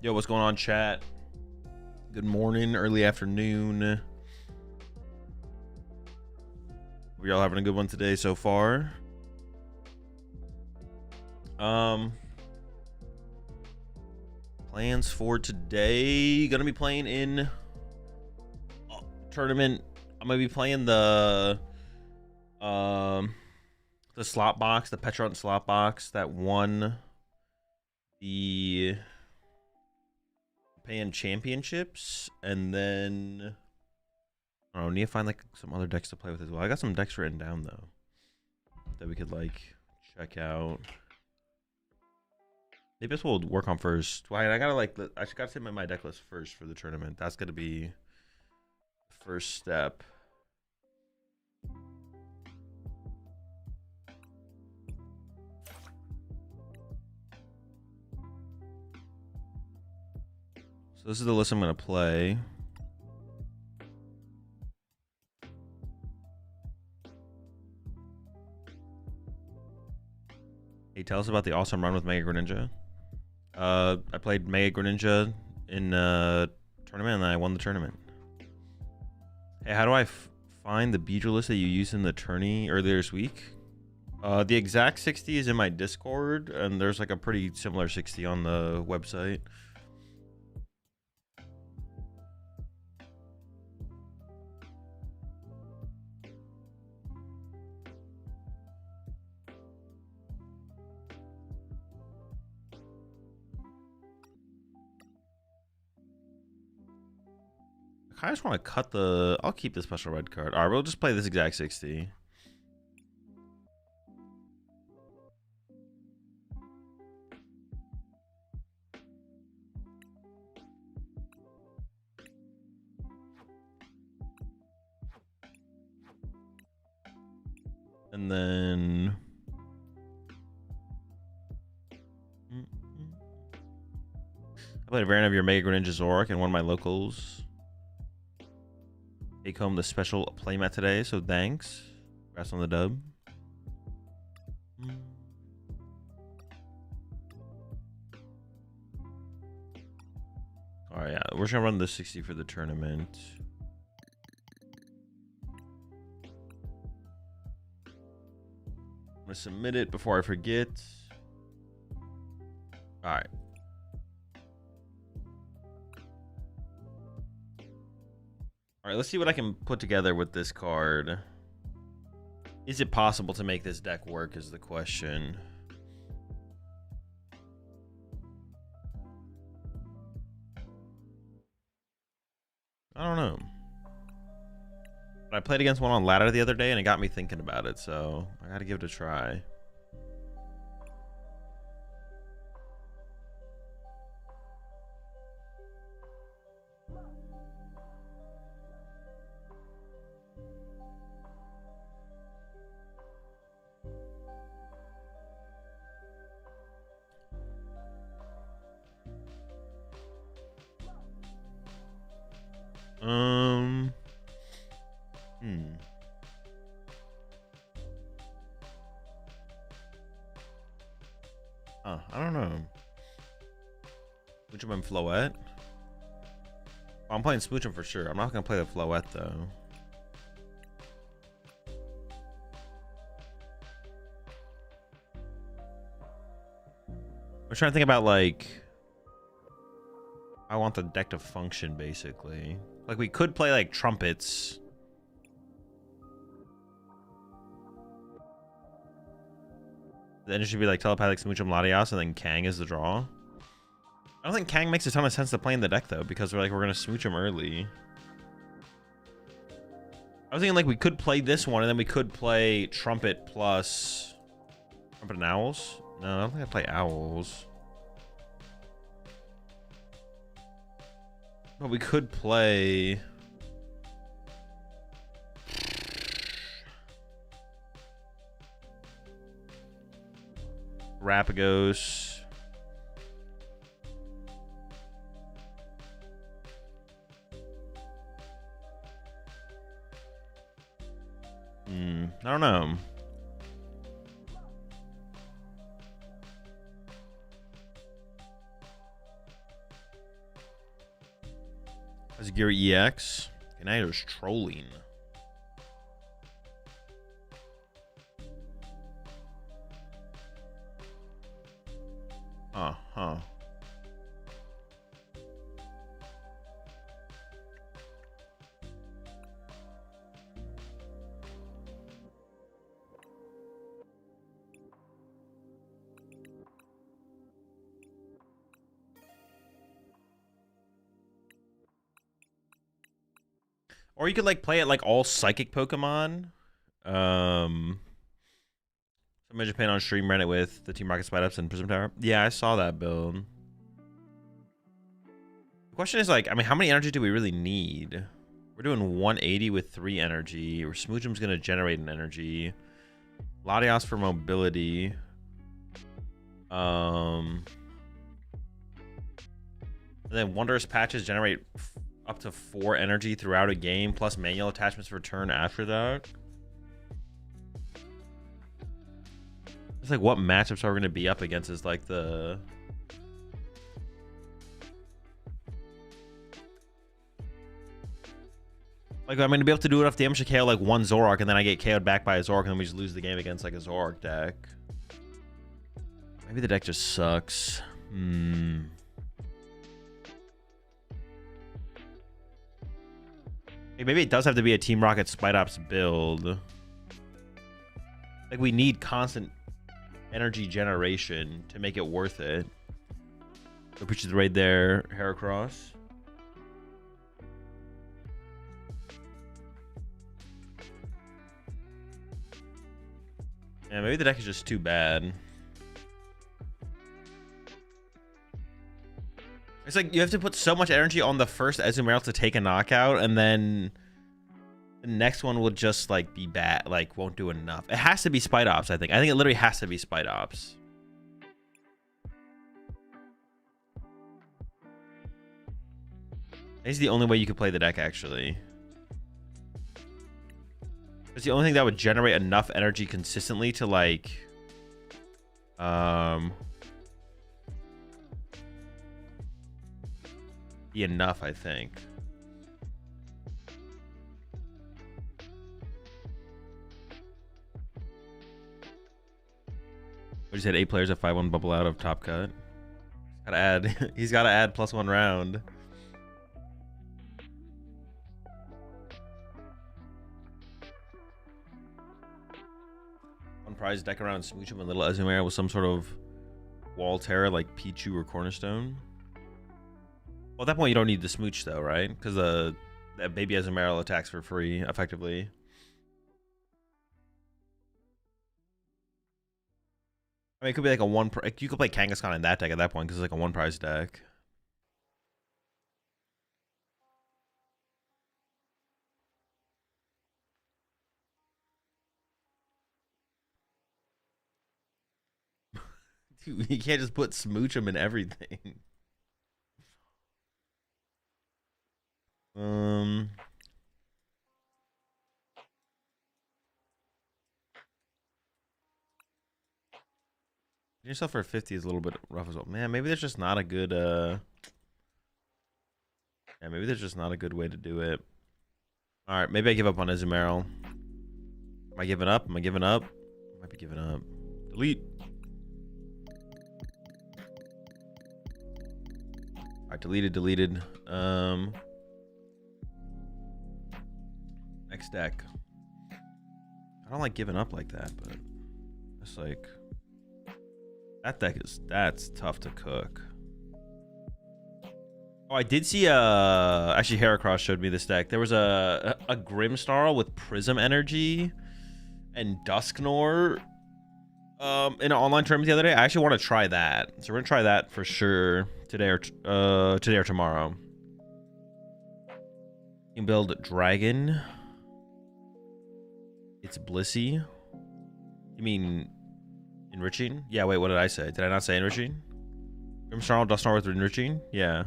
Yo, what's going on, chat? Good morning, early afternoon. We all having a good one today so far. Plans for today. Gonna be playing in tournament. I'm gonna be playing the slot box, the Petron slot box that won the Pan Championships, and then I don't know, need to find like some other decks to play with as well. I got some decks written down though that we could like check out. Maybe this will work on first. Well, I gotta like I gotta submit my deck list first for the tournament. That's gonna be the first step. So this is the list I'm gonna play. Hey, tell us about the awesome run with Mega Greninja. I played Mega Greninja in a tournament and I won the tournament. Hey, how do I find the Beedrill list that you used in the tourney earlier this week? The exact 60 is in my Discord, and there's like a pretty similar 60 on the website. I just want to cut the... I'll keep the special red card. Alright, we'll just play this exact 60. And then... I played a variant of your Mega Greninja Zoroark in one of my locals. Take home the special playmat today, so thanks. Congrats on the dub. Alright, yeah, we're just gonna run the 60 for the tournament. I'm gonna submit it before I forget. Alright. All right, let's see what I can put together with this card. Is it possible to make this deck work is the question. I don't know. I played against one on ladder the other day and it got me thinking about it, so I gotta give it a try. I don't know. Smoochum and Floette? I'm playing Smoochum for sure. I'm not gonna play the Floette though. I'm trying to think about like I want the deck to function basically. Like we could play like Trumpets. Then it should be like Telepathic, Smoochum, Latias, and then Kang is the draw. I don't think Kang makes a ton of sense to play in the deck though, because we're gonna smooch him early. I was thinking like we could play this one and then we could play Trumpet plus Trumpet and Owls. No, I don't think I play Owls. But we could play Rapagos. I don't know. Gear EX. And now there's trolling. Huh. Or you could like play it like all psychic Pokemon. Some in Japan on stream ran it with the Team Rocket Spite Ups and Prism Tower. Yeah, I saw that build. The question is like, I mean, how many energy do we really need? We're doing 180 with 3 energy. Or Smoochum's gonna generate an energy. Latios for mobility. And then Wondrous Patches generate up to 4 energy throughout a game, plus manual attachments return after that. It's like what matchups are we going to be up against is like the... Like, I'm going to be able to do enough damage to KO like one Zoroark, and then I get KO'd back by a Zoroark, and then we just lose the game against like a Zoroark deck. Maybe the deck just sucks. Maybe it does have to be a Team Rocket Spite Ops build. Like, we need constant energy generation to make it worth it. Which is right there, Heracross. Yeah, maybe the deck is just too bad. It's like you have to put so much energy on the first Azumarill to take a knockout, and then the next one will just like be bad, like won't do enough. It has to be Spite Ops, I think. I think it literally has to be Spite Ops. It's the only way you could play the deck, actually. It's the only thing that would generate enough energy consistently to like be enough, I think. We just had 8 players at 5-1 bubble out of top cut. Gotta add. He's gotta add +1 round. One prize deck around Smoochum and Little Azumarill with some sort of wall terror like Pichu or Cornerstone. Well, at that point, you don't need the Smooch, though, right? Because that baby Azumarill attacks for free, effectively. I mean, it could be like a one... You could play Kangaskhan in that deck at that point, because it's like a one-prize deck. Dude, you can't just put Smoochum in everything. Yourself for 50 is a little bit rough as well. Man, maybe there's just not a good yeah, maybe there's just not a good way to do it. Alright, maybe I give up on Azumarill. Am I giving up? Am I giving up? I might be giving up. Delete. Alright, deleted. Next deck. I don't like giving up like that, but it's like that deck that's tough to cook. Oh, I did see actually Heracross showed me this deck. There was a Grimmsnarl with Prism Energy and Dusknoir in an online tournament the other day. I actually want to try that. So we're gonna try that for sure today or tomorrow. You can build Dragon. It's Blissey. You mean Enriching? Yeah, wait, what did I say? Did I not say Enriching? Grimmsnarl, Dusknoir with Enriching? Yeah.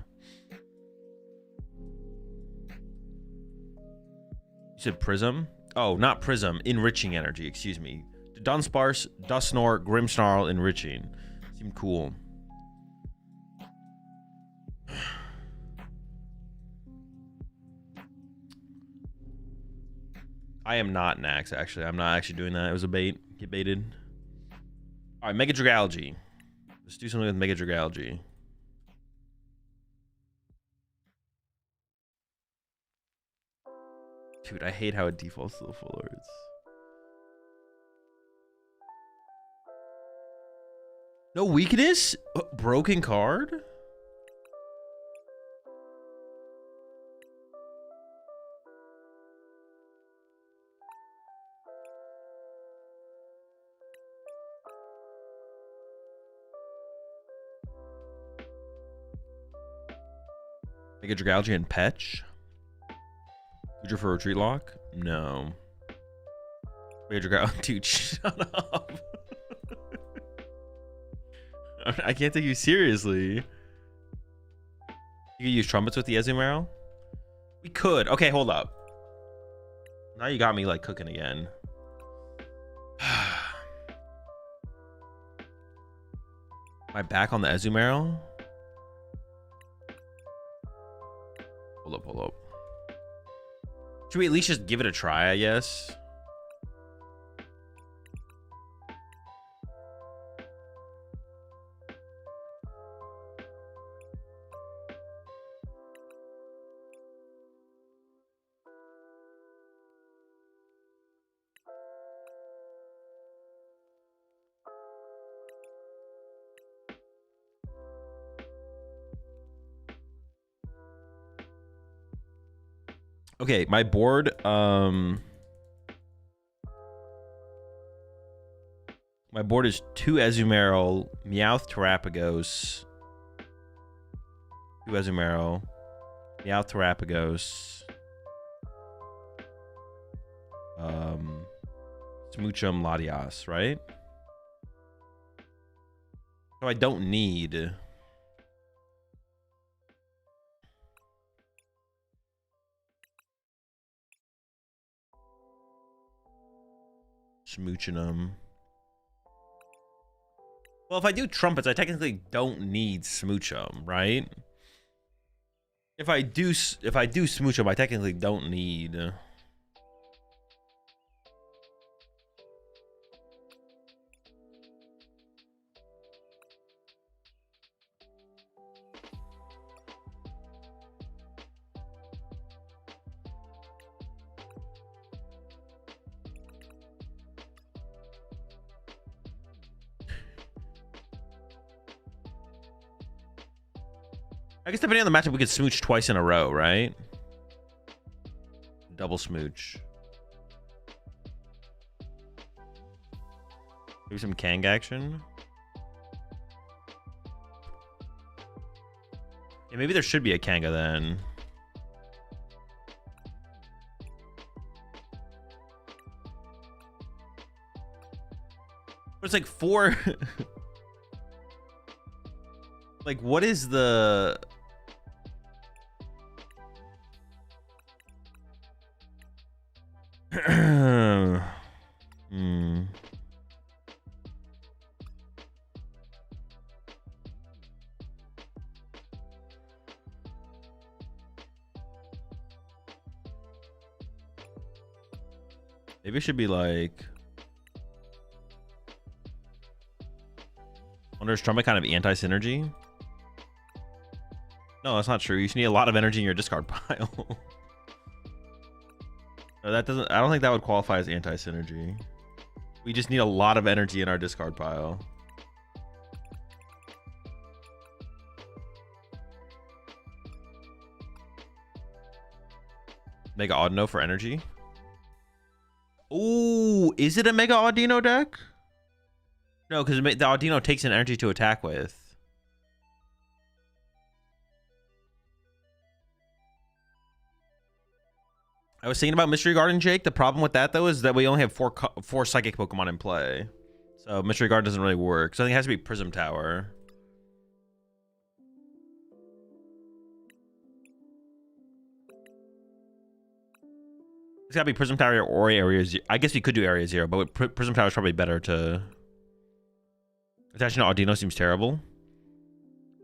You said Prism? Oh, not Prism. Enriching Energy, excuse me. Dunsparce, Dusknoir, Grimmsnarl, Enriching. Seemed cool. I am not Nax, actually. I'm not actually doing that. It was a bait. Get baited. All right, Mega Dragalge. Let's do something with Mega Dragalge. Dude, I hate how it defaults to the full arts. No weakness? Broken card? Mega Dragalge and Petch? Future for Retreat Lock? No. Mega Dragalge. Dude, shut up. I can't take you seriously. You could use trumpets with the Azumarill? We could. Okay, hold up. Now you got me like cooking again. Am I back on the Azumarill? Hold up. Should we at least just give it a try, I guess? Okay, my board, my board is 2 Azumarill, Meowth, Terapagos, 2 Azumarill, Meowth, Terapagos, Smoochum, Latias, right? So I don't need... Smooching them. Well, if I do trumpets, I technically don't need smooch them, right? If I do smooch them, I technically don't need. I guess depending on the matchup, we could smooch twice in a row, right? Double smooch. Maybe some Kang action. Yeah, maybe there should be a Kanga then. But it's like 4. Like, what is the... Maybe it should be like... Wonder is Trumpet kind of anti-synergy? No, that's not true. You just need a lot of energy in your discard pile. No, that doesn't... I don't think that would qualify as anti-synergy. We just need a lot of energy in our discard pile. Mega Audino for energy. Ooh, is it a Mega Audino deck? No, because the Audino takes an energy to attack with. I was thinking about Mystery Garden, Jake. The problem with that, though, is that we only have four Psychic Pokemon in play. So Mystery Garden doesn't really work. So I think it has to be Prism Tower. It's gotta be Prism Tower or Area 0. I guess we could do Area 0, but Prism Tower is probably better to... Attaching to Audino seems terrible.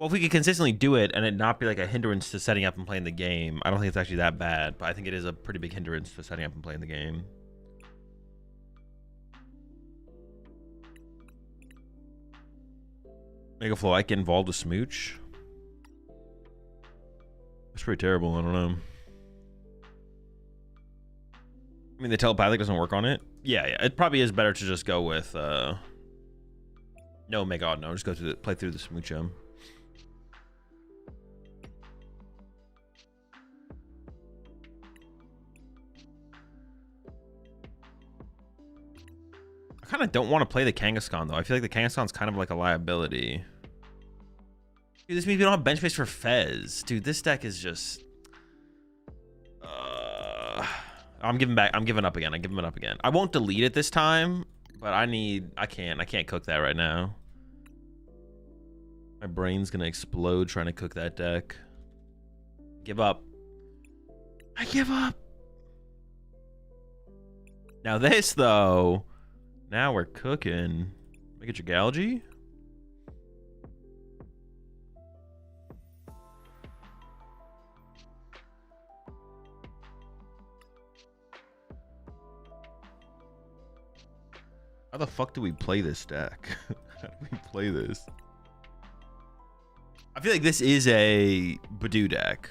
Well, if we could consistently do it and it not be like a hindrance to setting up and playing the game, I don't think it's actually that bad, but I think it is a pretty big hindrance to setting up and playing the game. Mega Flow, I get involved with Smooch. That's pretty terrible. I don't know. I mean, the telepathic doesn't work on it. Yeah, yeah. It probably is better to just go with no Mega Odd. No, just go through play through the Smoochum. I kind of don't want to play the Kangaskhan though. I feel like the Kangaskhan's kind of like a liability. Dude, this means we don't have bench space for Fez. Dude, this deck is just... I'm giving up again. I'm giving it up again. I won't delete it this time, but I can't cook that right now. My brain's gonna explode trying to cook that deck. Give up. I give up. Now this though, now we're cooking. Make it Dragalge. How the fuck do we play this deck? How do we play this? I feel like this is a Badoo deck.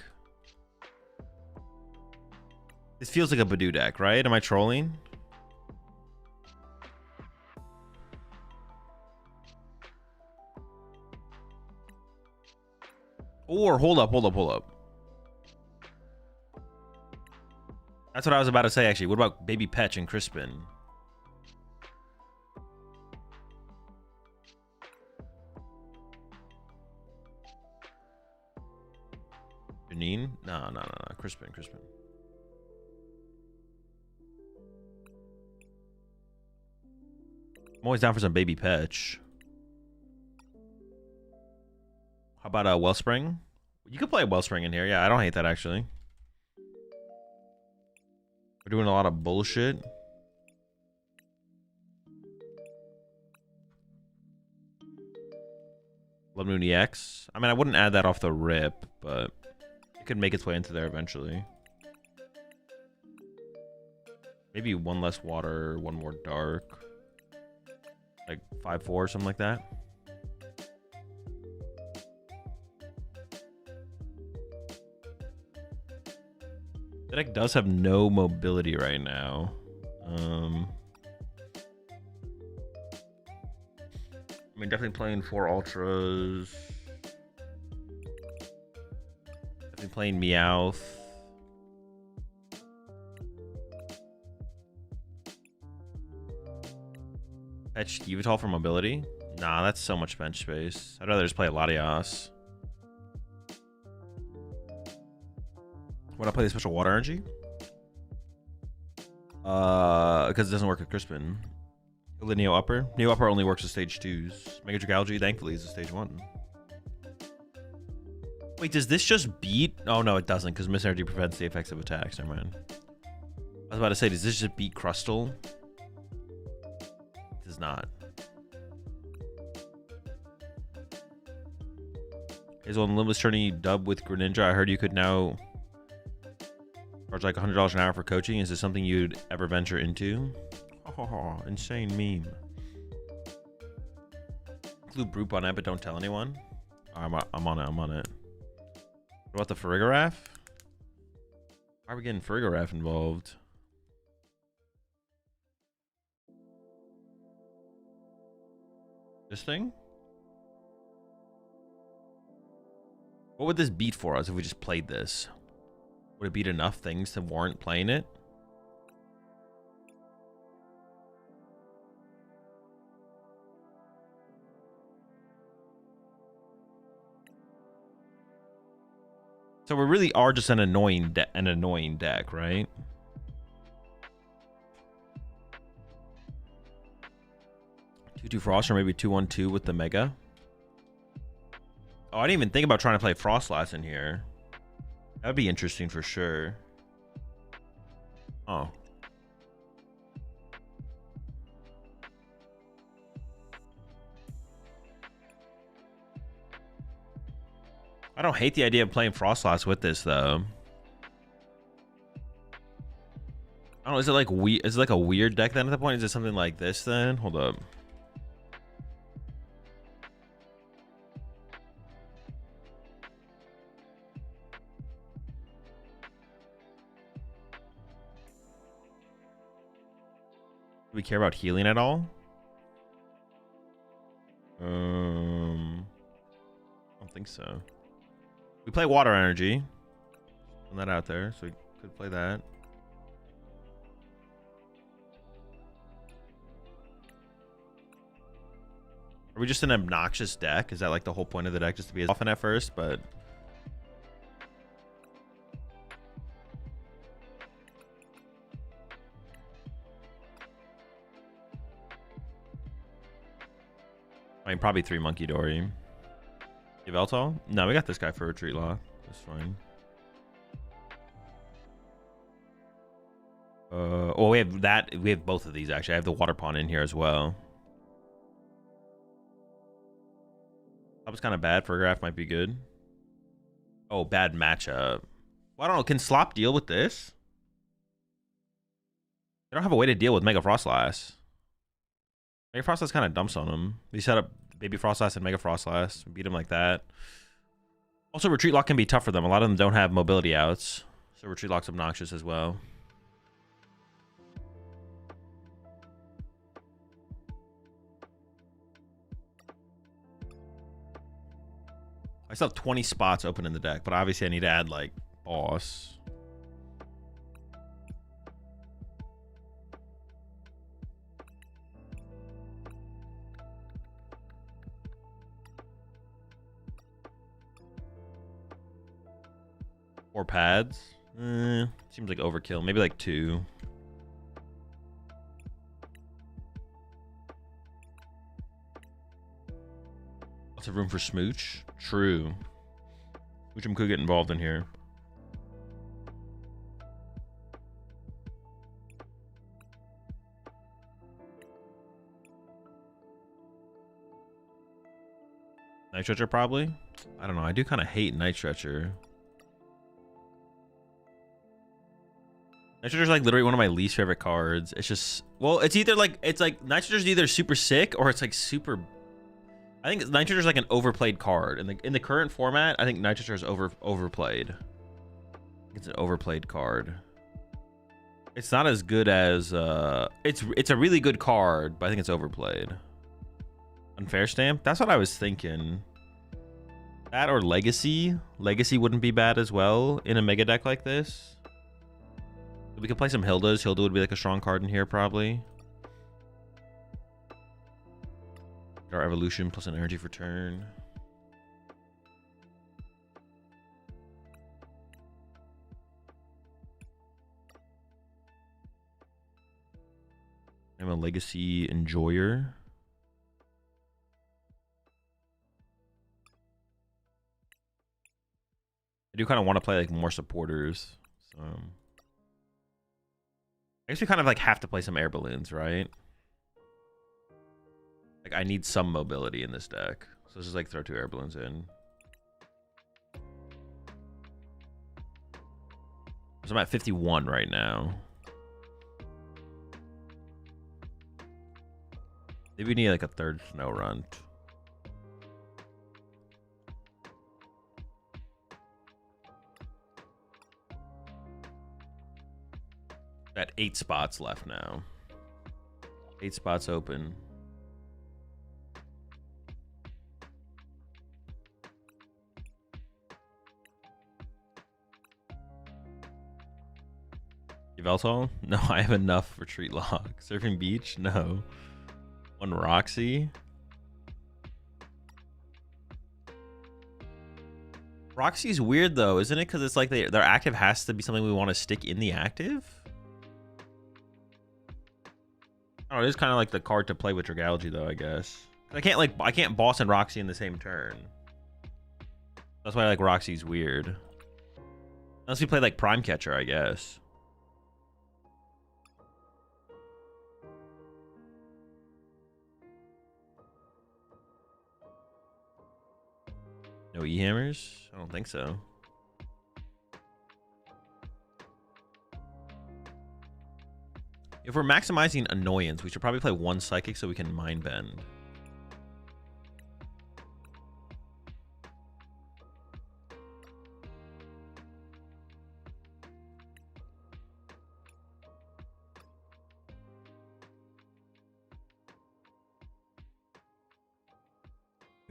This feels like a Badoo deck, right? Am I trolling? Or hold up. That's what I was about to say actually. What about Baby Petch and Crispin? Janine? No. Crispin. I'm always down for some Baby Petch. How about a Wellspring? You could play a Wellspring in here. Yeah, I don't hate that actually. We're doing a lot of bullshit. Blood Moon EX. I mean, I wouldn't add that off the rip, but it could make its way into there eventually. Maybe one less water, one more dark. Like 5/4 or something like that. The deck does have no mobility right now. I mean, definitely playing 4 Ultras. Definitely playing Meowth. Fetch Yveltal for mobility? Nah, that's so much bench space. I'd rather just play Latias. Would I play the special water energy? Because it doesn't work with Crispin. The Neo Upper. Neo Upper only works with stage 2s. Mega Dragalge, thankfully, is a stage 1. Wait, does this just beat? Oh, no, it doesn't, because Miss Energy prevents the effects of attacks. Never mind. I was about to say, does this just beat Crustle? It does not. Hazel and Limitless Journey dub with Greninja. I heard you could now charge like $100 an hour for coaching. Is this something you'd ever venture into? Oh, insane meme. Include Broop on it, but don't tell anyone. I'm on it. What about the Farigiraf? Why are we getting Farigiraf involved? This thing? What would this beat for us if we just played this? Would it beat enough things to warrant playing it? So we really are just an annoying deck, right? Two Frost or maybe 2/1/2 with the Mega. Oh, I didn't even think about trying to play Frostlass in here. That would be interesting for sure. Oh. I don't hate the idea of playing Frostlass with this though. I don't know, is it like a weird deck then at that point? Is it something like this then? Hold up. Do we care about healing at all? I don't think so. We play water energy. Put that out there, so we could play that. Are we just an obnoxious deck? Is that like the whole point of the deck, just to be as often at first? But I mean, probably 3 Monkey Dory. Give Eltal? No, we got this guy for Retreat Lock. That's fine. Oh, we have that. We have both of these actually. I have the Water Pawn in here as well. That was kind of bad. Graph might be good. Oh, bad matchup. Well, I don't know. Can Slop deal with this? They don't have a way to deal with Mega Frostlass. Mega Frostlass kind of dumps on him. We set up Baby Frostlass and Mega Frostlass. Beat him like that. Also, Retreat Lock can be tough for them. A lot of them don't have mobility outs. So Retreat Lock's obnoxious as well. I still have 20 spots open in the deck, but obviously I need to add, like, boss. Or pads. Seems like overkill. Maybe like 2. Lots of room for Smooch. True. Smoochum could get involved in here. Night Stretcher probably? I don't know. I do kind of hate Night Stretcher. Night Stretcher's like literally one of my least favorite cards. It's just, well, it's either like, Night Stretcher's either super sick or it's like super. I think Night Stretcher's like an overplayed card. In the current format, I think Night Stretcher's overplayed. It's an overplayed card. It's not as good as it's a really good card, but I think it's overplayed. Unfair Stamp? That's what I was thinking. That or Legacy. Legacy wouldn't be bad as well in a mega deck like this. We could play some Hildas. Hilda would be like a strong card in here probably. Our evolution plus an energy for turn. I'm a Legacy enjoyer. I do kind of want to play like more supporters. So I guess we kind of like have to play some air balloons, right? Like I need some mobility in this deck. So let's just like throw 2 air balloons in. So I'm at 51 right now. Maybe we need like a 3rd snow run. Got 8 spots left now. 8 spots open. Yveltal? No, I have enough Retreat Lock. Surfing Beach? No. 1 Roxy? Roxy's weird though, isn't it? Because it's like their active has to be something we want to stick in the active. Oh, it is kind of like the card to play with Dragalge though, I guess. I can't boss and Roxy in the same turn. That's why like Roxy's weird. Unless we play like Prime Catcher, I guess. No E-hammers? I don't think so. If we're maximizing annoyance, we should probably play 1 Psychic so we can Mind Bend.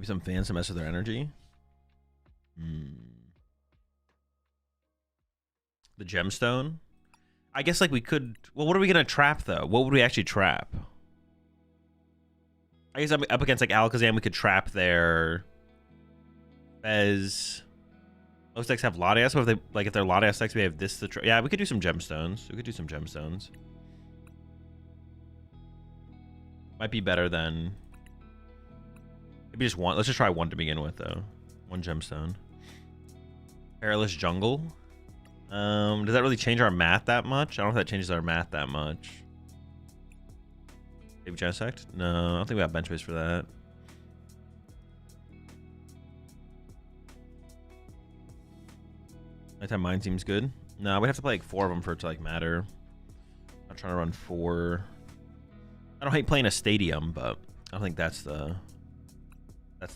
Maybe some fans to mess with their energy. The gemstone. I guess like we could. Well, what are we gonna trap though? What would we actually trap? I guess up against like Alakazam, we could trap their Fez. Most decks have Latias, so if they like if they're Latias decks, we have this to yeah, we could do some gemstones. We could do some gemstones. Might be better than maybe just one. Let's just try one to begin with though. One gemstone. Perilous Jungle. Does that really change our math that much? I don't know if that changes our math that much. Baby Genesect? No, I don't think we have bench space for that. Nighttime Mind seems good. No, we'd have to play like 4 of them for it to like matter. I'm not trying to run 4. I don't hate playing a stadium, but I don't think that's the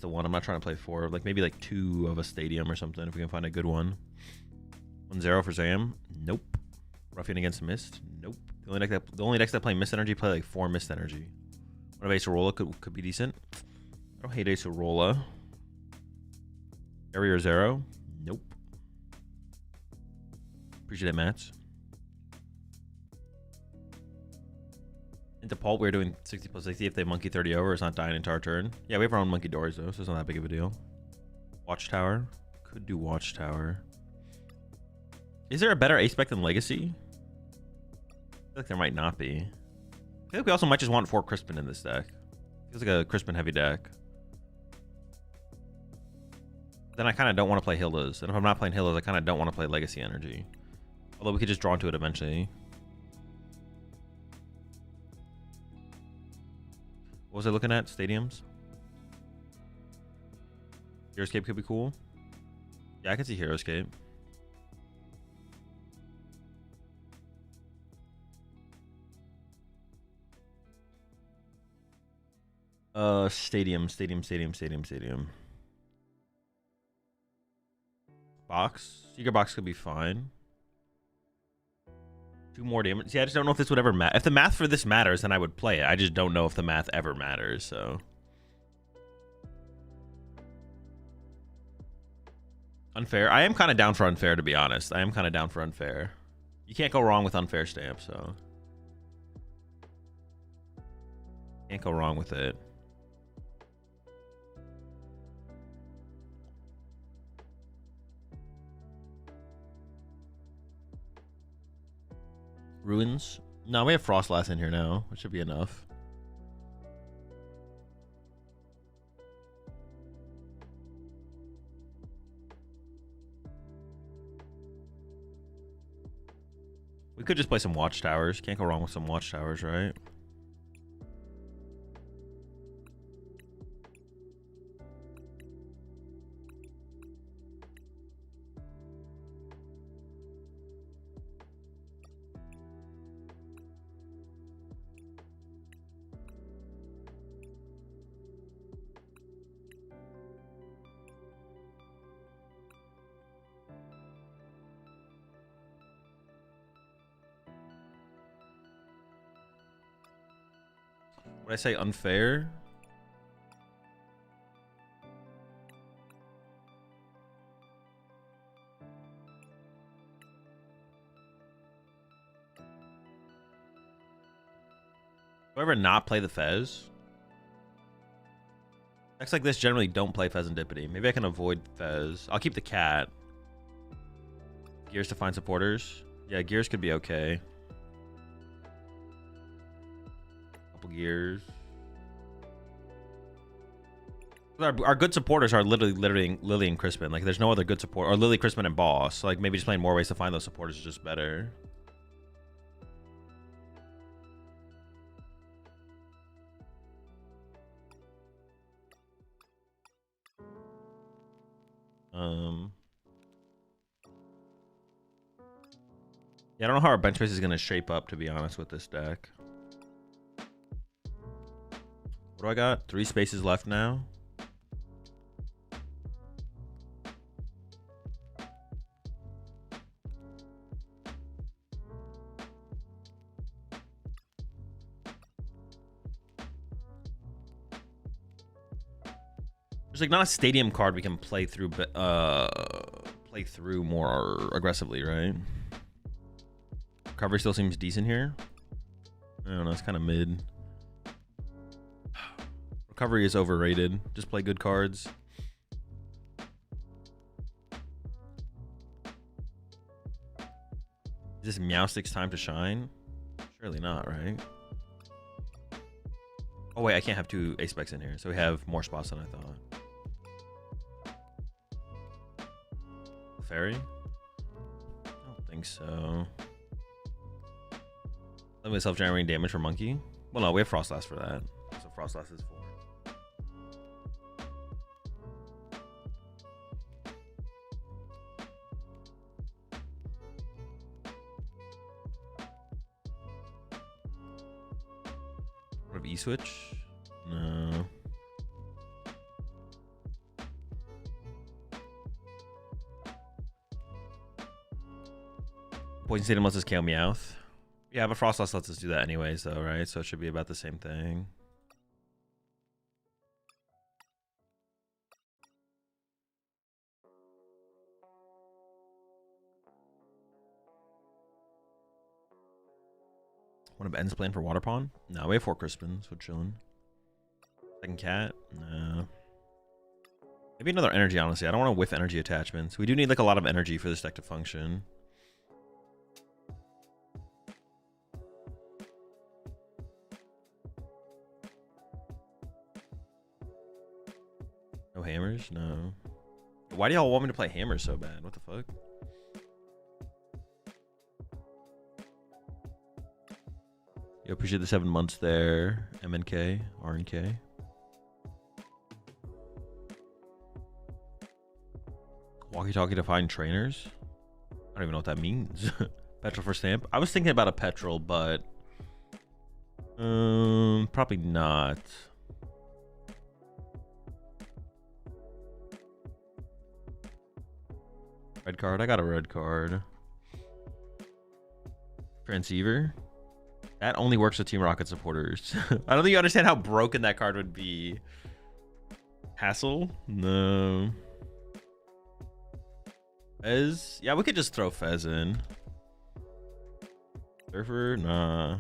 one. I'm not trying to play 4. Like maybe like 2 of a stadium or something if we can find a good one. 1-0 for Zam. Nope. Ruffian against Mist. Nope. The only decks that play Mist Energy play like 4 Mist Energy. One of Ace Arola could be decent. I don't hate Ace Arola. Area 0. Nope. Appreciate it, Mats. Into Pulp, we're doing 60 plus 60 if they monkey 30 over. It's not dying into our turn. Yeah, we have our own monkey doors though, so it's not that big of a deal. Watchtower. Could do Watchtower. Is there a better ace spec than Legacy? I feel like there might not be. I feel like we also might just want 4 Crispin in this deck. Feels like a Crispin heavy deck. Then I kind of don't want to play Hildas. And if I'm not playing Hildas, I kind of don't want to play Legacy Energy. Although we could just draw into it eventually. What was I looking at? Stadiums? Heroescape could be cool. Yeah, I can see Heroescape. Stadium. Box. Secret box could be fine. 2 more damage. See, I just don't know if this would ever matter. If the math for this matters, then I would play it. I just don't know if the math ever matters, so. Unfair. I am kind of down for unfair, to be honest. I am kind of down for unfair. You can't go wrong with unfair stamp, so. Can't go wrong with it. Ruins? No, we have Frostlass in here now, which should be enough. We could just play some Watchtowers. Can't go wrong with some Watchtowers, right? Would I say unfair? Do I ever not play the Fez? Decks like this generally don't play Fezandipity. Maybe I can avoid Fez. I'll keep the cat. Gears to find supporters. Yeah, Gears could be okay. Gears. Our good supporters are literally Lily and Crispin. Like, there's no other good support. Or Lily, Crispin, and Boss. Like, maybe just playing more ways to find those supporters is just better. Yeah, I don't know how our bench space is going to shape up, to be honest, with this deck. What do I got? 3 spaces left now. There's like not a stadium card we can play through, but play through more aggressively, right? Recovery still seems decent here. I don't know, it's kind of mid. Recovery is overrated. Just play good cards. Is this Meowstic's time to shine? Surely not, right? Oh wait, I can't have 2 ace specs in here, so we have more spots than I thought. Fairy? I don't think so. Limited self-generating damage for Monkey. Well, no, we have Frostlass for that. So Frostlass is 4. What have E-Switch? No. Poison Stadium lets us KO Meowth. Yeah, but Frostlass lets us do that anyways, though, right? So it should be about the same thing. One of Ben's plan for Water Pond? No, we have 4 Crispins, so chilling. Second cat? No. Maybe another energy, honestly. I don't want to whiff energy attachments. We do need like a lot of energy for this deck to function. No hammers? No. Why do y'all want me to play hammers so bad? What the fuck? Yo, appreciate the 7 months there. MNK, RNK. Walkie-talkie to find trainers? I don't even know what that means. Petrol for stamp? I was thinking about a petrol, but probably not. Red card? I got a red card. Transceiver? That only works with Team Rocket supporters. I don't think you understand how broken that card would be. Hassle? No. Fez? Yeah, we could just throw Fez in. Surfer? Nah.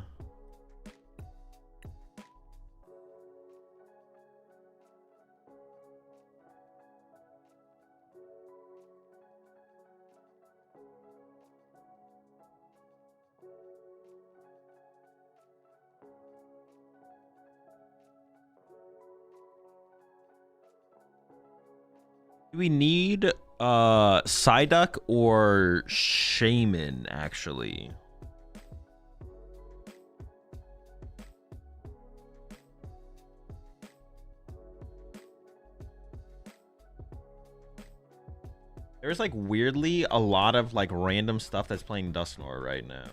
Do we need Psyduck or Shaman, actually? There's like weirdly a lot of like random stuff that's playing Dusknoir right now.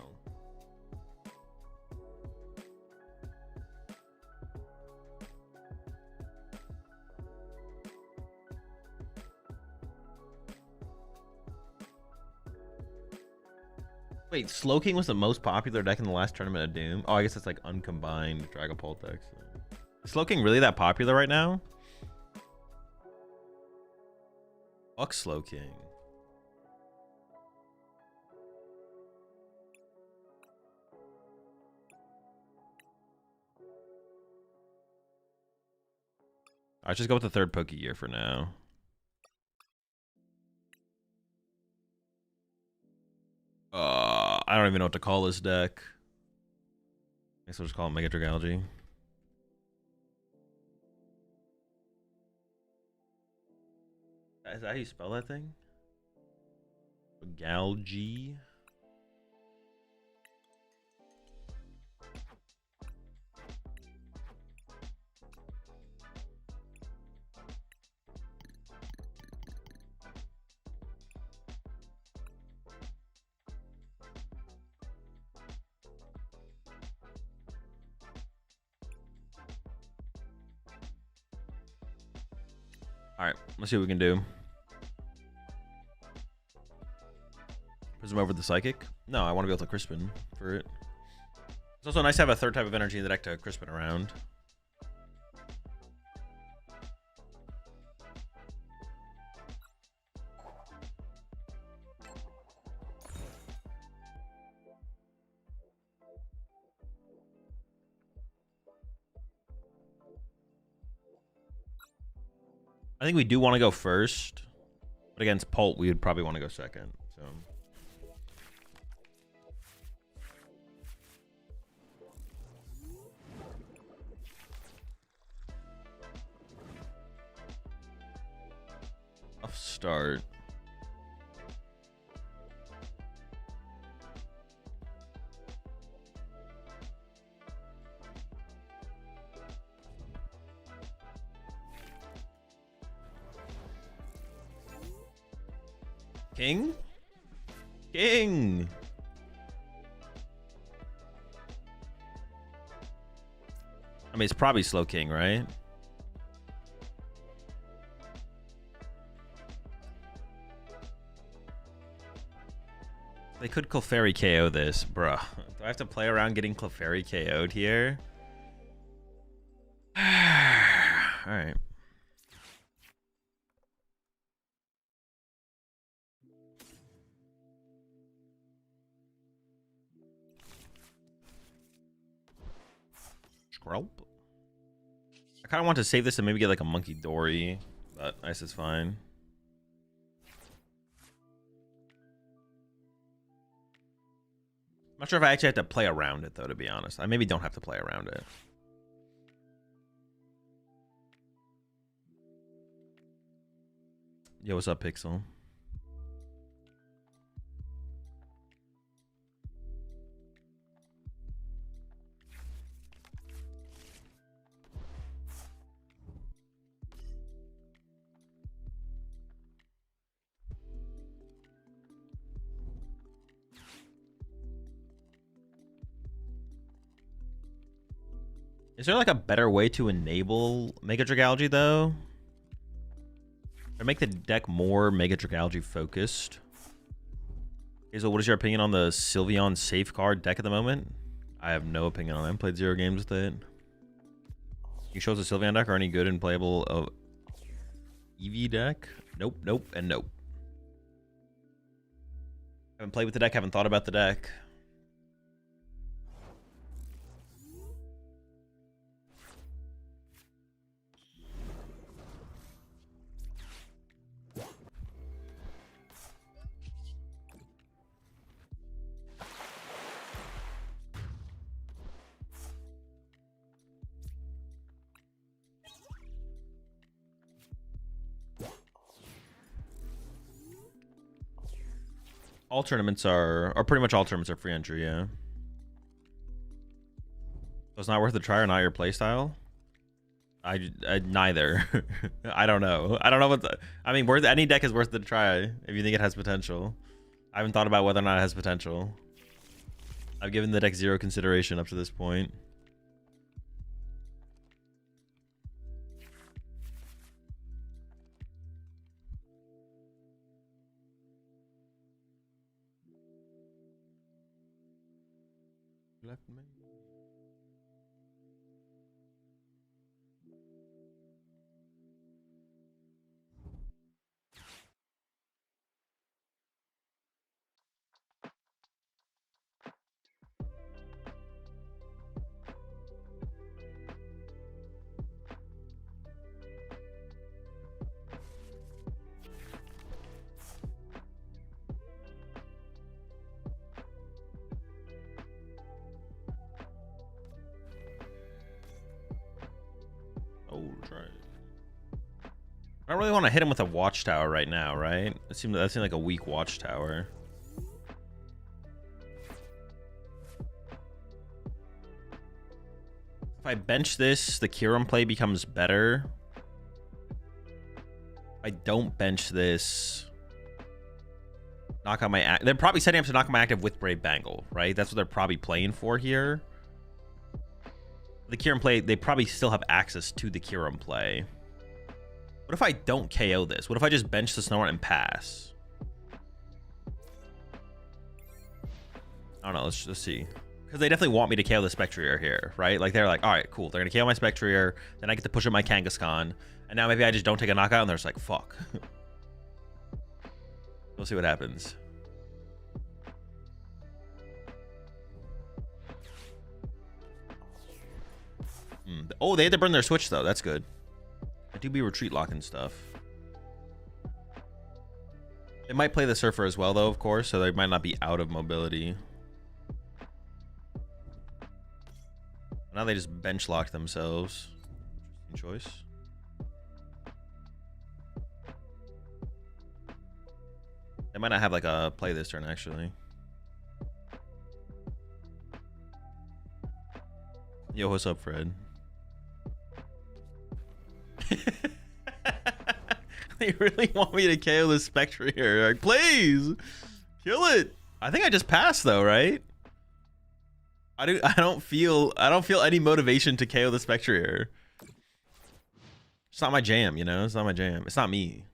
Wait, Slowking was the most popular deck in the last tournament of Doom? Oh, I guess it's like uncombined Dragapult decks. Is Slowking really that popular right now? Fuck Slowking. I'll just go with the 3rd Poke Gear for now. I don't even know what to call this deck. I guess we'll just call it Mega Dragalge. Is that how you spell that thing? Dragalge. All right, let's see what we can do. Prism over the Psychic? No, I want to be able to Crispin for it. It's also nice to have a 3rd type of energy in the deck to Crispin around. I think we do want to go first, but against Pult, we would probably want to go second. So. Tough start. King? King! I mean, it's probably slow king, right? They could Clefairy KO this, bruh. Do I have to play around getting Clefairy KO'd here? Alright. Scrolp. I kind of want to save this and maybe get like a Monkey Dory, but ice is fine. I'm not sure if I actually have to play around it though, to be honest. I maybe don't have to play around it. Yo, what's up, Pixel? Is there like a better way to enable Mega Dragalge though? Or make the deck more Mega Dragalge focused? Hazel, what is your opinion on the Sylveon Safeguard deck at the moment? I have no opinion on it. I played 0 games with it. You show us a Sylveon deck or any good and playable of EV deck? Nope, nope, and nope. Haven't played with the deck, haven't thought about the deck. All tournaments are, or pretty much all tournaments are free entry, yeah. So it's not worth the try or not your playstyle? I neither. I don't know. I don't know what the, I mean, worth any deck is worth the try if you think it has potential. I haven't thought about whether or not it has potential. I've given the deck 0 consideration up to this point. Left me. Oh, try it. I don't really want to hit him with a watchtower right now, right? That seemed like a weak watchtower. If I bench this, the Kiram play becomes better. If I don't bench this, knock out my they're probably setting up to knock my active with Brave Bangle, right? That's what they're probably playing for here. The Kiram play, they probably still have access to the Kiram play. What if I don't KO this? What if I just bench the Snorunt and pass? I don't know, let's see. Because they definitely want me to KO the Spectrier here, right? Like, they're like, all right, cool. They're going to KO my Spectrier. Then I get to push up my Kangaskhan. And now maybe I just don't take a knockout and they're just like, fuck. We'll see what happens. Oh, they had to burn their switch, though. That's good. I do be retreat lock and stuff. They might play the Surfer as well, though, of course, so they might not be out of mobility. Now they just bench lock themselves. Interesting choice. They might not have like a play this turn, actually. Yo, what's up, Fred? They really want me to KO the Spectre here. Like, please kill it. I think I just passed though, right? I don't feel any motivation to KO the Spectre here. It's not my jam, you know? It's not my jam. It's not me.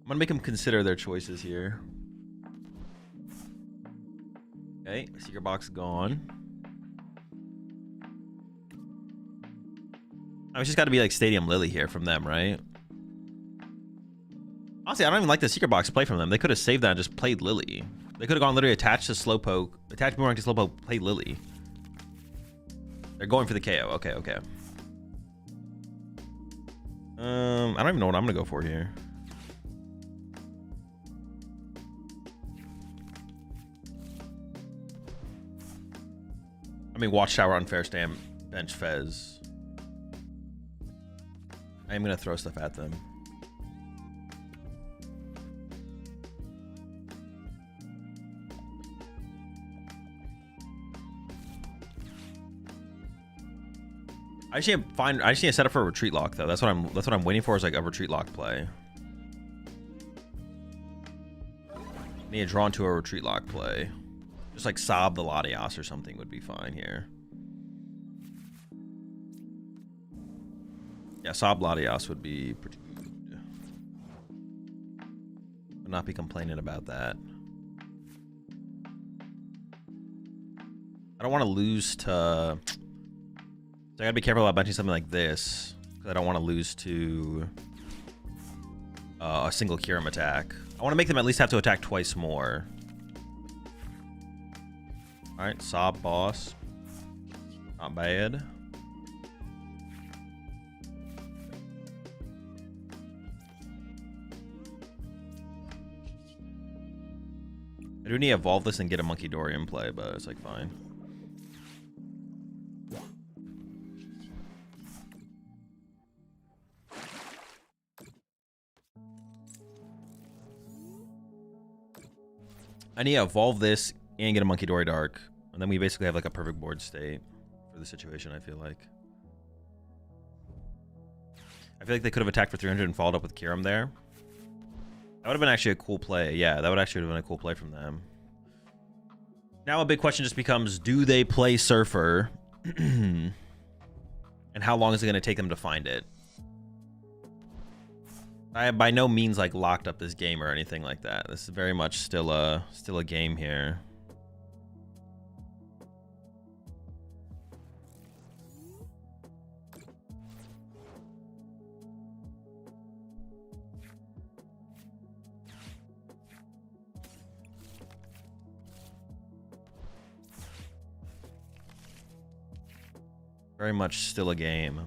I'm gonna make them consider their choices here. Okay, secret box gone. I mean, it's just got to be like Stadium Lily here from them, right? Honestly, I don't even like the secret box play from them. They could have saved that and just played Lily. They could have gone literally attached to Slowpoke, attached Boomerang to Slowpoke, played Lily. They're going for the KO. Okay, okay. I don't even know what I'm gonna go for here. I mean, Watchtower, Unfair Stamp, bench Fez. I am gonna throw stuff at them. I just need to set up for a retreat lock though. That's what I'm waiting for, is like a retreat lock play. I need to draw into a retreat lock play. Just like Sob the Latias or something would be fine here. Yeah, Sob Latias would be pretty good. Would not be complaining about that. I don't want to lose to... So I gotta be careful about benching something like this, because I don't want to lose to a single Kyurem attack. I want to make them at least have to attack twice more. Alright, Sob boss. Not bad. I do need to evolve this and get a Monkey Dory in play, but it's like fine. I need to evolve this and get a Monkey Dory Dark. And then we basically have like a perfect board state for the situation, I feel like. I feel like they could have attacked for 300 and followed up with Kyurem there. That would have been actually a cool play. Yeah, that would actually have been a cool play from them. Now a big question just becomes, do they play Surfer? And how long is it going to take them to find it? I have by no means like locked up this game or anything like that. This is very much still a game here. Very much still a game.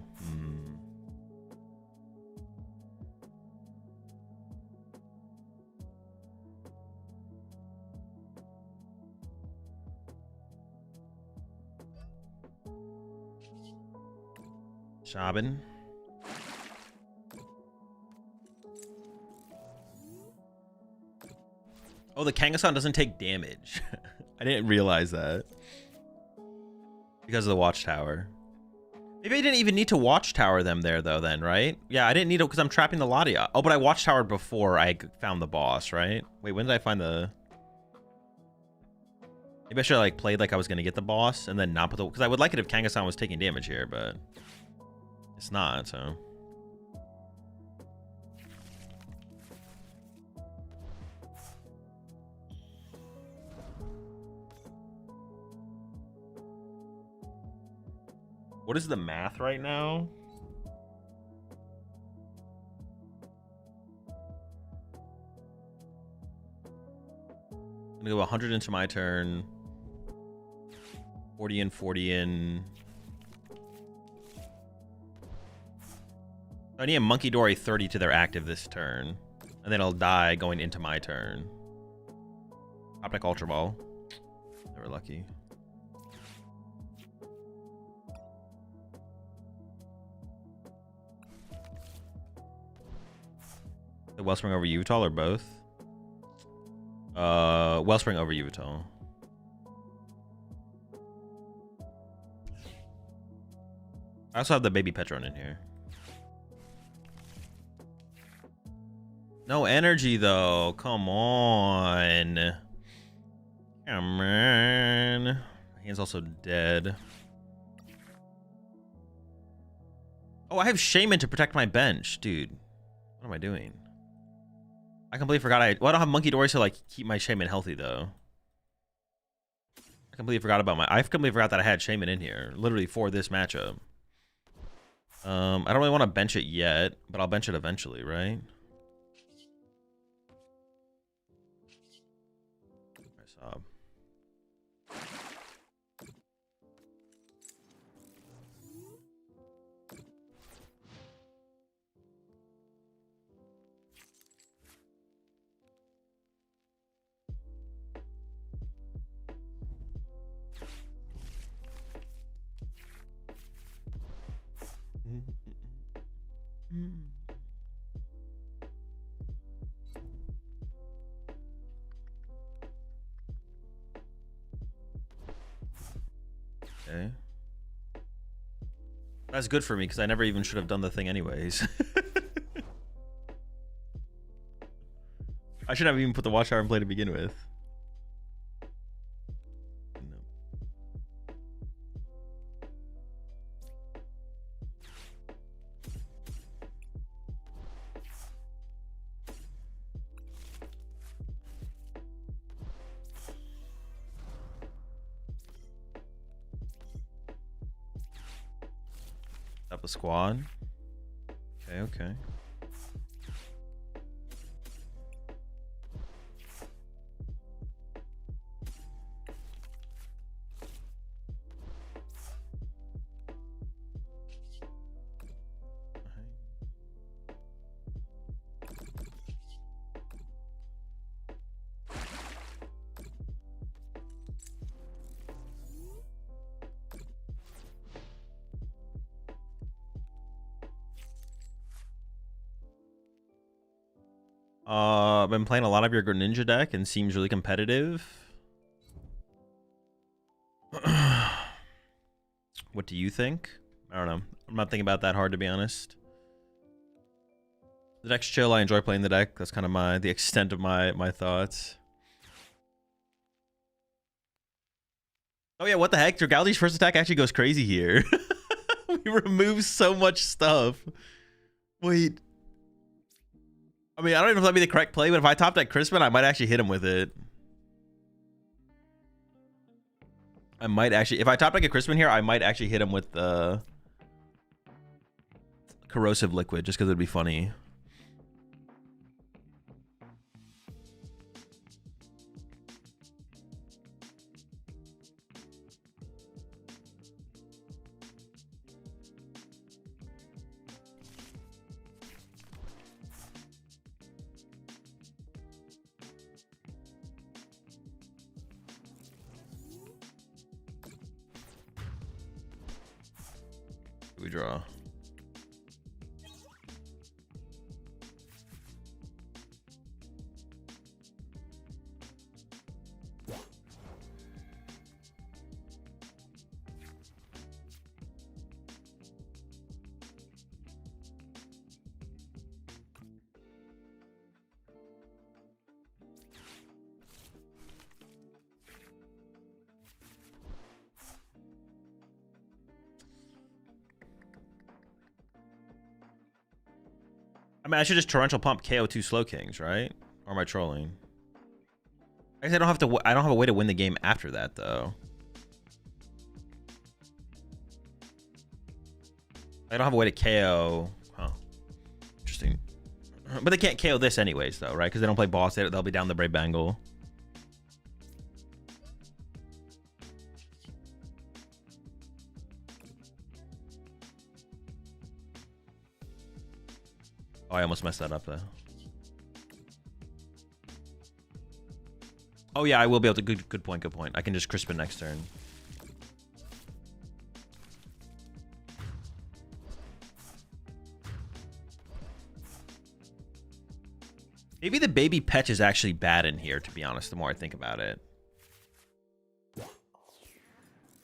Shaban. Oh, the Kangaskhan doesn't take damage. I didn't realize that. Because of the Watchtower. Maybe I didn't even need to Watchtower them there, though, then, right? Yeah, I didn't need to, because I'm trapping the Latia. Oh, but I Watchtowered before I found the boss, right? Wait, when did I find the... Maybe I should have, like, played like I was going to get the boss, and then not put the... Because I would like it if Kangaskhan was taking damage here, but... It's not, so... What is the math right now? I'm gonna go 100 into my turn. 40 in, 40 in. I need a Monkey Dory 30 to their active this turn. And then it'll die going into my turn. Top deck Ultra Ball. Never lucky. The Wellspring over Yveltal or both? Wellspring over Yveltal. I also have the baby Petron in here. No energy though. Come on. Come on. My hand's also dead. Oh, I have Shaman to protect my bench, dude. What am I doing? I completely forgot well, I don't have Monkey Dory to like keep my Shaman healthy though. I completely forgot that I had Shaman in here, literally for this matchup. I don't really want to bench it yet, but I'll bench it eventually, right? Okay. That's good for me because I never even should have done the thing anyways. I should have even put the Watchtower in play to begin with. No. Up a squad. Okay, okay. I've been playing a lot of your Greninja deck and seems really competitive. What do you think? I don't know. I'm not thinking about that hard, to be honest. The deck's chill. I enjoy playing the deck. That's kind of the extent of my thoughts. Oh yeah, what the heck? Dragalge's first attack actually goes crazy here. We remove so much stuff. Wait. I mean, I don't even know if that'd be the correct play, but if I top deck Crispin, I might actually hit him with it. I might actually, if I top deck a Crispin here, I might actually hit him with the Corrosive Liquid, just because it'd be funny. We draw. I mean, I should just torrential pump KO 2 Slow Kings, right? Or am I trolling? I guess I don't have to. I don't have a way to win the game after that, though. I don't have a way to KO. Huh. Interesting. But they can't KO this anyways, though, right? Because they don't play boss. They'll be down the Brave Bangle. Oh, I almost messed that up though. Oh yeah, I will be able to. Good point. Good point. I can just crisp it next turn. Maybe the baby Petch is actually bad in here, to be honest, the more I think about it.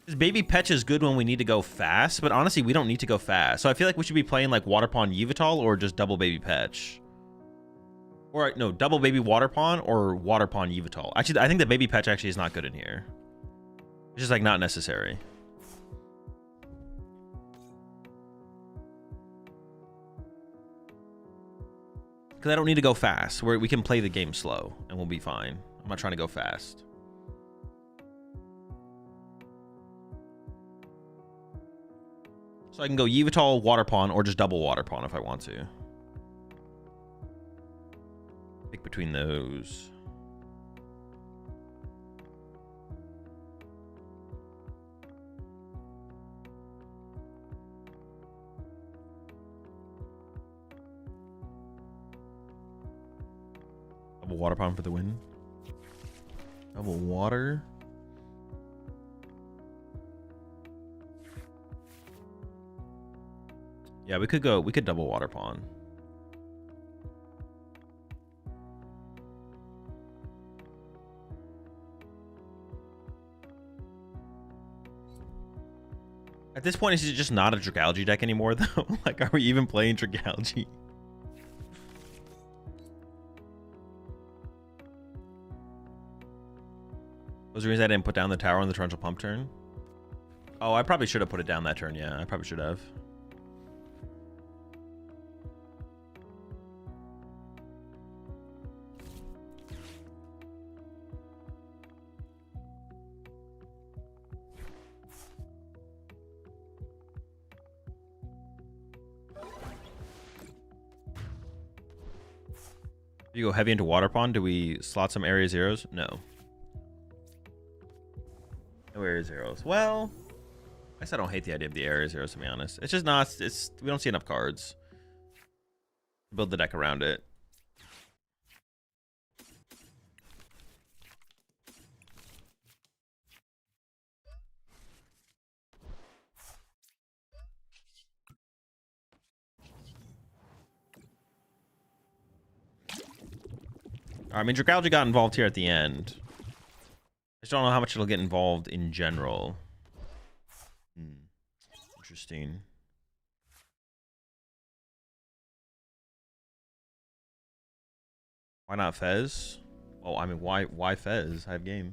Because baby Petch is good when we need to go fast, but honestly, we don't need to go fast. So I feel like we should be playing like Water Pawn Yveltal or just double baby Petch. Or no, double baby Water Pawn or Water Pawn Yveltal. Actually, I think the baby Petch actually is not good in here. It's just like not necessary. Because I don't need to go fast. We can play the game slow and we'll be fine. I'm not trying to go fast. So I can go Yveltal, Water Pawn, or just double Water Pawn if I want to. Pick between those. Double Water Pawn for the win. Double water. Yeah, we could double Water Pawn. At this point, is it just not a Dragalge deck anymore, though? Like, are we even playing Dragalge? Was the reason I didn't put down the tower on the torrential pump turn? Oh, I probably should have put it down that turn. Yeah, I probably should have. If you go heavy into Water Pawn, do we slot some area zeros? No. No area zeros. Well, I guess I don't hate the idea of the area zeros, to be honest. It's just not, we don't see enough cards. Build the deck around it. I mean, Dragalge got involved here at the end. I just don't know how much it'll get involved in general. Interesting. Why not Fez? Oh, I mean, why Fez? I have game.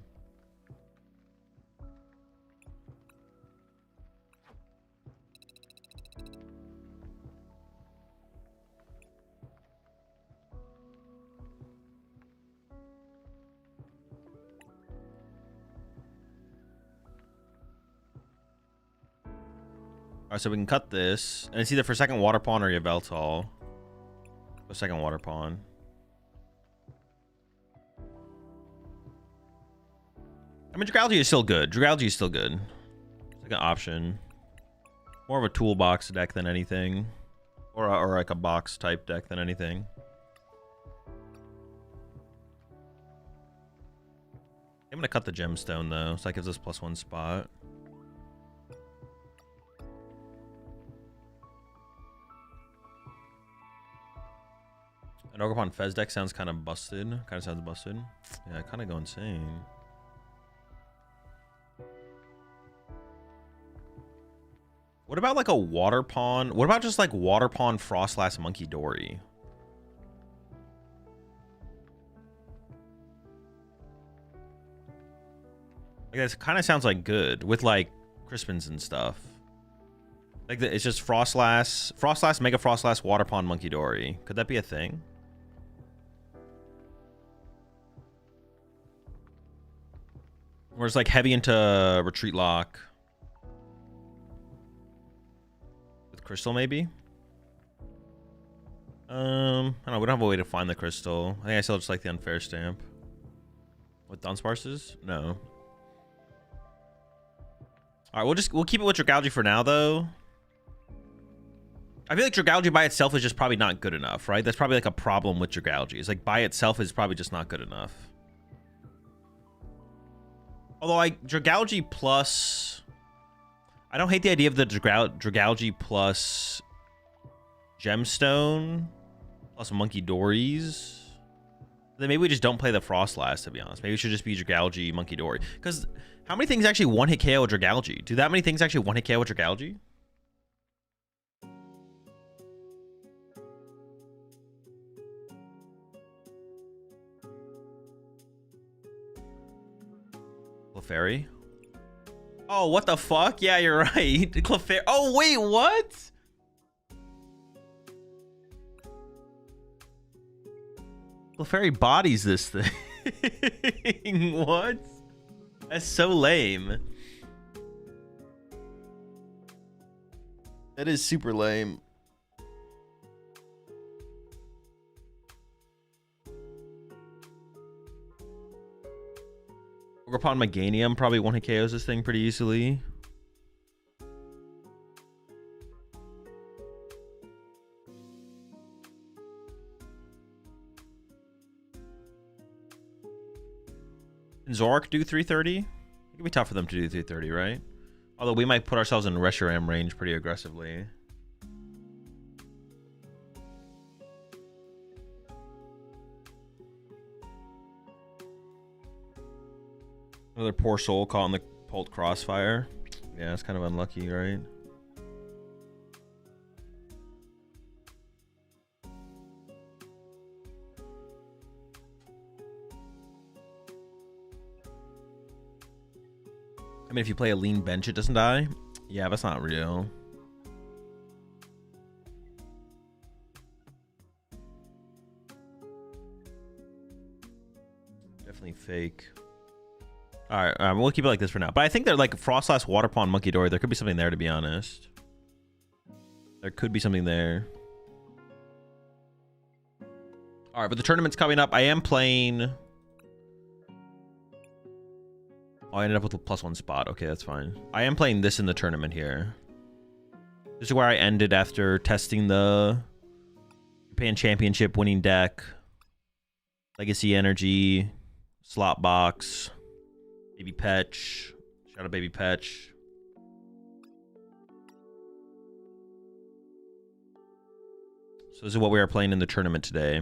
Alright, so we can cut this. And it's either for second Water Pawn or Yveltal. The second Water Pawn. I mean, Dragalge is still good. Dragalge is still good. It's like an option. More of a toolbox deck than anything. Or like a box type deck than anything. I'm going to cut the gemstone, though. So that gives us +1 spot. An Ogre Fez deck sounds kind of busted. Kind of sounds busted. Yeah, kind of go insane. What about like a Water Pawn? What about just like Water Pawn Frostlass Monkey Dory? Like that kind of sounds like good with like Crispins and stuff. Like it's just Frostlass, Mega Frostlass, Water Pawn Monkey Dory. Could that be a thing? Or it's like heavy into Retreat Lock. With Crystal, maybe? I don't know. We don't have a way to find the crystal. I think I still just like the Unfair Stamp. With Dunsparces? No. Alright, we'll keep it with Dragalge for now, though. I feel like Dragalge by itself is just probably not good enough, right? That's probably like a problem with Dragalge. It's like by itself is probably just not good enough. Although Dragalge plus, I don't hate the idea of the Dragalge plus Gemstone plus Monkey Dories. Then maybe we just don't play the Frostlass, to be honest. Maybe it should just be Dragalge, Monkey Dory. Because how many things actually one-hit KO with Dragalge? Do that many things actually one-hit KO with Dragalge? Clefairy? Oh, what the fuck? Yeah, you're right. Clefairy. Oh, wait, what? Clefairy bodies this thing. What? That's so lame. That is super lame. Upon Meganium probably one-hit KOs this thing pretty easily. Can Zork do 330? It could be tough for them to do 330, right? Although we might put ourselves in Reshiram range pretty aggressively. Another poor soul caught in the Pult Crossfire. Yeah, it's kind of unlucky, right? I mean, if you play a lean bench, it doesn't die. Yeah, that's not real. Definitely fake. All right, we'll keep it like this for now. But I think they're like Frostlass, Water Pond, Monkey Dory. There could be something there, to be honest. There could be something there. All right, but the tournament's coming up. I am playing. Oh, I ended up with a +1 spot. Okay, that's fine. I am playing this in the tournament here. This is where I ended after testing the Japan Championship winning deck. Legacy Energy, Slop Box, Baby Petch. Shout out Baby Petch. So this is what we are playing in the tournament today.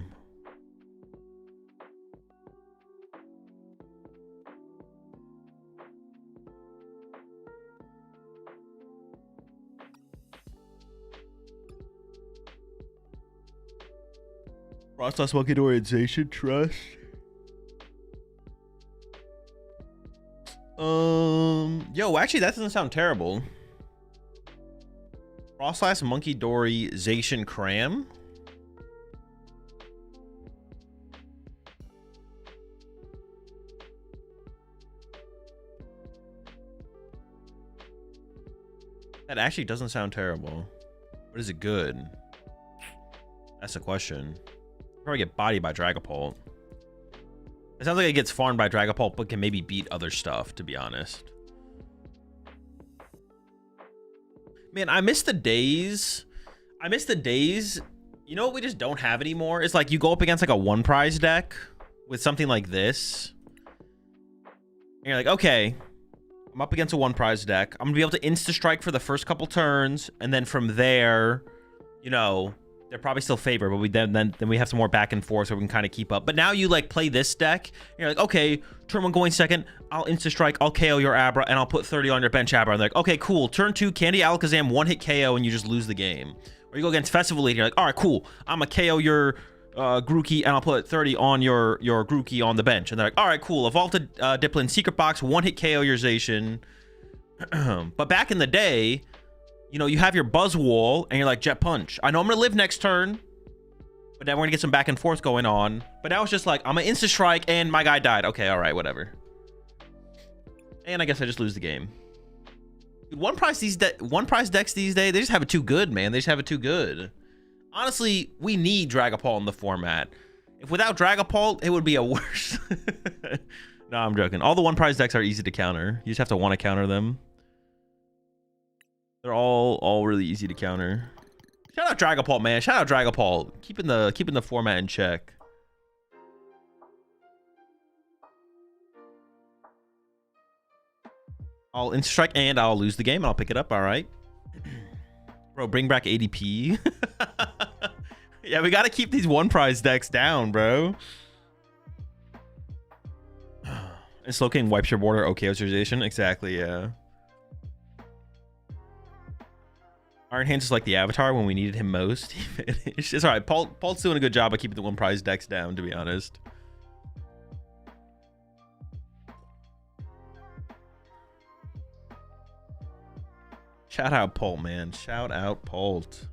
Frostlass Monkey Orientation Trust. Yo, actually, that doesn't sound terrible. Frostlass Monkey Dory Zacian Cram. That actually doesn't sound terrible. But is it good? That's the question. Probably get bodied by Dragapult. It sounds like it gets farmed by Dragapult, but can maybe beat other stuff, to be honest. Man, I miss the days. You know what we just don't have anymore? It's like you go up against like a one prize deck with something like this. And you're like, okay, I'm up against a one prize deck. I'm gonna be able to insta strike for the first couple turns, and then from there, you know, they're probably still favored, but we then we have some more back and forth so we can kind of keep up. But now you like play this deck, and you're like, okay, turn one going second, I'll insta strike, I'll KO your Abra, and I'll put 30 on your bench Abra. And they're like, okay, cool. Turn 2, Candy Alakazam, one hit KO, and you just lose the game. Or you go against Festival Lead, and you're like, all right, cool. I'm gonna KO your Grookey, and I'll put 30 on your Grookey on the bench. And they're like, all right, cool. Evolved Dipplin, Secret Box, one hit KO your Zacian. But back in the day, you know, you have your Buzzwole, and you're like, Jet Punch. I know I'm gonna live next turn, but then we're gonna get some back and forth going on. But now it's just like, I'm gonna insta strike, and my guy died. Okay, all right, whatever. And I guess I just lose the game. Dude, one prize decks these days, they just have it too good, man. They just have it too good. Honestly, we need Dragapult in the format. If without Dragapult, it would be a worse. No, I'm joking. All the one prize decks are easy to counter. You just have to want to counter them. They're all really easy to counter. Shout out Dragapult, man. Shout out Dragapult. Keeping the format in check. I'll insta-strike and I'll lose the game and I'll pick it up. All right. Bro, bring back ADP. Yeah, we got to keep these one prize decks down, bro. And Slow King wipes your border. Okay, authorization. Exactly, yeah. Iron Hands is like the Avatar when we needed him most. It's just all right. Paul's doing a good job of keeping the one prize decks down, to be honest. Shout out Polt, man. Shout out Polt.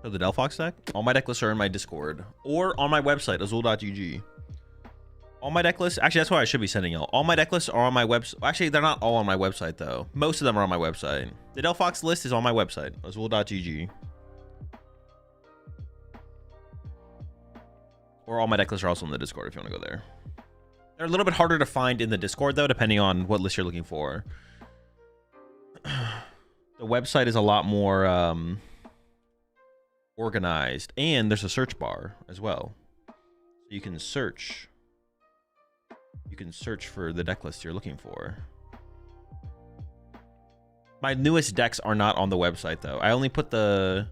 So the Delphox deck? All my deck lists are in my Discord or on my website, AzulGG. All my deck lists, actually, that's why I should be sending y'all. All my deck lists are on my website. Actually, they're not all on my website, though. Most of them are on my website. The Delphox list is on my website, AzulGG. Or all my deck lists are also in the Discord if you want to go there. They're a little bit harder to find in the Discord, though, depending on what list you're looking for. The website is a lot more organized. And there's a search bar as well. So you can search. You can search for the deck list you're looking for. My newest decks are not on the website, though. I only put the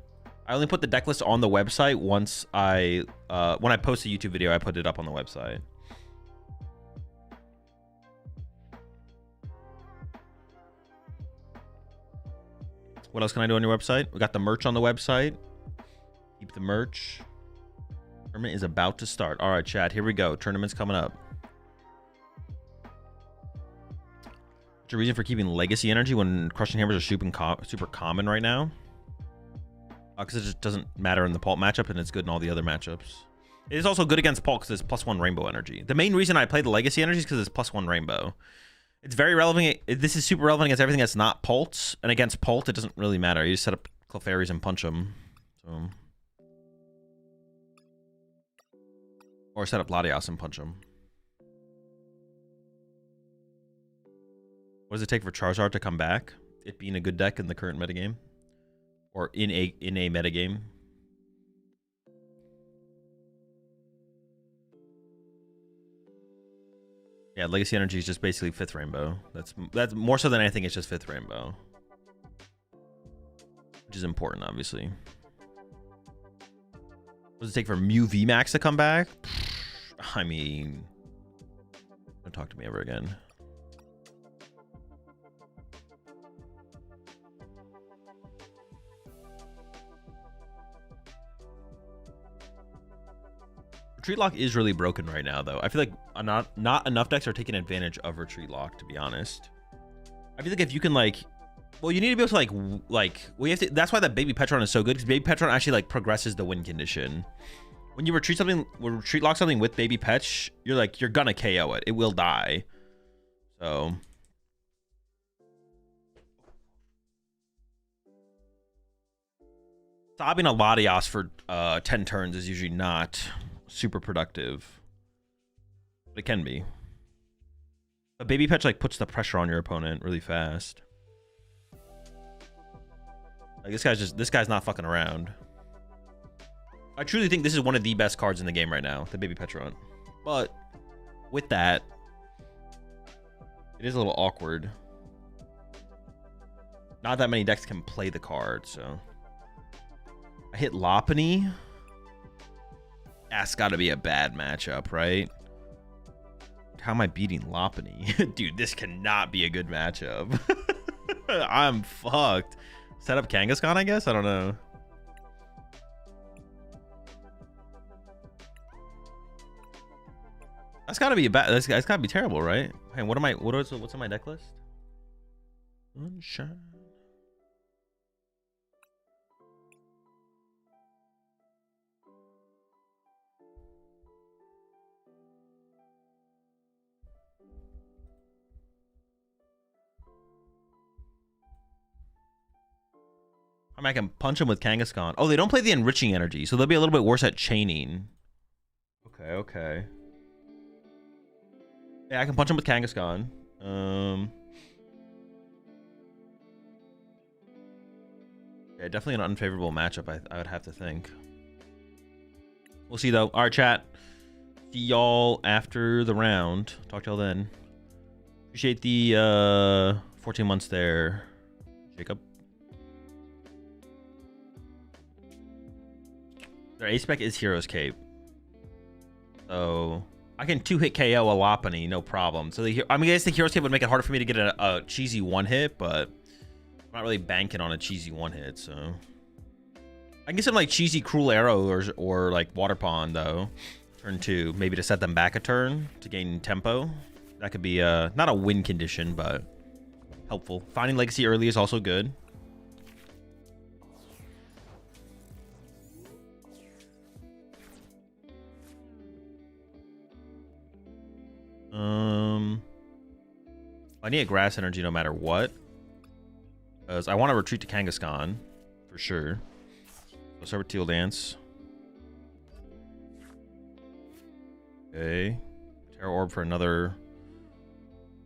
deck list on the website once when I post a YouTube video, I put it up on the website. What else can I do on your website? We got the merch on the website. Keep the merch. Tournament is about to start. All right, chat. Here we go. Tournament's coming up. What's your reason for keeping Legacy Energy when Crushing Hammers are super common right now? Because it just doesn't matter in the Pult matchup, and it's good in all the other matchups. It is also good against Pult because it's +1 Rainbow Energy. The main reason I play the Legacy Energy is because it's +1 Rainbow. It's very relevant. This is super relevant against everything that's not Pult, and against Pult, it doesn't really matter. You just set up Clefairies and punch them. So. Or set up Latios and punch them. What does it take for Charizard to come back? It being a good deck in the current metagame? Or in a metagame? Yeah, Legacy Energy is just basically 5th Rainbow. That's more so than anything, it's just 5th Rainbow. Which is important, obviously. What does it take for Mew VMAX to come back? I mean... Don't talk to me ever again. Retreat Lock is really broken right now, though. I feel like not enough decks are taking advantage of Retreat Lock, to be honest. I feel like if you can, like... Well, you need to be able to, well, you have to... That's why that Baby Petron is so good, because Baby Petron actually, progresses the win condition. When you retreat lock something with Baby Petch, you're gonna KO it. It will die. So... Sobbing a Latios for 10 turns is usually not super productive, but it can be. But Baby Petch puts the pressure on your opponent really fast. This guy's not fucking around. I truly think this is one of the best cards in the game right now, the Baby Petron. But with that, it is a little awkward. Not that many decks can play the card, so. I hit Lopunny. That's got to be a bad matchup, right? How am I beating Lopunny? Dude, this cannot be a good matchup. I'm fucked. Set up Kangaskhan, I guess? I don't know. That's got to be a bad... That's got to be terrible, right? Hey, what's on my deck list? Sunshine. I mean, I can punch him with Kangaskhan. Oh, they don't play the Enriching Energy, so they'll be a little bit worse at chaining. Okay. Yeah, I can punch him with Kangaskhan. Yeah, definitely an unfavorable matchup, I would have to think. We'll see, though. All right, chat. See y'all after the round. Talk to y'all then. Appreciate the 14 months there, Jacob. Their A-Spec is Hero's Cape. So I can 2-hit KO a Lopunny, no problem. So I mean, I guess the Hero's Cape would make it harder for me to get a cheesy one-hit, but I'm not really banking on a cheesy one-hit, so... I can get some, like, cheesy Cruel Arrow or like, Water Pond, though. Turn 2, maybe to set them back a turn to gain tempo. That could be, not a win condition, but helpful. Finding Legacy early is also good. I need a Grass Energy no matter what. Because I want to retreat to Kangaskhan, for sure. Let's start with Teal Dance. Okay. Terra Orb for another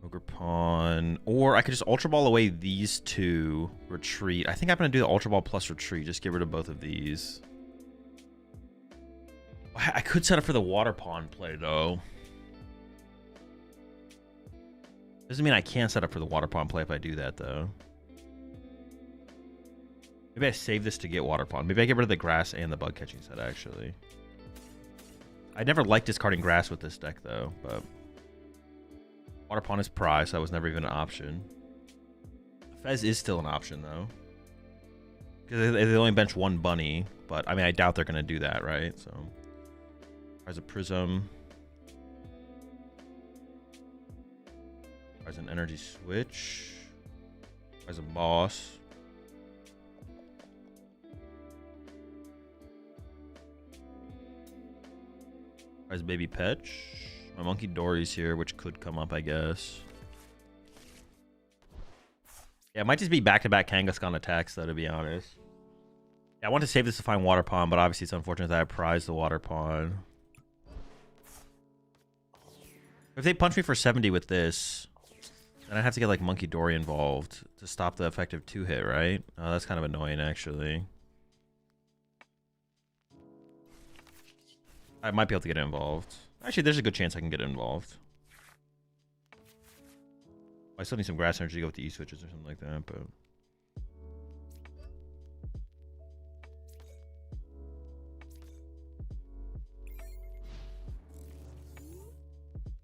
Ogre Pawn. Or I could just Ultra Ball away these two. Retreat. I think I'm going to do the Ultra Ball plus Retreat. Just get rid of both of these. I could set up for the Water Pawn play, though. Doesn't mean I can't set up for the Water Pond play if I do that, though. Maybe I save this to get Water Pond. Maybe I get rid of the Grass and the Bug Catching set, actually. I never liked discarding Grass with this deck, though, but... Water Pond is prize, so that was never even an option. Fez is still an option, though. Because they only bench one Bunny, but, I mean, I doubt they're going to do that, right? So... There's a Prism. There's an Energy Switch. There's a Boss. There's Baby Petch. My Monkey Dory's here, which could come up, I guess. Yeah, it might just be back-to-back Kangaskhan attacks, though, to be honest. Yeah, I want to save this to find Water Pond, but obviously it's unfortunate that I prized the Water Pond. If they punch me for 70 with this... Then I'd have to get, like, Monkey Dory involved to stop the effective 2-hit, right? Oh, that's kind of annoying, actually. I might be able to get involved. Actually, there's a good chance I can get involved. I still need some Grass Energy to go with the E-switches or something like that, but...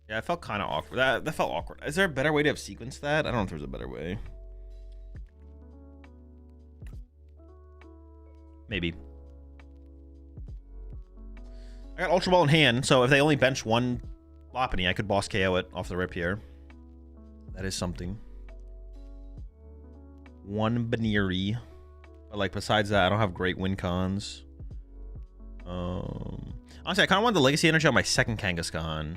Yeah, it felt kind of awkward. That felt awkward. Is there a better way to have sequenced that? I don't know if there's a better way. Maybe. I got Ultra Ball in hand, so if they only bench one Lopunny, I could boss KO it off the rip here. That is something. One Baneri. But, like, besides that, I don't have great win cons. Honestly, I kind of want the Legacy Energy on my second Kangaskhan.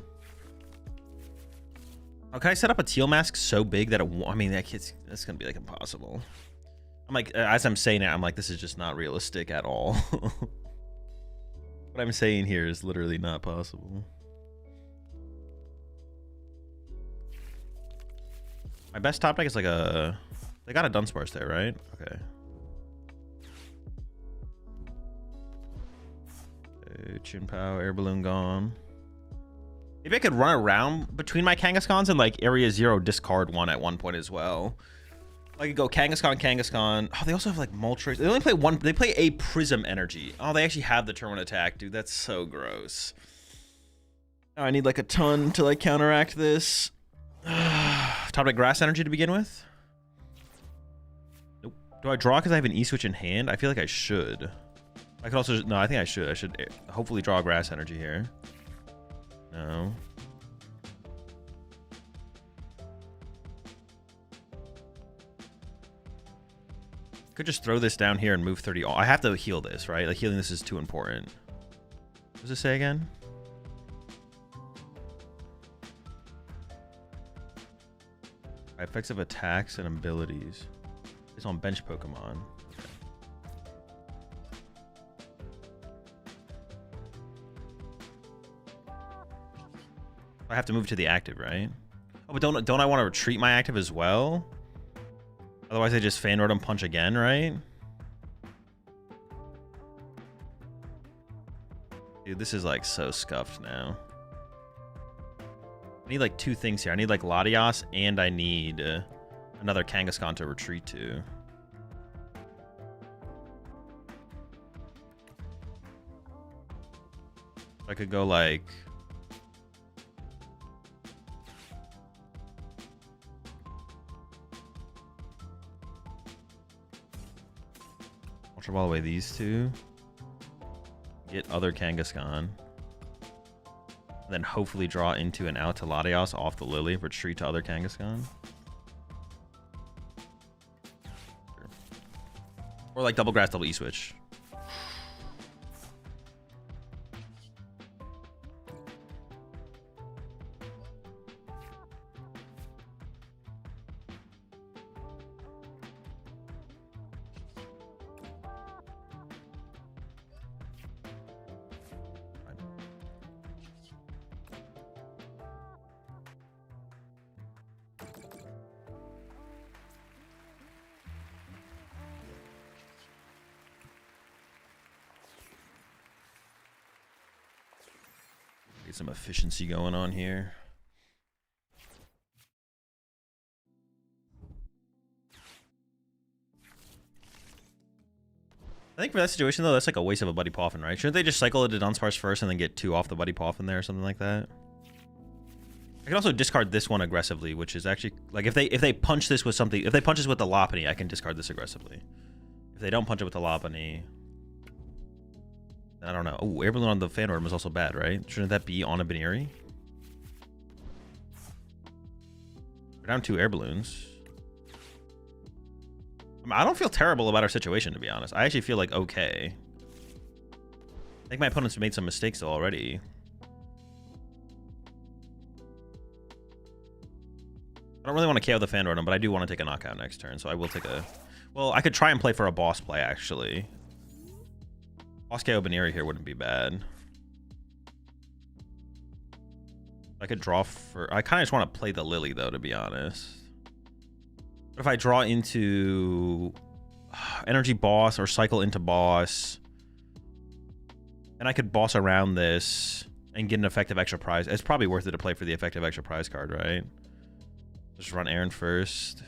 Oh, can I set up a Teal Mask so big that it won't? I mean, that's going to be, like, impossible. I'm like, as I'm saying it, I'm like, this is just not realistic at all. What I'm saying here is literally not possible. My best top deck is like a... They got a Dunsparce there, right? Okay. Chin Pow, Air Balloon gone. Maybe I could run around between my Kangaskhan's and like Area 0 discard one at one point as well. I could go Kangaskhan, Kangaskhan. Oh, they also have like Moltres. They only play one. They play a Prism Energy. Oh, they actually have the turn 1 attack, dude. That's so gross. Oh, I need like a ton to like counteract this. Top deck Grass Energy to begin with. Nope. Do I draw because I have an E-switch in hand? I feel like I should. I could also... No, I think I should. I should hopefully draw Grass Energy here. No. Could just throw this down here and move 30. I have to heal this, right? Like, healing this is too important. What does it say again? Effects of attacks and abilities. It's on bench Pokemon. I have to move to the active, right? Oh, but don't I want to retreat my active as well? Otherwise, I just fan rotom punch again, right? Dude, this is like so scuffed now. I need like two things here. I need like Latias and I need another Kangaskhan to retreat to. I could go like... Ultra Ball away these two. Get other Kangaskhan. And then hopefully draw into and out to Latias off the Lily. Retreat to other Kangaskhan. Or like double grass, double E-switch. Get some efficiency going on here. I think for that situation, though, that's like a waste of a Buddy Poffin, right? Shouldn't they just cycle it to Dunsparce first and then get 2 off the Buddy Poffin there or something like that? I can also discard this one aggressively, which is actually... Like, if they punch this with something... If they punch this with the Lopunny, I can discard this aggressively. If they don't punch it with the Lopunny... I don't know. Oh, Air Balloon on the Fan Rotom is also bad, right? Shouldn't that be on a Baneri? We're down 2 Air Balloons. I mean, I don't feel terrible about our situation, to be honest. I actually feel like okay. I think my opponents made some mistakes already. I don't really want to KO the Fan Rotom, but I do want to take a knockout next turn, so I will take a... Well, I could try and play for a boss play, actually. Boss KO Baneri here wouldn't be bad. I could draw for... I kind of just want to play the Lily, though, to be honest. But if I draw into Energy Boss or cycle into Boss, and I could boss around this and get an effective extra prize. It's probably worth it to play for the effective extra prize card, right? Just run Aaron first.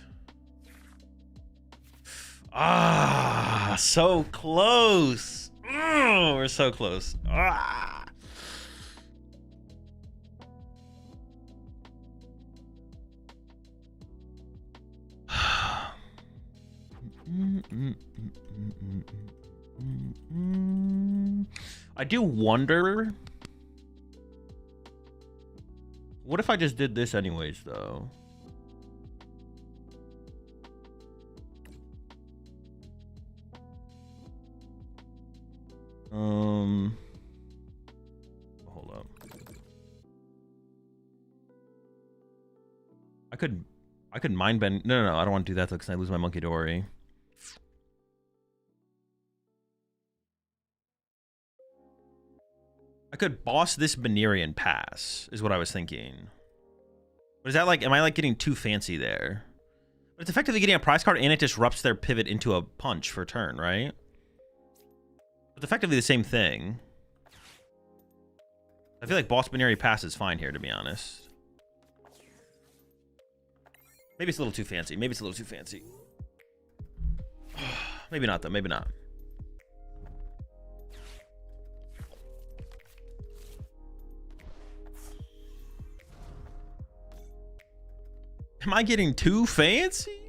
Ah, so close. Oh, we're so close. Ah. I do wonder, what if I just did this anyways, though? Hold up. I could mind bend. No, I don't want to do that because I lose my Monkey Dory. I could boss this Baneri and pass, is what I was thinking. But is that like, am I like getting too fancy there? But it's effectively getting a prize card and it disrupts their pivot into a punch for turn, right? It's effectively the same thing. I feel like boss Baneri pass is fine here, to be honest. Maybe it's a little too fancy. Maybe it's a little too fancy. Maybe not, though. Maybe not. Am I getting too fancy?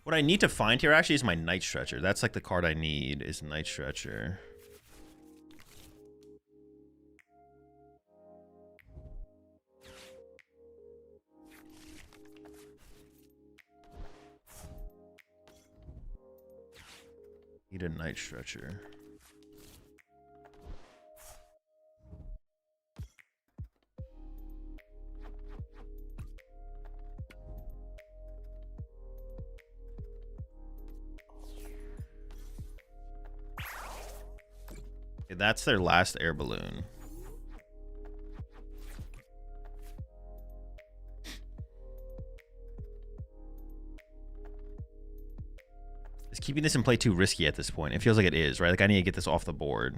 What I need to find here actually is my Night Stretcher. That's like the card I need is Night Stretcher. Need a Night Stretcher. that's their last air balloon. Is keeping this in play too risky at this point? It feels like it is, right? Like I need to get this off the board.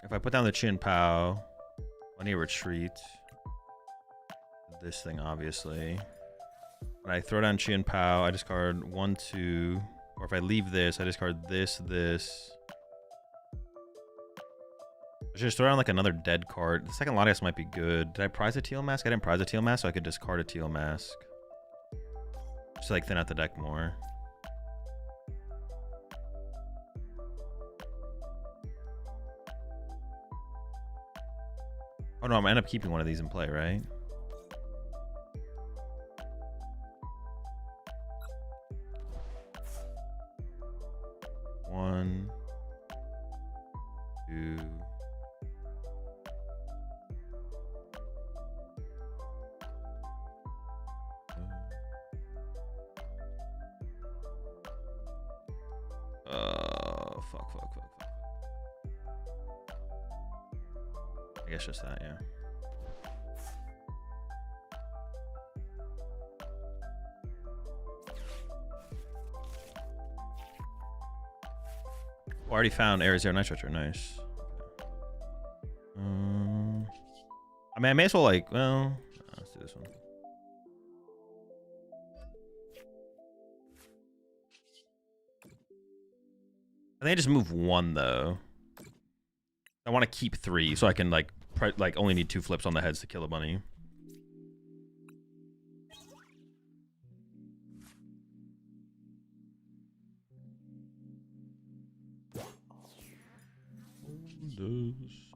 If I put down the Chin Pao, I need to retreat. This thing, obviously. When I throw down Chin Pao, I discard 1, 2. Or if I leave this, I discard this. I should just throw down like another dead card. The second Latias might be good. Did I prize a Teal Mask? I didn't prize a Teal Mask, so I could discard a Teal Mask. Just to, like thin out the deck more. Oh no, I'm gonna end up keeping one of these in play, right? One, two. Fuck. I guess just that, yeah. Oh, already found Air Zero Night Stretcher, nice. I mean, I may as well like, well, let's do this one. I think I just move 1 though. I want to keep 3 so I can like only need 2 flips on the heads to kill a bunny.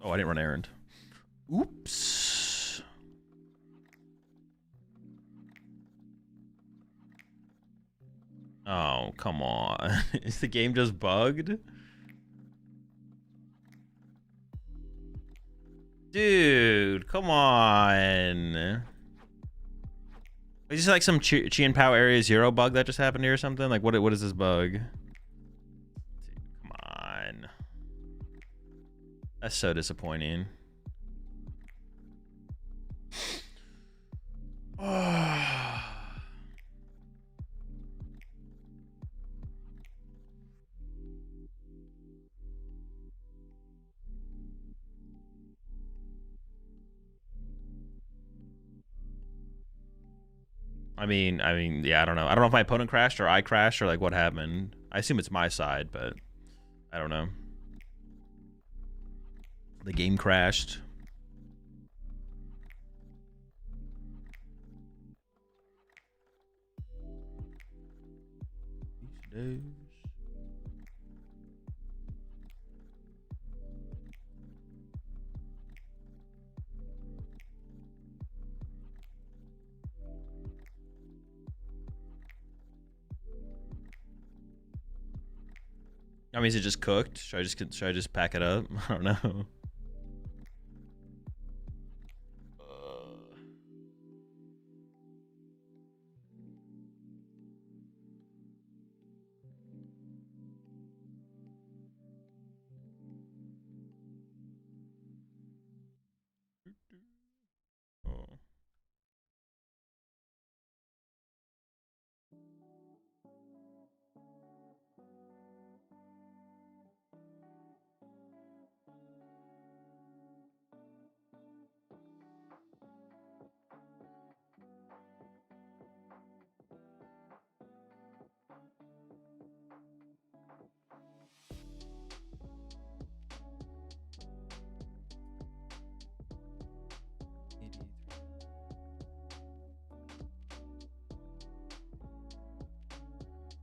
Oh, I didn't run errand. Oops. Oh, come on. Is the game just bugged? Dude, come on. Is this like some Chien Pao Area 0 bug that just happened here or something? Like, what is this bug? Dude, come on. That's so disappointing. I mean, yeah, I don't know. I don't know if my opponent crashed or I crashed or like what happened. I assume it's my side, but I don't know. The game crashed. These days. I mean, is it just cooked? Should I just pack it up? I don't know. Oh.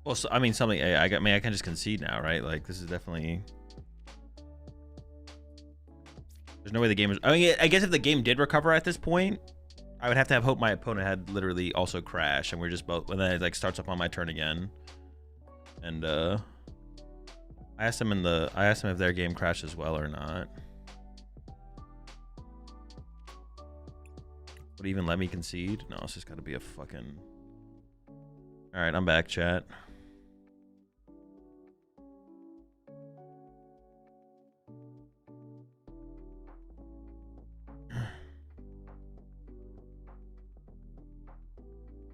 Well, so, I mean, something. I mean, I can just concede now, right? Like, this is definitely. There's no way the game is. I mean, I guess if the game did recover at this point, I would have to have hope my opponent had literally also crashed, and we're just both. And then it like starts up on my turn again. And I asked him if their game crashed as well or not. Would he even let me concede? No, it's just got to be a fucking. All right, I'm back, chat.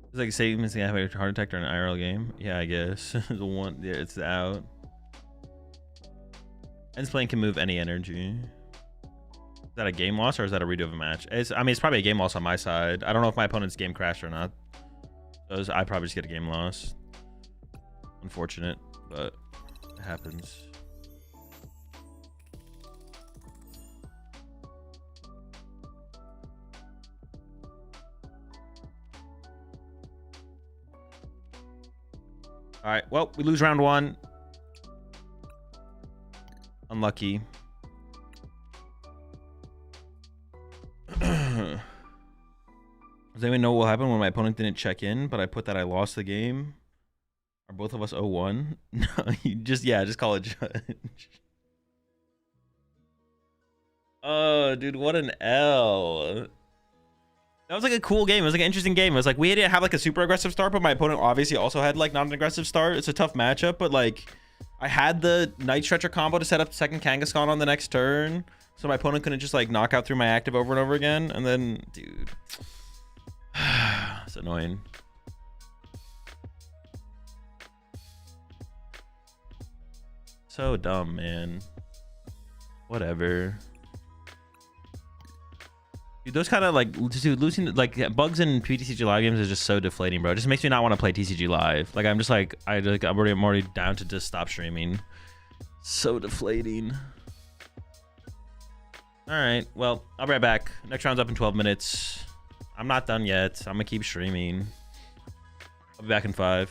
It's like saying missing have a heart attack during an IRL game. Yeah, I guess. The one, yeah, it's out. Ends playing can move any energy. Is that a game loss or is that a redo of a match? I mean, it's probably a game loss on my side. I don't know if my opponent's game crashed or not. So I probably just get a game loss. Unfortunate, but it happens. All right, well, we lose round one. Unlucky. Does anyone know what will happen when my opponent didn't check in, but I put that I lost the game? Are both of us 0-1? No, you just call it judge. Oh, dude, what an L. That was like a cool game. It was like an interesting game. It was like we didn't have like a super aggressive start, but my opponent obviously also had like not an aggressive start. It's a tough matchup, but like I had the Night Stretcher combo to set up second Kangaskhan on the next turn, so my opponent couldn't just like knock out through my active over and over again. And then, dude, it's annoying. So dumb, man. Whatever. Dude, those kind of like, dude, losing like bugs in PTCG live games is just so deflating, bro. It just makes me not want to play TCG live. Like I'm just like I'm already down to just stop streaming. So deflating. All right, well, I'll be right back. Next round's up in 12 minutes. I'm not done yet. I'm gonna keep streaming. I'll be back in 5.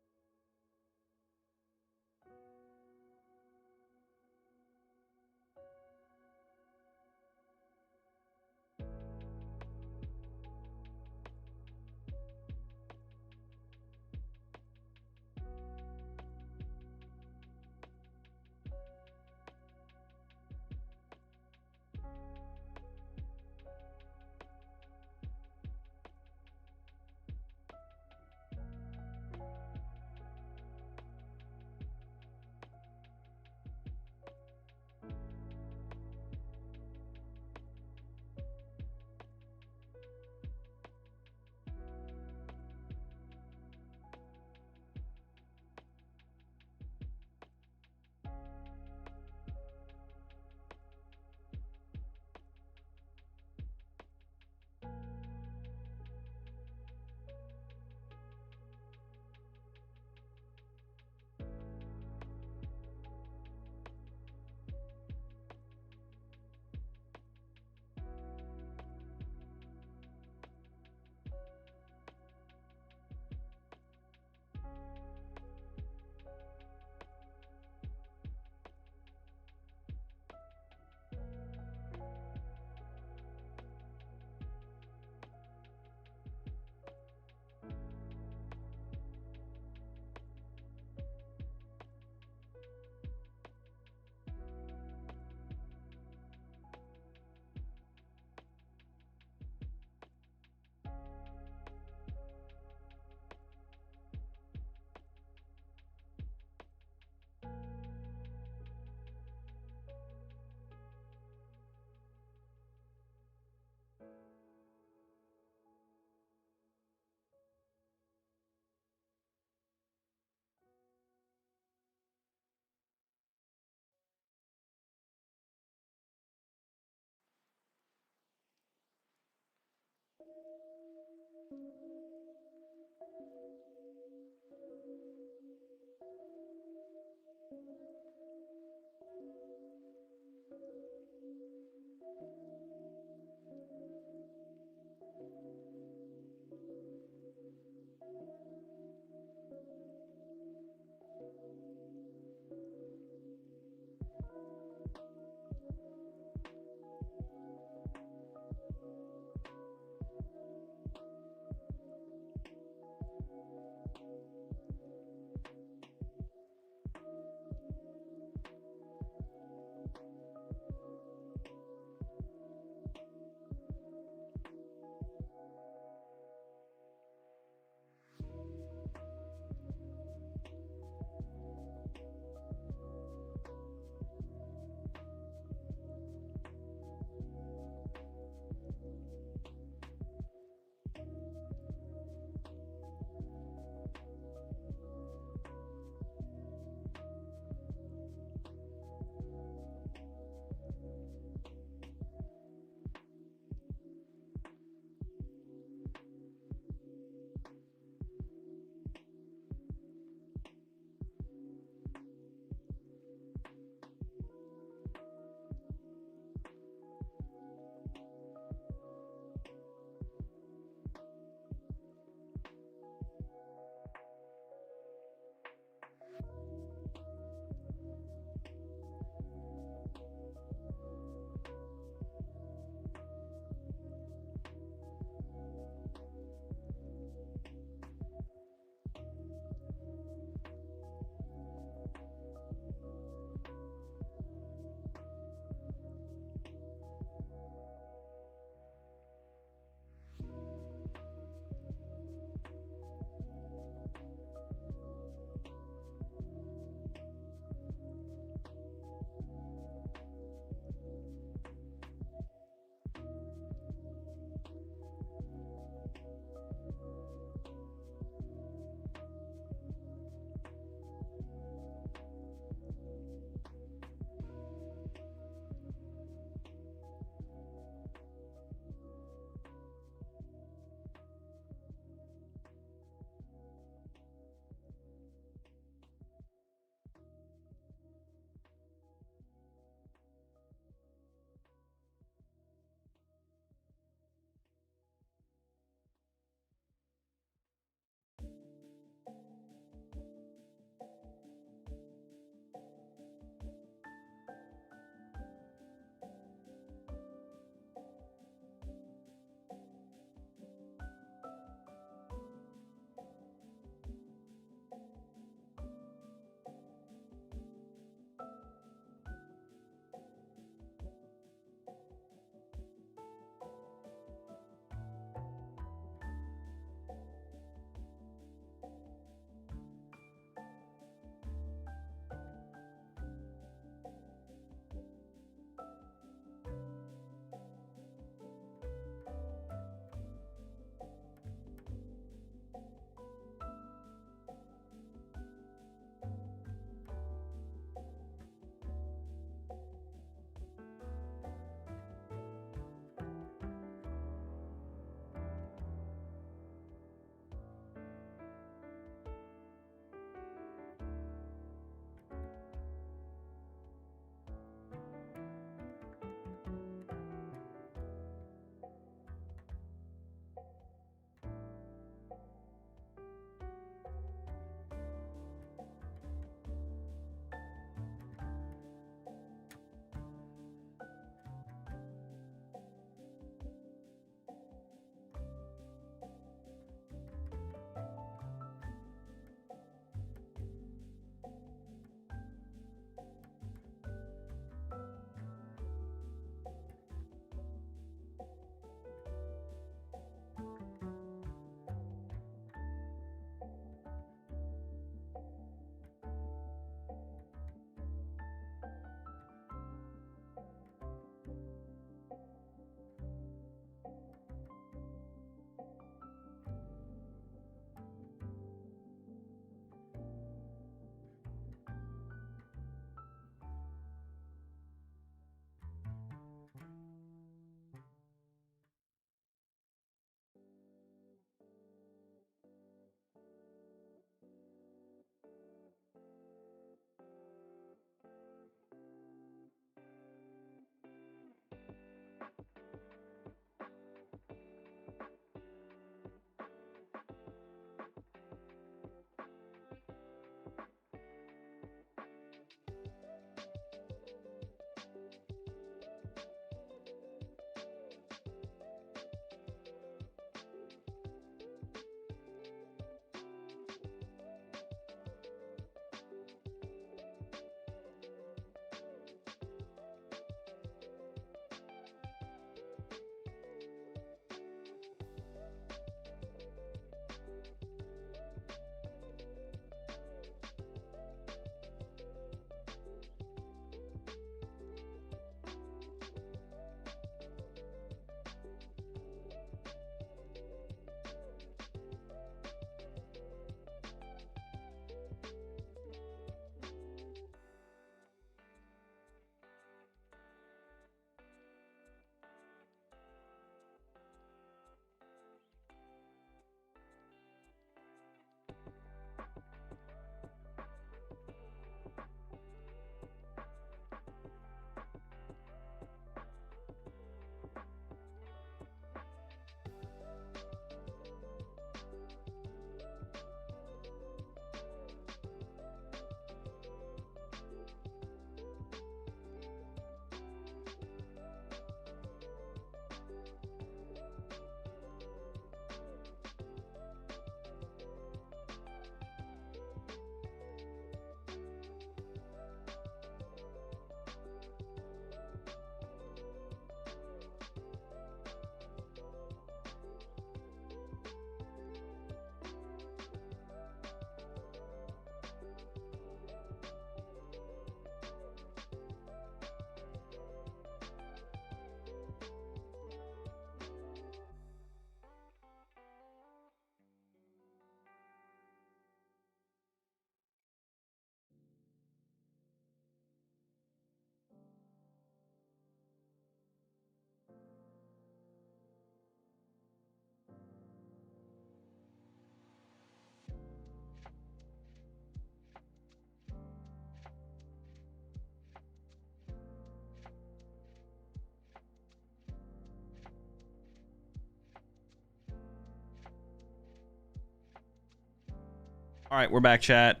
All right, we're back, chat.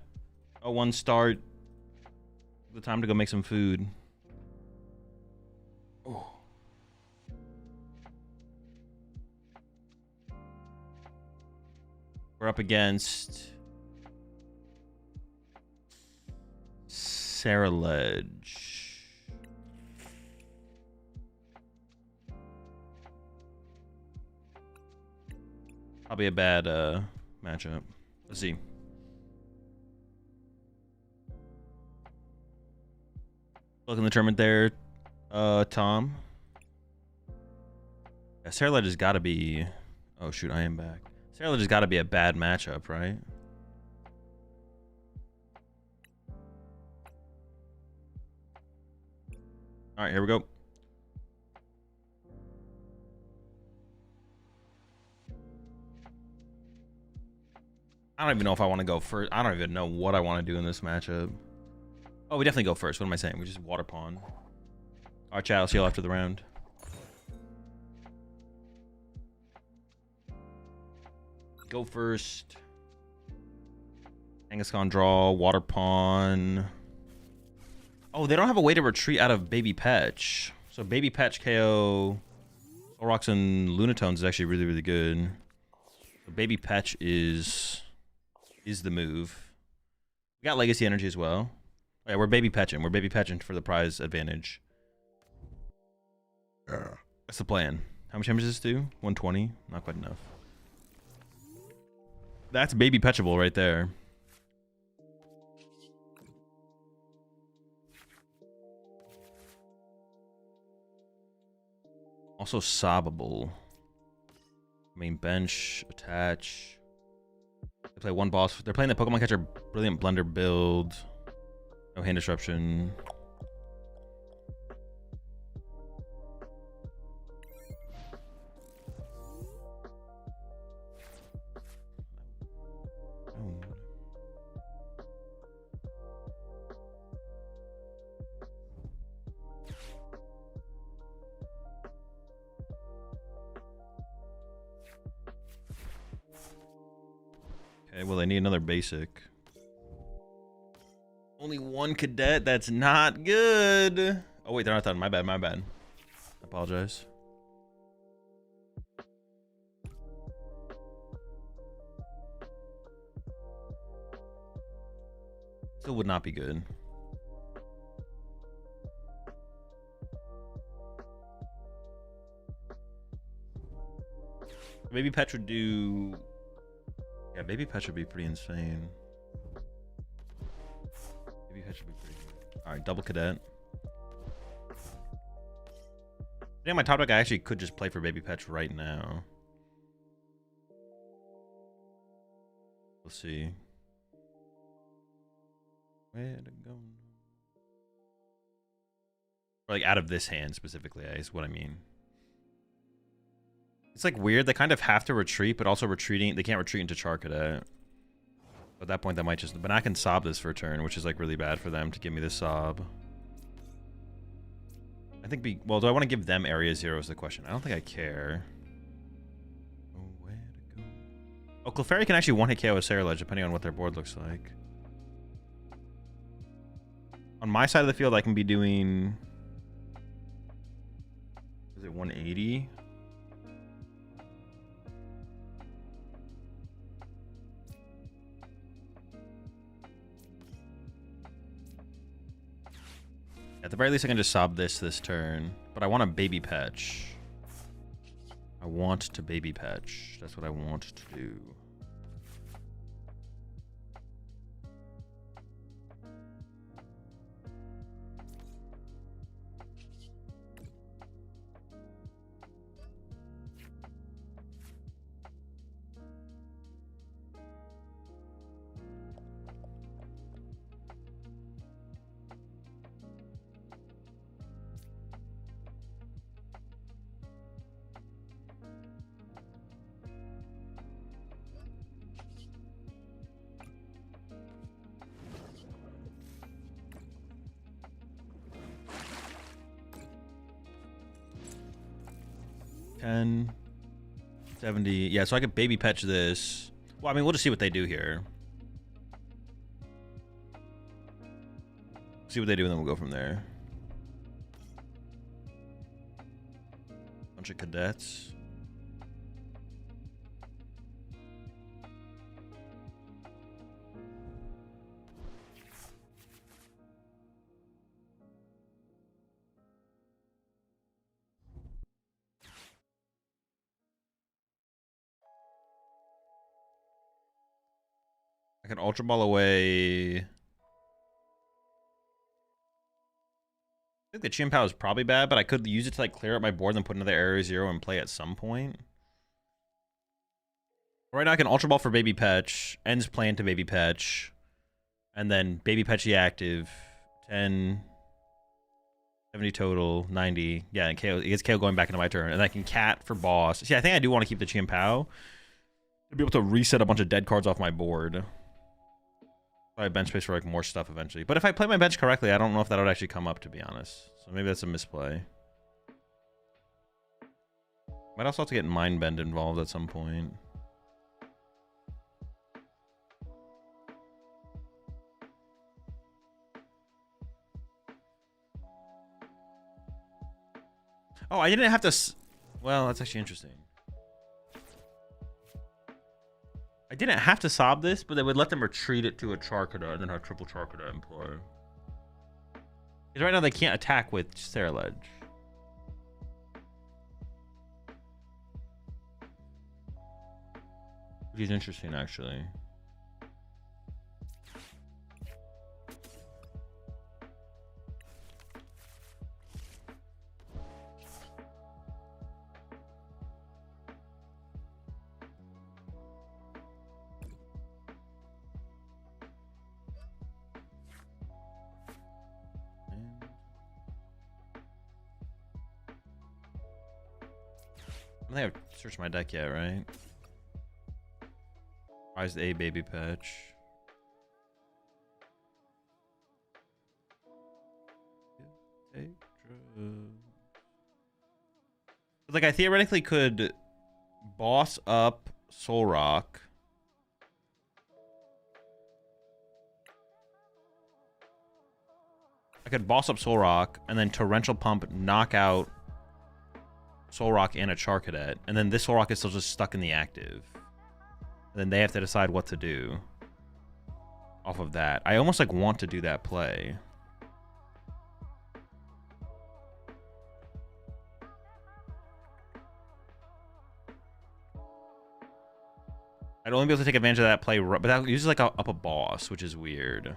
0-1 start. The time to go make some food. Oh. We're up against Dragalge. Probably a bad matchup. Let's see. Look in the tournament there, Tom. Yeah, Dragalge has got to be. Oh shoot, I am back. Dragalge has got to be a bad matchup, right? All right, here we go. I don't even know if I want to go first. I don't even know what I want to do in this matchup. Oh, we definitely go first. What am I saying? We just water pawn. All right, chat. I'll see you after the round. Go first. Kangaskhan draw. Water pawn. Oh, they don't have a way to retreat out of Baby Petch. So Baby Petch KO Solrox and Lunatones is actually really, really good. So Baby Petch is the move. We got Legacy Energy as well. Oh, yeah, we're Baby Petching. We're Baby Petching for the prize advantage. That's the plan. How much damage does this do? 120? Not quite enough. That's Baby Petchable right there. Also sobbable. Main bench, attach. They play one boss. They're playing the Pokemon Catcher Brilliant Blender build. No hand disruption. Okay, well, they need another basic. Only one cadet? That's not good. Oh, wait, they're not done. My bad, my bad. I apologize. Still would not be good. Baby Petch would do... Yeah, Baby Petch would be pretty insane. Baby Petch would be pretty good. Alright, double cadet. I think my top deck I actually could just play for Baby Petch right now. We'll see. Where to go? Or like out of this hand specifically, is what I mean. It's like weird. They kind of have to retreat, but also retreating. They can't retreat into Charcadet. At that point, that might just... But I can sob this for a turn, which is like really bad for them to give me this sob. I think... Well, do I want to give them Area 0 is the question. I don't think I care. Oh, where to go? Oh, Clefairy can actually one-hit KO a Dragalge, depending on what their board looks like. On my side of the field, I can be doing... Is it 180? At the very least, I can just sob this turn. But I want a Baby Petch. I want to Baby Petch. That's what I want to do. $10, $70. Yeah, so I could Baby Petch this. Well, I mean, we'll just see what they do here. See what they do, and then we'll go from there. Bunch of cadets. I can Ultra Ball away. I think the Chien-Pao is probably bad, but I could use it to like clear up my board and put another Area 0 and play at some point. Right now I can Ultra Ball for Baby Petch, ends play into Baby Petch, and then Baby Petch the active, 10, 70 total, 90. Yeah, and KO, it gets KO going back into my turn. And I can Cat for boss. See, I think I do want to keep the Chien-Pao to be able to reset a bunch of dead cards off my board. I have bench space for like more stuff eventually. But if I play my bench correctly, I don't know if that would actually come up, to be honest. So maybe that's a misplay. Might also have to get Mind Bend involved at some point. Oh, I didn't have to... Well, that's actually interesting. I didn't have to sob this, but they would let them retreat it to a Charcadet and then have triple Charcadet in play. Because right now they can't attack with Saraledge. Which is interesting, actually. I don't think I've searched my deck yet, right? Prized A Baby Petch. Like, I theoretically could boss up Soul Rock. I could boss up Soul Rock and then Torrential Pump, knock out Soul Rock and a Charcadet, and then this Soul Rock is still just stuck in the active. And then they have to decide what to do off of that. I almost like want to do that play. I'd only be able to take advantage of that play, but that uses like up a boss, which is weird.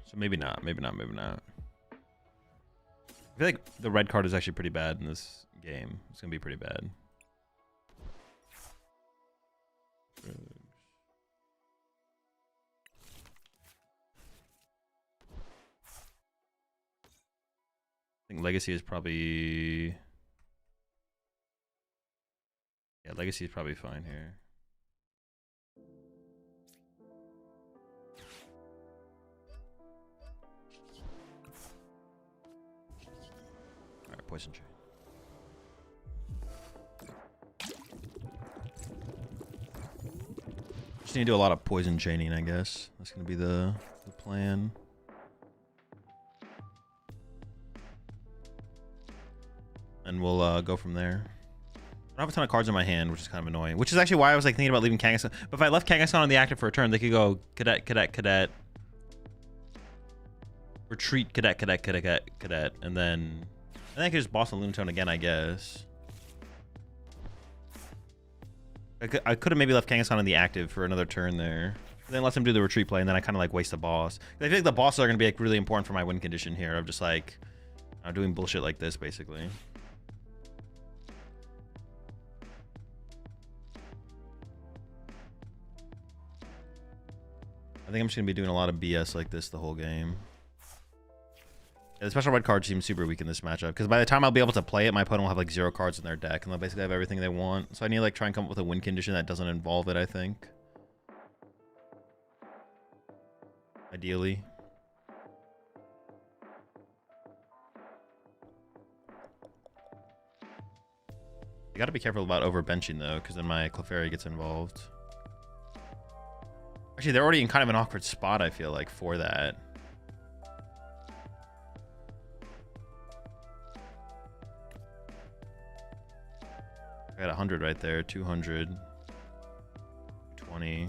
So maybe not, maybe not, maybe not. I feel like the red card is actually pretty bad in this game. It's gonna be pretty bad. I think Legacy is probably... Yeah, Legacy is probably fine here. Alright, Poison Chain. Just need to do a lot of Poison Chaining, I guess. That's gonna be the plan. And we'll go from there. I don't have a ton of cards in my hand, which is kind of annoying. Which is actually why I was like thinking about leaving Kangaskhan. But if I left Kangaskhan on the active for a turn, they could go Cadet, Cadet, Cadet. Retreat, Cadet, Cadet, Cadet, Cadet. And then I could just boss a Lunatone again, I guess. I could have maybe left Kangaskhan on the active for another turn there. Then let them do the retreat play, and then I kind of like waste a boss. I feel like the bosses are going to be like really important for my win condition here. Of just like doing bullshit like this, basically. I think I'm just going to be doing a lot of BS like this the whole game. Yeah, the special red card seems super weak in this matchup, because by the time I'll be able to play it, my opponent will have like 0 cards in their deck, and they'll basically have everything they want. So I need to like try and come up with a win condition that doesn't involve it, I think. Ideally. You gotta be careful about overbenching though, because then my Clefairy gets involved. Actually, they're already in kind of an awkward spot, I feel like, for that. I got 100 right there, 200, 20.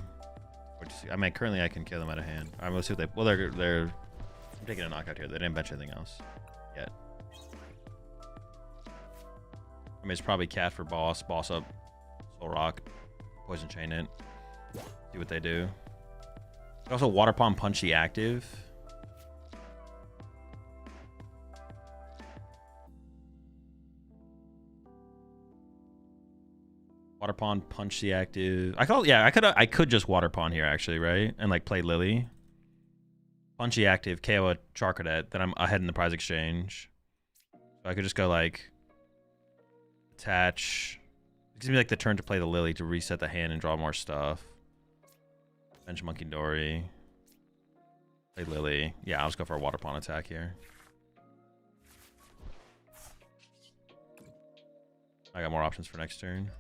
I mean, currently I can kill them out of hand. All right, let's see what they. Well, they're. I'm taking a knockout here. They didn't bench anything else yet. I mean, it's probably cat for boss up, soul rock, poison chain it. See what they do. Also, water palm punchy active. Water pawn, punch the active. I could just water pawn here actually, right? And like play Lily. Punchy active, KO a Charcadet, then I'm ahead in the prize exchange. So I could just go like attach. It gives me like the turn to play the Lily to reset the hand and draw more stuff. Bench Monkey Dory. Play Lily. Yeah, I'll just go for a water pawn attack here. I got more options for next turn.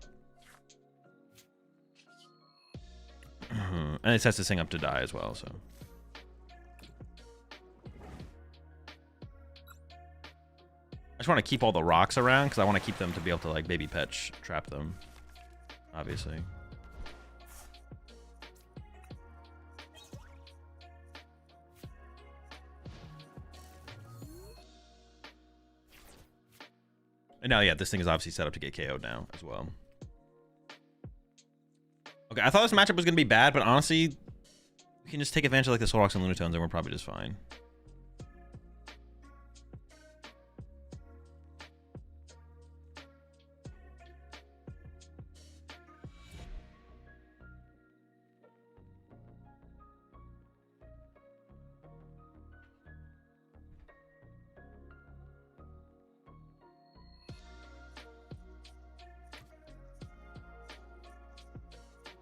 And it sets this thing up to die as well, so. I just want to keep all the rocks around because I want to keep them to be able to like baby petch trap them. Obviously. And now, yeah, this thing is obviously set up to get KO'd now as well. Okay, I thought this matchup was going to be bad, but honestly, we can just take advantage of like the Soul Rocks and Lunatones and we're probably just fine.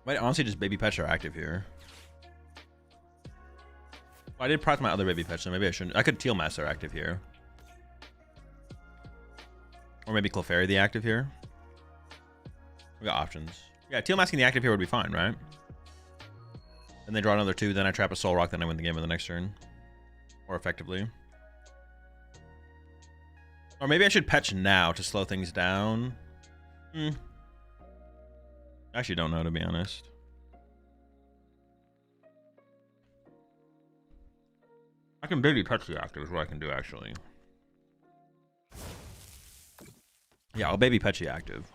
Might honestly just baby petch are active here. Well, I did prize my other baby petch, so maybe I shouldn't. I could Teal Master active here. Or maybe Clefairy the active here. We got options. Yeah, Teal Masking the active here would be fine, right? Then they draw another 2, then I trap a Soul Rock, then I win the game in the next turn. Or effectively. Or maybe I should petch now to slow things down. I actually don't know, to be honest. I can baby petch the active is what I can do, actually. Yeah, I'll baby petch the active.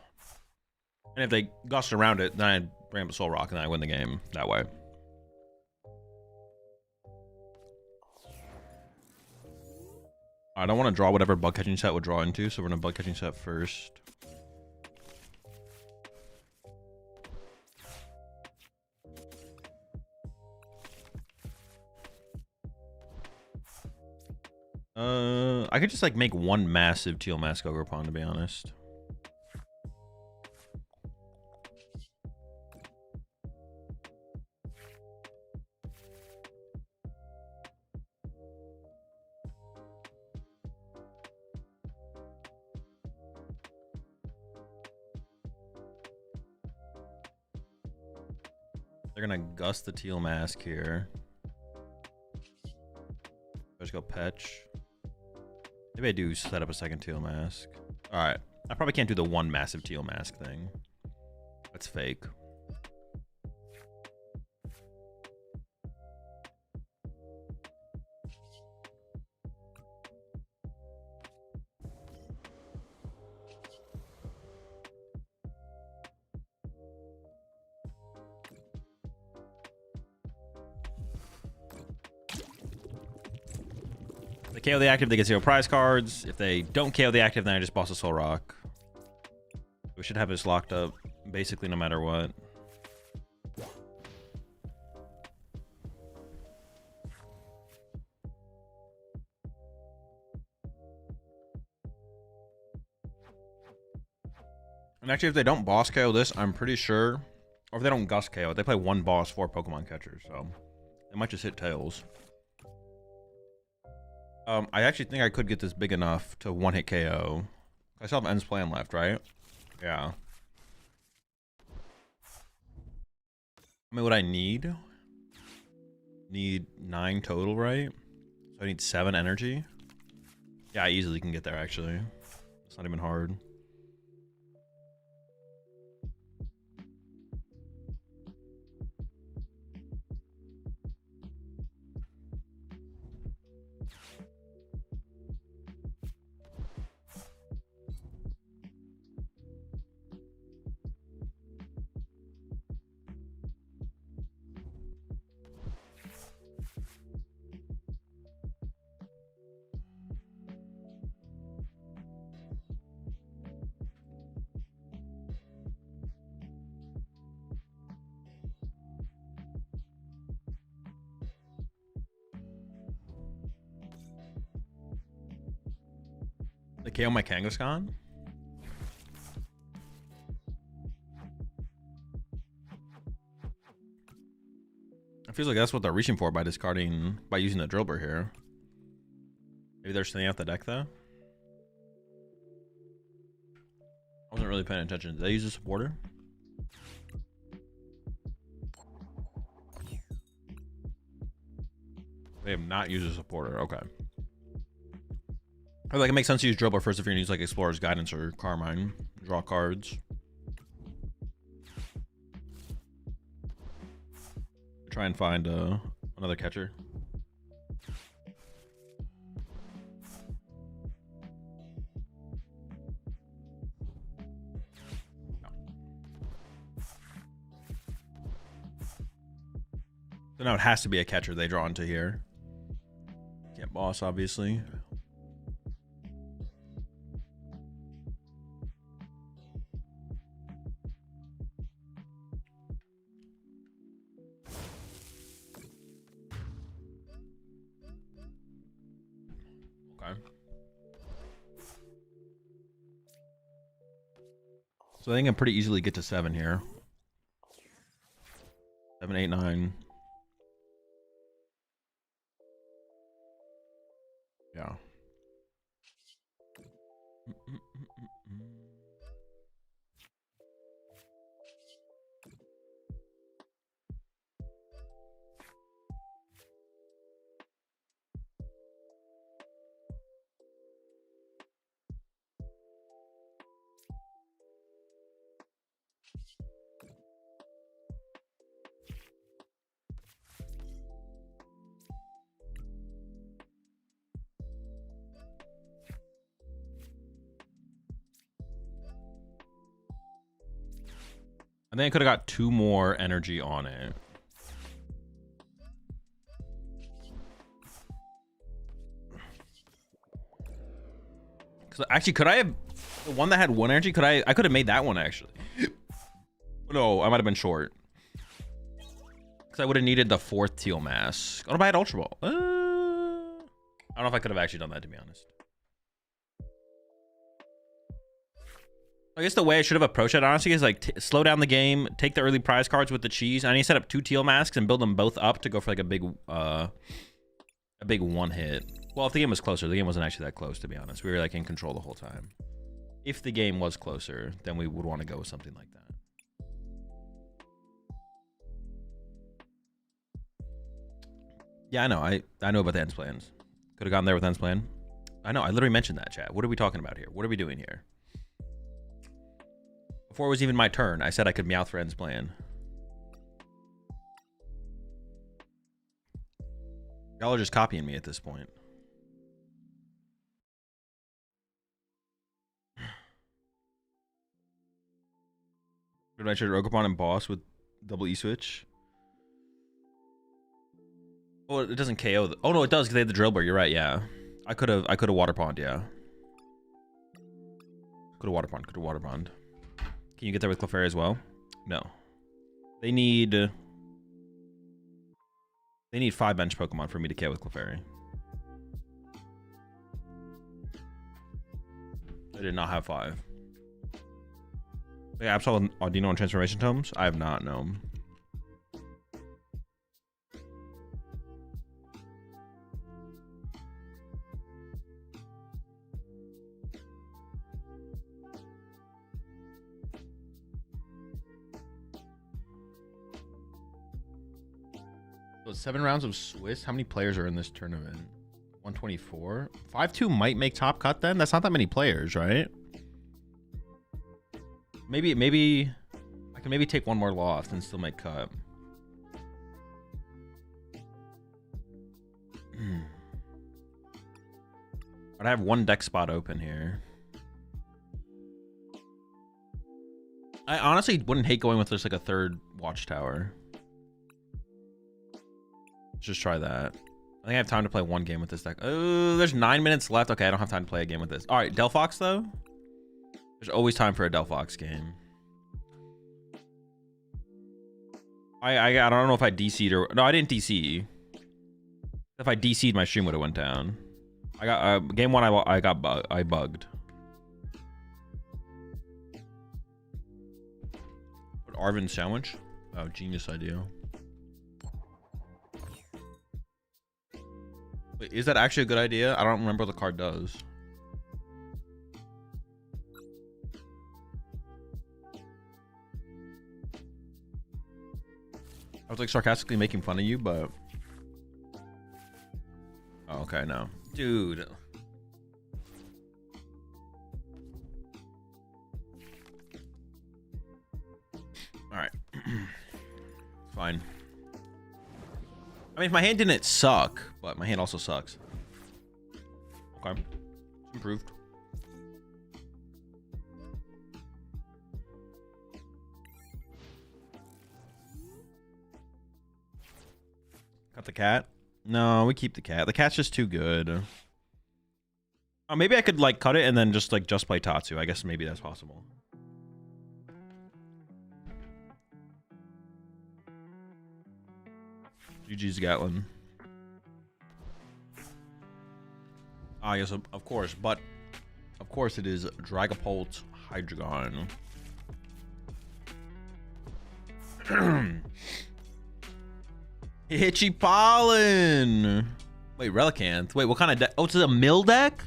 And if they gust around it, then I bring up a Soul Rock and then I win the game that way. I don't want to draw whatever bug catching set would draw into, so we're going to bug catching set first. I could just like make one massive Teal Mask Ogre Pawn, to be honest. They're gonna gust the Teal Mask here. Let's go Petch. Maybe I do set up a second Teal Mask. Alright. I probably can't do the one massive Teal Mask thing. That's fake. They KO the active, they get 0 prize cards. If they don't KO the active, then I just boss a Soul Rock. We should have this locked up basically no matter what. And actually, if they don't boss KO this, I'm pretty sure, or if they don't gust KO, they play one boss, 4 Pokemon catchers, so they might just hit tails. I actually think I could get this big enough to one-hit KO. I still have Ends plan left, right? Yeah. I mean, what I need 9 total, right? So I need 7 energy. Yeah, I easily can get there, actually. It's not even hard. The KO my Kangaskhan? It feels like that's what they're reaching for by using the Drillbur here. Maybe they're staying out the deck though. I wasn't really paying attention. Did they use a supporter? They have not used a supporter. Okay. I feel like it makes sense to use Drillbur first if you're gonna use like Explorer's Guidance or Carmine. Draw cards. Try and find another catcher. So now it has to be a catcher they draw into here. Can't boss, obviously. Okay. So I think I can pretty easily get to 7 here. 7, 8, 9. Yeah. I think I could have got 2 more energy on it. Cause actually, could I have the one that had 1 energy? I could have made that one actually. No, I might have been short. Cause I would have needed the 4th teal mask. What if I had Ultra Ball? I don't know if I could have actually done that, to be honest. I guess the way I should have approached it, honestly, is like slow down the game, take the early prize cards with the cheese. I need to set up 2 teal masks and build them both up to go for like a big one hit. Well, if the game was closer, the game wasn't actually that close, to be honest. We were like in control the whole time. If the game was closer, then we would want to go with something like that. Yeah, I know. I know about the ends plans. Could have gone there with ends plan. I know. I literally mentioned that, chat. What are we talking about here? What are we doing here? Before it was even my turn, I said I could Meowth for ends plan. Y'all are just copying me at this point. Did I trade Rogopon and Boss with double E-switch? Oh, it doesn't KO. Oh no, it does because they had the Drillbur. You're right. Yeah, I could have Water Pond. Yeah, could have Water Pond. Could have Water Pond. Can you get there with Clefairy as well? No. They need 5 bench Pokemon for me to KO with Clefairy. I did not have 5. Yeah, Absol Audino and Transformation Tomes? I have not, no. So 7 rounds of Swiss. How many players are in this tournament? 124. 5-2 might make top cut then. That's not that many players, right? Maybe I can maybe take one more loss and still make cut. But I have one deck spot open here. I honestly wouldn't hate going with just like a third watchtower. Let's just try that. I think I have time to play one game with this deck. Oh, there's 9 minutes left. Okay, I don't have time to play a game with this. All right, Delphox though. There's always time for a Delphox game. I don't know if I DC'd or no, I didn't DC. If I DC'd, my stream would have went down. I got game one. I bugged. Arvin sandwich. Oh, genius idea. Wait, is that actually a good idea? I don't remember what the card does. I was like sarcastically making fun of you, but oh, okay, no, dude. All right, fine. I mean, if my hand didn't suck, but my hand also sucks. Okay, improved. Cut the cat? No, we keep the cat. The cat's just too good. Oh, maybe I could like cut it and then just play Tatsu. I guess maybe that's possible. GG's Gatlin. Ah, yes, of course, but of course it is Dragapult Hydreigon. Hitchy Pollen. Wait, Relicanth. Wait, what kind of deck? Oh, it's a mill deck?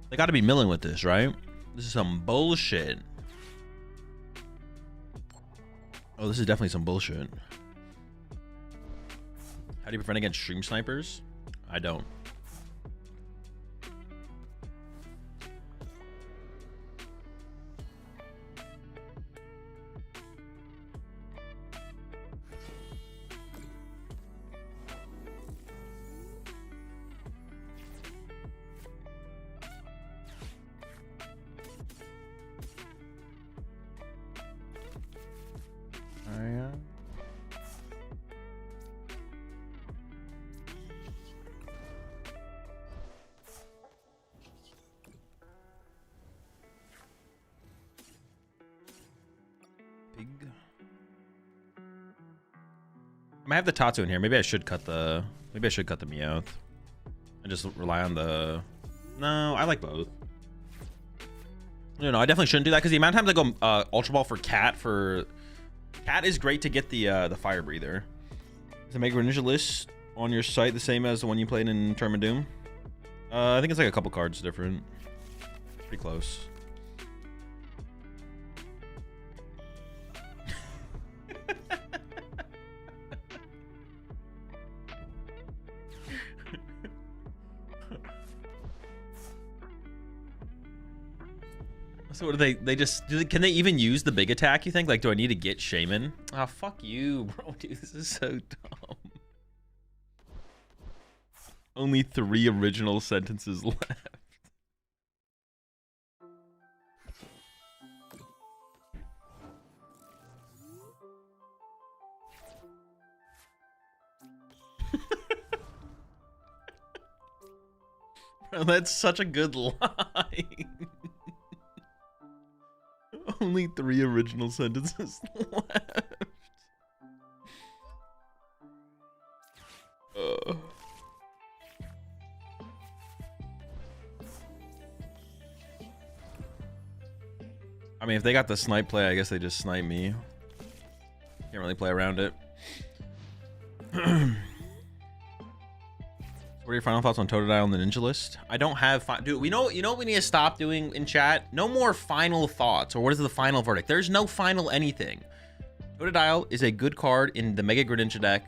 They got to be milling with this, right? This is some bullshit. Oh, this is definitely some bullshit. How do you prevent against stream snipers? I don't. I have the Tatsu in here. Maybe I should cut the Meowth and just rely on the. No, I like both. No, I definitely shouldn't do that because the amount of times I go Ultra Ball for Cat is great to get the Fire Breather. Is the Mega Ninja list on your site the same as the one you played in Tournament Doom? I think it's like a couple cards different. Pretty close. So what do they just can they even use the big attack, you think? Like, do I need to get Shaman? Oh, fuck you, bro. Dude, this is so dumb. Only 3 original sentences left. Bro, that's such a good line. Only 3 original sentences left. I mean, if they got the snipe play, I guess they just snipe me. Can't really play around it. Where What are your final thoughts on Totodile on the Ninja list? I don't have dude. You know what we need to stop doing in chat? No more final thoughts or what is the final verdict? There's no final anything. Totodile is a good card in the Mega Greninja deck.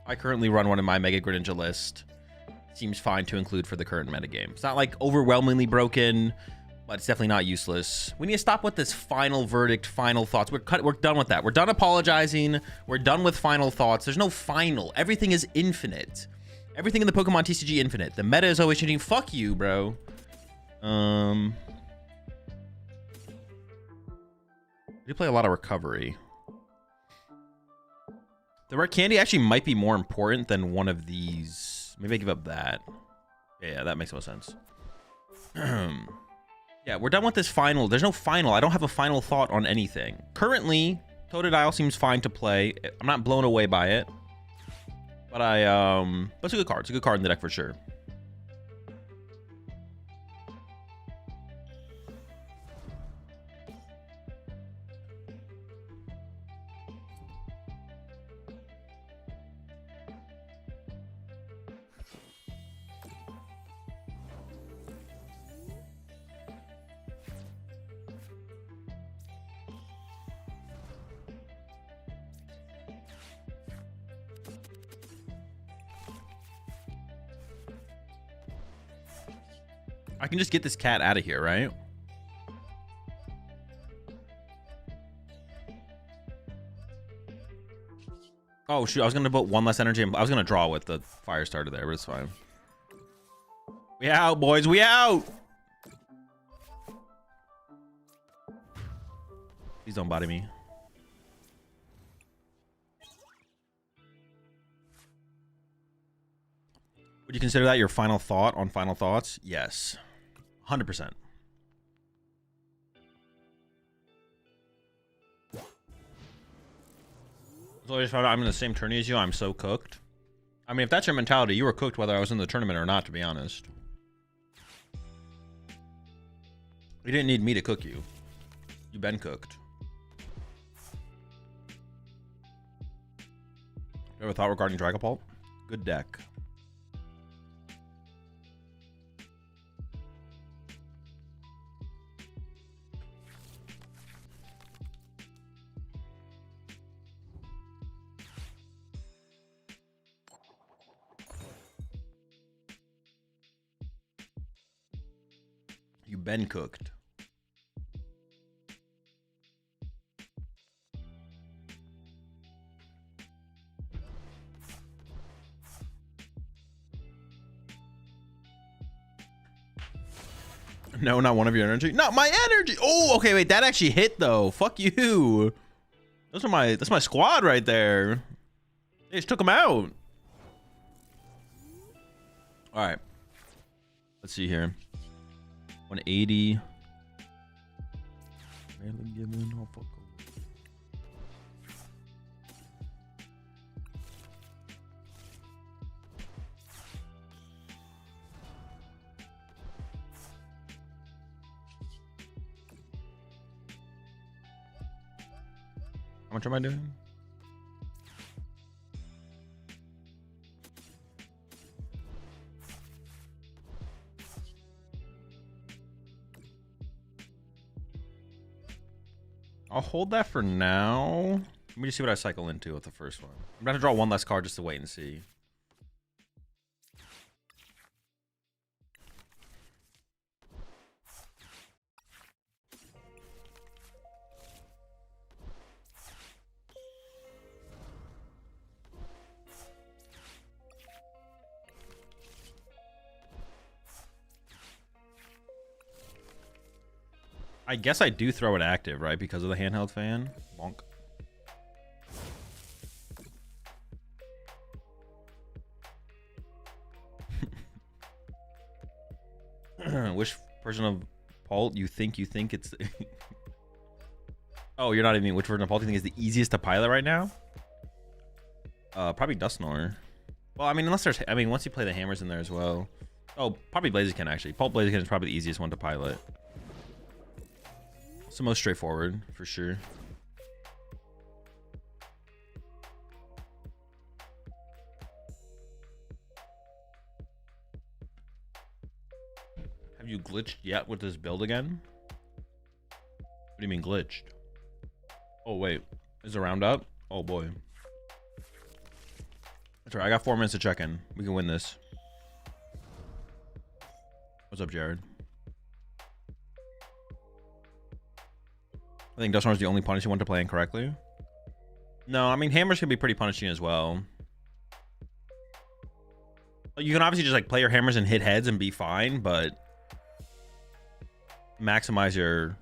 I currently run one in my Mega Greninja list. Seems fine to include for the current metagame. It's not like overwhelmingly broken, but it's definitely not useless. We need to stop with this final verdict, final thoughts. We're done with that. We're done apologizing. We're done with final thoughts. There's no final. Everything is infinite. Everything in the Pokemon TCG infinite. The meta is always changing. Fuck you, bro. We play a lot of recovery. The rare candy actually might be more important than one of these. Maybe I give up that. Yeah, that makes no sense. Yeah, we're done with this final. There's no final. I don't have a final thought on anything. Currently, Totodile seems fine to play. I'm not blown away by it. But but it's a good card. It's a good card in the deck for sure. I can just get this cat out of here, right? Oh, shoot. I was going to put one less energy. I was going to draw with the fire starter there, but it's fine. We out, boys. We out. Please don't body me. Would you consider that your final thought on final thoughts? Yes. 100%. So I just found out I'm in the same tourney as you. I'm so cooked. I mean, if that's your mentality, you were cooked whether I was in the tournament or not, to be honest. You didn't need me to cook you. You've been cooked. You have a thought regarding Dragapult? Good deck. You've been cooked. No, not one of your energy. Not my energy. Oh, okay, wait. That actually hit though. Fuck you. That's my squad right there. They just took them out. All right. Let's see here. 180. Rarely given. Oh, fuck. How much am I doing? I'll hold that for now. Let me just see what I cycle into with the first one. I'm going to draw one less card just to wait and see. I guess I do throw it active, right? Because of the handheld fan. Bonk. Which version of Paul you think it's... Oh, you're not even... Which version of Paul do you think is the easiest to pilot right now? Probably Dusknoir. Well, I mean, unless there's... I mean, once you play the hammers in there as well. Oh, probably Blaziken, actually. Pulp Blaziken is probably the easiest one to pilot. It's the most straightforward, for sure. Have you glitched yet with this build again? What do you mean glitched? Oh, wait. Is the round up? Oh, boy. That's right. I got 4 minutes to check in. We can win this. What's up, Jared? I think Duststorm is the only punishing one to play incorrectly. No, I mean, hammers can be pretty punishing as well. You can obviously just like play your hammers and hit heads and be fine, but maximize your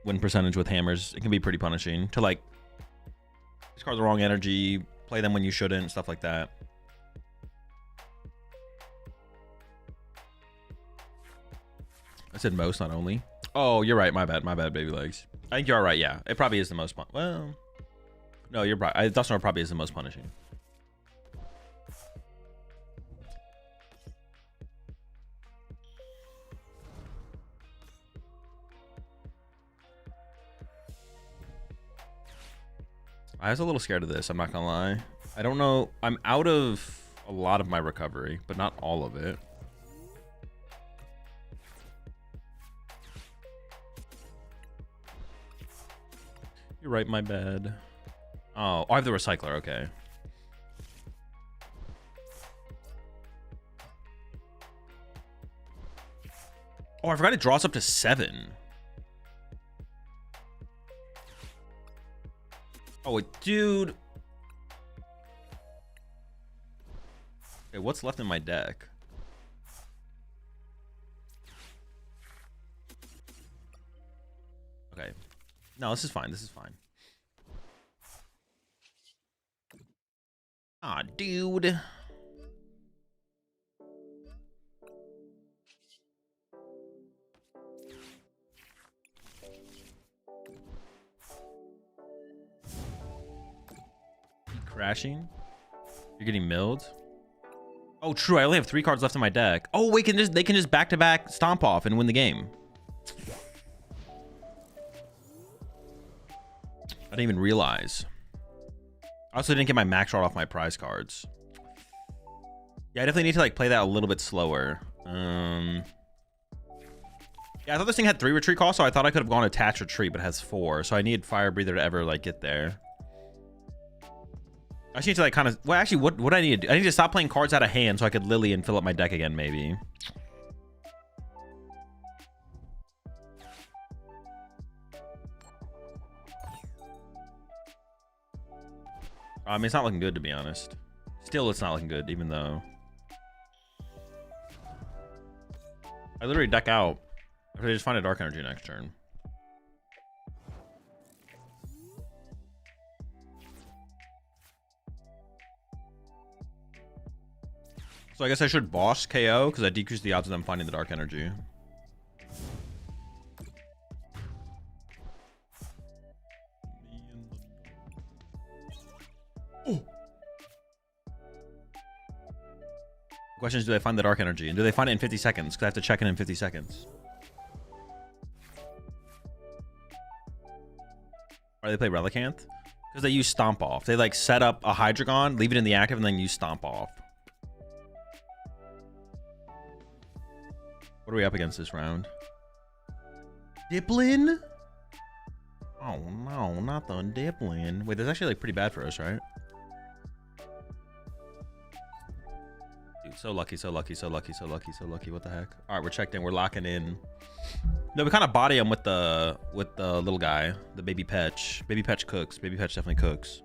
win percentage with hammers. It can be pretty punishing to like discard the wrong energy, play them when you shouldn't, stuff like that. I said most, not only. Oh, you're right. My bad, baby legs. I think you're all right. Yeah, it probably is the most well, no, you're right. Duststorm probably is the most punishing. I was a little scared of this, I'm not gonna lie. I don't know. I'm out of a lot of my recovery, but not all of it. You're right, my bad. Oh, I have the recycler, okay. Oh, I forgot it draws up to 7. Oh, wait, dude. Okay, what's left in my deck? Okay. No, this is fine. This is fine. Ah, dude. Crashing? You're getting milled? Oh, true. I only have 3 cards left in my deck. Oh, wait, they can just back-to-back stomp off and win the game. I didn't even realize. I also didn't get my max shot off my prize cards. Yeah, I definitely need to like play that a little bit slower. Yeah, I thought this thing had 3 retreat costs, so I thought I could have gone attach retreat, but it has 4. So I need fire breather to ever like get there. I just need to like kind of, well, actually, what I need to do? I need to stop playing cards out of hand so I could Lily and fill up my deck again, maybe. I mean, it's not looking good, to be honest. Still, it's not looking good, even though I literally deck out after I just find a dark energy next turn. So I guess I should boss KO because I decrease the odds of them finding the dark energy. Oh. The question is, do they find the dark energy? And do they find it in 50 seconds? Because I have to check in 50 seconds. Why do they play Relicanth? Because they use Stomp Off. They like set up a Hydreigon, leave it in the active, and then use Stomp Off. What are we up against this round? Diplin? Oh no, not the Diplin. Wait, that's actually like pretty bad for us, right? Dude, so lucky, so lucky, so lucky, so lucky, so lucky. What the heck? All right, we're checked in. We're locking in. No, we kind of body him with the little guy, the baby Petch. Baby Petch cooks. Baby Petch definitely cooks.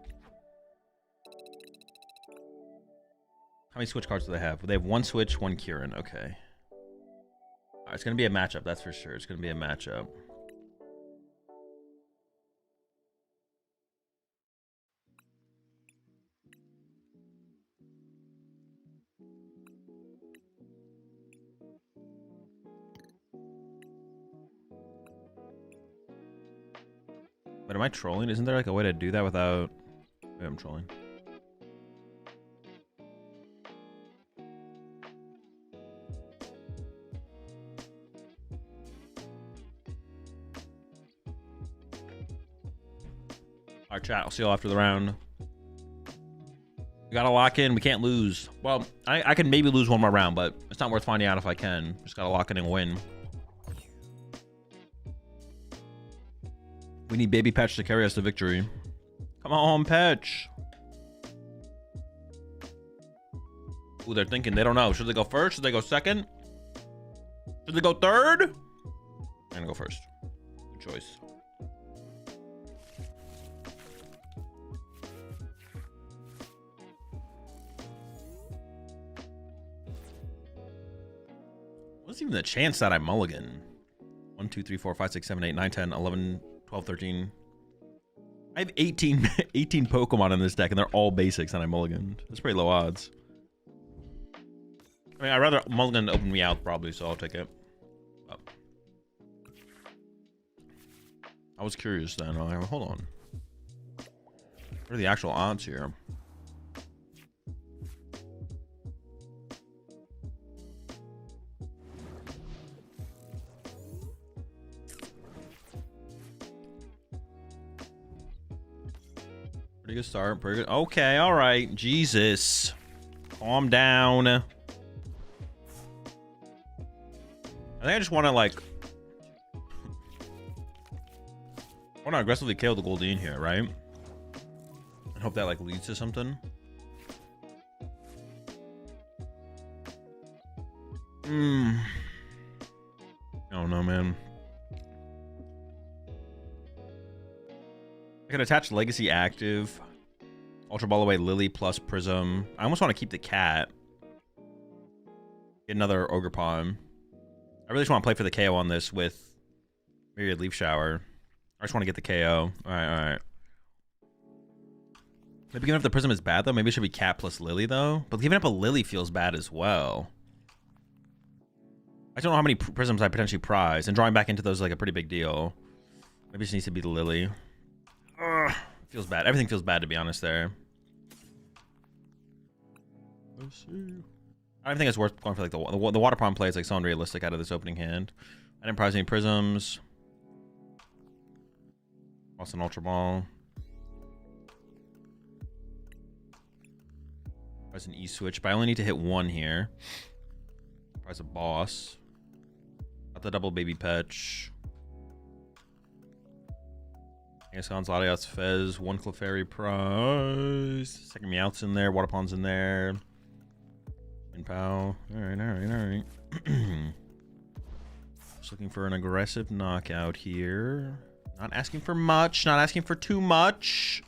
How many switch cards do they have? They have 1 switch, 1 Kieran. Okay. All right, it's gonna be a matchup. That's for sure. It's gonna be a matchup. But am I trolling? Isn't there like a way to do that without... Maybe I'm trolling. Alright, chat. I'll see you all after the round. We gotta lock in. We can't lose. Well, I can maybe lose one more round, but it's not worth finding out if I can. Just gotta lock in and win. We need Baby Patch to carry us to victory. Come on, Patch. Ooh, they're thinking. They don't know. Should they go first? Should they go second? Should they go third? I'm gonna go first. Good choice. What's even the chance that I mulligan? 1, 2, 3, 4, 5, 6, 7, 8, 9, 10, 11, 12, 13. I have 18 Pokemon in this deck, and they're all basics, and I mulliganed. That's pretty low odds. I mean, I'd rather mulligan open me out, probably, so I'll take it. Oh. I was curious then. Hold on. What are the actual odds here? Pretty good start. Pretty good. Okay, all right. Jesus. Calm down. I think I just want to, like... I want to aggressively kill the Goldeen here, right? And hope that, like, leads to something. I don't know, man. I can attach Legacy active. Ultra Ball away Lily plus Prism. I almost want to keep the cat. Get another Ogre Pawn. I really just want to play for the KO on this with Myriad Leaf Shower. I just want to get the KO. Alright. Maybe giving up the Prism is bad, though. Maybe it should be cat plus Lily, though. But giving up a Lily feels bad as well. I don't know how many Prisms I potentially prize. And drawing back into those is like a pretty big deal. Maybe it just needs to be the Lily. Ugh, feels bad. Everything feels bad, to be honest, there. Let's see. I don't think it's worth going for like the water pond play is like so unrealistic out of this opening hand. I didn't prize any prisms. Lost an Ultra Ball. Prize an E-switch, but I only need to hit one here. Prize a boss. Got the double Baby Petch. Gascon's Latias Fez, one Clefairy prize. Second Meowth's in there, Water Pond's in there. And Pow. Alright. Just looking for an aggressive knockout here. Not asking for much, not asking for too much.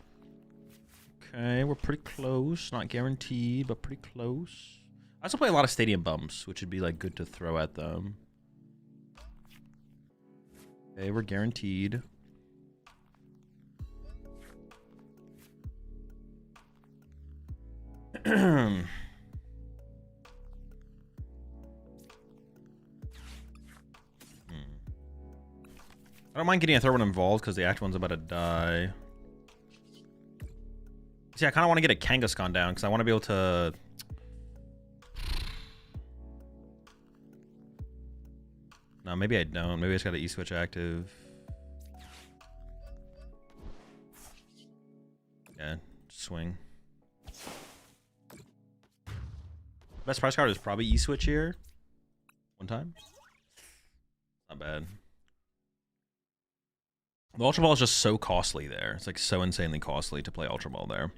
Okay, we're pretty close. Not guaranteed, but pretty close. I also play a lot of Stadium Bumps, which would be like good to throw at them. Okay, we're guaranteed. I don't mind getting a third one involved because the actual one's about to die. See, I kind of want to get a Kangaskhan down because I want to be able to... No, maybe I don't. Maybe I just got an E-switch active. Yeah, swing. Best price card is probably E-switch here. One time. Not bad. The Ultra Ball is just so costly there. It's like so insanely costly to play Ultra Ball there.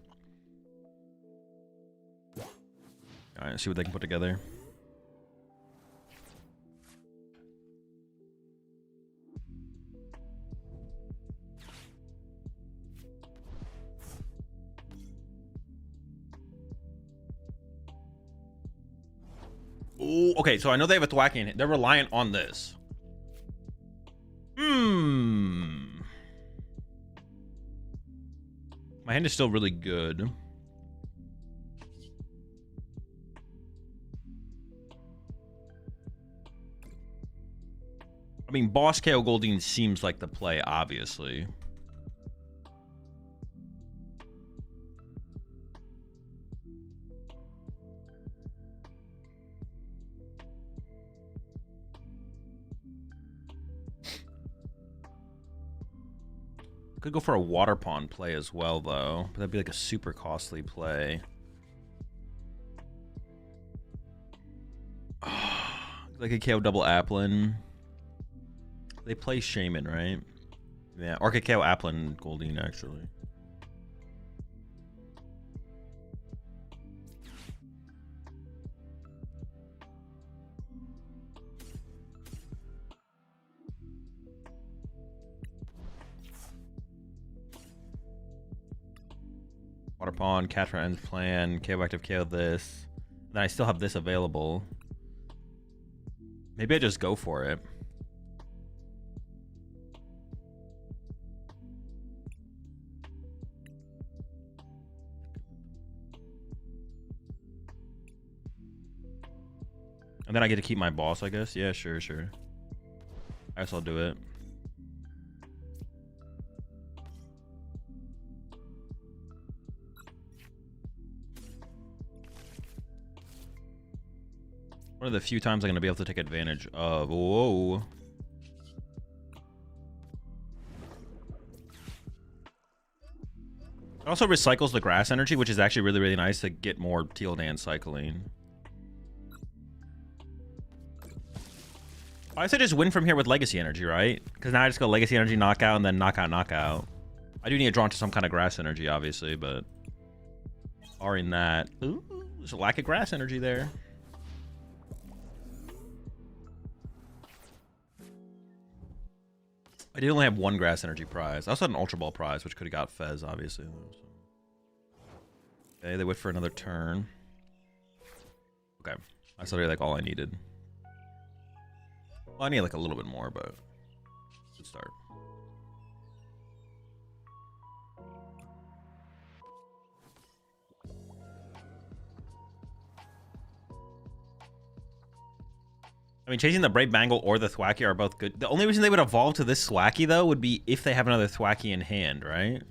Alright, let's see what they can put together. Ooh, okay, so I know they have a Thwacking. They're reliant on this. My hand is still really good. I mean, Boss KO Goldeen seems like the play, obviously. Could go for a Water Pond play as well, though. But that'd be like a super costly play. Like a KO double Applin. They play Shaman, right? Yeah, or KO Applin Goldeen, actually. Water Pawn, Cat for Ends Plan, KO active KO this. Then I still have this available. Maybe I just go for it. And then I get to keep my boss, I guess. Yeah, sure. I guess I'll do it. One of the few times I'm going to be able to take advantage of. Whoa. It also recycles the grass energy, which is actually really, really nice to get more Teal Dance cycling. I say just win from here with Legacy Energy, right? Because now I just go Legacy Energy, knockout, and then knockout. I do need to draw into some kind of grass energy, obviously, but barring that, ooh, there's a lack of grass energy there. I did only have one grass energy prize. I also had an Ultra Ball prize, which could have got Fez, obviously. Okay, they wait for another turn. Okay, that's literally like all I needed. Well, I need like a little bit more, but good start. I mean, chasing the Brave Bangle or the Thwacky are both good. The only reason they would evolve to this Thwacky, though, would be if they have another Thwacky in hand, right?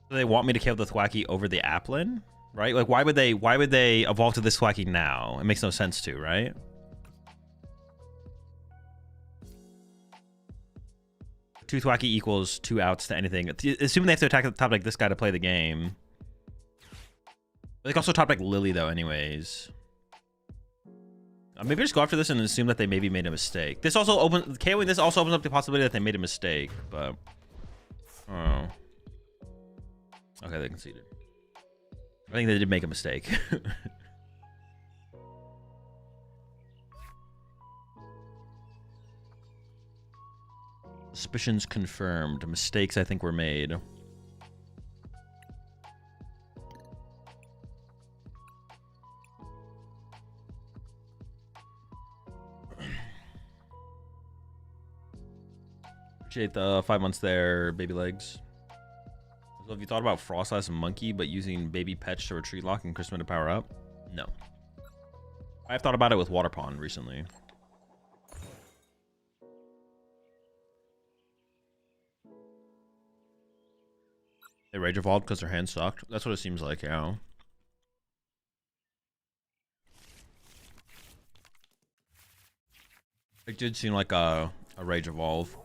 So they want me to kill the Thwacky over the Applin, right? Like, why would they evolve to this Thwacky now? It makes no sense to, right? Two Thwacky equals 2 outs to anything. Assuming they have to attack at the top like this guy to play the game. They can also top like Lily, though, anyways. Maybe just go after this and assume that they maybe made a mistake. This also opens... KOing this also opens up the possibility that they made a mistake, but... Oh. Okay, they conceded. I think they did make a mistake. Suspicions confirmed. Mistakes, I think, were made. Appreciate the 5 months there, baby legs. So have you thought about Frostlass and Monkey, but using Baby Petch to retreat lock and Christmas to power up? No. I've thought about it with Water Pond recently. They rage evolved because their hand sucked. That's what it seems like, yeah. It did seem like a rage evolve.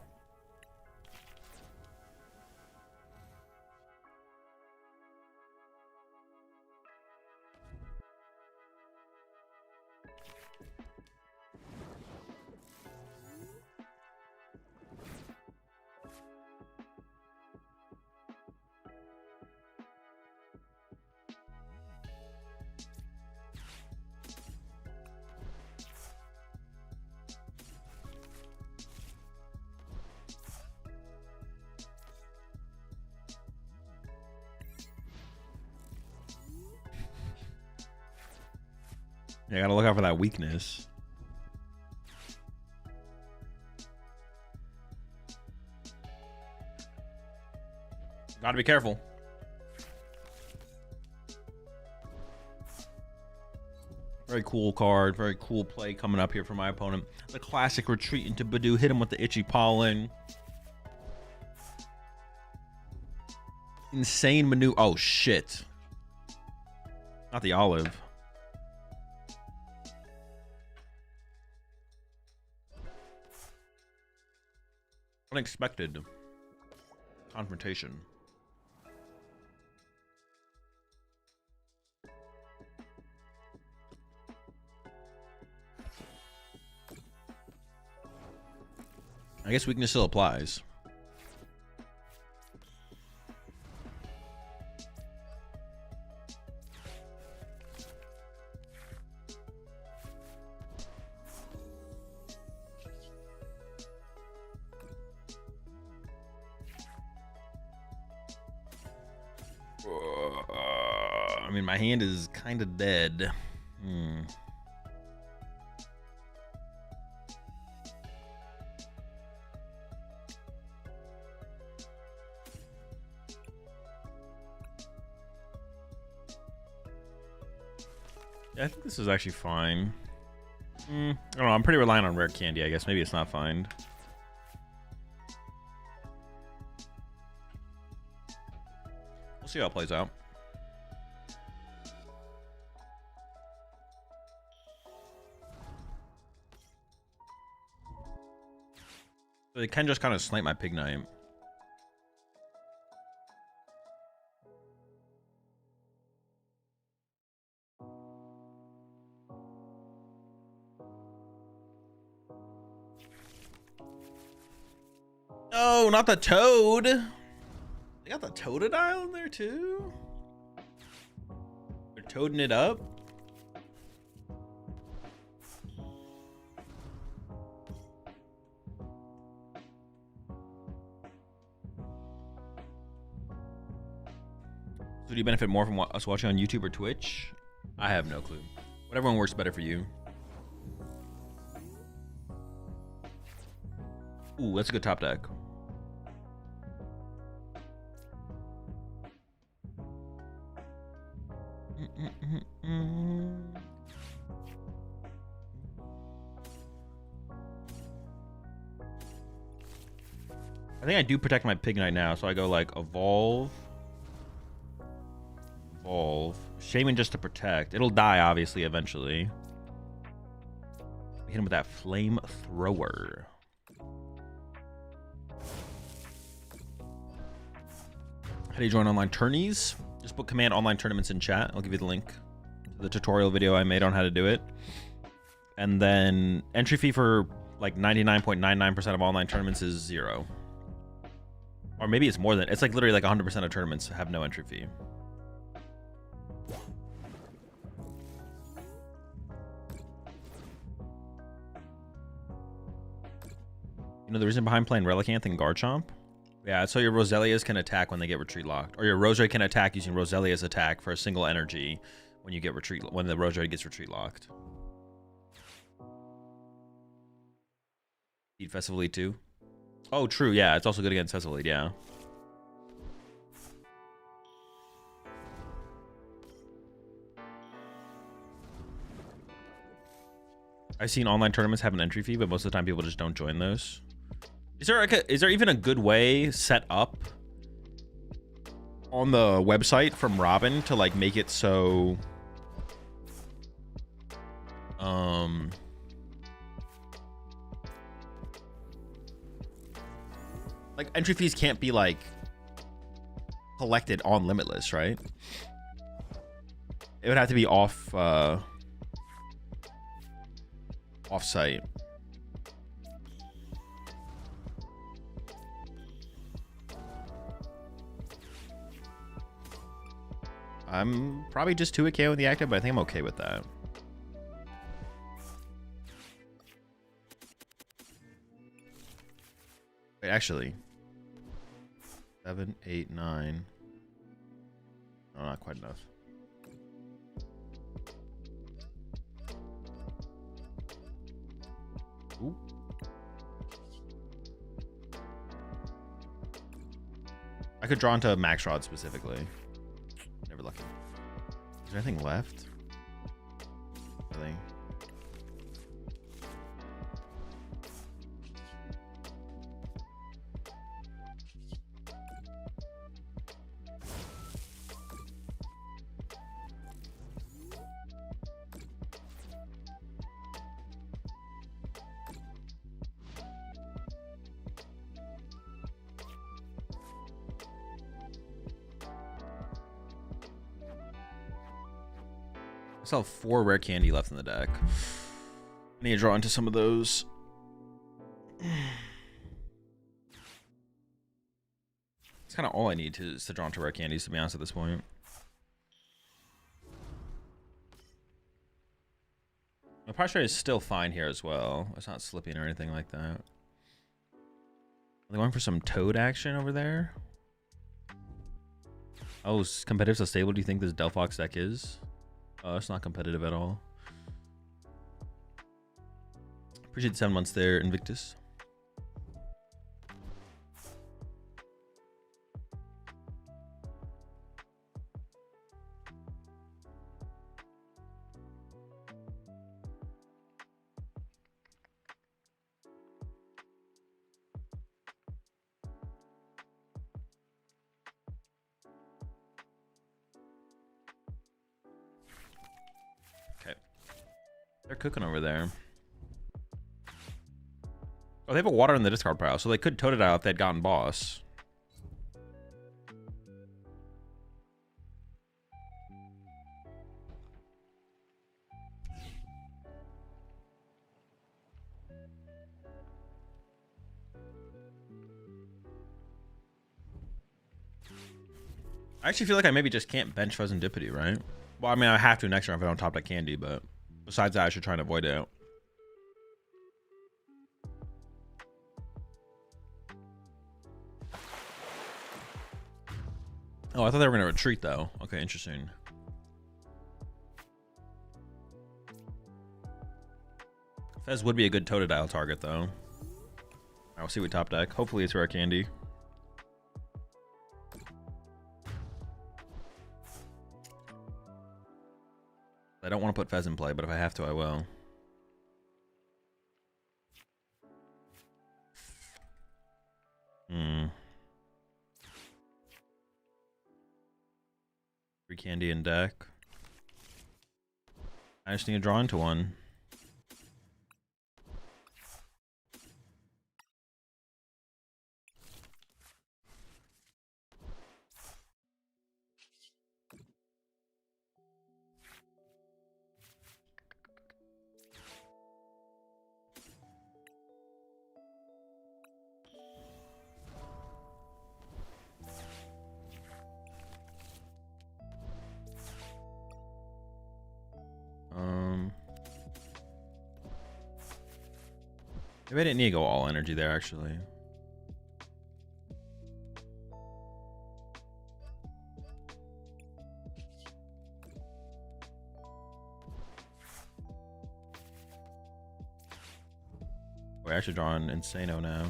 Yeah, gotta look out for that weakness. Gotta be careful. Very cool card. Very cool play coming up here for my opponent. The classic retreat into Badoo. Hit him with the Itchy Pollen. Insane maneuver. Oh, shit. Not the olive. Unexpected confrontation. I guess weakness still applies. I mean, my hand is kind of dead. Yeah, I think this is actually fine. I don't know. I'm pretty reliant on rare candy, I guess. Maybe it's not fine. We'll see how it plays out. So they can just kind of snipe my Pig Knight. No, not the toad. They got the Totodile in there too. They're toading it up. So do you benefit more from us watching on YouTube or Twitch? I have no clue. Whatever one works better for you. Ooh, that's a good top deck. I think I do protect my Pig Knight now, so I go like evolve. Shaman just to protect. It'll die obviously eventually. Hit him with that flame thrower. How do you join online tourneys? Just put command online tournaments in chat. I'll give you the link to the tutorial video I made on how to do it. And then entry fee for like 99.99% of online tournaments is 0. Or maybe it's more than, it's like literally like 100% of tournaments have no entry fee. You know the reason behind playing Relicanth and Garchomp? Yeah, so your Roselias can attack when they get retreat locked. Or your Roserade can attack using Roselia's attack for a single energy when you get when the Roserade gets retreat locked. Eat Festival Lead too. Oh, true, yeah, it's also good against Festival Lead, yeah. I've seen online tournaments have an entry fee, but most of the time people just don't join those. Is there even a good way set up on the website from Robin to like make it so like entry fees can't be like collected on Limitless, right? It would have to be off site. I'm probably just 2k with the active, but I think I'm okay with that. Wait, actually. 7, 8, 9. No, not quite enough. Ooh. I could draw into Max Rod specifically. Never lucky. Is there anything left? Really? I still have 4 rare candy left in the deck. I need to draw into some of those. It's kind of all I need to draw into rare candies, to be honest, at this point. My price rate is still fine here as well. It's not slipping or anything like that. Are they going for some toad action over there? Oh, competitive so stable. Do you think this Delphox deck is? It's not competitive at all. Appreciate the 7 months there, Invictus. Okay. They're cooking over there. Oh, they have a water in the discard pile, so they could toad it out if they'd gotten boss. I actually feel like I maybe just can't bench Fezandipity, right? Well, I mean, I have to next round if I don't top that candy, but besides that, I should try and avoid it. Oh, I thought they were going to retreat, though. Okay, interesting. Fez would be a good Totodile target, though. I'll see what top deck. Hopefully it's rare candy. I don't want to put Fez in play, but if I have to, I will. Free candy in deck. I just need to draw into one. Maybe I didn't need to go all energy there, actually. We're actually drawing Insano now.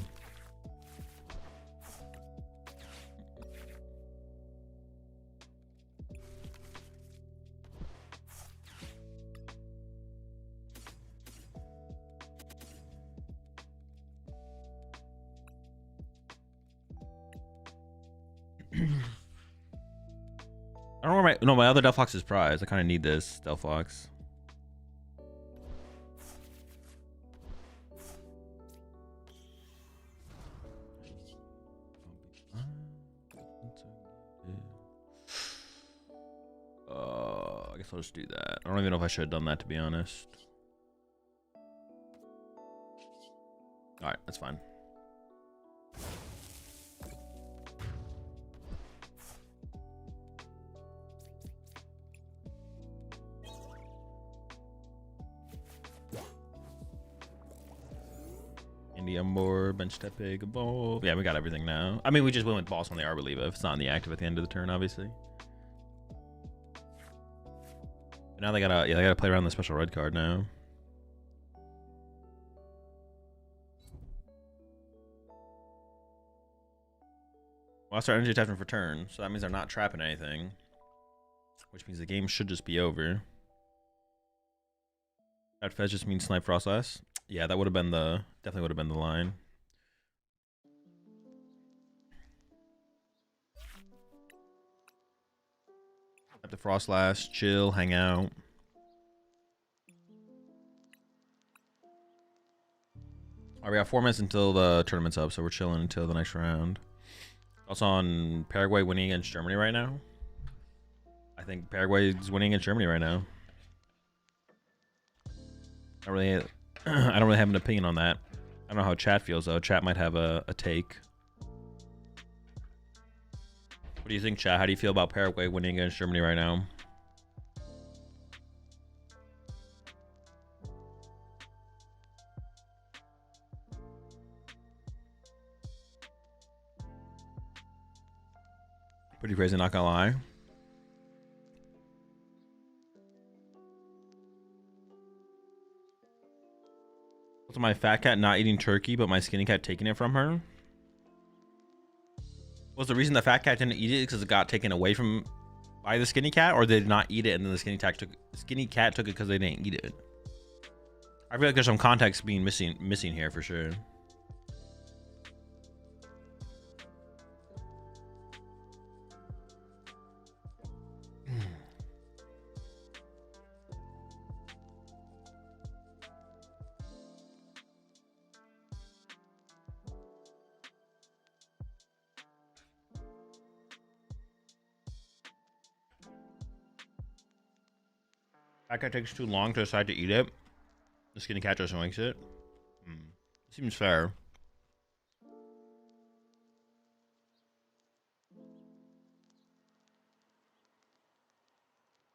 I don't know where my other Delphox is prized. I kind of need this Delphox. I guess I'll just do that. I don't even know if I should have done that, to be honest. All right, that's fine. More bench step big evolve. Yeah, we got everything now. I mean, we just went with boss on the Arbor Leave if it's not in the active at the end of the turn, obviously. But now they gotta play around the special red card now. Lost our energy attachment for turn, so that means they're not trapping anything, which means the game should just be over. That Fez just means Snipe Frostlass. Yeah, that would have been definitely would have been the line. Have the Frostlass, chill, hang out. All right, we got 4 minutes until the tournament's up, so we're chilling until the next round. Also on Paraguay winning against Germany right now. I think Paraguay is winning against Germany right now. I don't really have an opinion on that. I don't know how chat feels though. Chat might have a take. What do you think, chat? How do you feel about Paraguay winning against Germany right now? Pretty crazy, not gonna lie. Was my fat cat not eating turkey, but my skinny cat taking it from her? Was the reason the fat cat didn't eat it because it got taken away from by the skinny cat, or they did not eat it and then the skinny cat took it because they didn't eat it? I feel like there's some context being missing here for sure. Fat cat takes too long to decide to eat it. The skinny cat just likes it. Seems fair.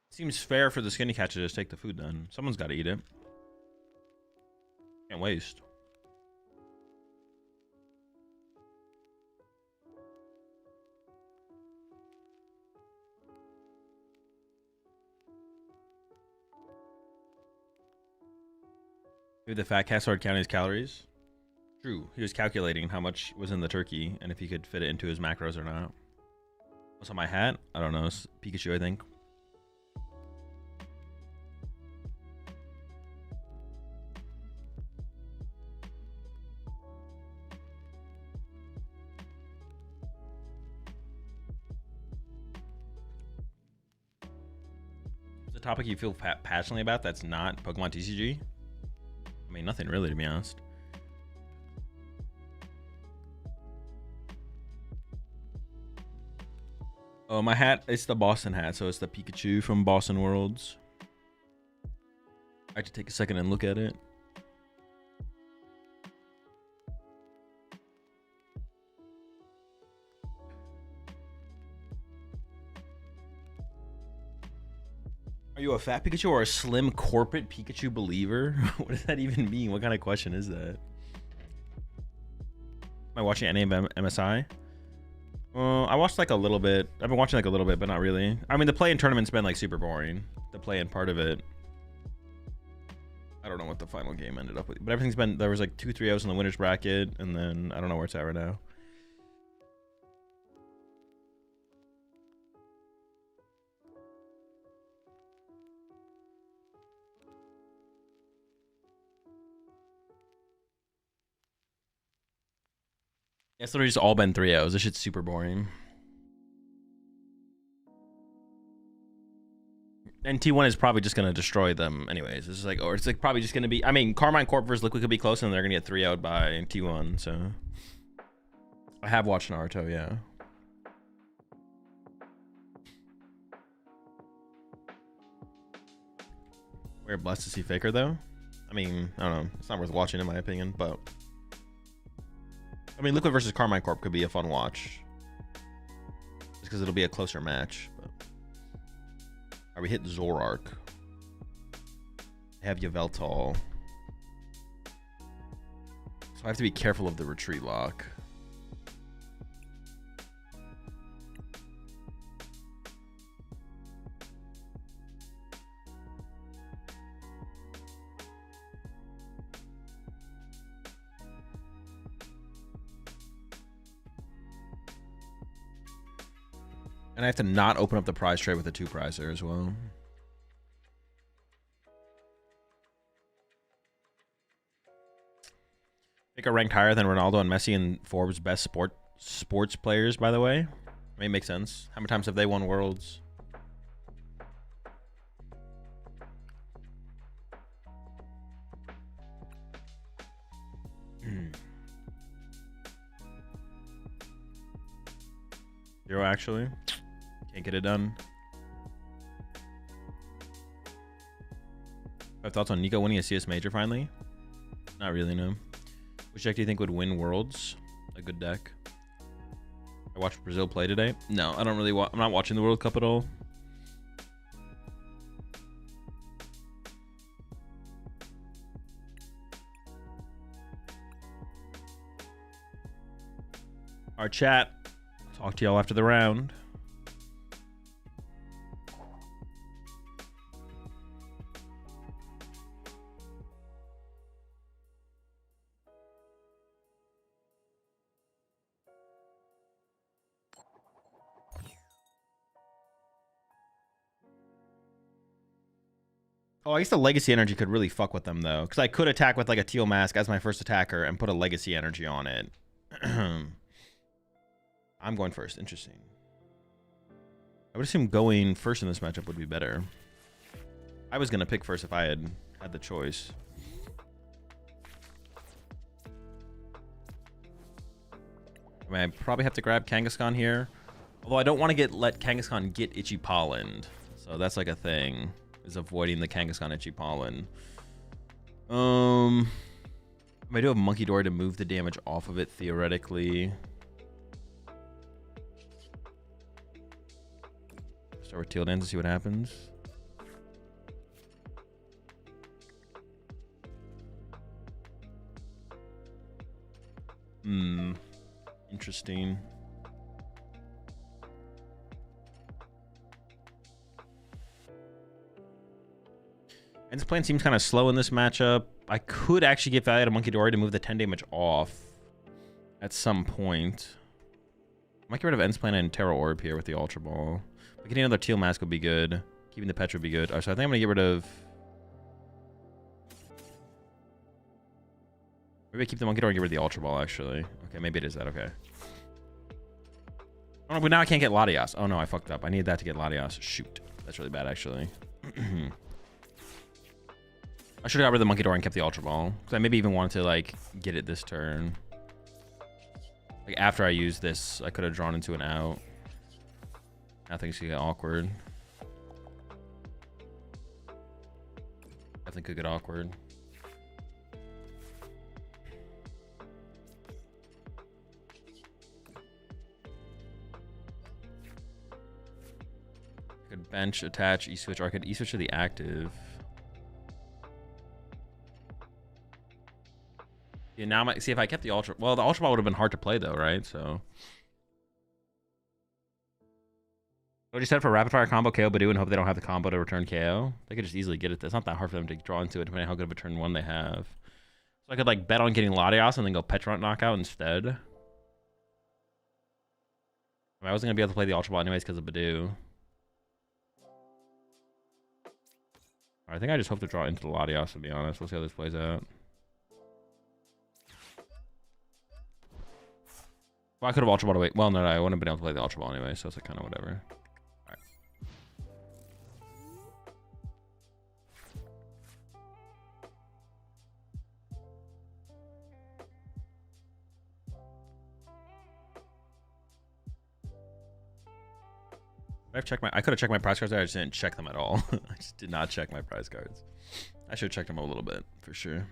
Seems fair for the skinny cat to just take the food then. Someone's got to eat it. Can't waste. Maybe the fat cat started counting his calories. True. He was calculating how much was in the turkey and if he could fit it into his macros or not. What's on my hat? I don't know. It's Pikachu, I think. The topic you feel passionately about that's not Pokemon TCG? I mean, nothing really, to be honest. Oh, my hat, it's the Boston hat, so it's the Pikachu from Boston Worlds. I have to take a second and look at it. Are you a fat Pikachu or a slim corporate Pikachu believer? What does that even mean? What kind of question is that? Am I watching any of MSI? I watched like a little bit. I've been watching like a little bit, but not really. I mean, the play-in tournament's been like super boring. The play-in part of it. I don't know what the final game ended up with, but everything's been, there was like 2 3-0s in the winners bracket, and then I don't know where it's at right now. It's literally just all been 3-0s. This shit's super boring. And T1 is probably just gonna destroy them anyways. It's like, or it's like probably just gonna be, I mean, Carmine Corp versus Liquid could be close and they're gonna get 3-0'd by T1, so. I have watched Naruto, yeah. We're blessed to see Faker though. I mean, I don't know. It's not worth watching in my opinion, but. I mean, Liquid versus Carmine Corp could be a fun watch. Just because it'll be a closer match. But... Alright, we hit Zorark. I have Yveltal. So I have to be careful of the retreat lock. And I have to not open up the prize tray with a 2-prizer as well. Faker ranked higher than Ronaldo and Messi in Forbes' best sports players, by the way. I mean, it makes sense. How many times have they won Worlds? Zero, actually. Can't get it done. I have thoughts on Nico winning a CS Major finally? Not really, no. Which deck do you think would win Worlds? A good deck. I watched Brazil play today. No, I don't really I'm not watching the World Cup at all. Our chat. Talk to y'all after the round. Oh, I guess the legacy energy could really fuck with them though, because I could attack with like a teal mask as my first attacker and put a legacy energy on it. I'm going first. Interesting. I would assume going first in this matchup would be better. I was gonna pick first if I had the choice. I mean, I probably have to grab Kangaskhan here, although I don't want to let Kangaskhan get Itchy Pollen, so that's like a thing. Is avoiding the Kangaskhan Itchy Pollen. I do have Monkey Door to move the damage off of it, theoretically. Start with Teal Dance to see what happens. Interesting. End's plan seems kind of slow in this matchup. I could actually get value out of Monkey Dory to move the 10 damage off at some point. I might get rid of End's plan and Terra Orb here with the Ultra Ball. But getting another Teal Mask would be good. Keeping the Petra would be good. So I think I'm going to get rid of... Maybe I keep the Monkey Dory and get rid of the Ultra Ball, actually. Okay, maybe it is that. Okay. Oh, but now I can't get Latias. Oh, no, I fucked up. I need that to get Latias. Shoot. That's really bad, actually. I should have got rid of the Monkey Door and kept the Ultra Ball. Because I maybe even wanted to, like, get it this turn. Like, after I use this, I could have drawn into an out. Now things could get awkward. I think could get awkward. I could bench, attach, E-switch, or I could E-switch to the active. Yeah, now see if I kept the Ultra... Well, the Ultra Ball would have been hard to play, though, right? So... What you said for Rapid Fire combo KO Badoo and hope they don't have the combo to return KO? They could just easily get it. It's not that hard for them to draw into it, depending on how good of a turn one they have. So I could, like, bet on getting Latias and then go Petront knockout instead. I mean, I wasn't going to be able to play the Ultra Ball anyways because of Badoo. I think I just hope to draw into the Latias, to be honest. We'll see how this plays out. Well, I could have Ultra Ball away. Well, no, I wouldn't have been able to play the Ultra Ball anyway, so it's like kind of whatever. All right. I could have checked my prize cards there. I just didn't check them at all. I just did not check my prize cards. I should have checked them a little bit for sure.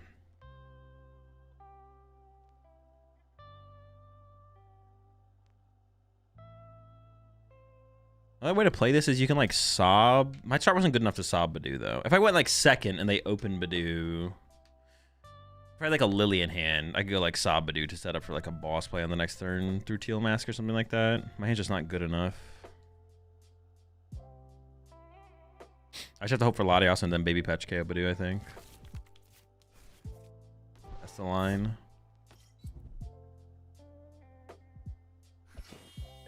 Another way to play this is you can like sob. My start wasn't good enough to sob Badoo though. If I went like second and they opened Badoo, if I had like a Lily in hand, I could go like sob Badoo to set up for like a boss play on the next turn through Teal Mask or something like that. My hand's just not good enough. I just have to hope for Latias and then Baby Patch KO Badoo, I think. That's the line.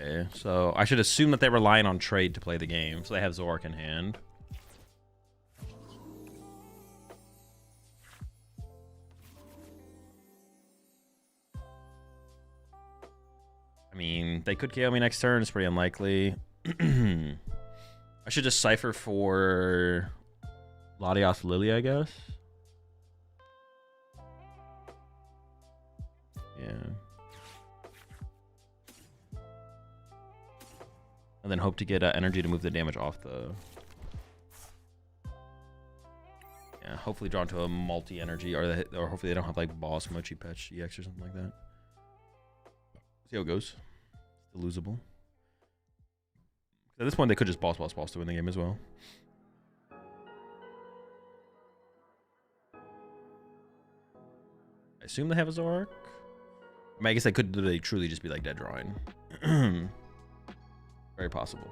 Okay, so I should assume that they're relying on trade to play the game, so they have Zoroark in hand. I mean, they could KO me next turn. It's pretty unlikely. I should just Cypher for Latias Lily, I guess. Yeah. And then hope to get energy to move the damage off the... Yeah, hopefully draw into a multi-energy, or hopefully they don't have like Boss, Mochi Patch, EX or something like that. See how it goes. losable. At this point, they could just boss to win the game as well. I assume they have a Zoroark. I mean, I guess they could literally truly just be like dead drawing. Very possible.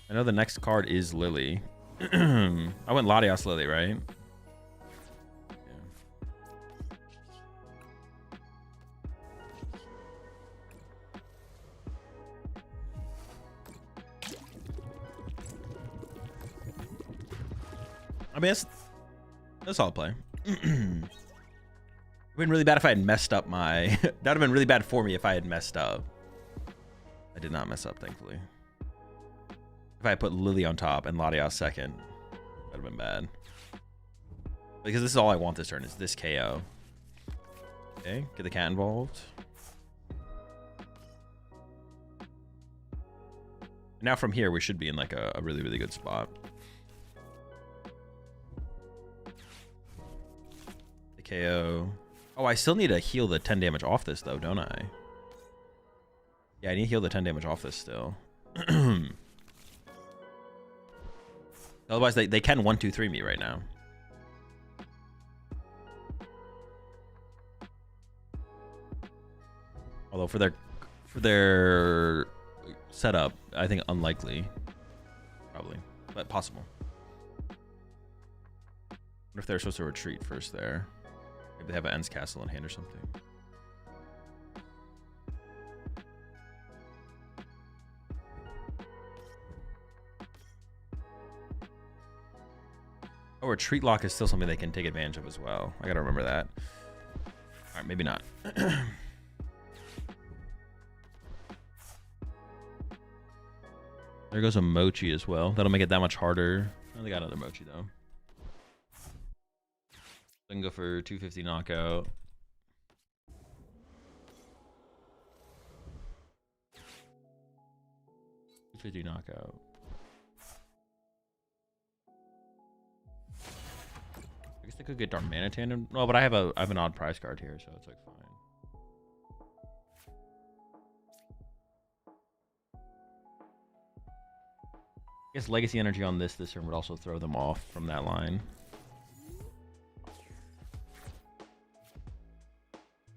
I know the next card is Lily. I went Latias Lily, right? Yeah. I mean, that's a solid play. It would have been really bad if I had messed up my... that would have been really bad for me if I had messed up. I did not mess up, thankfully. If I had put Lily on top and Latias second, that would have been bad. Because this is all I want this turn, is this KO. Okay, get the cat involved. Now from here, we should be in like a really, really good spot. The KO. Oh, I still need to heal the 10 damage off this though, don't I? Yeah, I need to heal the 10 damage off this still. Otherwise, they can 1-2-3 me right now. Although for their setup, I think unlikely, probably, but possible. What if they're supposed to retreat first there? Maybe they have an Ends Castle in hand or something. Oh, retreat lock is still something they can take advantage of as well. I gotta remember that. All right, maybe not. There goes a Mochi as well. That'll make it that much harder. Oh, they got another Mochi though. I can go for 250 knockout. $250 knockout. I guess they could get Darmanitan. No, but I have an odd prize card here, so it's like fine. I guess Legacy Energy on this turn would also throw them off from that line.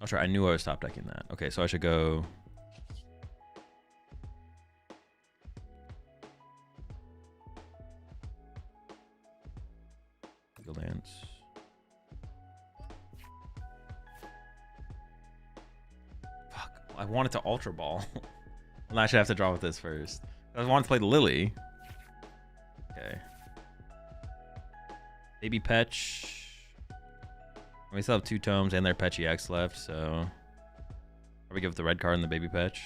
Oh, sure. I knew I was top decking that. Okay, so I should go. Lance. Fuck. I wanted to Ultra Ball. Well, I should have to draw with this first. I wanted to play the Lily. Okay. Baby Petch. We still have 2 tomes and their Petchy X left, so probably give it the red card and the Baby Petch.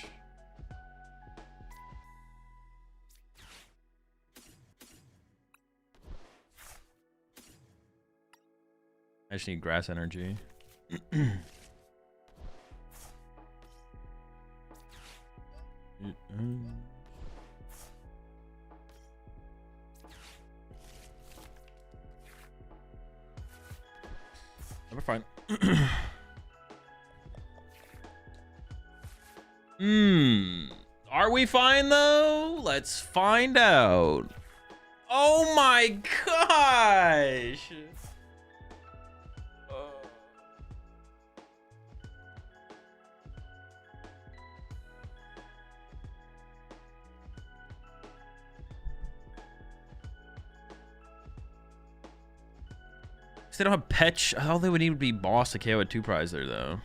I just need Grass Energy. We're fine. Are we fine though? Let's find out. Oh my gosh. They don't have Petch. All they would need would be Boss to KO at 2 prize there, though.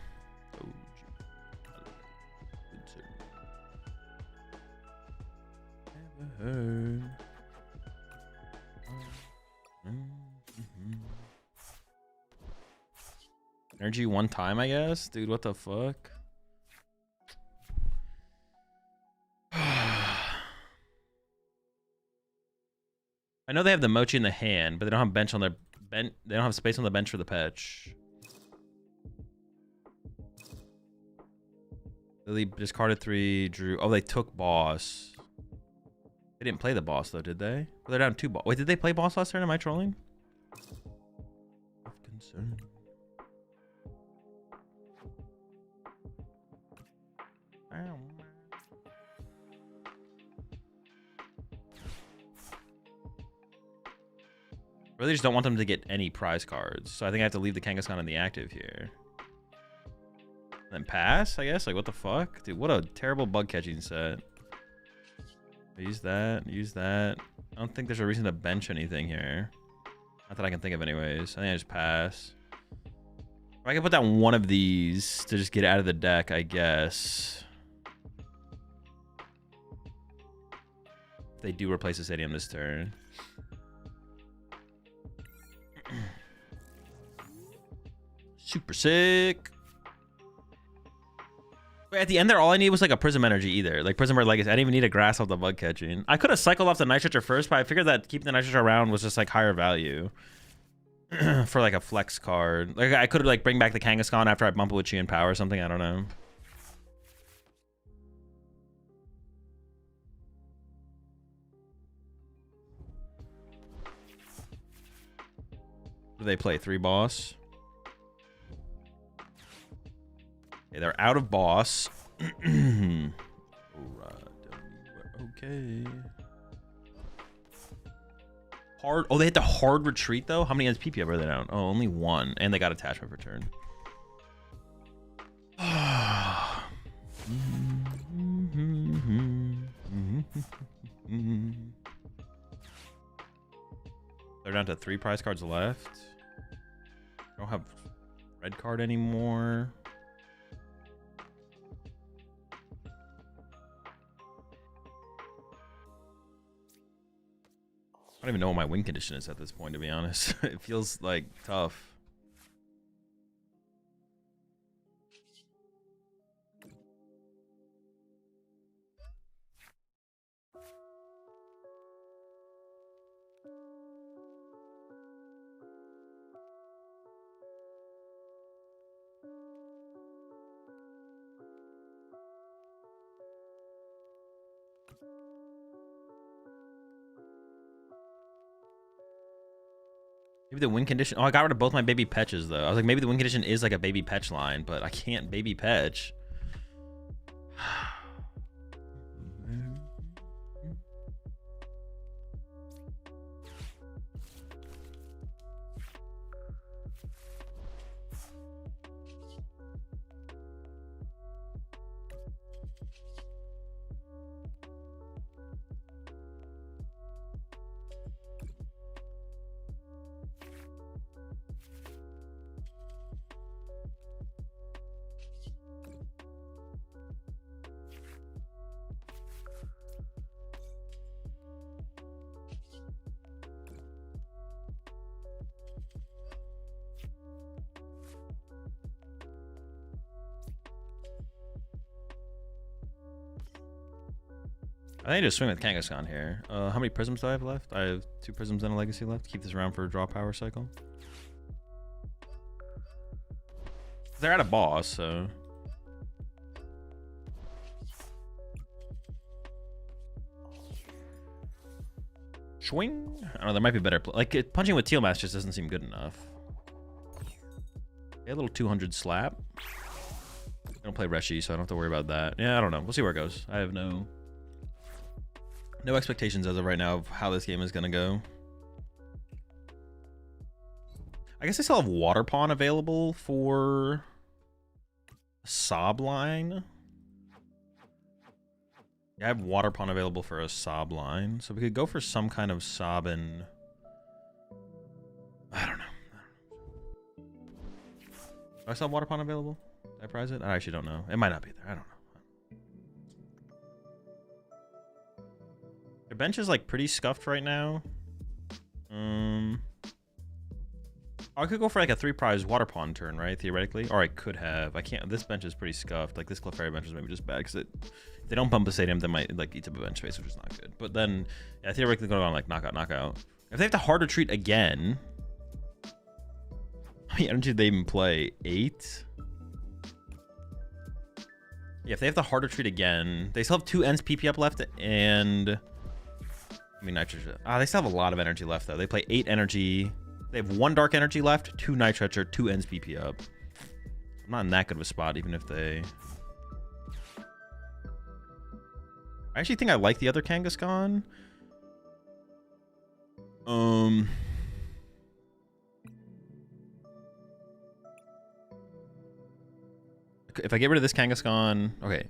Energy 1 time, I guess? Dude, what the fuck? I know they have the Mochi in the hand, but they don't have bench on their... They don't have space on the bench for the Petch. Lily discarded 3, drew... Oh, they took Boss. They didn't play the boss though, did they? Well, they're down 2 boss. Wait, did they play boss last turn? Am I trolling? Of concern. Really just don't want them to get any prize cards. So I think I have to leave the Kangaskhan in the active here. And then pass, I guess? Like, what the fuck? Dude, what a terrible bug catching set. Use that, use that. I don't think there's a reason to bench anything here. Not that I can think of anyways. I think I just pass. Or I can put down one of these to just get it out of the deck, I guess. If they do replace the stadium this turn. Super sick. But at the end there, all I need was like a Prism Energy either. Like Prism or Legacy. I didn't even need a Grass off the bug catching. I could have cycled off the Nitroger first, but I figured that keeping the Nitroger around was just like higher value. For like a flex card. Like I could like bring back the Kangaskhan after I bump it with Chi and Power or something. I don't know. What do they play? 3 boss? Okay, they're out of boss. Alright. Okay. Hard. Oh, they hit the hard retreat though? How many NSPP are they down? Oh, only 1. And they got attachment for turn. They're down to 3 prize cards left. I don't have red card anymore. I don't even know what my win condition is at this point, to be honest. It feels like tough. Maybe the win condition. Oh, I got rid of both my baby Petches though. I was like, maybe the win condition is like a baby Petch line, but I can't baby Petch. I think I just swing with Kangaskhan here. How many prisms do I have left? I have 2 prisms and a legacy left. Keep this around for a draw power cycle. They're at a boss, so. Swing? I don't know, there might be better. Like, punching with Teal Mask just doesn't seem good enough. Okay, a little 200 slap. I don't play Reshi, so I don't have to worry about that. Yeah, I don't know. We'll see where it goes. I have no expectations as of right now of how this game is going to go. I guess I still have Water Pawn available for a Sob line. Yeah, I have Water Pawn available for a Sob line. So we could go for some kind of Sob and... I don't know. Do I still have Water Pawn available? Did I prize it? I actually don't know. It might not be there. I don't know. Their bench is like pretty scuffed right now. I could go for like a 3 prize Water Pawn turn, right? Theoretically. Or I could have. I can't. This bench is pretty scuffed. Like this Clefairy bench is maybe just bad because if they don't bump a stadium, they might like eat up a bench space, which is not good. But then, yeah, theoretically going on like knockout, knockout. If they have to hard retreat again, how many energy did they even play? 8? Yeah, if they have to hard retreat again, they still have 2 ends PP up left and I mean, nitrogen. Ah, they still have a lot of energy left, though. They play 8 energy. They have 1 dark energy left, 2 nitrogen, 2 ends PP up. I'm not in that good of a spot, even if they... I actually think I like the other Kangaskhan. If I get rid of this Kangaskhan... Okay.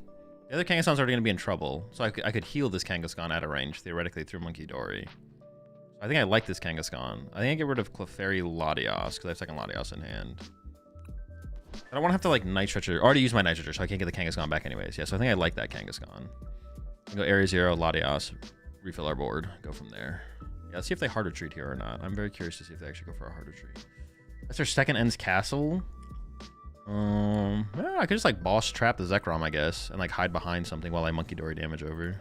The other Kangaskhan's already going to be in trouble. So I could heal this Kangaskhan out of range, theoretically, through Monkey Dory. I think I like this Kangaskhan. I think I get rid of Clefairy Latios, because I have second Latios in hand. I don't want to have to, like, Nitroger. I already used my Nitroger, so I can't get the Kangaskhan back anyways. Yeah, so I think I like that Kangaskhan. Go Area 0, Latios, refill our board, go from there. Yeah, let's see if they hard retreat here or not. I'm very curious to see if they actually go for a hard retreat. That's their second Ends Castle. Yeah, I could just like boss trap the Zekrom, I guess, and like hide behind something while I Monkey Dory damage over.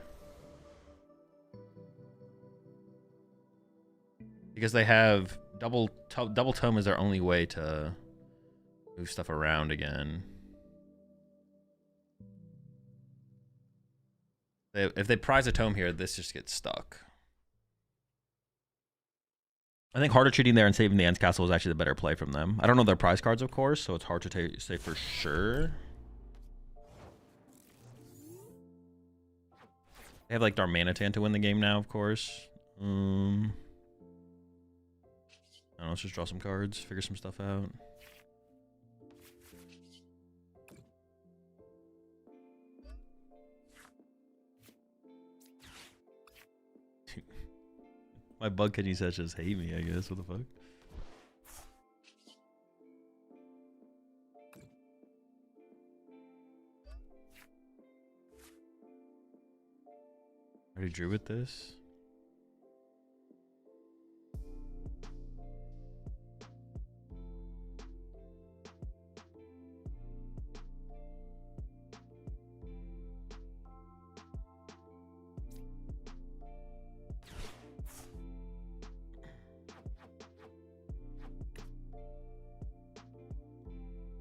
Because they have double tome is their only way to move stuff around again. If they prize a tome here, this just gets stuck. I think harder treating there and saving the Ends Castle is actually the better play from them. I don't know their prize cards, of course, so it's hard to say for sure. They have like Darmanitan to win the game now, of course. I don't know, let's just draw some cards, figure some stuff out. My bug catching sessions hate me, I guess. What the fuck? I already drew with this.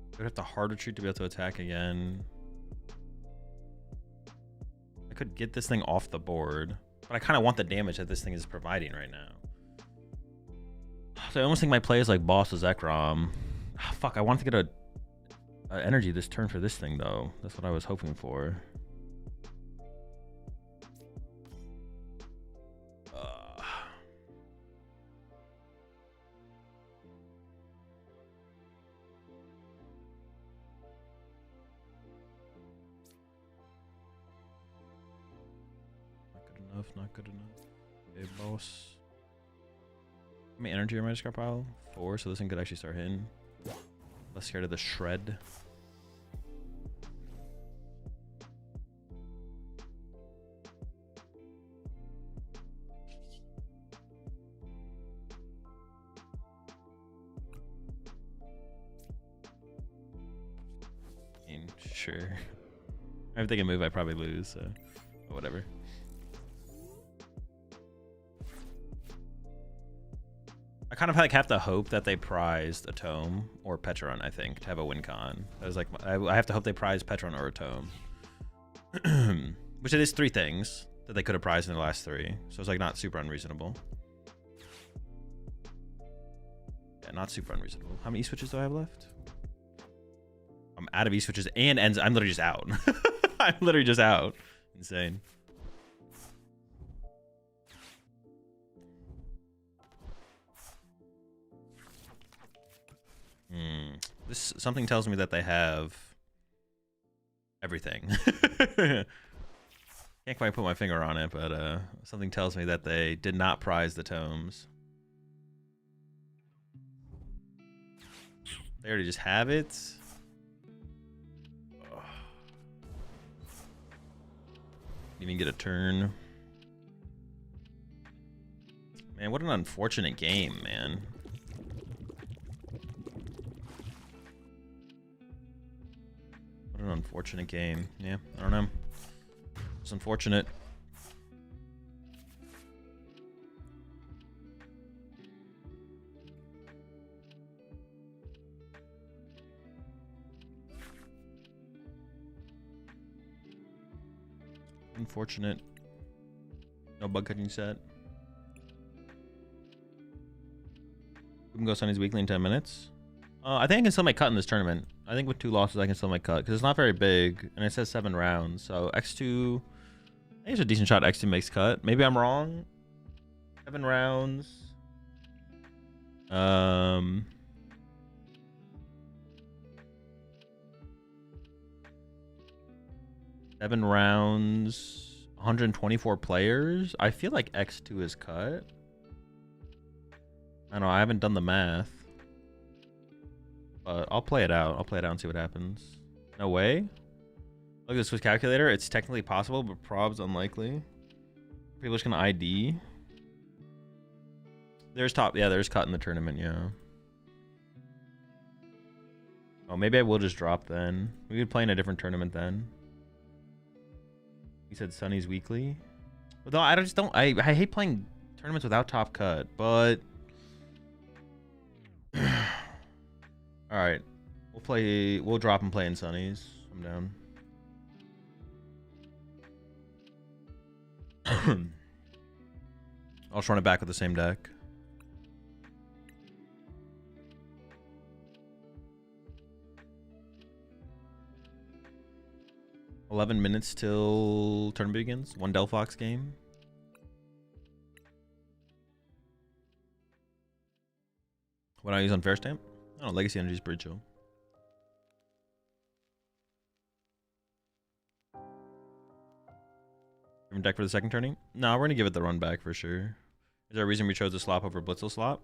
I would have to hard retreat to be able to attack again. I could get this thing off the board, but I kind of want the damage that this thing is providing right now. So I almost think my play is like boss of Zekrom. Fuck, I want to get a energy this turn for this thing though. That's what I was hoping for. Not good enough. Okay, boss. How many energy in my discard pile? 4, so this thing could actually start hitting. Less scared of the shred. I mean, sure. If they can move, I probably lose, so but whatever. I kind of like have to hope that they prized a tome or Petron, I think, to have a win con. I was like, I have to hope they prize Petron or a tome. Which it is 3 things that they could have prized in the last 3. So it's like not super unreasonable. Yeah, not super unreasonable. How many E-switches do I have left? I'm out of E-switches and ends. I'm literally just out. I'm literally just out. Insane. This something tells me that they have everything. Can't quite put my finger on it, but something tells me that they did not prize the tomes. They already just have it. Ugh. Didn't even get a turn. Man, what an unfortunate game, man. What an unfortunate game. Yeah, I don't know. It's unfortunate. Unfortunate. No bug catching set. We can go Sunny's weekly in 10 minutes. I think I can still make cut in this tournament. I think with 2 losses, I can still make cut because it's not very big and it says 7 rounds. So X2, I think it's a decent shot. X2 makes cut. Maybe I'm wrong. 7 rounds. 7 rounds, 124 players. I feel like X2 is cut. I don't know. I haven't done the math. But I'll play it out. I'll play it out and see what happens. No way. Look at this with calculator. It's technically possible, but prob's unlikely. People are just gonna ID. There's top. Yeah, there's cut in the tournament. Yeah. Oh, maybe I will just drop then. We could play in a different tournament then. He said Sunny's weekly. But no, I just don't. I hate playing tournaments without top cut, but. All right, we'll drop and play in Sunnies. I'm down. I'll just run it back with the same deck. $11 minutes till tournament begins. 1 Delphox game. What do I use on Fair Stamp? Oh, Legacy Energy's pretty chill. Different deck for the second turning? No, we're gonna give it the run back for sure. Is there a reason we chose the Slop over Blitzel Slop?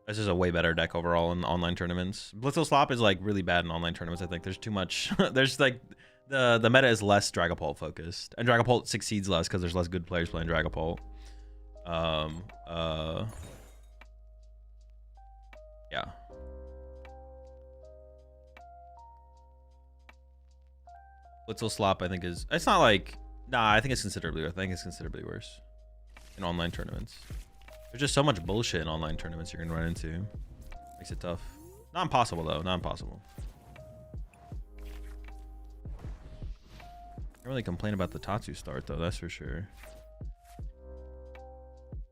This is a way better deck overall in online tournaments. Blitzel Slop is like really bad in online tournaments. I think there's too much. There's like the meta is less Dragapult focused, and Dragapult succeeds less because there's less good players playing Dragapult. Yeah. Blitzel Slop, I think is. It's not like. Nah, I think it's considerably. I think it's considerably worse in online tournaments. There's just so much bullshit in online tournaments you're gonna run into. Makes it tough. Not impossible though. Not impossible. Can't really complain about the Tatsu start though. That's for sure.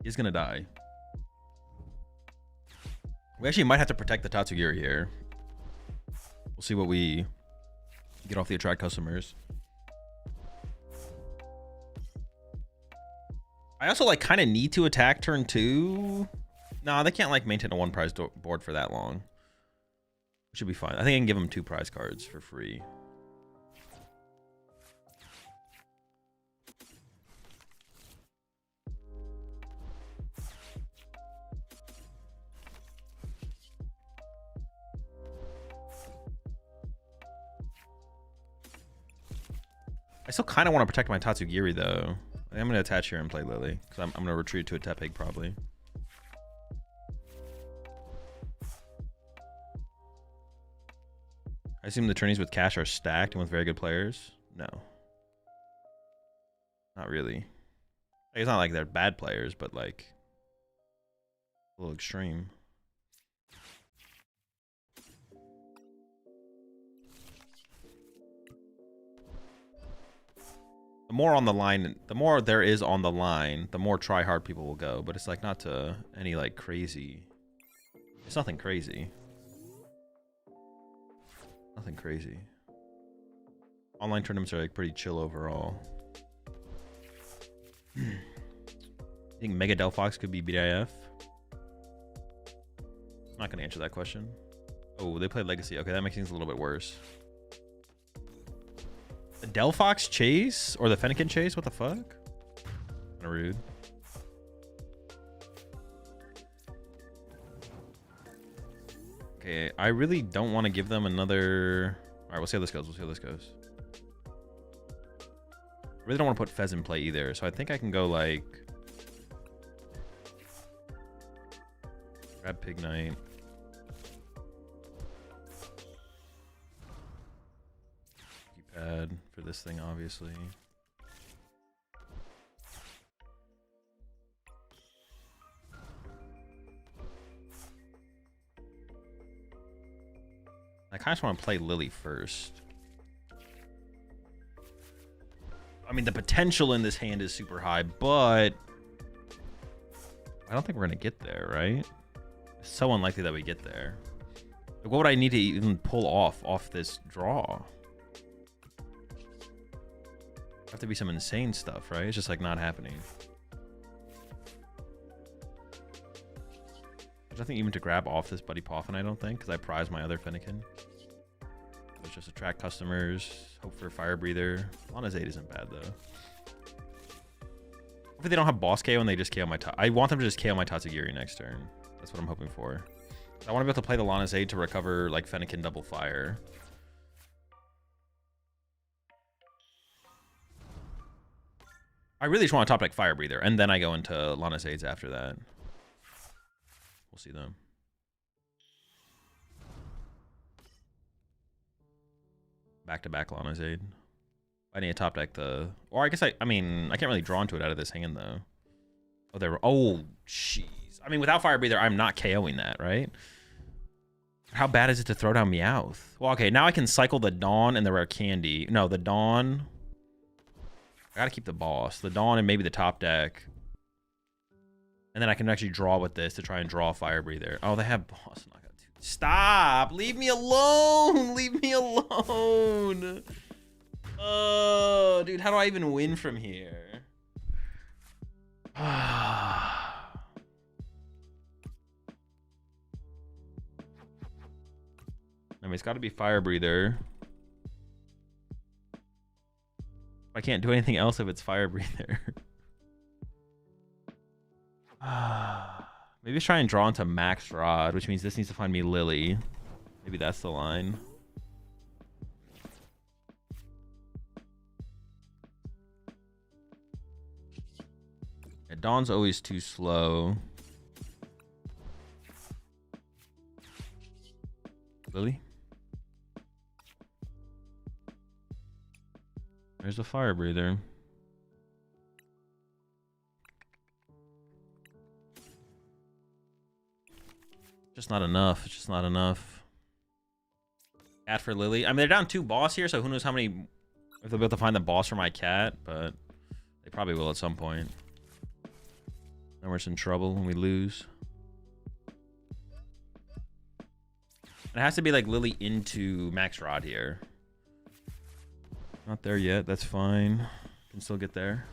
He's gonna die. We actually might have to protect the Tatsugiri here. We'll see what we get off the attract customers. I also like kind of need to attack turn 2. Nah, they can't like maintain a 1 prize board for that long. Should be fine. I think I can give them 2 prize cards for free. I still kind of want to protect my Tatsugiri though. I'm going to attach here and play Lily because I'm going to retreat to a Tepig probably. I assume the tourneys with cash are stacked and with very good players. No. Not really. Like, it's not like they're bad players, but like a little extreme. The more on the line, the more there is on the line, the more try hard people will go. But it's like not to any like crazy. It's nothing crazy. Nothing crazy. Online tournaments are like pretty chill overall. You think Mega Delphox could be BIF? I'm not gonna answer that question. Oh, they played Legacy. Okay, that makes things a little bit worse. The Delphox chase or the Fennekin chase? What the fuck? Kind of rude. Okay, I really don't want to give them another. All right, we'll see how this goes. We'll see how this goes. I really don't want to put Fez in play either, so I think I can go like grab Pig Knight. Keypad for this thing, obviously. I kind of just want to play Lily first. I mean, the potential in this hand is super high, but I don't think we're going to get there, right? so unlikely that we get there. Like, what would I need to even pull off this draw? Have to be some insane stuff, right? It's just like not happening. There's nothing even to grab off this Buddy Poffin, I don't think, because I prize my other Fennekin. Let's just attract customers, hope for a Fire Breather. Lana's 8 isn't bad though. Hopefully they don't have boss KO and they just KO my I want them to just KO my Tatsugiri next turn. That's what I'm hoping for. I want to be able to play the Lana's 8 to recover like Fennekin double fire. I really just want to top deck Fire Breather, and then I go into Lana's 8s after that. We'll see them. Back-to-back Lana's 8. I need to top deck the... Or I guess I mean, I can't really draw into it out of this hand, though. Oh, there were... Oh, jeez. I mean, without Fire Breather, I'm not KOing that, right? How bad is it to throw down Meowth? Well, okay, now I can cycle the Dawn and the Rare Candy. No, the Dawn... I gotta keep the boss. The Dawn and maybe the top deck. And then I can actually draw with this to try and draw a Fire Breather. Oh, they have boss. Stop! Leave me alone! Leave me alone! Oh, dude, how do I even win from here? I mean, it's got to be Fire Breather. I can't do anything else if it's Fire Breather. Maybe try and draw into Max Rod, which means this needs to find me Lily. Maybe that's the line. Yeah, Dawn's always too slow. Lily? There's a Fire Breather. Just not enough. It's just not enough. Cat for Lily. I mean, they're down 2 boss here, so who knows how many... If they'll be able to find the boss for my cat, but they probably will at some point. Then we're just in trouble when we lose. It has to be like Lily into Max Rod here. Not there yet. That's fine. Can still get there.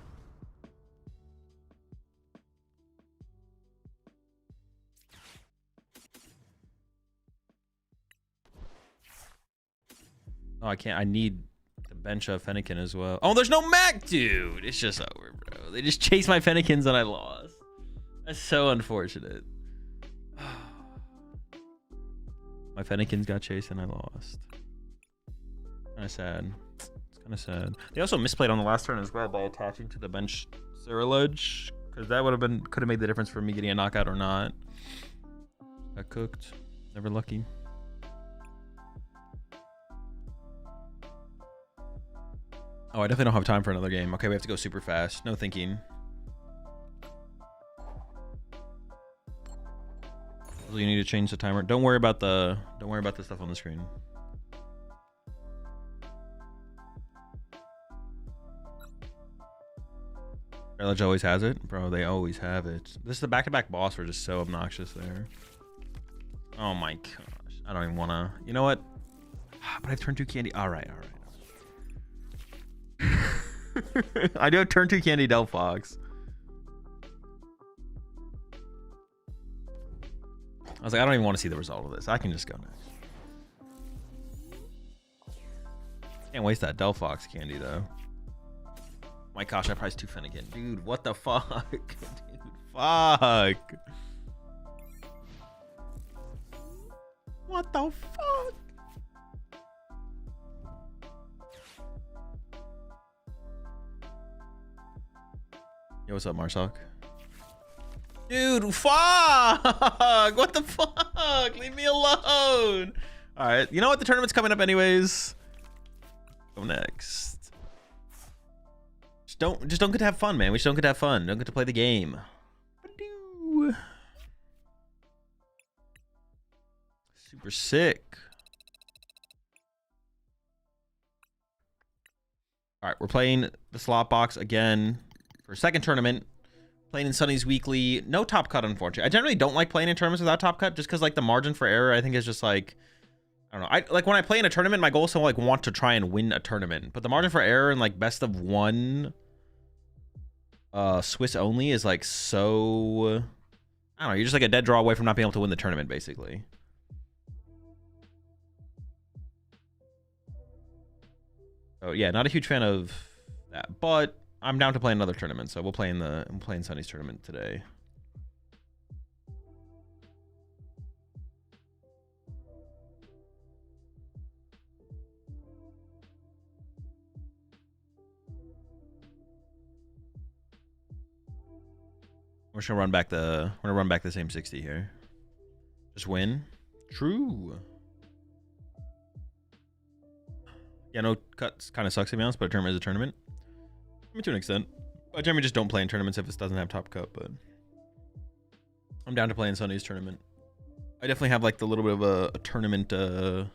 Oh, I can't. I need to bench a Fennekin as well. Oh, there's no Mac, dude. It's just over, bro. They just chased my Fennekins and I lost. That's so unfortunate. My Fennekins got chased and I lost. Kind of sad. It's kind of sad. They also misplayed on the last turn as well by attaching to the bench Dragalge, because that could have made the difference for me getting a knockout or not. Got cooked. Never lucky. Oh, I definitely don't have time for another game. Okay, we have to go super fast. No thinking. So you need to change the timer. Don't worry about the stuff on the screen. Dragalge always has it, bro. They always have it. This is the back-to-back boss. We're just so obnoxious there. Oh my gosh, I don't even want to. You know what? But I've turned 2 candy. All right, all right. I do have turn 2 candy Delphox. I was like, I don't even want to see the result of this. I can just go next. Can't waste that Delphox candy though. My gosh, I priced 2 Fennekin. Dude, what the fuck? Dude, fuck. What the fuck? Yo, what's up, Marsoc? Dude, fuck! What the fuck? Leave me alone! Alright, you know what? The tournament's coming up anyways. Go next. Just don't get to have fun, man. We just don't get to have fun. Don't get to play the game. Super sick. Alright, we're playing the slot box again. For a second tournament, Playing in Sunny's weekly. No top cut, unfortunately. I generally don't like playing in tournaments without top cut, just because like the margin for error, I think, is just like, I don't know. I like when I play in a tournament, my goal is to like want to try and win a tournament, but the margin for error in like best of one, Swiss only is like so. I don't know. You're just like a dead draw away from not being able to win the tournament, basically. So yeah, not a huge fan of that, but I'm down to play another tournament, so we'll play in I'm playing Sunny's tournament today. We're just gonna run back the same 60 here. Just win. True. Yeah, no cuts kind of sucks to be honest, but a tournament is a tournament. I mean, to an extent. I generally just don't play in tournaments if it doesn't have top cut, but I'm down to play in Sunny's tournament. I definitely have like the little bit of a tournament, what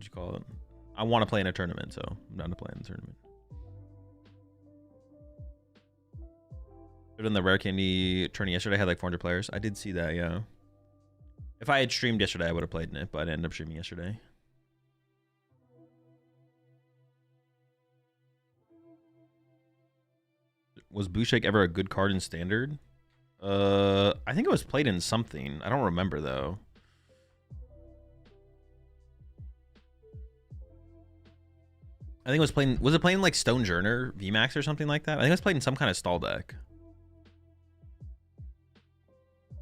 did you call it? I want to play in a tournament, so I'm down to play in the tournament. In the Rare Candy tourney yesterday, I had like 400 players. I did see that, yeah. If I had streamed yesterday, I would have played in it, but I ended up streaming yesterday. Was Bouchek ever a good card in Standard? I think it was played in something. I don't remember, though. I think it was playing... Was it playing like Stone Journer VMAX or something like that? I think it was played in some kind of stall deck.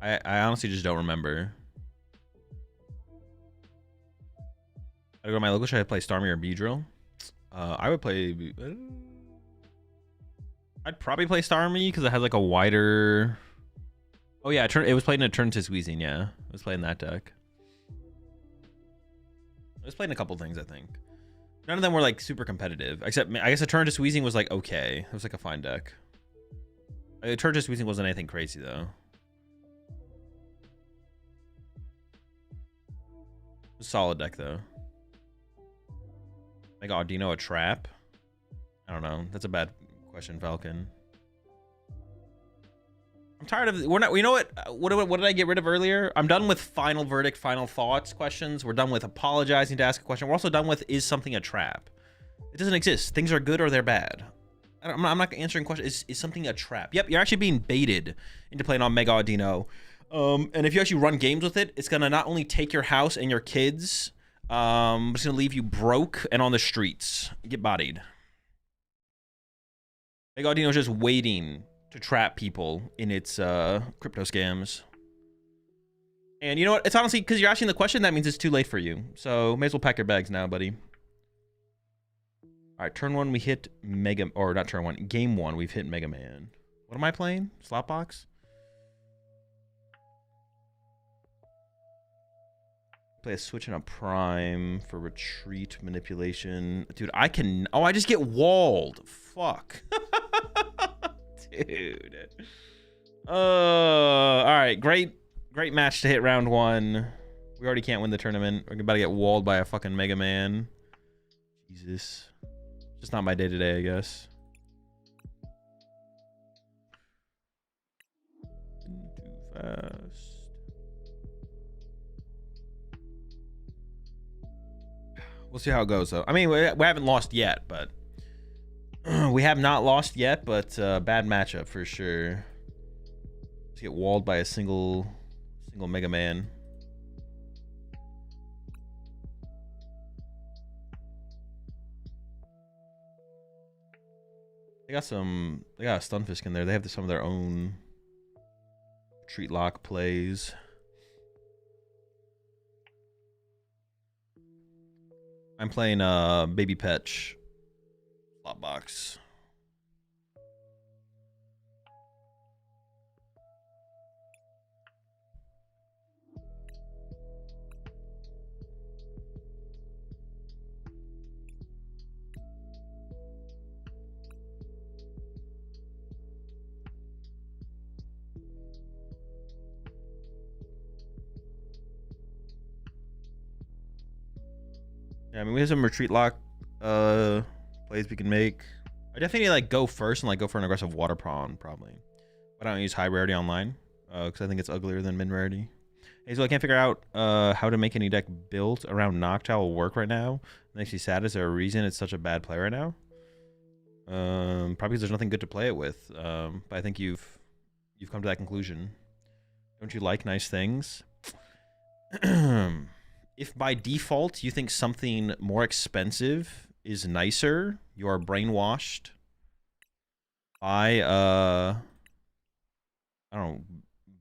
I honestly just don't remember. I go to my local. Should I play Starmie or Beedrill? I would play... I'd probably play Starmie because it has like a wider... Oh yeah, it was played in a Turn to Squeezing, yeah. It was played in that deck. It was played in a couple things, I think. None of them were like super competitive. Except, I guess a Turn to Squeezing was like okay. It was like a fine deck. A Turn to Squeezing wasn't anything crazy though. It was a solid deck though. Mega Audino a trap? I don't know. That's a bad question, Falcon. I'm tired of... We're not... You know what? What did I get rid of earlier? I'm done with final verdict, final thoughts questions. We're done with apologizing to ask a question. We're also done with, is something a trap? It doesn't exist. Things are good or they're bad. I'm not answering questions. Is something a trap? Yep, you're actually being baited into playing on Mega Audino. And if you actually run games with it, it's going to not only take your house and your kids, but it's going to leave you broke and on the streets. Get bodied. Mega Audino is just waiting to trap people in its crypto scams. And you know what? It's honestly, because you're asking the question, that means it's too late for you. So may as well pack your bags now, buddy. All right, turn one, we hit Mega... Or not turn one. Game one, we've hit Mega Man. What am I playing? Slop box? Play a switch and a prime for retreat manipulation. Dude, I can... Oh, I just get walled. Fuck. Dude. All right, great match to hit round one. We already can't win the tournament. We're about to get walled by a fucking Mega Man. Jesus. Just not my day to day, I guess. Too fast. We'll see how it goes, though. I mean, we haven't lost yet, but... We have not lost yet, but bad matchup for sure. Let's get walled by a single Mega Man. They got a Stunfisk in there. They have some of their own retreat lock plays. I'm playing Baby Petch. Slot box. Yeah, I mean, we have some retreat lock plays we can make. I definitely like go first and like go for an aggressive water prawn probably. Why don't I use high rarity online? Because I think it's uglier than min rarity. Hey, so I can't figure out how to make any deck built around Noctowl will work right now. It makes me sad. Is there a reason it's such a bad play right now? Probably because there's nothing good to play it with. But I think you've come to that conclusion. Don't you like nice things? If by default you think something more expensive is nicer, you are brainwashed by I don't know,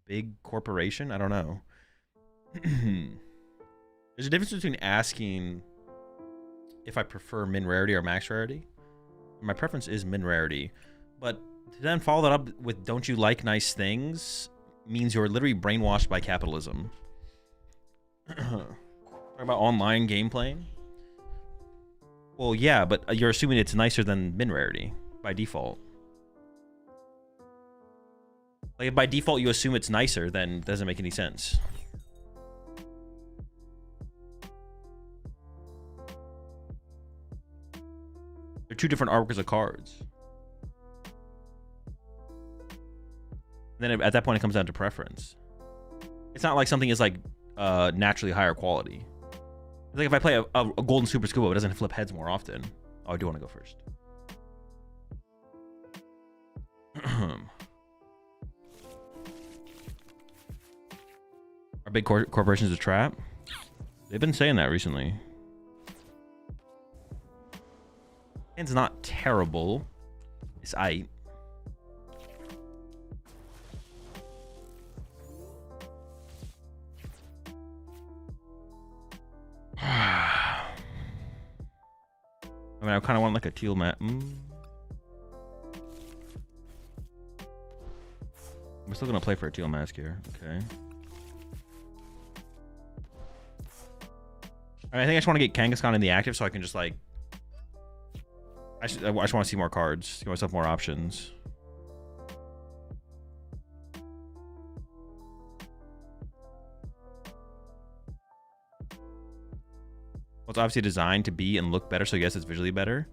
big corporation. I don't know. There's a difference between asking if I prefer min rarity or max rarity. My preference is min rarity, but to then follow that up with "don't you like nice things" means you're literally brainwashed by capitalism. Talking about online game playing. Well, yeah, but you're assuming it's nicer than min rarity by default. Like, if by default you assume it's nicer, then it doesn't make any sense. They're two different artworks of cards. And then at that point, it comes down to preference. It's not like something is like naturally higher quality. It's like if I play a golden super scuba, it doesn't flip heads more often. Oh, I do want to go first. Are big corporations a trap? They've been saying that recently. It's not terrible. It's aight. I mean, I kind of want like a teal mat. I'm still gonna play for a teal mask here. Okay. I think I just want to get Kangaskhan in the active so I can just like. I just want to see more cards. Give myself more options. Well, it's obviously designed to be and look better, so I guess it's visually better.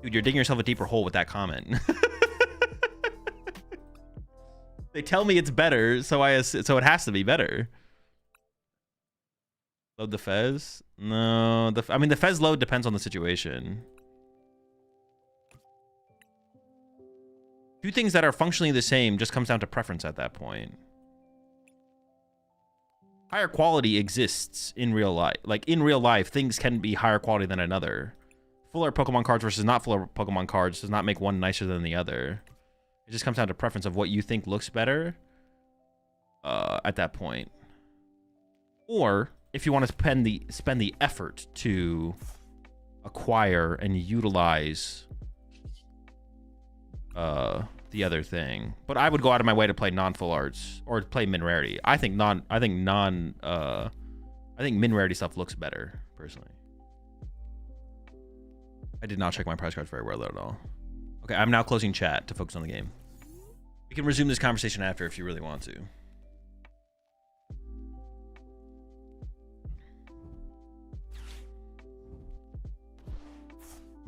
Dude, you're digging yourself a deeper hole with that comment. They tell me it's better, so it has to be better. Load the Fez? No, I mean the Fez load depends on the situation. Two things that are functionally the same just comes down to preference at that point. Higher quality exists in real life. Like in real life, things can be higher quality than another. Full art Pokemon cards versus not full art Pokemon cards does not make one nicer than the other. It just comes down to preference of what you think looks better at that point. Or if you want to spend the effort to acquire and utilize the other thing. But I would go out of my way to play non-full arts or play min rarity. I think min rarity stuff looks better, personally. I did not check my prize cards very well at all. Okay, I'm now closing chat to focus on the game. We can resume this conversation after if you really want to.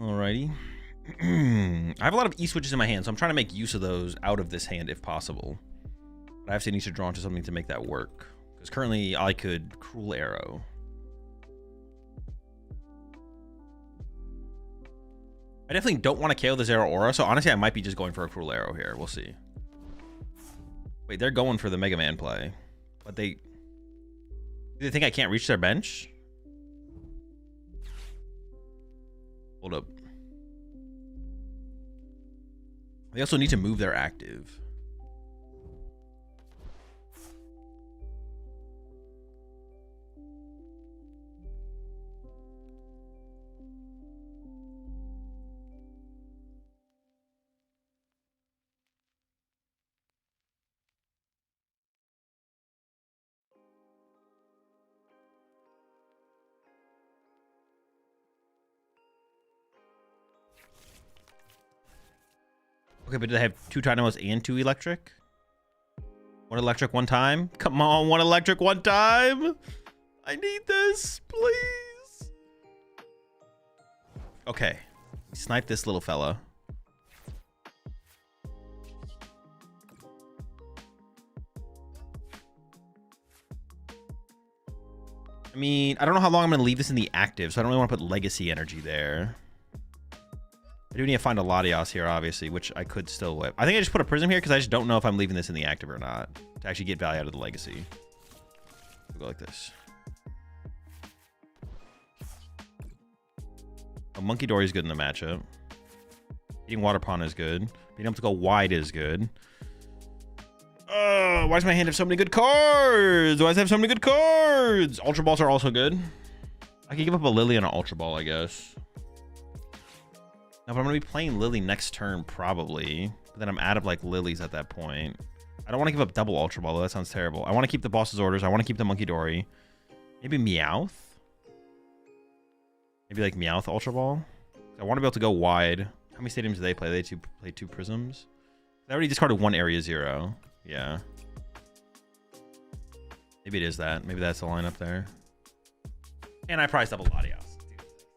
Alrighty. I have a lot of E-switches in my hand, so I'm trying to make use of those out of this hand if possible. But I obviously need to draw into something to make that work. Because currently I could Cruel Arrow. I definitely don't want to KO the Zero Aura, so honestly I might be just going for a Cruel Arrow here. We'll see. Wait, they're going for the Mega Man play. But do they think I can't reach their bench? Hold up. They also need to move their active. Okay, but do they have 2 Dynamos and 2 electric? 1 electric, 1 time? Come on, 1 electric, 1 time! I need this, please! Okay. Snipe this little fella. I mean, I don't know how long I'm going to leave this in the active, so I don't really want to put legacy energy there. I do need to find a Latios here, obviously, which I could still whip. I think I just put a Prism here because I just don't know if I'm leaving this in the active or not to actually get value out of the legacy. We'll go like this. A Monkey Dory is good in the matchup. Beating Water Pond is good. Being able to go wide is good. Why does my hand have so many good cards? Why does it have so many good cards? Ultra Balls are also good. I could give up a Lily and an Ultra Ball, I guess. No, but I'm going to be playing Lily next turn, probably. But then I'm out of, like, Lilies at that point. I don't want to give up double Ultra Ball, though. That sounds terrible. I want to keep the Boss's Orders. I want to keep the Monkey Dory. Maybe Meowth? Maybe, like, Meowth Ultra Ball? I want to be able to go wide. How many stadiums do they play? They play 2 Prisms? I already discarded 1 Area 0. Yeah. Maybe it is that. Maybe that's the lineup there. And I prized double Latios.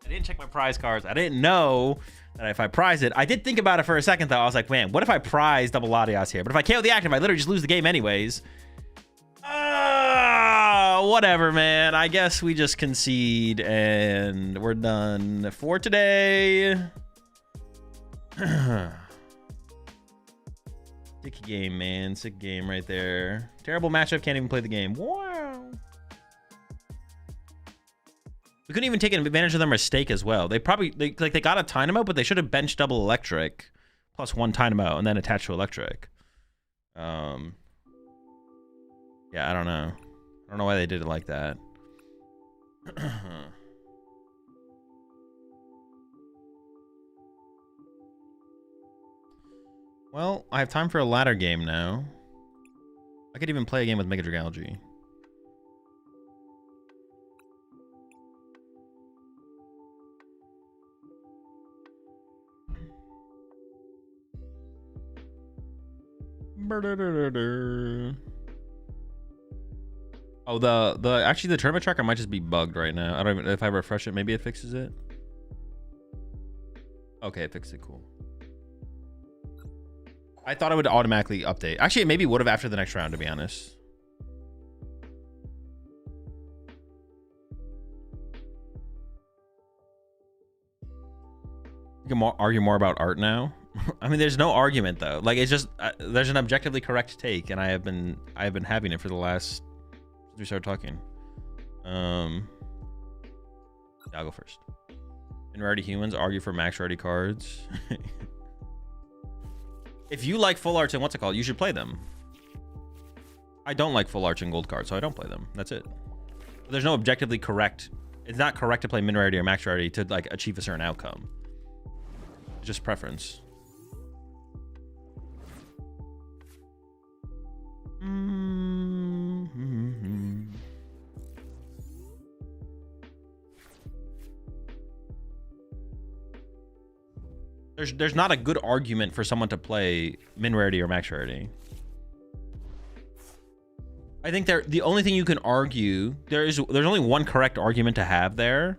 I didn't check my prize cards. I didn't know that if I prize it. I did think about it for a second, though. I was like, man, what if I prize double Latios here? But if I KO the active, I literally just lose the game anyways. Whatever, man. I guess we just concede and we're done for today. Sick game, man. Sick game right there. Terrible matchup. Can't even play the game. Wow. We couldn't even take advantage of their mistake as well. They probably they got a Dynamo, but they should have benched double electric plus 1 Dynamo and then attached to electric. Yeah, I don't know. I don't know why they did it like that. Well, I have time for a ladder game now. I could even play a game with Mega Dragalge. Oh, actually the tournament tracker might just be bugged right now. I don't even, if I refresh it, maybe it fixes it. Okay, it fixed it. Cool. I thought it would automatically update. Actually, it maybe would have after the next round, to be honest. You can argue more about art now. I mean, there's no argument though. Like, it's just there's an objectively correct take, and I have been having it for the last since we started talking. Yeah, I'll go first. In rarity humans argue for max rarity cards. If you like full arts and what's it called, you should play them. I don't like full arts and gold cards, so I don't play them. That's it. But there's no objectively correct. It's not correct to play min rarity or max rarity to like achieve a certain outcome. It's just preference. There's not a good argument for someone to play min rarity or max rarity. I think the only thing you can argue there's only one correct argument to have there.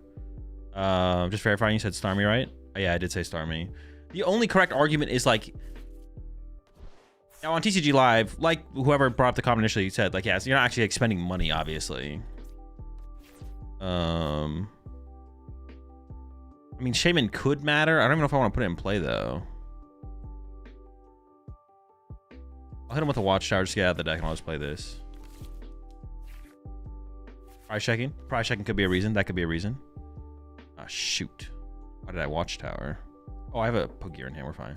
Just verifying you said Starmie, right? Oh, yeah, I did say Starmie. The only correct argument is like now on TCG Live, like whoever brought up the comment initially said, like, yeah, so you're not actually expending money, obviously. I mean, Shaman could matter. I don't even know if I want to put it in play, though. I'll hit him with a Watchtower just to get out of the deck, and I'll just play this. Prize checking. Prize checking could be a reason. That could be a reason. Ah, shoot. Why did I Watchtower? Oh, I have a Pokegear in hand. We're fine.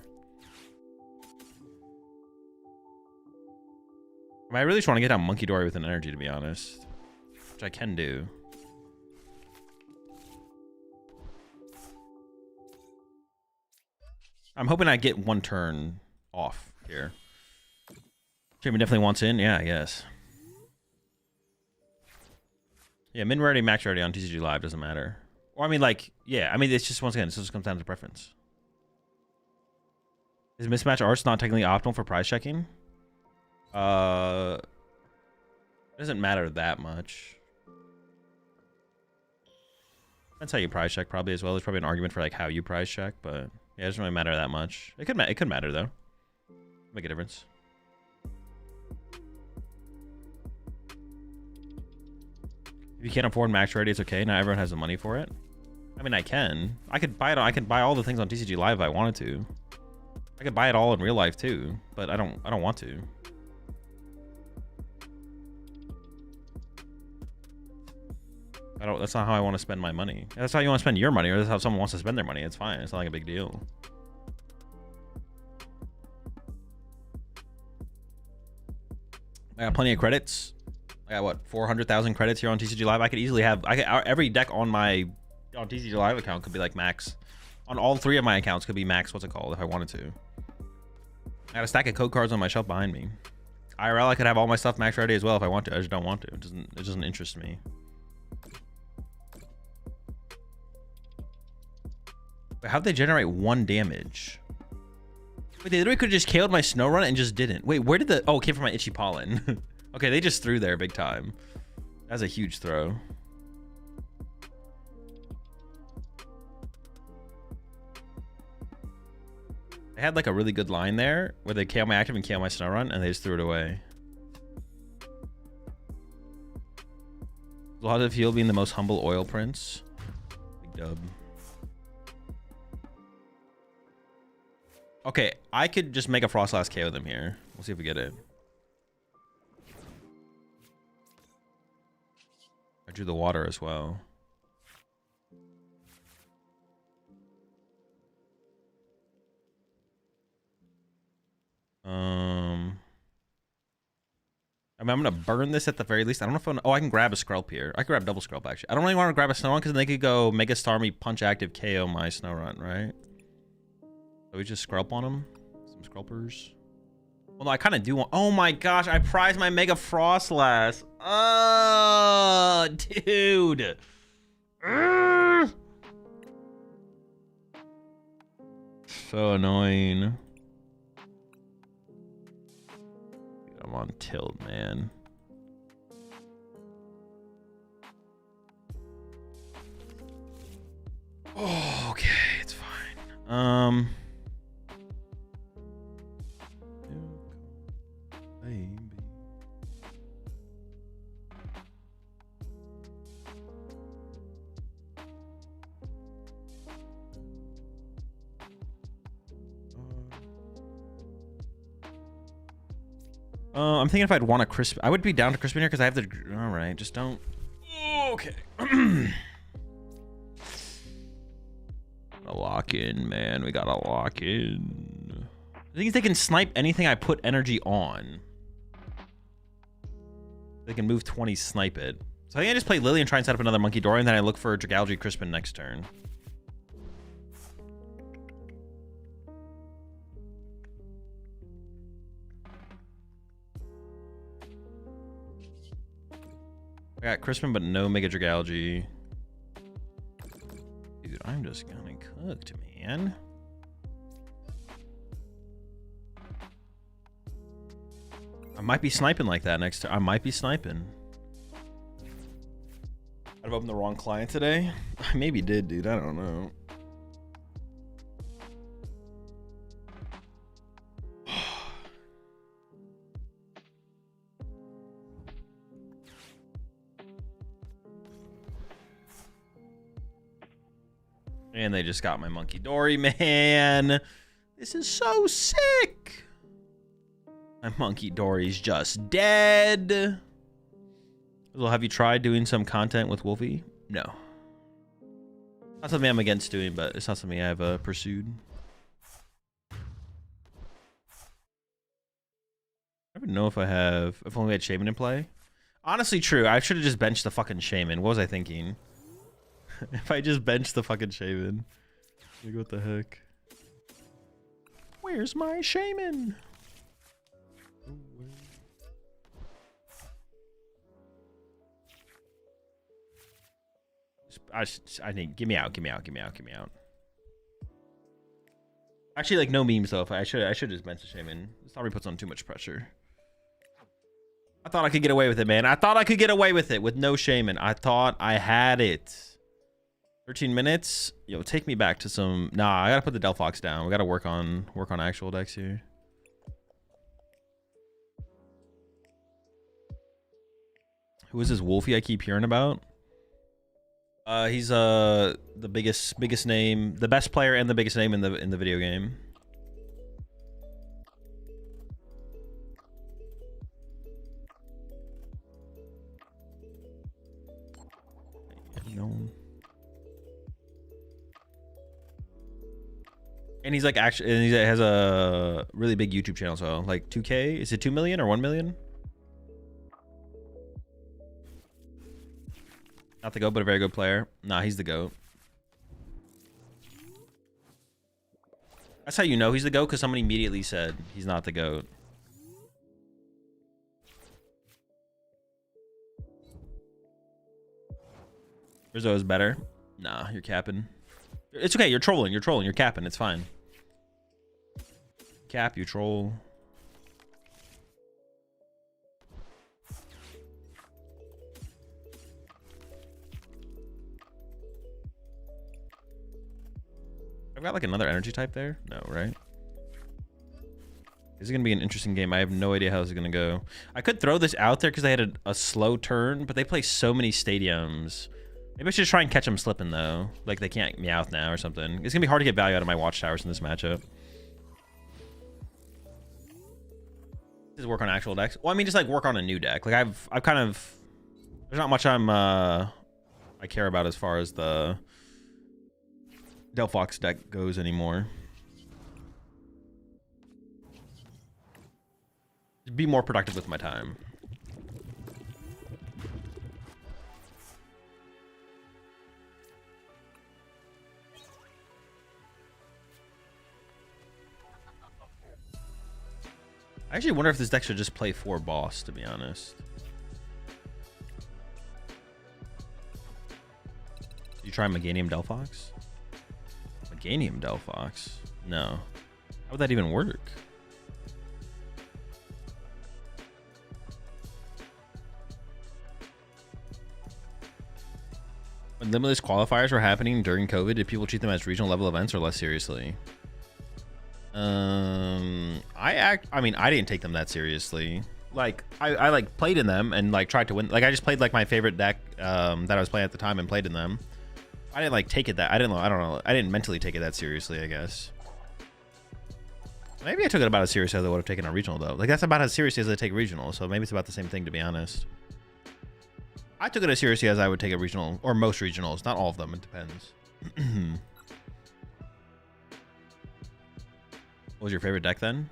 I mean, I really just want to get down Monkey Dory with an energy, to be honest. Which I can do. I'm hoping I get 1 turn off here. Shaman definitely wants in. Yeah, I guess. Yeah, min rarity, max rarity on TCG Live doesn't matter. Or I mean, like, yeah. I mean, it's just once again, it just comes down to preference. Is mismatch arts not technically optimal for prize checking? It doesn't matter that much. That's how you prize check probably as well. There's probably an argument for like how you prize check, but yeah, it doesn't really matter that much. It could matter though. Make a difference. If you can't afford max rarity, it's okay. Not everyone has the money for it. I mean, I could buy it. I could buy all the things on TCG Live if I wanted to. I could buy it all in real life too, but I don't want to. That's not how I want to spend my money. That's how you want to spend your money, or that's how someone wants to spend their money. It's fine. It's not like a big deal. I got plenty of credits. I got what, 400,000 credits here on TCG Live. I could easily have every deck on my TCG Live account could be like max. On all 3 of my accounts could be max. What's it called? If I wanted to. I got a stack of code cards on my shelf behind me. IRL, I could have all my stuff max ready as well if I want to. I just don't want to. It doesn't interest me. But how'd they generate 1 damage? Wait, they literally could have just KO'd my Snow Run and just didn't. Wait, where did the... Oh, it came from my Itchy Pollen. Okay, they just threw there big time. That's a huge throw. They had like a really good line there where they KO my active and KO my Snow Run, and they just threw it away. How does it feel being the most humble oil prince? Big dub. Okay, I could just make a Frostlass KO them here. We'll see if we get it. I drew the water as well. I mean, I'm gonna burn this at the very least. I don't know if I'm... Oh, I can grab a Skrelp here. I can grab double Skrelp, actually. I don't really want to grab a Snow Run because they could go Mega Star me, punch active, KO my Snow Run, right? So we just Skrelp on them. Some Skrelpers. Well, no, I kind of do want... Oh my gosh, I prized my Mega Frostlass. Oh, dude. So annoying. I'm on tilt, man. Oh, okay, it's fine. Baby. I'm thinking if I'd want a crisp, I would be down to crisp in here because I have the. All right, just don't. Okay. A lock in, man. We got a lock in. The thing is, they can snipe anything I put energy on. They can move 20, snipe it. So I think I just play Lily and try and set up another Monkey Dory, and then I look for Dragalge Crispin next turn. I got Crispin, but no Mega Dragalge. Dude, I'm just gonna cooked, man. I might be sniping like that next turn. I might be sniping. I've opened the wrong client today. I maybe did, dude. I don't know. And they just got my Monkey Dory, man. This is so sick. My Monkey Dory's just dead. Well, have you tried doing some content with Wolfie? No. Not something I'm against doing, but it's not something I've pursued. I don't know if I have. If only we had Shaman in play. Honestly, true. I should have just benched the fucking Shaman. What was I thinking? If I just bench the fucking Shaman. Like, what the heck? Where's my Shaman? I need... Give me out, give me out, give me out, give me out. Actually, like, no memes, though. If I should just bench the Shaman. This probably puts on too much pressure. I thought I could get away with it, man. I thought I could get away with it with no Shaman. I thought I had it. 13 minutes. Yo, take me back to some... Nah, I gotta put the Delphox down. We gotta work on actual decks here. Who is this Wolfie I keep hearing about? He's the biggest name, the best player and the biggest name in the video game. Known. And he's like actually, and he has a really big YouTube channel. So like 2K, is it 2 million or 1 million? Not the GOAT, but a very good player. Nah, he's the GOAT. That's how you know he's the GOAT, because someone immediately said he's not the GOAT. Rizzo is better. Nah, you're capping. It's okay, you're trolling. You're trolling. You're capping. It's fine. Cap, you troll. I've got like another energy type there? No, right? This is going to be an interesting game. I have no idea how this is going to go. I could throw this out there because they had a slow turn, but they play so many stadiums. Maybe I should just try and catch them slipping, though. Like, they can't Meowth now or something. It's going to be hard to get value out of my watchtowers in this matchup. Just work on actual decks. Well, I mean, just, like, work on a new deck. Like, I've kind of... There's not much I care about as far as the Delphox deck goes anymore. Be more productive with my time. I actually wonder if this deck should just play 4 boss, to be honest. Did you try Meganium Delphox? Meganium Delphox? No. How would that even work? When limitless qualifiers were happening during COVID, did people treat them as regional level events or less seriously? I mean, I didn't take them that seriously. Like, I like played in them and like tried to win. Like, I just played like my favorite deck that I was playing at the time and played in them. I didn't like take it that. I don't know. I didn't mentally take it that seriously, I guess. Maybe I took it about as serious as I would have taken a regional though. Like, that's about as serious as I take regional. So maybe it's about the same thing, to be honest. I took it as seriously as I would take a regional, or most regionals. Not all of them. It depends. What was your favorite deck then?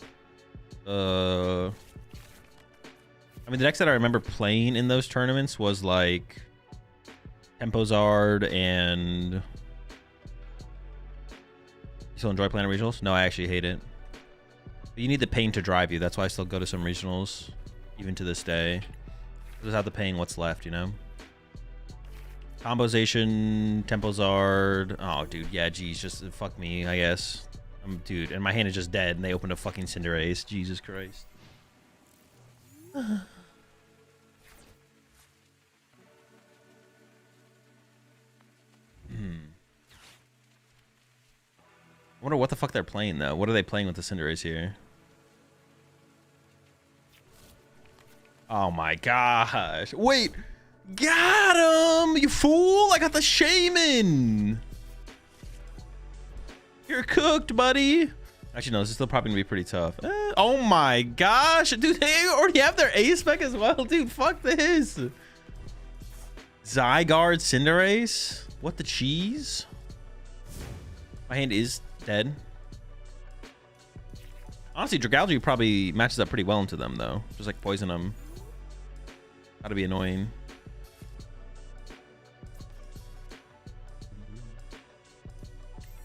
I mean, the decks that I remember playing in those tournaments was like Tempozard and... You still enjoy playing regionals? No, I actually hate it. But you need the pain to drive you. That's why I still go to some regionals, even to this day. Without the pain, what's left, you know? Combozation, Tempozard. Oh, dude, yeah, geez, just fuck me, I guess. Dude, and my hand is just dead, and they opened a fucking Cinderace. Jesus Christ. I wonder what the fuck they're playing, though. What are they playing with the Cinderace here? Oh my gosh. Wait! Got him! You fool! I got the Shaman! You're cooked, buddy. Actually, no, this is still probably gonna be pretty tough. Oh my gosh, dude, they already have their A spec as well, dude. Fuck this. Zygarde Cinderace? What the cheese? My hand is dead. Honestly, Dragalge probably matches up pretty well into them, though. Just like poison them. That'd be annoying.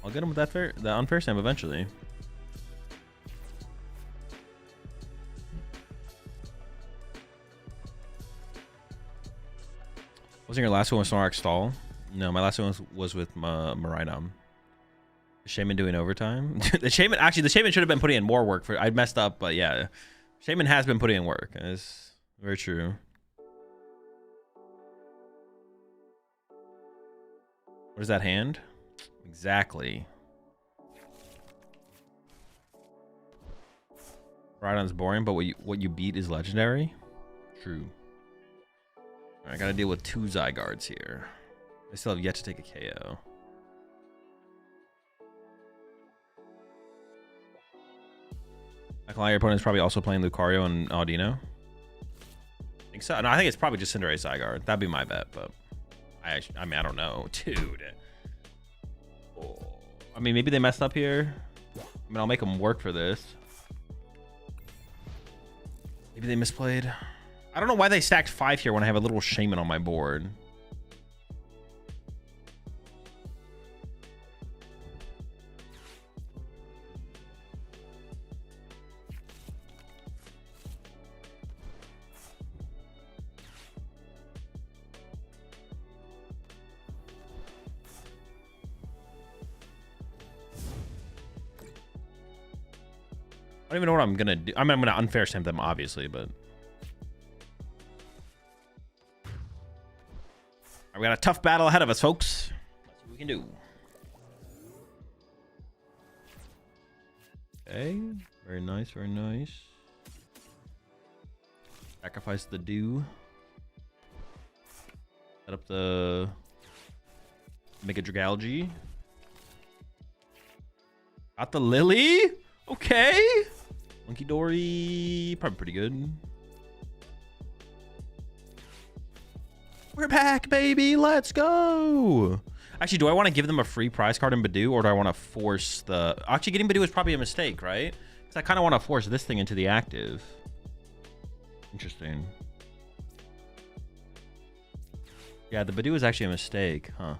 I'll get him with the unfair stamp eventually. Wasn't your last one with Snorlax Stall? No, my last one was with Maridom. The Shaman doing overtime? the Shaman should have been putting in more work. I messed up, but yeah. Shaman has been putting in work. It's very true. What is that hand? Exactly. Rhydon's boring, but what you beat is legendary? True. I gotta deal with 2 Zygardes here. They still have yet to take a KO. I can lie, your opponent's probably also playing Lucario and Audino. I think so. No, I think it's probably just Cinderace Zygarde. That'd be my bet, but I mean, I don't know, dude. Oh. I mean, maybe they messed up here. I mean, I'll make them work for this. Maybe they misplayed. I don't know why they stacked 5 here when I have a little Shaman on my board. I don't even know what I'm gonna do. I mean, I'm gonna unfair stamp them, obviously, but we got a tough battle ahead of us, folks. Let's see what we can do. Okay, very nice, very nice. Sacrifice the dew. Set up the Mega Dragalge. Got the Lily. Okay. Monkey Dory, probably pretty good. We're back, baby. Let's go. Actually, do I want to give them a free prize card in Badoo, or do I want to force the... Actually, getting Badoo is probably a mistake, right? Because I kind of want to force this thing into the active. Interesting. Yeah, the Badoo is actually a mistake, huh?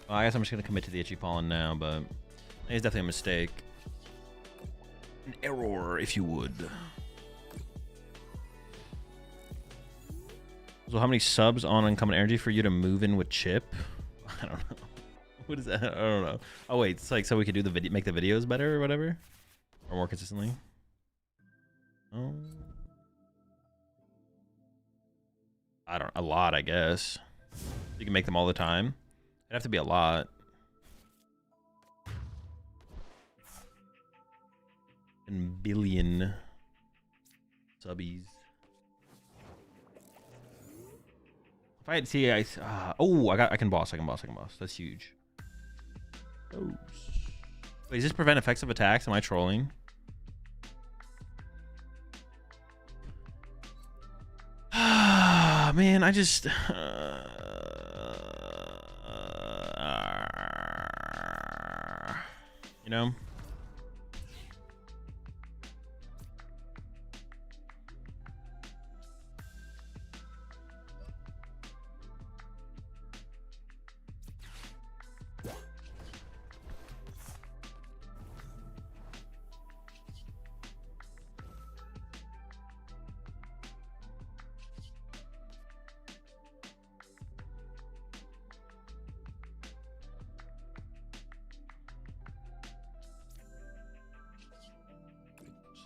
Well, I guess I'm just going to commit to the Itchy Pollen now, but it's definitely a mistake. An error, if you would. So how many subs on Uncommon Energy for you to move in with Chip? I don't know. What is that? I don't know. Oh, wait. It's like so we could do the video, make the videos better or whatever? Or more consistently? Oh. I don't... A lot, I guess. You can make them all the time. It'd have to be a lot. And billion subbies. If I had see, I can boss. That's huge. Oh. Wait, does this prevent effects of attacks? Am I trolling? Man, I just. You know?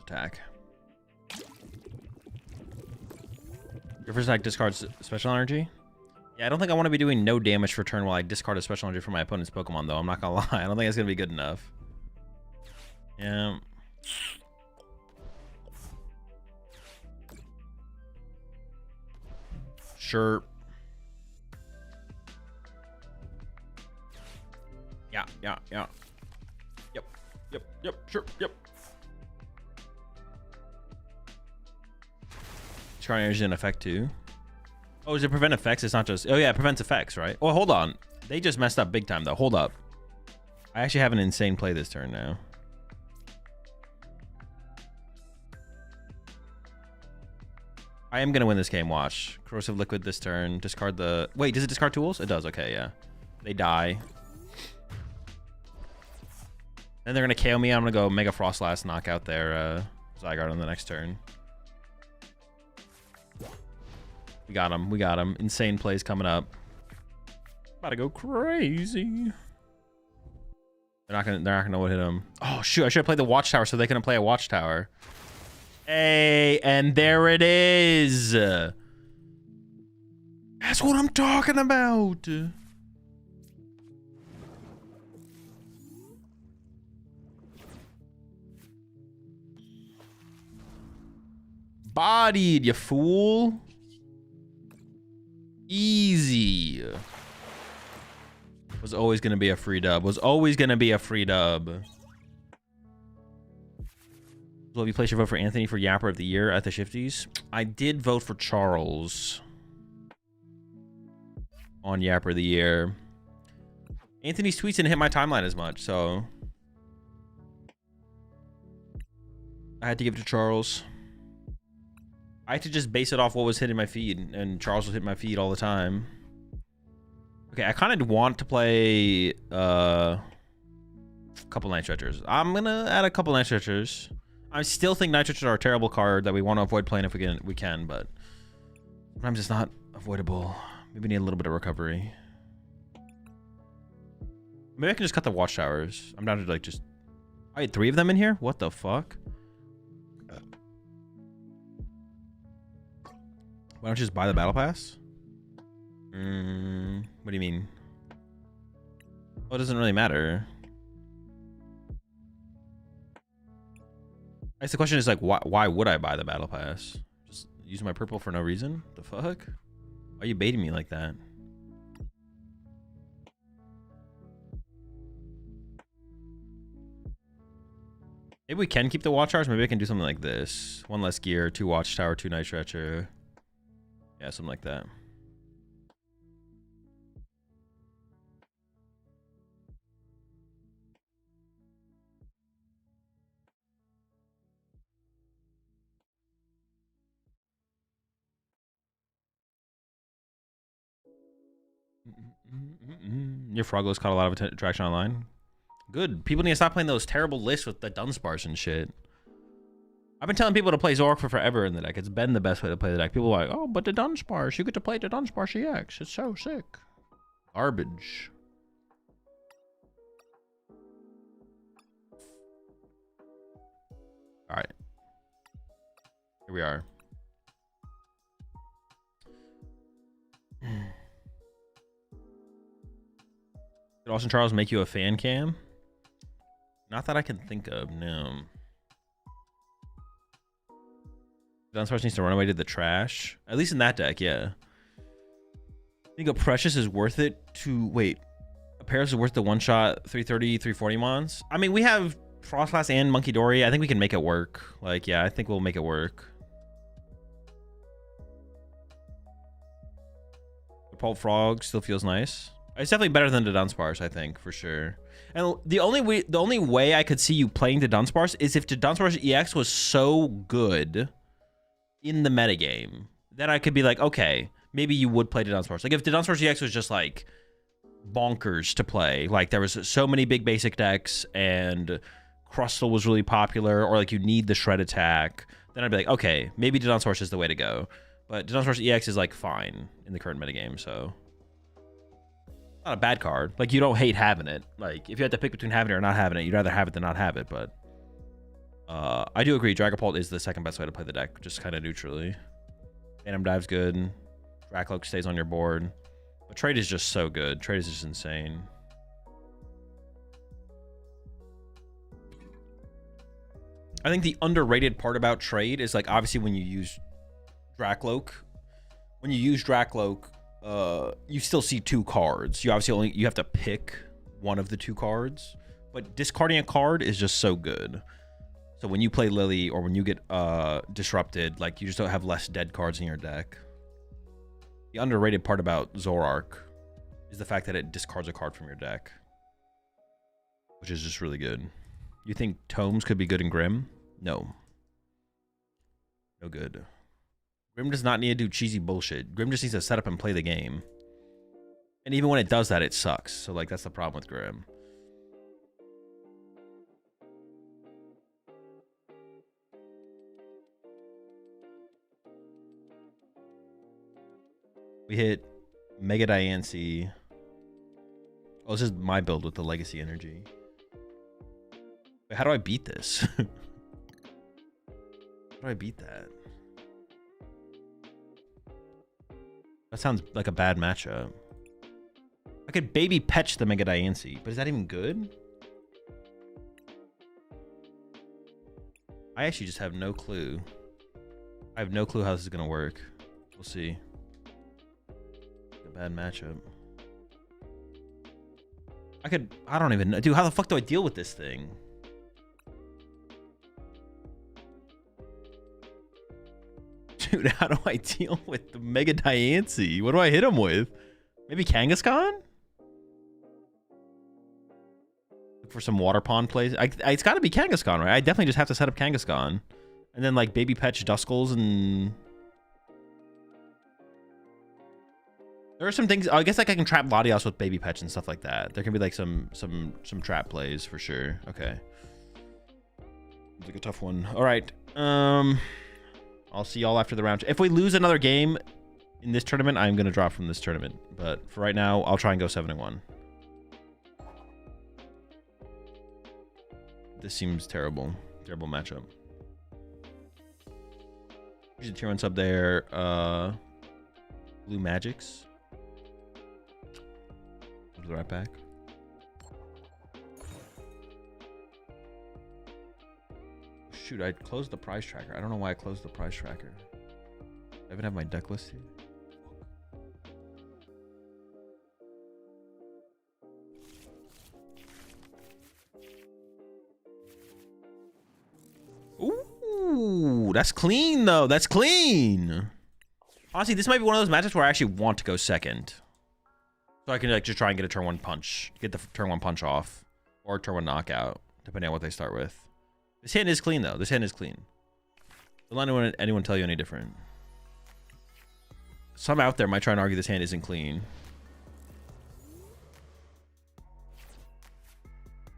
Attack. Your first attack discards special energy. Yeah, I don't think I want to be doing no damage for turn while I discard a special energy from my opponent's Pokemon, though. I'm not gonna lie. I don't think that's gonna be good enough. Yeah. Sure. Yeah. Yep. Sure. Yep. Discard energy is in effect too. Oh, does it prevent effects? It's not just... Oh, yeah, it prevents effects, right? Oh, hold on. They just messed up big time, though. Hold up. I actually have an insane play this turn now. I am going to win this game. Watch. Corrosive Liquid this turn. Discard the... Wait, does it discard tools? It does. Okay, yeah. They die. Then they're going to KO me. I'm going to go Mega Frostlass, knock out their Zygarde on the next turn. We got him. Insane plays coming up. About to go crazy. They're not gonna know what hit him. Oh shoot, I should have played the Watchtower so they couldn't play a Watchtower. Hey, and there it is. That's what I'm talking about. bodied, you fool. Easy. Was always going to be a free dub. Was always going to be a free dub. Will you place your vote for Anthony for Yapper of the Year at the Shifties? I did vote for Charles on Yapper of the Year. Anthony's tweets didn't hit my timeline as much, so I had to give it to Charles. I had to just base it off what was hitting my feed, and Charles was hitting my feed all the time. Okay, I kind of want to play a couple Night Stretchers. I'm gonna add a couple Night Stretchers. I still think Night Stretchers are a terrible card that we want to avoid playing if we can, but sometimes it's not avoidable. Maybe we need a little bit of recovery. Maybe I can just cut the Watchtowers. I'm down to like just... I had 3 of them in here? What the fuck? Why don't you just buy the Battle Pass? What do you mean? Well, it doesn't really matter. I guess the question is like, why would I buy the Battle Pass? Just use my purple for no reason? The fuck? Why are you baiting me like that? Maybe we can keep the Watchtowers. Maybe I can do something like this. 1 less gear, 2 Watchtower, 2 Night Stretcher. Yeah, something like that. Your Froglo's caught a lot of traction online. Good. People need to stop playing those terrible lists with the Dunsparce and shit. I've been telling people to play Zoroark for forever in the deck. It's been the best way to play the deck. People are like, oh, but the Dunsparce. You get to play the Dunsparce EX. It's so sick. Garbage. All right. Here we are. Did Austin Charles make you a fan cam? Not that I can think of, no. Dunsparce needs to run away to the trash. At least in that deck, yeah. I think a Precious is worth it to... Wait. A Paris is worth the one-shot 330, 340 mons? I mean, we have Frostlass and Monkey Dory. I think we can make it work. Like, yeah, I think we'll make it work. The Pulp Frog still feels nice. It's definitely better than the Dunsparce, I think, for sure. And the only way I could see you playing the Dunsparce is if the Dunsparce EX was so good in the metagame. Then I could be like, okay, maybe you would play the Dunsparce. Like if the Dunsparce EX was just like bonkers to play, like there was so many big basic decks and Crustle was really popular, or like you need the Shred attack, then I'd be like, okay, maybe the Dunsparce is the way to go. But the Dunsparce EX is like fine in the current metagame, so not a bad card. Like you don't hate having it. Like if you had to pick between having it or not having it, you'd rather have it than not have it. But I do agree, Dragapult is the second best way to play the deck, just kind of neutrally. Phantom Dive's good. Dragalge stays on your board. But Trade is just so good. Trade is just insane. I think the underrated part about Trade is like obviously when you use Dracloak. When you use Dracloak, you still see 2 cards. You obviously you have to pick one of the 2 cards, but discarding a card is just so good. So when you play Lily or when you get disrupted, like you just don't have less dead cards in your deck. The underrated part about Zoroark is the fact that it discards a card from your deck, which is just really good. You think Tomes could be good in Grim? No. No good. Grim does not need to do cheesy bullshit. Grim just needs to set up and play the game. And even when it does that, it sucks. So, like, that's the problem with Grim. We hit Mega Diancie. Oh, this is my build with the Legacy Energy. Wait, how do I beat this? How do I beat that? That sounds like a bad matchup. I could baby petch the Mega Diancie, but is that even good? I actually just have no clue. I have no clue how this is gonna work. We'll see. A bad matchup. I don't even know. Dude, how the fuck do I deal with this thing? Dude, how do I deal with the Mega Diancie? What do I hit him with? Maybe Kangaskhan? Look for some water pond plays. It's gotta be Kangaskhan, right? I definitely just have to set up Kangaskhan. And then like Baby Petch, Duskulls, and... There are some things... I guess like I can trap Latios with Baby Petch and stuff like that. There can be like some trap plays for sure. Okay. It's like a tough one. All right. I'll see y'all after the round. If we lose another game in this tournament, I'm going to drop from this tournament. But for right now, I'll try and go 7-1. This seems terrible. Terrible matchup. There's a tier 1 sub there. Blue Magics. I'll be right back. Shoot, I closed the prize tracker. I don't know why I closed the prize tracker. I even have my deck list here. Ooh, that's clean though. That's clean. Honestly, this might be one of those matches where I actually want to go second. So I can like just try and get a turn 1 punch. Get the turn 1 punch off. Or turn 1 knockout, depending on what they start with. This hand is clean though. This hand is clean. Don't let anyone tell you any different. Some out there might try and argue this hand isn't clean.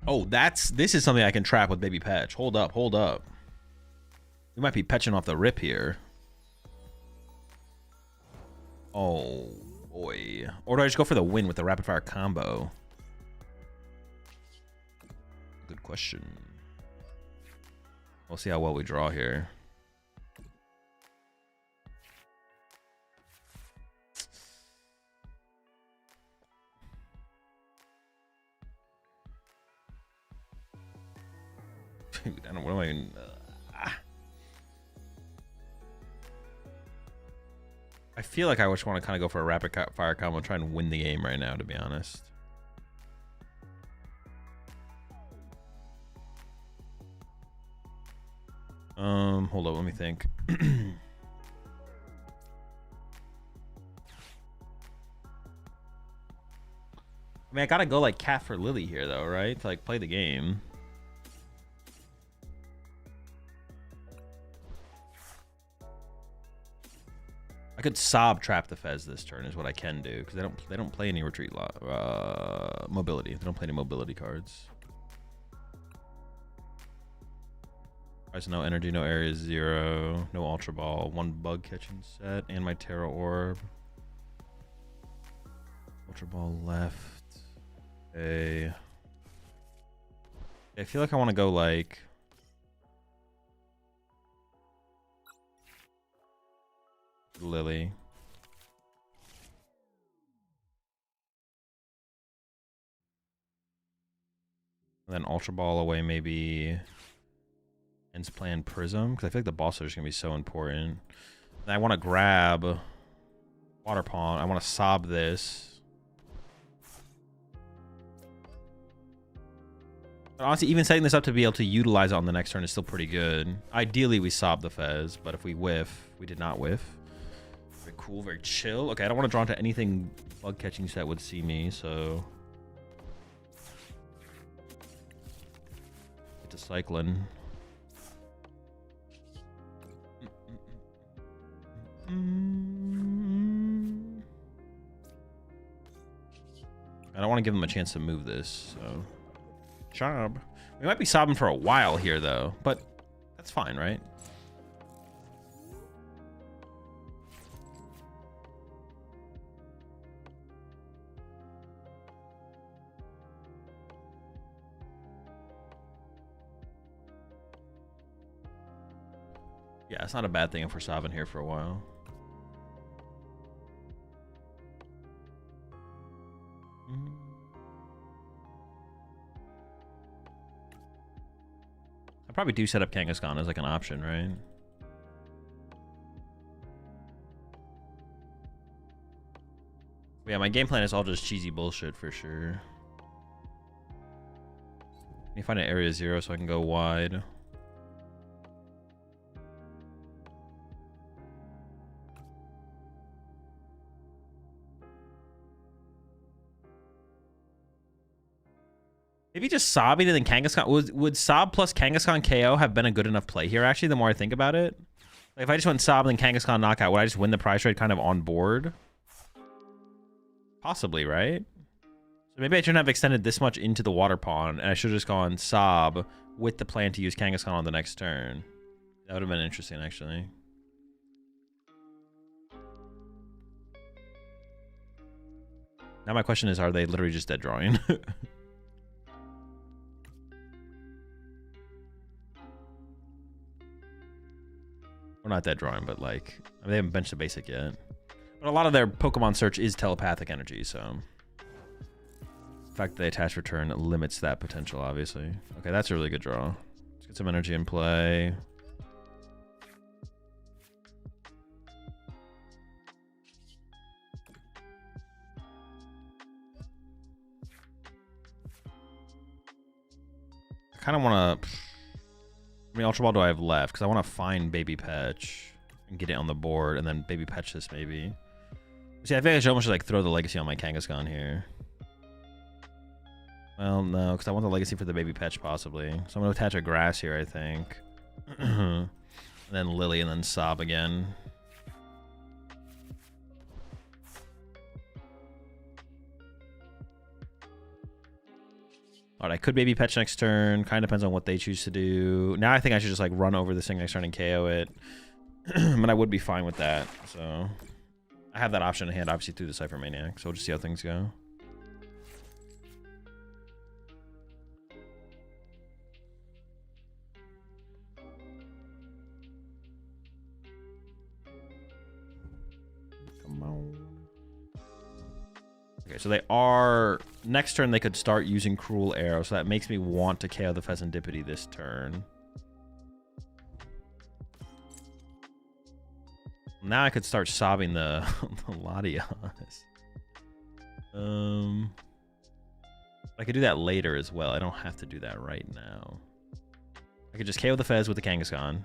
Oh, this is something I can trap with Baby Petch. Hold up, hold up. We might be petching off the rip here. Oh boy. Or do I just go for the win with the rapid fire combo? Good question. We'll see how well we draw here. Dude, I don't. What am I even? I feel like I just want to kind of go for a rapid fire combo and try and win the game right now, to be honest. Hold up, let me think. I mean, I gotta go like cat for Lily here, though, right? To like play the game. I could sob trap the Fez this turn is what I can do because they don't play any retreat mobility. They don't play any mobility cards. There's no energy, no area 0, no Ultra Ball, 1 bug catching set, and my Terra Orb. Ultra Ball left. Okay. I feel like I want to go like Lily. And then Ultra Ball away maybe Ends Plan Prism, because I feel like the boss are just going to be so important. And I want to grab Water Pond. I want to sob this. But honestly, even setting this up to be able to utilize it on the next turn is still pretty good. Ideally, we sob the Fez, but if we whiff, we did not whiff. Very cool, very chill. Okay, I don't want to draw into anything bug catching set would see me, so get to cycling. I don't want to give them a chance to move this, so job. We might be sobbing for a while here, though, but that's fine, right? Yeah, it's not a bad thing if we're sobbing here for a while. I probably do set up Kangaskhan as like an option, right? But yeah, my game plan is all just cheesy bullshit for sure. Let me find an area 0 so I can go wide. Maybe just sobbing and then Kangaskhan. Would Sob plus Kangaskhan KO have been a good enough play here, actually, the more I think about it? Like, if I just went Sob and then Kangaskhan knockout, would I just win the prize trade kind of on board? Possibly, right? So maybe I shouldn't have extended this much into the water pond, and I should have just gone Sob with the plan to use Kangaskhan on the next turn. That would have been interesting, actually. Now my question is, are they literally just dead drawing? We're not dead drawing, but like, I mean, they haven't benched the basic yet. But a lot of their Pokemon search is telepathic energy, so the fact that they attach return limits that potential, obviously. Okay, that's a really good draw. Let's get some energy in play. I kind of want to... How many Ultra Ball do I have left? Because I want to find Baby Petch and get it on the board, and then Baby Petch this maybe. See, I think I should almost like throw the Legacy on my Kangaskhan here. Well, no, because I want the Legacy for the Baby Petch possibly. So I'm going to attach a Grass here, I think. And then Lily, and then Sob again. Alright, I could Baby Petch next turn. Kind of depends on what they choose to do. Now I think I should just like run over this thing next turn and KO it. But I would be fine with that. So I have that option in hand, obviously, through the Cypher Maniac. So we'll just see how things go. Come on. Okay, so they are... Next turn, they could start using Cruel Arrow, so that makes me want to KO the Pheasantipity this turn. Now I could start sobbing the Latias. I could do that later as well. I don't have to do that right now. I could just KO the Fez with the Kangaskhan.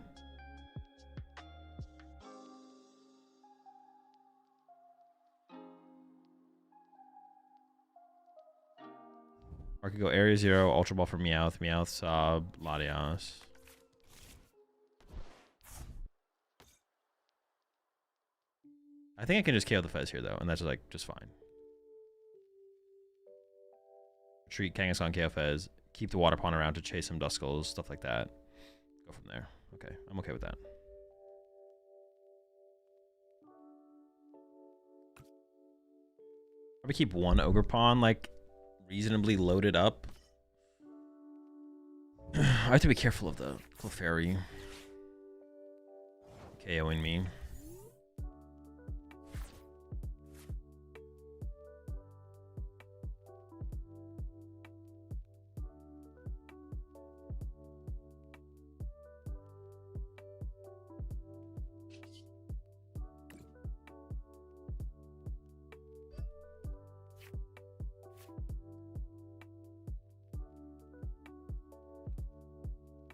Or I could go Area 0, Ultra Ball for Meowth, Meowth, Sob, Latias. I think I can just KO the Fez here, though, and that's like just fine. Retreat, Kangaskhan, KO Fez. Keep the Water Pond around to chase some Duskulls, stuff like that. Go from there. Okay, I'm okay with that. Probably keep one Ogre Pond, like, reasonably loaded up. I have to be careful of the Clefairy KOing me.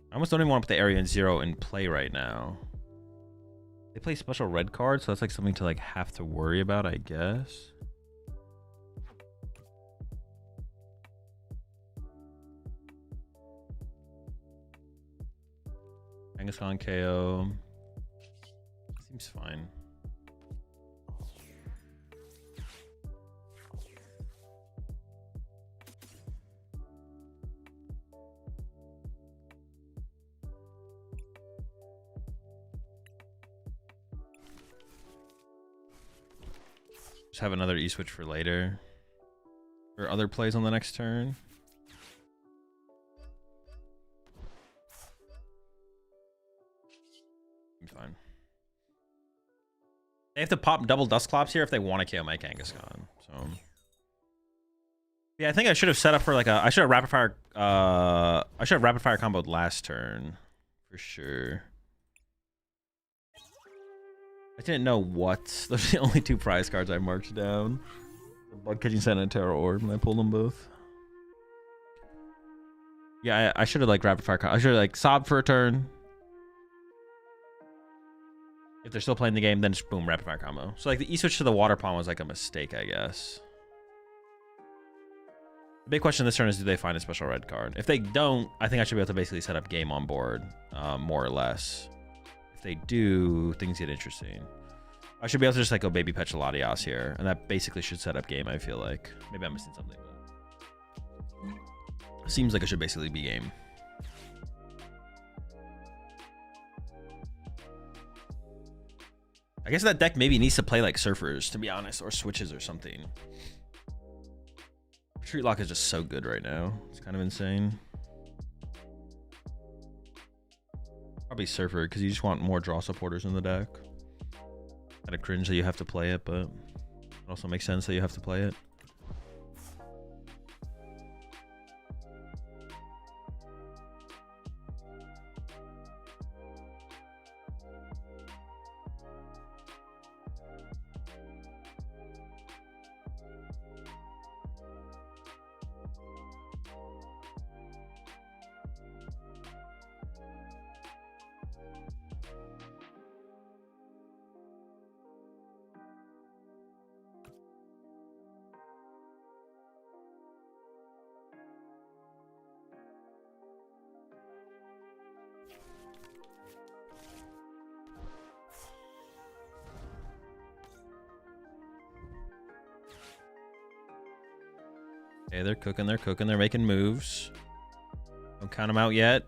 I almost don't even want to put the Area 0 in play right now. They play special red cards, so that's like something to like have to worry about, I guess. Kangaskhan KO. Seems fine. Just have another E-switch for later. Or other plays on the next turn. Fine. They have to pop double Dusclops here if they want to KO my Kangaskhan. So yeah, I think I should have set up for like a... I should have rapid fire comboed last turn. For sure. I didn't know what. Those are the only two prize cards I marked down. Bug catching set and a Terror Orb, and I pulled them both. Yeah, I should have like rapid fire. I should have like sobbed for a turn. If they're still playing the game, then just boom, rapid fire combo. So like the E-switch to the water pawn was like a mistake, I guess. The big question this turn is, do they find a special red card? If they don't, I think I should be able to basically set up game on board, more or less. If they do, things get interesting. I should be able to just like go baby Petulatios here, and that basically should set up game, I feel like. Maybe I'm missing something, but seems like it should basically be game. I guess that deck maybe needs to play like Surfers, to be honest, or Switches or something. Retreat Lock is just so good right now. It's kind of insane. Probably Surfer, because you just want more draw supporters in the deck. Kind of cringe that you have to play it, but it also makes sense that you have to play it. Okay, they're cooking, they're making moves. Don't count them out yet.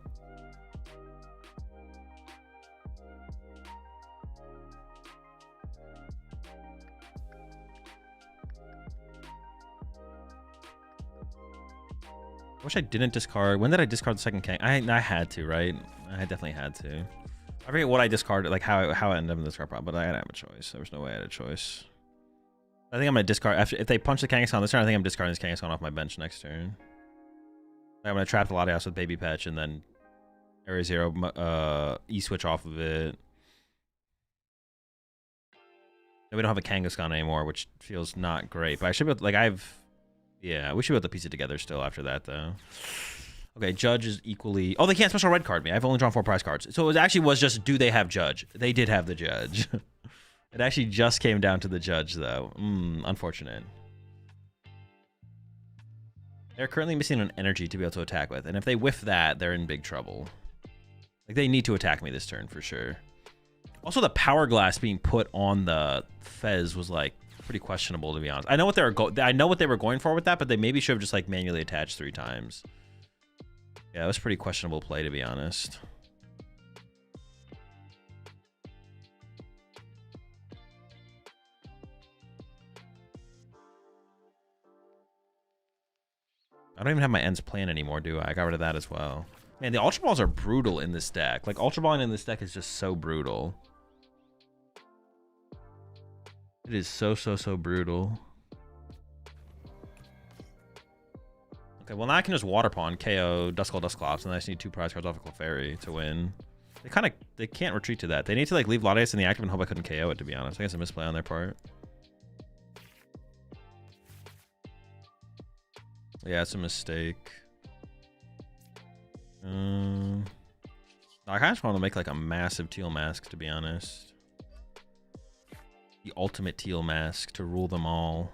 I wish I didn't discard. When did I discard the second king? I had to, right? I definitely had to. I forget what I discarded, like how I ended up in this card problem, but I didn't have a choice. There was no way I had a choice. I think I'm gonna discard after if they punch the Kangaskhan this turn. I think I'm discarding this Kangaskhan off my bench next turn. I'm gonna trap the Latias with Baby Petch and then Area Zero E-switch off of it. And we don't have a Kangaskhan anymore, which feels not great. But I should be able to, yeah, we should be able to piece it together still after that though. Okay, Judge is equally. Oh, they can't special red card me. I've only drawn 4 prize cards, so it actually was just, do they have Judge? They did have the Judge. It actually just came down to the Judge, though. Unfortunate. They're currently missing an energy to be able to attack with, and if they whiff that, they're in big trouble. Like, they need to attack me this turn, for sure. Also, the Power Glass being put on the Fez was, like, pretty questionable, to be honest. I know what they were going for with that, but they maybe should have just, like, manually attached 3 times. Yeah, it was pretty questionable play, to be honest. I don't even have my ends plan anymore, do I? I got rid of that as well. Man, the Ultra Balls are brutal in this deck. Like, Ultra Balling in this deck is just so brutal. It is so brutal. Okay, well now I can just Water Pawn, KO, Duskull, Dusclops, and I just need 2 prize cards off of Clefairy to win. They can't retreat to that. They need to like leave Latias in the active and hope I couldn't KO it, to be honest. I guess a misplay on their part. Yeah, it's a mistake. I kind of just want to make like a massive teal mask, to be honest. The ultimate teal mask to rule them all.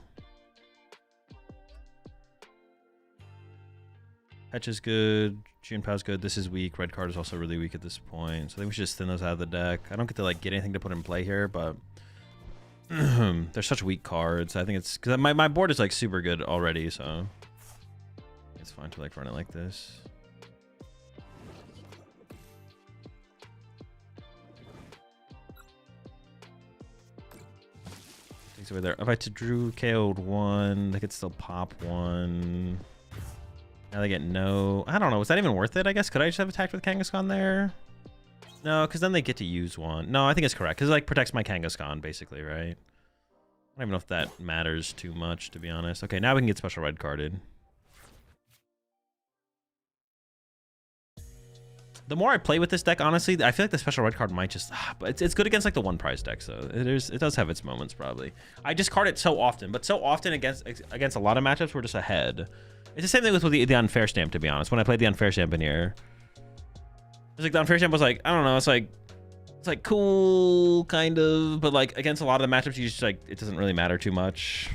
Petch is good. Chunpao good. This is weak. Red card is also really weak at this point. So I think we should just thin those out of the deck. I don't get to like get anything to put in play here, but they're such weak cards. I think it's because my board is like super good already, so it's fine to like run it like this. Takes away there. If I drew KO'd 1, they could still pop 1. Now they get no. I don't know. Was that even worth it? I guess. Could I just have attacked with Kangaskhan there? No, because then they get to use 1. No, I think it's correct because it like protects my Kangaskhan basically, right? I don't even know if that matters too much, to be honest. Okay, now we can get special red carded. The more I play with this deck, honestly, I feel like the special red card might just... But it's good against like the one prize deck, so it does have its moments probably. I discard it so often, but so often against a lot of matchups, we're just ahead. It's the same thing with the unfair stamp, to be honest. When I played the unfair stamp in here, it's like the unfair stamp was like, I don't know, it's like cool, kind of, but like against a lot of the matchups, you just like, it doesn't really matter too much.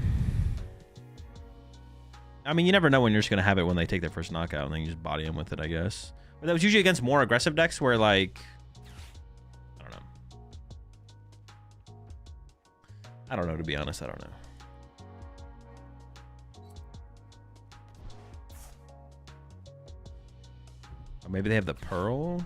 I mean, you never know when you're just gonna have it when they take their first knockout, and then you just body them with it, I guess. But that was usually against more aggressive decks where like, I don't know, to be honest, I don't know. Or maybe they have the Pearl.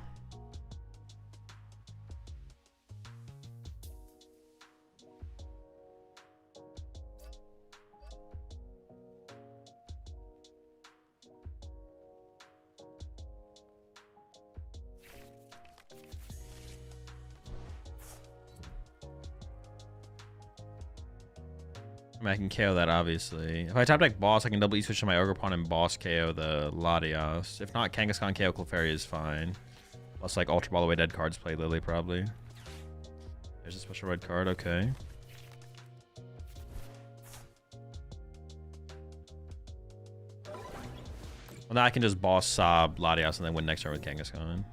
I mean, I can KO that, obviously. If I top deck boss, I can double E-switch to my Ogre Pawn and boss KO the Latios. If not, Kangaskhan KO Clefairy is fine. Plus, like, Ultra Ball away dead cards play Lily, probably. There's a special red card, okay. Well, now I can just boss Sob Latios and then win next turn with Kangaskhan.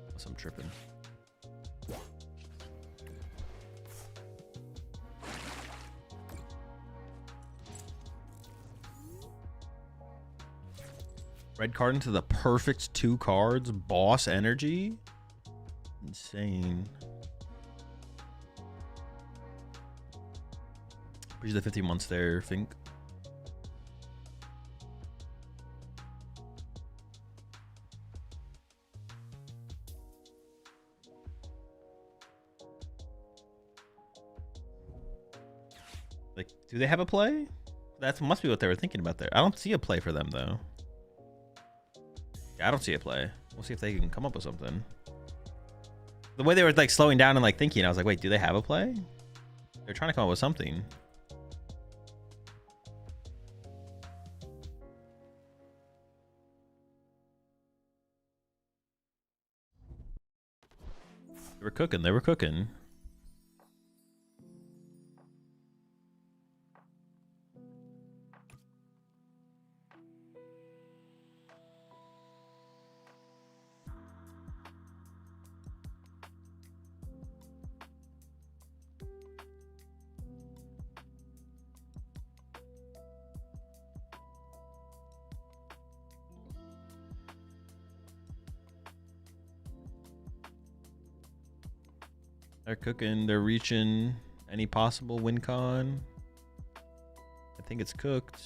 Unless I'm tripping. Red card into the perfect 2 cards. Boss energy. Insane. Appreciate the 50 months there, Fink. Like, do they have a play? That must be what they were thinking about there. I don't see a play for them, though. I don't see a play. We'll see if they can come up with something. The way they were like slowing down and like thinking, I was like, wait, do they have a play? They're trying to come up with something. They were cooking. They were cooking. They're cooking. They're reaching any possible win con. I think it's cooked.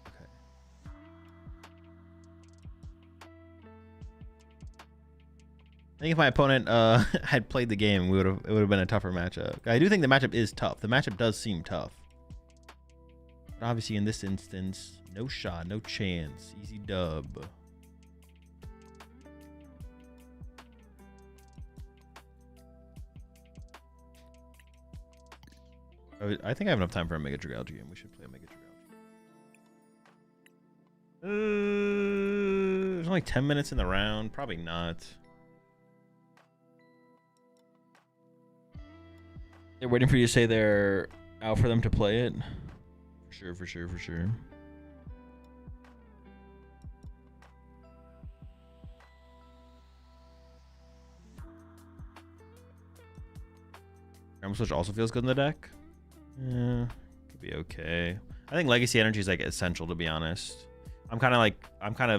Okay. I think if my opponent had played the game, it would have been a tougher matchup. I do think the matchup is tough. The matchup does seem tough. But obviously in this instance, no shot, no chance. Easy dub. I think I have enough time for a Mega Dragalge game. We should play a Mega Dragalge. There's only 10 minutes in the round. Probably not. They're waiting for you to say they're out for them to play it. For sure, for sure, for sure. Grammar Switch also feels good in the deck. Yeah, could be okay. I think Legacy Energy is like essential, to be honest. I'm kind of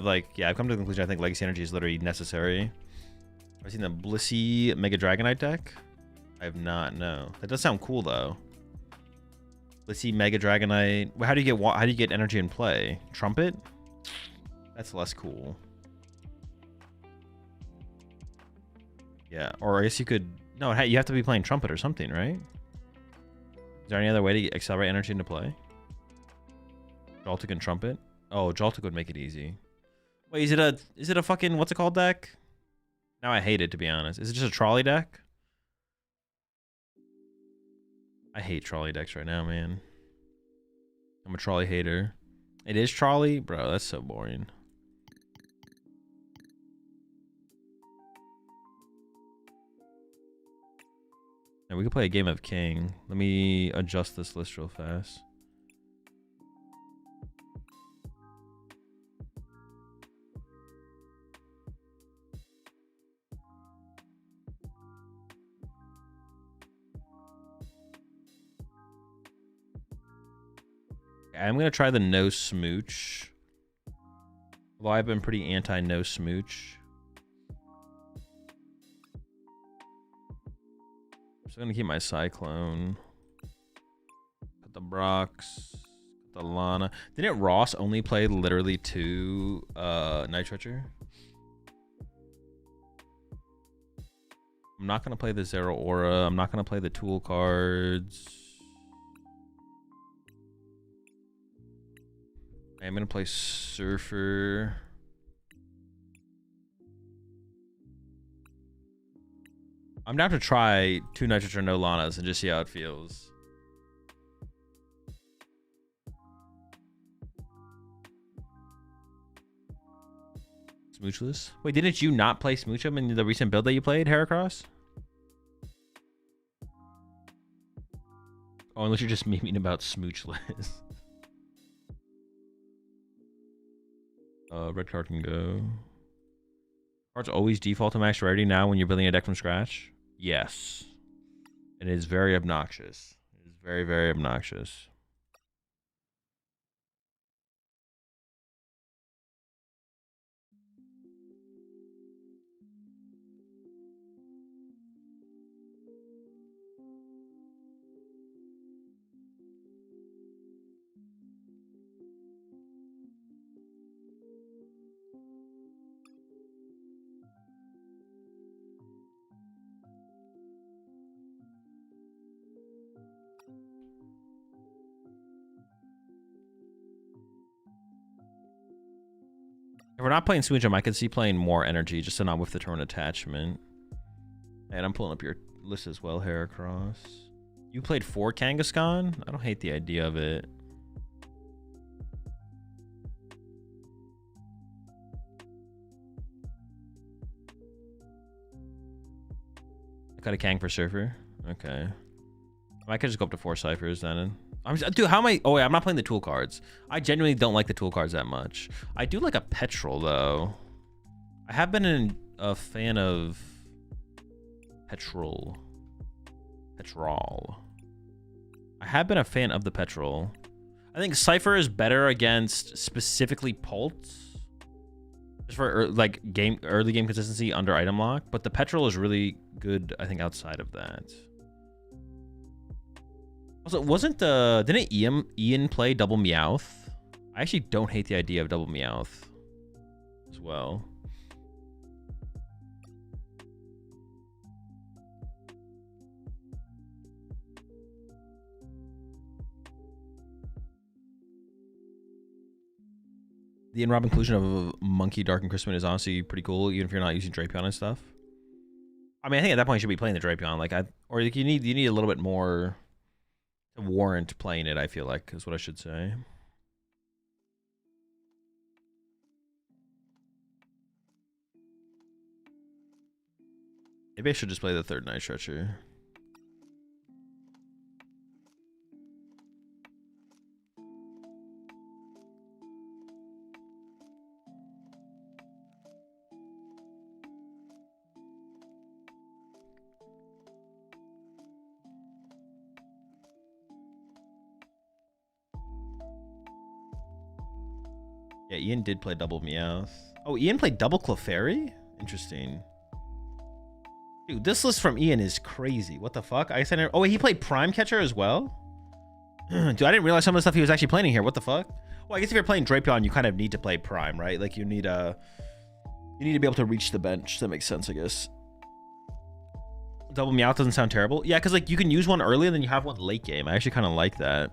like, yeah, I've come to the conclusion I think Legacy Energy is literally necessary. I've seen the Blissey Mega Dragonite deck. I have not, no. That does sound cool though. Let's see, Mega Dragonite. Well, how do you get energy in play? Trumpet? That's less cool. Yeah, or I guess you could. No, you have to be playing Trumpet or something, right? Is there any other way to accelerate energy into play? Joltik and Trumpet. Oh, Joltik would make it easy. Wait, is it a fucking what's it called deck? Now I hate it, to be honest. Is it just a trolley deck? I hate trolley decks right now, man. I'm a trolley hater. It is trolley? Bro, that's so boring. And we could play a game of King. Let me adjust this list real fast. I'm gonna try the no smooch. Although I've been pretty anti no smooch. I'm just gonna keep my Cyclone. Put the Brox. Put the Lana. Didn't Ross only play literally 2 Night Treacher? I'm not gonna play the Zero Aura. I'm not gonna play the tool cards. I'm gonna play Surfer. I'm down to try 2 Nitrous or no Lanas and just see how it feels. Smoochless? Wait, didn't you not play Smoochum in the recent build that you played, Heracross? Oh, unless you're just memeing about Smoochless. Red card can go. Cards always default to max rarity now when you're building a deck from scratch? Yes. It is very obnoxious. It is very, very obnoxious. If we're not playing Switch'em, I could see playing more energy just to not with the turn attachment. And I'm pulling up your list as well, Heracross. You played 4 Kangaskhan? I don't hate the idea of it. I got a Kang for Surfer. Okay. I could just go up to 4 Ciphers then. Dude, how am I? Oh, wait, I'm not playing the tool cards. I genuinely don't like the tool cards that much. I do like a Petrol, though. I have been a fan of Petrol. I have been a fan of the Petrol. I think Cypher is better against specifically Pulse. Just for like early game consistency under item lock. But the Petrol is really good, I think, outside of that. Also, didn't Ian play Double Meowth? I actually don't hate the idea of Double Meowth as well. The in-rob inclusion of Monkey, Dark, and Crispin is honestly pretty cool, even if you're not using Drapion and stuff. I mean, I think at that point you should be playing the Drapion, or you need a little bit more to warrant playing it, I feel like, is what I should say. Maybe I should just play the 3rd Night Stretcher. Yeah, Ian did play Double Meowth. Oh, Ian played Double Clefairy? Interesting. Dude, this list from Ian is crazy. What the fuck? Oh, wait, he played Prime Catcher as well? Dude, I didn't realize some of the stuff he was actually playing here. What the fuck? Well, I guess if you're playing Drapion, you kind of need to play Prime, right? Like, you need to be able to reach the bench. That makes sense, I guess. Double Meowth doesn't sound terrible. Yeah, because, like, you can use one early and then you have one late game. I actually kind of like that.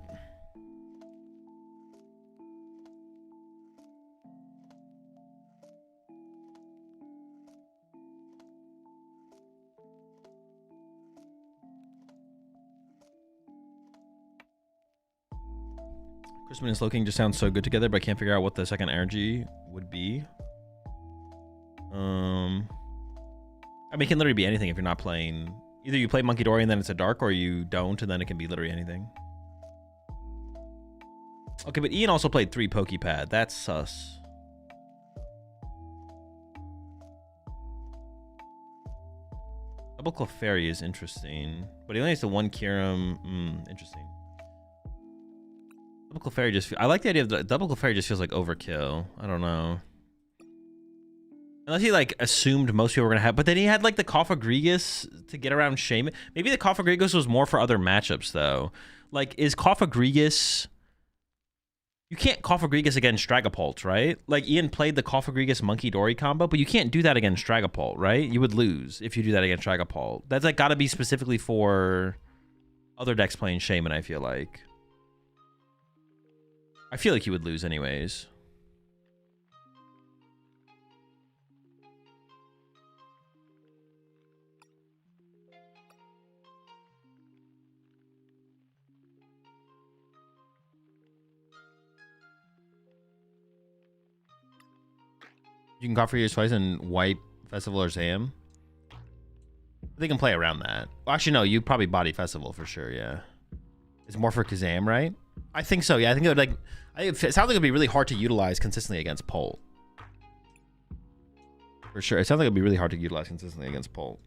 Crispin and Slowking just sound so good together, but I can't figure out what the second energy would be. I mean, it can literally be anything if you're not playing. Either you play Monkey Dory and then it's a dark, or you don't, and then it can be literally anything. Okay, but Ian also played 3 Pokepad. That's sus. Double Clefairy is interesting, but he only has the 1 Kyurem. Interesting. Double Clefairy just... I like the idea of the Double Clefairy just feels like overkill. I don't know. Unless he, like, assumed most people were going to have... But then he had, like, the Cofagrigus to get around Shaman. Maybe the Cofagrigus was more for other matchups, though. Like, is Cofagrigus... You can't Cofagrigus against Dragapult, right? Like, Ian played the Cofagrigus Monkey Dory combo, but you can't do that against Dragapult, right? You would lose if you do that against Dragapult. That's, like, gotta be specifically for other decks playing Shaman, I feel like. I feel like you would lose anyways. You can cough for yours twice and wipe Festival or Zam. They can play around that. Well, actually, no, you probably body Festival for sure, yeah. It's more for Kazam, right? I think so, yeah. I think it would, like... it sounds like it would be really hard to utilize consistently against Pult. For sure. It sounds like it would be really hard to utilize consistently against Pult.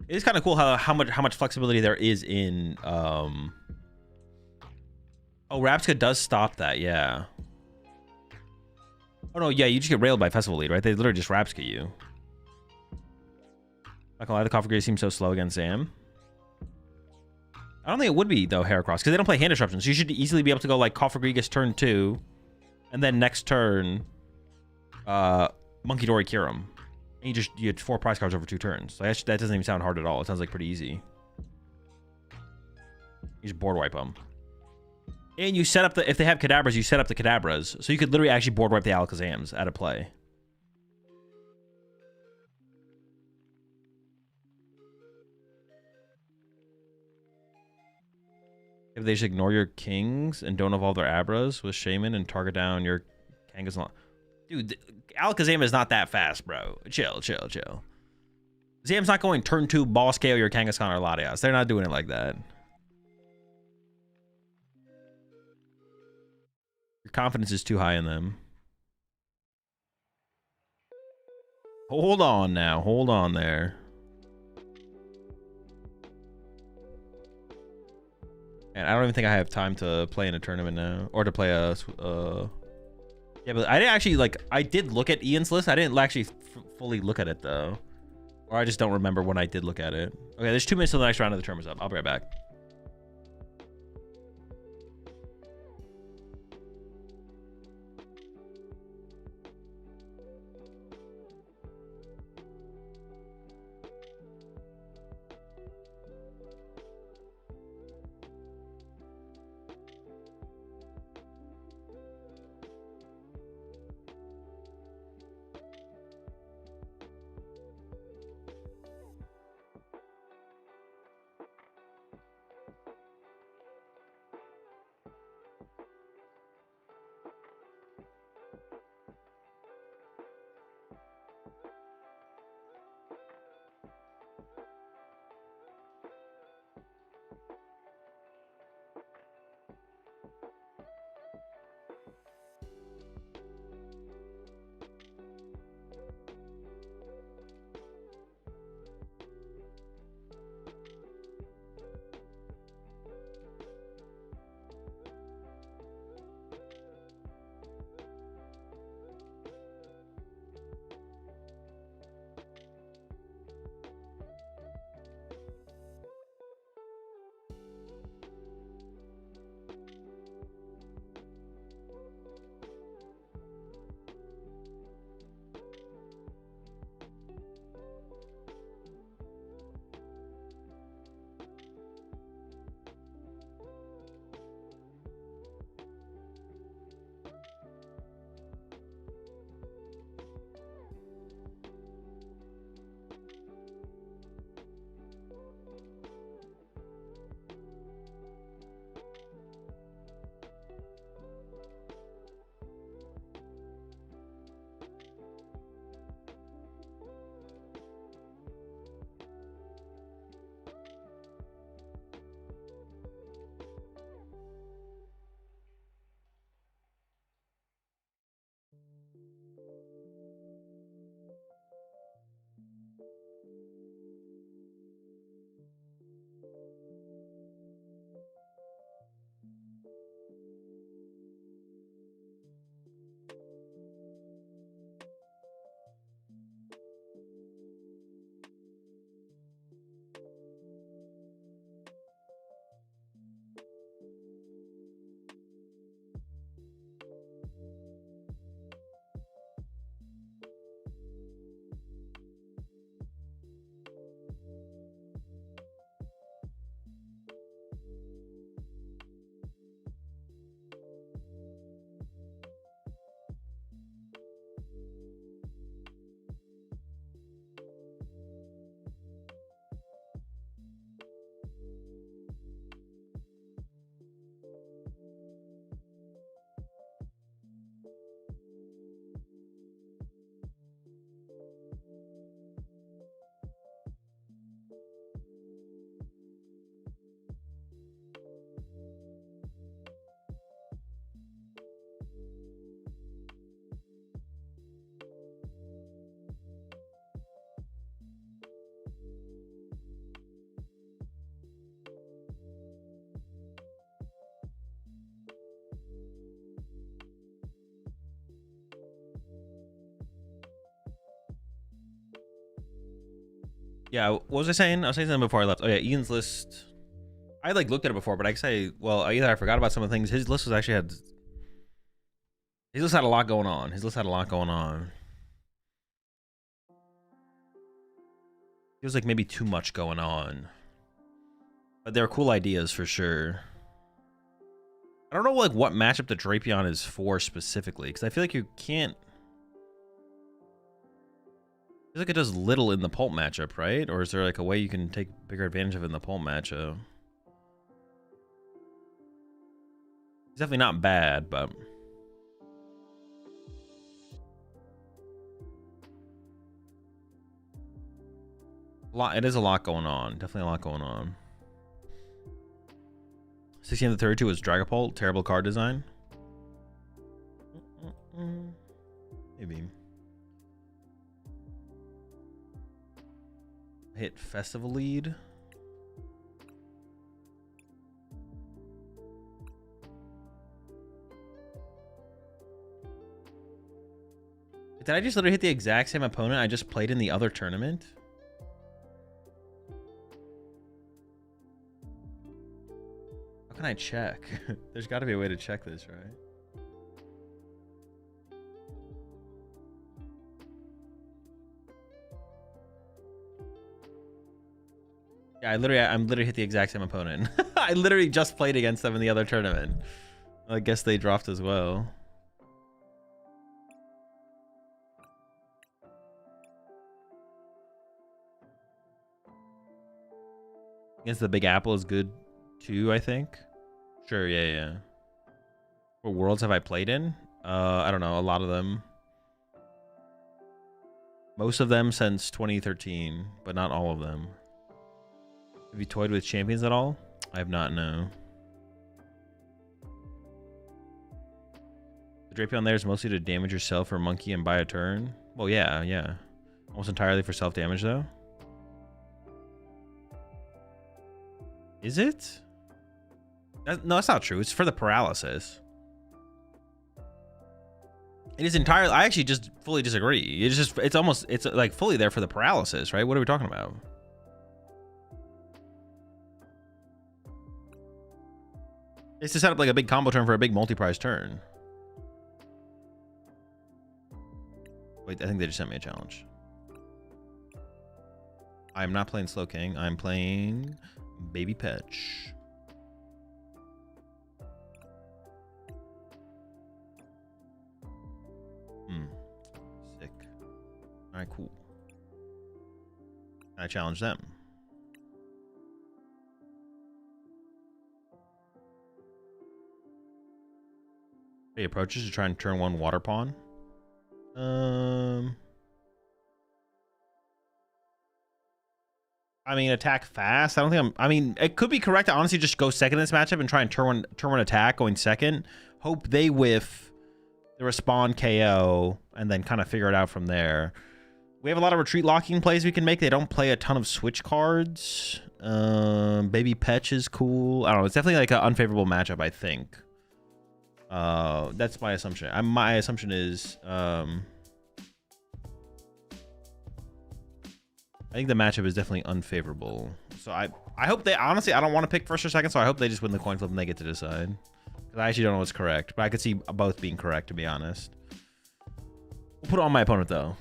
It is kind of cool how much flexibility there is in... Oh, Rapska does stop that, yeah. Oh, no, yeah, you just get railed by Festival Lead, right? They literally just Rapska you. Not gonna lie, the Cofagrigus seems so slow against Zam. I don't think it would be, though, Heracross, because they don't play hand disruption, so you should easily be able to go, like, Cofagrigus turn 2, and then next turn, Monkey Dory Kyurem. And you had 4 prize cards over 2 turns. So that doesn't even sound hard at all. It sounds like pretty easy. You just board wipe them. And you set up the... If they have Kadabras, you set up the Kadabras. So you could literally actually board wipe the Alakazams out of play. If they just ignore your Kings and don't evolve their Abras with Shaman and target down your Kangaskhan... Dude, Alakazam is not that fast, bro. Chill. Zam's not going turn 2 ball scale your Kangaskhan or Latias. They're not doing it like that. Your confidence is too high in them. Hold on now. Hold on there. And I don't even think I have time to play in a tournament now. Or to play a... Yeah, but I didn't actually, like... I did look at Ian's list. I didn't actually fully look at it, though. Or I just don't remember when I did look at it. Okay, there's 2 minutes till the next round of the tournament's up. I'll be right back. Yeah, what was I saying? I was saying something before I left. Oh yeah, Ian's list. I like looked at it before, but I say, well, either I forgot about some of the things. His list was actually had. His list had a lot going on. His list had a lot going on. Feels like maybe too much going on. But there are cool ideas for sure. I don't know like what matchup the Drapion is for specifically, because I feel like you can't. I feel like it does little in the Pulp matchup, right? Or is there like a way you can take bigger advantage of it in the Pulp matchup? It's definitely not bad, but it is a lot going on. Definitely a lot going on. 16 to 32 was Dragapult. Terrible card design. Maybe. Hit Festival lead. Did I just literally hit the exact same opponent I just played in the other tournament? How can I check? There's got to be a way to check this, right? Yeah, I'm literally hit the exact same opponent. I literally just played against them in the other tournament. I guess they dropped as well. Against the Big Apple is good too, I think. Sure, yeah. What worlds have I played in? I don't know, a lot of them. Most of them since 2013, but not all of them. Have you toyed with champions at all? I have not, no. The Drapion there is mostly to damage yourself or monkey and buy a turn. Well, yeah. Almost entirely for self-damage, though. Is it? No, that's not true. It's for the paralysis. It is entirely... I actually just fully disagree. It's like fully there for the paralysis, right? What are we talking about? It's to set up like a big combo turn for a big multi-prize turn. Wait, I think they just sent me a challenge. I'm not playing Slow King. I'm playing Baby Petch. Sick. All right, cool. I challenge them. He approaches to try and turn one water pawn. I mean, attack fast. I don't think I mean, it could be correct to honestly just go second in this matchup and try and turn one attack going second. Hope they whiff the respawn KO and then kind of figure it out from there. We have a lot of retreat locking plays we can make. They don't play a ton of switch cards. Baby Petch is cool. I don't know. It's definitely like an unfavorable matchup, I think. That's my assumption. My assumption is I think the matchup is definitely unfavorable. So I hope they, honestly, I don't want to pick first or second, so I hope they just win the coin flip and they get to decide. Because I actually don't know what's correct, but I could see both being correct, to be honest. We'll put it on my opponent, though.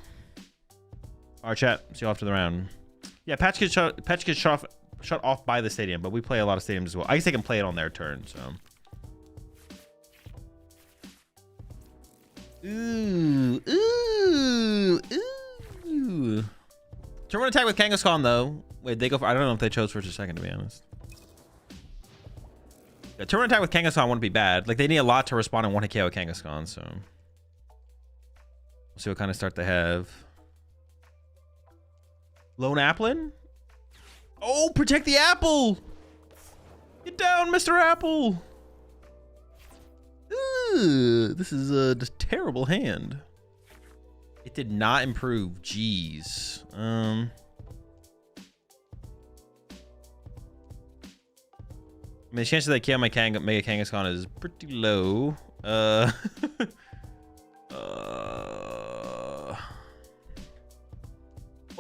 All right, chat. See you after the round. Yeah, Patch gets shut off by the stadium, but we play a lot of stadiums as well. I guess they can play it on their turn, so. Ooh. Turn one attack with Kangaskhan, though. Wait, they go for... I don't know if they chose first or second, to be honest. Yeah, turn one attack with Kangaskhan wouldn't be bad. Like, they need a lot to respond in one hit KO with Kangaskhan, so... We'll see what kind of start they have. Lone Applin? Oh, protect the apple! Get down, Mr. Apple! Ooh, this is a terrible hand. It did not improve. Jeez. I mean, the chance that I kill my Mega Kangaskhan is pretty low.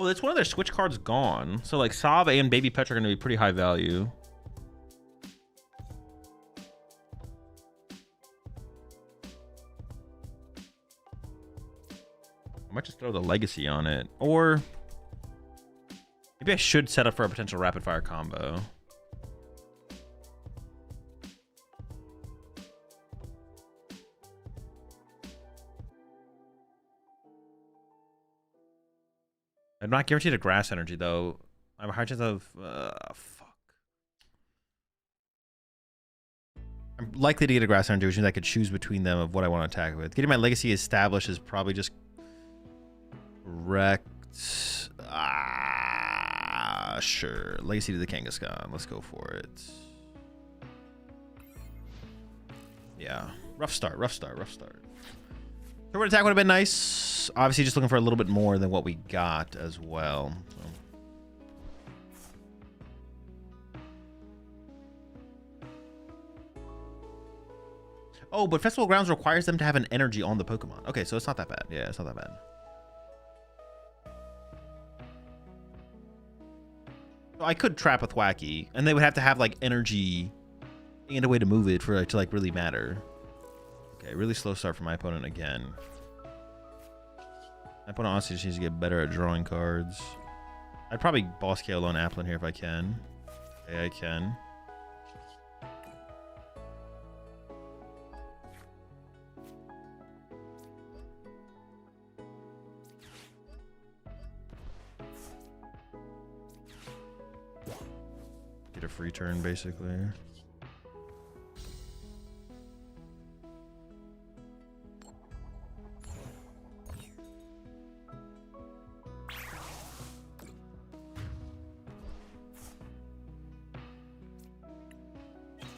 Oh, that's one of their switch cards gone. So like Sav and Baby Petra are going to be pretty high value. I might just throw the Legacy on it. Or maybe I should set up for a potential rapid fire combo. I'm not guaranteed a grass energy though. I have a high chance of fuck. I'm likely to get a grass energy, which means I could choose between them of what I want to attack with. Getting my Legacy established is probably just correct. Sure. Legacy to the Kangaskhan. Let's go for it. Yeah. Rough start. Third attack would have been nice. Obviously, just looking for a little bit more than what we got as well. So. Oh, but Festival Grounds requires them to have an energy on the Pokemon. Okay, so it's not that bad. Yeah, it's not that bad. So I could trap a Thwackey, and they would have to have like energy and a way to move it for it to like really matter. Okay, really slow start for my opponent again. My opponent honestly just needs to get better at drawing cards. I'd probably boss KO Lone Applin here if I can. Okay, I can. Get a free turn basically.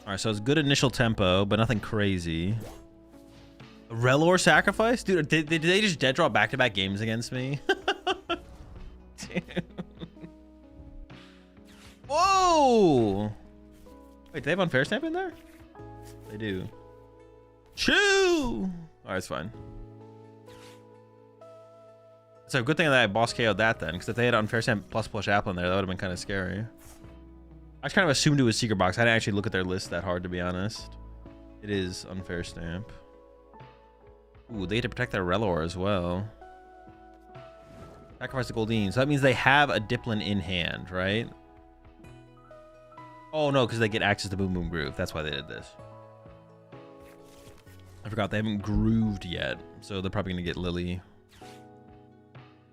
Alright, so it's good initial tempo, but nothing crazy. A Relor sacrifice? Dude, did they just dead draw back-to-back games against me? Dude. Whoa! Wait, do they have Unfair Stamp in there? They do. Choo! Alright, it's fine. So good thing that I boss KO'd that then, because if they had Unfair Stamp plus Plush Apple in there, that would have been kind of scary. I just kind of assumed it was Secret Box. I didn't actually look at their list that hard, to be honest. It is Unfair Stamp. Ooh, they had to protect their Relor as well. Sacrifice the Goldeen. So that means they have a Diplin in hand, right? Oh, no, because they get access to Boom Boom Groove. That's why they did this. I forgot they haven't grooved yet. So they're probably going to get Lily.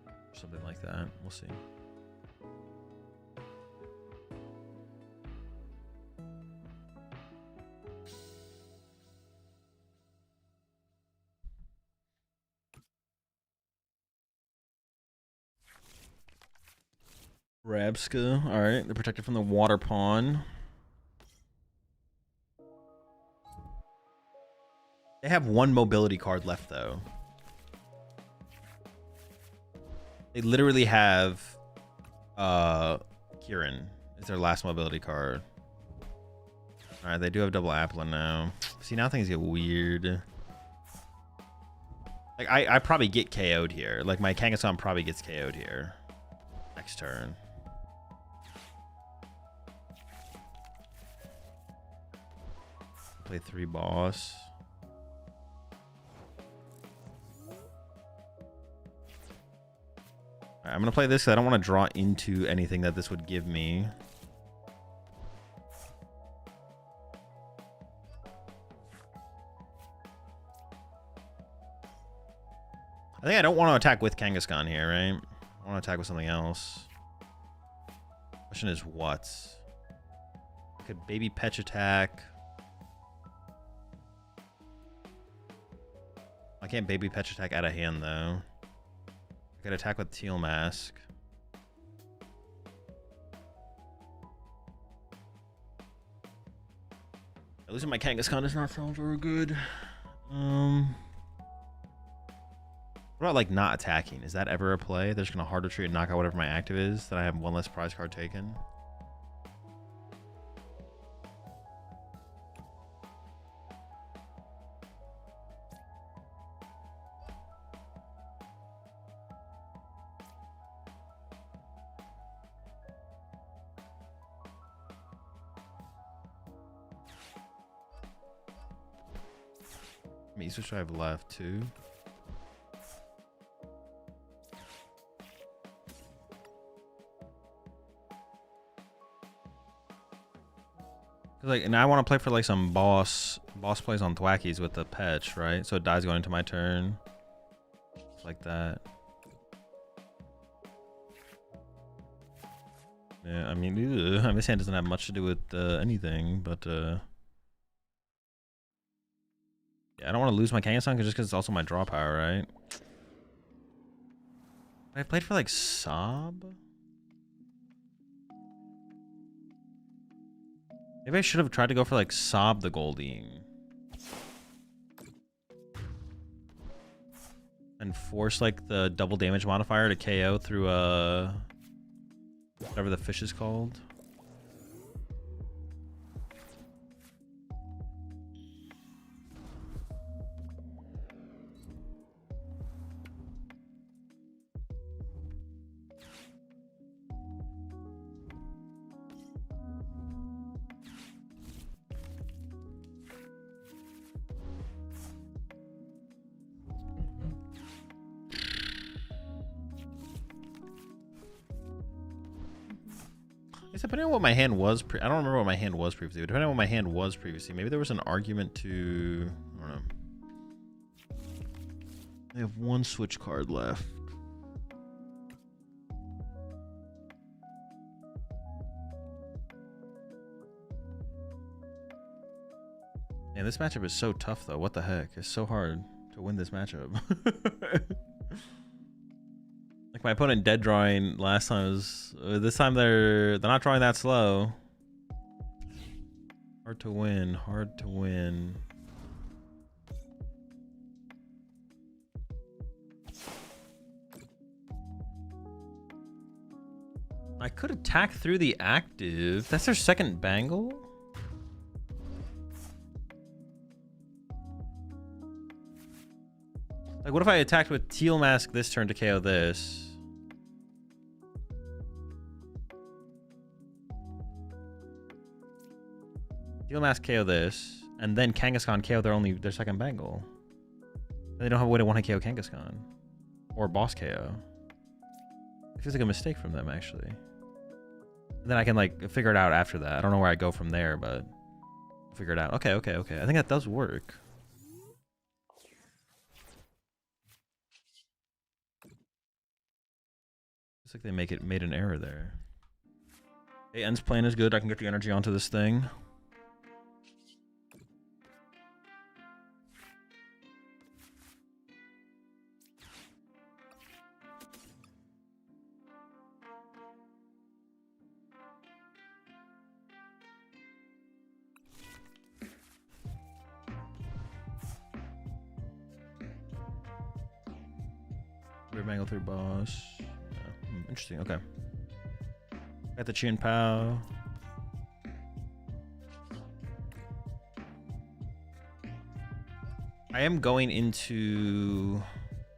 Or something like that. We'll see. Rabska. Alright, they're protected from the water pawn. They have one mobility card left, though. They literally have Kieran is their last mobility card. Alright, they do have double Applin now. See, now things get weird. Like, I probably get KO'd here. Like, my Kangaskhan probably gets KO'd here. Next turn. Play 3 boss. Right, I'm gonna play this because I don't want to draw into anything that this would give me. I think I don't want to attack with Kangaskhan here, right? I want to attack with something else. Question is what? I could Baby Petch attack. I can't Baby Petch attack out of hand, though. I could attack with Teal Mask. Losing my Kangaskhan does not sound very good. What about, like, not attacking? Is that ever a play? They're just going to hard retreat and knock out whatever my active is, then I have one less prize card taken. me switch I have left too. Like, and I want to play for like some boss plays on Thwackies with the Petch, right? So it dies going into my turn. Like that. Yeah, I mean, this hand doesn't have much to do with anything, but yeah, I don't want to lose my Kangaskhan just because it's also my draw power, right? I played for like Sob. Maybe I should have tried to go for like Sob the Golding. And force like the double damage modifier to KO through whatever the fish is called. Depending on what my hand was, I don't remember what my hand was previously, but depending on what my hand was previously, maybe there was an argument to, I don't know. I have one switch card left. Man, this matchup is so tough though. What the heck? It's so hard to win this matchup. Like my opponent dead drawing last time was this time they're not drawing that slow. Hard to win, hard to win. I could attack through the active. That's their second bangle? Like, what if I attacked with Teal Mask this turn to KO this? Teal Mask KO this, and then Kangaskhan KO their second bangle. They don't have a way to one-hit KO Kangaskhan. Or boss KO. It feels like a mistake from them, actually. And then I can, like, figure it out after that. I don't know where I go from there, but I'll figure it out. Okay. I think that does work. Looks like they made an error there. Hey, End's plan is good. I can get the energy onto this thing. We're mangle through boss. Interesting, okay. Got the Chin Pao. I am going into...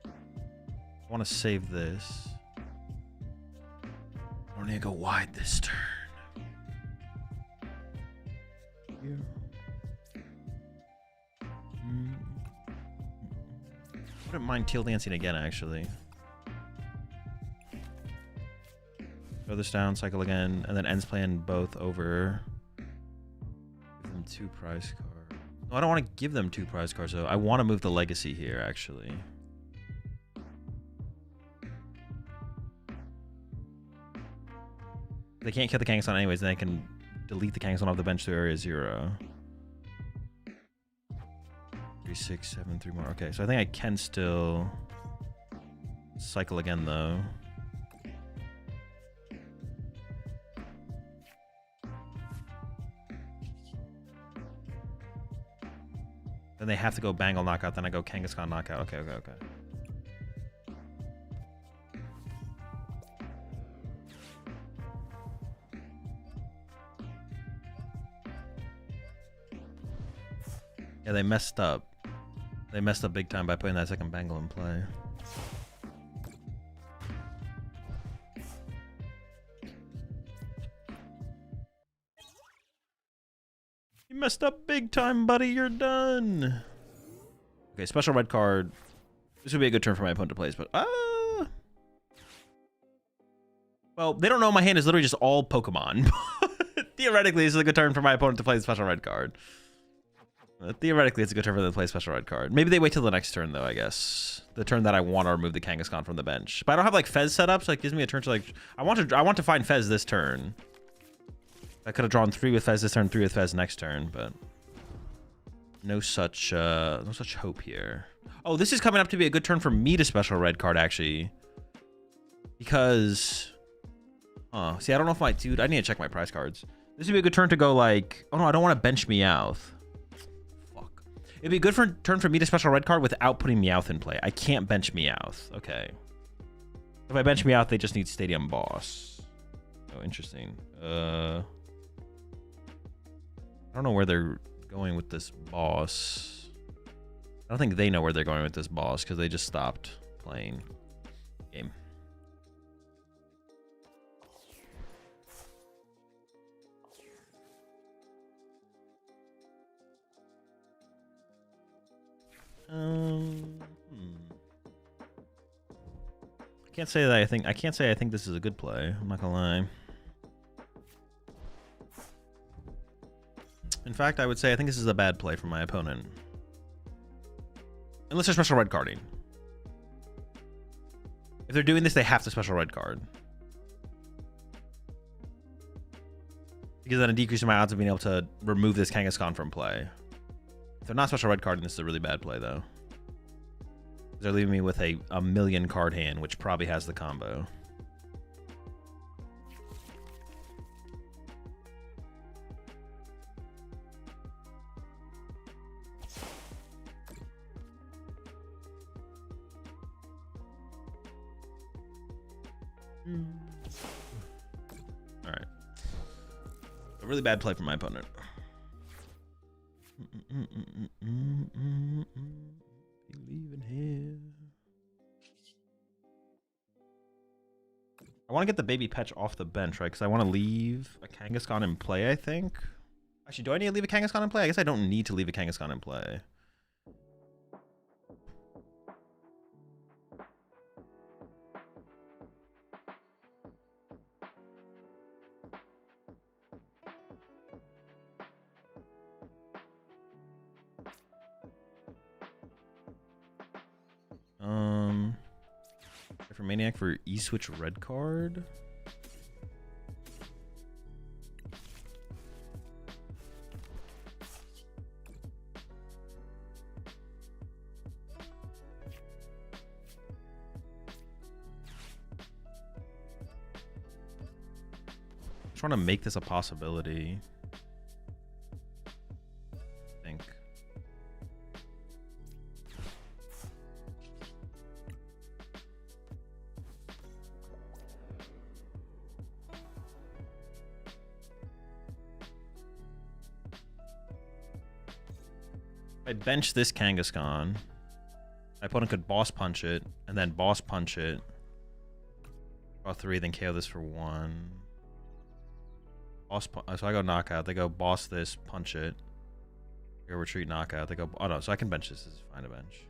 I want to save this. I don't need to go wide this turn. Yeah. I wouldn't mind Teal Dancing again, actually. Throw this down, cycle again, and then End's playing both over. Give them 2 prize cards. No, I don't want to give them 2 prize cards, though. I want to move the legacy here, actually. They can't kill the Kangaskhan anyways, then I can delete the Kangaskhan off the bench to area 0. 3, 6, 7, 3 more. Okay, so I think I can still cycle again, though. Then they have to go Bangle knockout, then I go Kangaskhan knockout. Okay. Yeah, they messed up. They messed up big time by putting that second Bangle in play. You messed up big time, buddy. You're done. Okay, special red card. This would be a good turn for my opponent to play, but well, they don't know my hand is literally just all Pokemon. Theoretically, this is a good turn for my opponent to play the special red card. Theoretically, it's a good turn for them to play a special red card. Maybe they wait till the next turn, though, I guess. The turn that I want to remove the Kangaskhan from the bench. But I don't have, like, Fez set up, so it gives me a turn to, like... I want to find Fez this turn. I could have drawn 3 with Fez this turn, 3 with Fez next turn, but... No such hope here. Oh, this is coming up to be a good turn for me to special red card, actually. Because... see, I don't know if my... Dude, I need to check my prize cards. This would be a good turn to go, like... Oh, no, I don't want to bench Meowth. It'd be a good turn for me to special red card without putting Meowth in play. I can't bench Meowth. Okay. If I bench Meowth, they just need Stadium Boss. Oh, interesting. I don't know where they're going with this boss. I don't think they know where they're going with this boss because they just stopped playing game. I can't say that I can't say I think this is a good play. I'm not gonna lie. In fact, I would say I think this is a bad play from my opponent. Unless they're special red carding. If they're doing this, they have to special red card. Because then it decreases my odds of being able to remove this Kangaskhan from play. If they're not special red carding, this is a really bad play, though. They're leaving me with a million card hand, which probably has the combo. All right. A really bad play from my opponent. Leaving here. I want to get the baby Petch off the bench, right? Because I want to leave a Kangaskhan in play, I think. Actually, do I need to leave a Kangaskhan in play? I guess I don't need to leave a Kangaskhan in play. For Maniac for E-Switch red card. I'm trying to make this a possibility. I think. I bench this Kangaskhan. My opponent could boss punch it, and then boss punch it. Draw 3, then KO this for 1. So I go knockout. They go boss this, punch it. I go retreat, knockout. They go. Oh no, so I can bench this. This is fine to bench.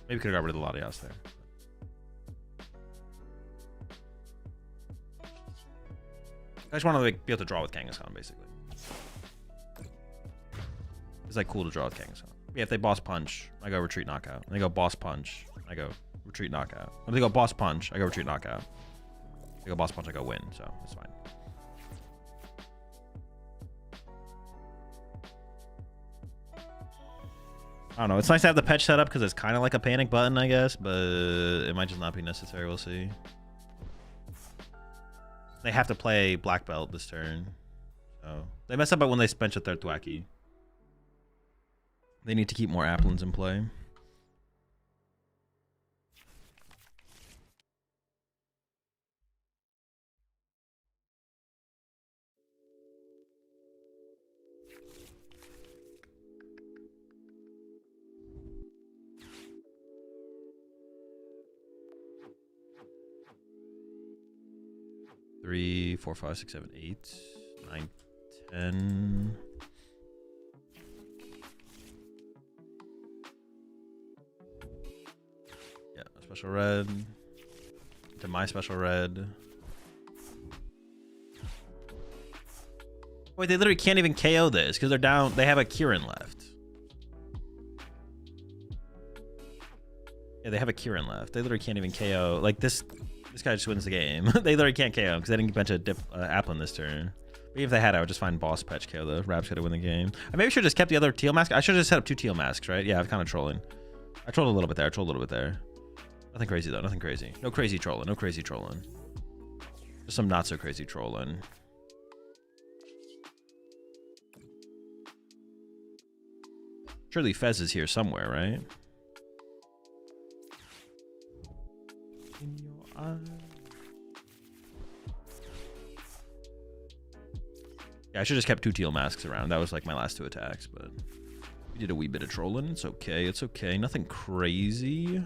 Maybe could have got rid of the Latias there. I just want to like, be able to draw with Kangaskhan, basically. It's like cool to draw with Kangaskhan. Yeah, if they boss punch, I go retreat, knockout. And they go boss punch, I go retreat, knockout. When they go boss punch, I go retreat, knockout. They go boss punch, I go win, so it's fine. I don't know. It's nice to have the Petch set up because it's kind of like a panic button, I guess, but it might just not be necessary. We'll see. They have to play Black Belt this turn. So they mess up when they bench a third Thwacky. They need to keep more Applins in play. 3, 4, 5, 6, 7, 8, 9, 10. Yeah, special red. To my special red. Wait, they literally can't even KO this because they're down. They have a Kieran left. Yeah, they have a Kieran left. They literally can't even KO. Like this guy just wins the game. They literally can't KO him because they didn't get a bunch of Applin this turn. But if they had, I would just find boss patch KO the Raps could have win the game. I maybe should have just kept the other teal mask. I should have just set up 2 teal masks, right? Yeah, I'm kind of trolling. I trolled a little bit there. I trolled a little bit there. Nothing crazy though. Nothing crazy. No crazy trolling. No crazy trolling. Just some not so crazy trolling. Surely Fez is here somewhere, right? In your eye. Yeah, I should have just kept 2 teal masks around. That was like my last 2 attacks, but we did a wee bit of trolling. It's okay. It's okay. Nothing crazy.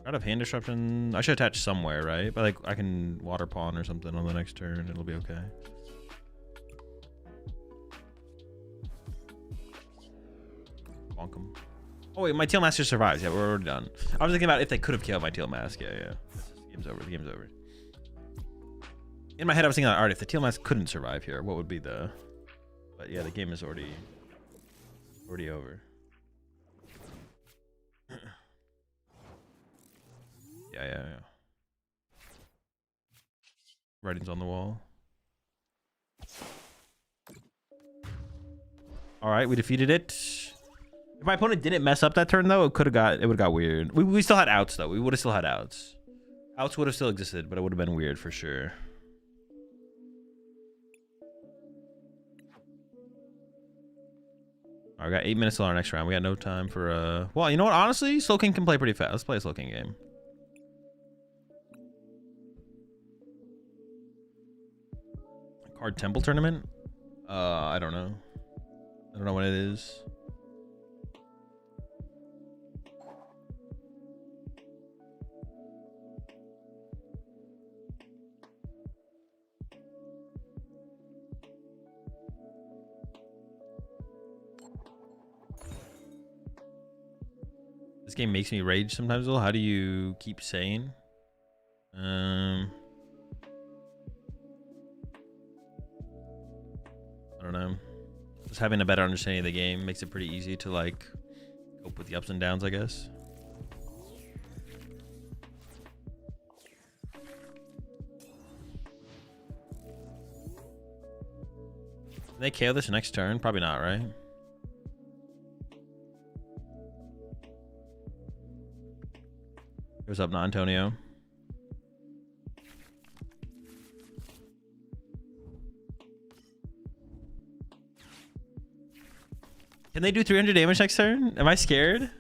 Out of hand disruption. I should attach somewhere, right? But like I can water pawn or something on the next turn. It'll be okay. Bonk him. Oh wait, my teal mask just survives. Yeah, we're already done. I was thinking about if they could have killed my teal mask. Yeah, yeah. The game's over. The game's over. In my head, I was thinking, all right, if the teal mask couldn't survive here, what would be the? But yeah, the game is already over. Yeah. Writing's on the wall. All right, we defeated it. If my opponent didn't mess up that turn, though, it would have got weird. We still had outs, though. We would have still had outs. Outs would have still existed, but it would have been weird for sure. All right, we got 8 minutes till our next round. We got no time for well, you know what? Honestly, Slow King can play pretty fast. Let's play a Slow King game. Card Temple tournament? I don't know. I don't know what it is. This game makes me rage sometimes. How do you keep sane? I don't know. Just having a better understanding of the game makes it pretty easy to like cope with the ups and downs, I guess. Can they KO this next turn? Probably not, right? What's up, Antonio? Can they do 300 damage next turn? Am I scared?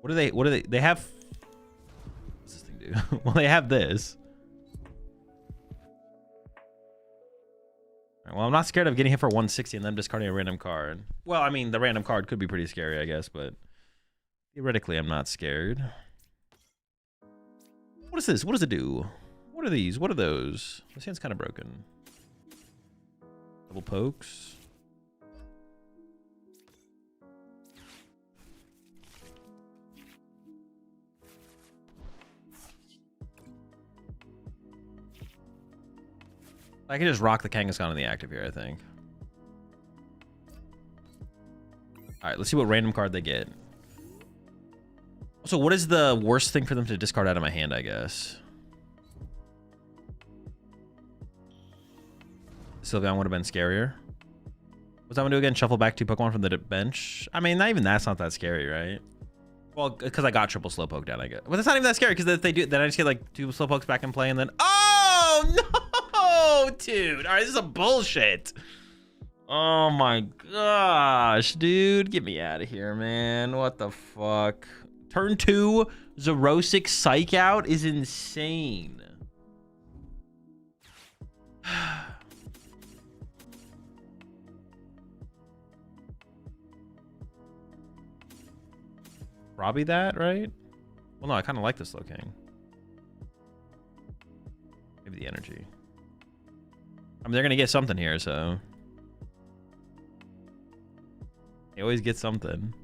What do they have? What's this thing do? Well, they have this. Well, I'm not scared of getting hit for 160 and then discarding a random card. Well, I mean, the random card could be pretty scary, I guess, but theoretically, I'm not scared. What is this? What does it do? What are these? What are those? This hand's kind of broken. Double pokes. I can just rock the Kangaskhan in the active here, I think. All right, let's see what random card they get. So what is the worst thing for them to discard out of my hand, I guess? Sylveon would have been scarier. What's that one do again? Shuffle back 2 Pokemon from the bench? I mean, not even that's not that scary, right? Well, because I got triple slowpoke down, I get. But that's not even that scary because they do. Then I just get like 2 slowpokes back in play, and then oh no, dude! All right, this is a bullshit. Oh my gosh, dude, get me out of here, man. What the fuck? Turn 2 Zerosic Psych out is insane. Robbie that, right? Well, no, I kind of like this Slow King. Maybe the energy. I mean, they're going to get something here, so. They always get something.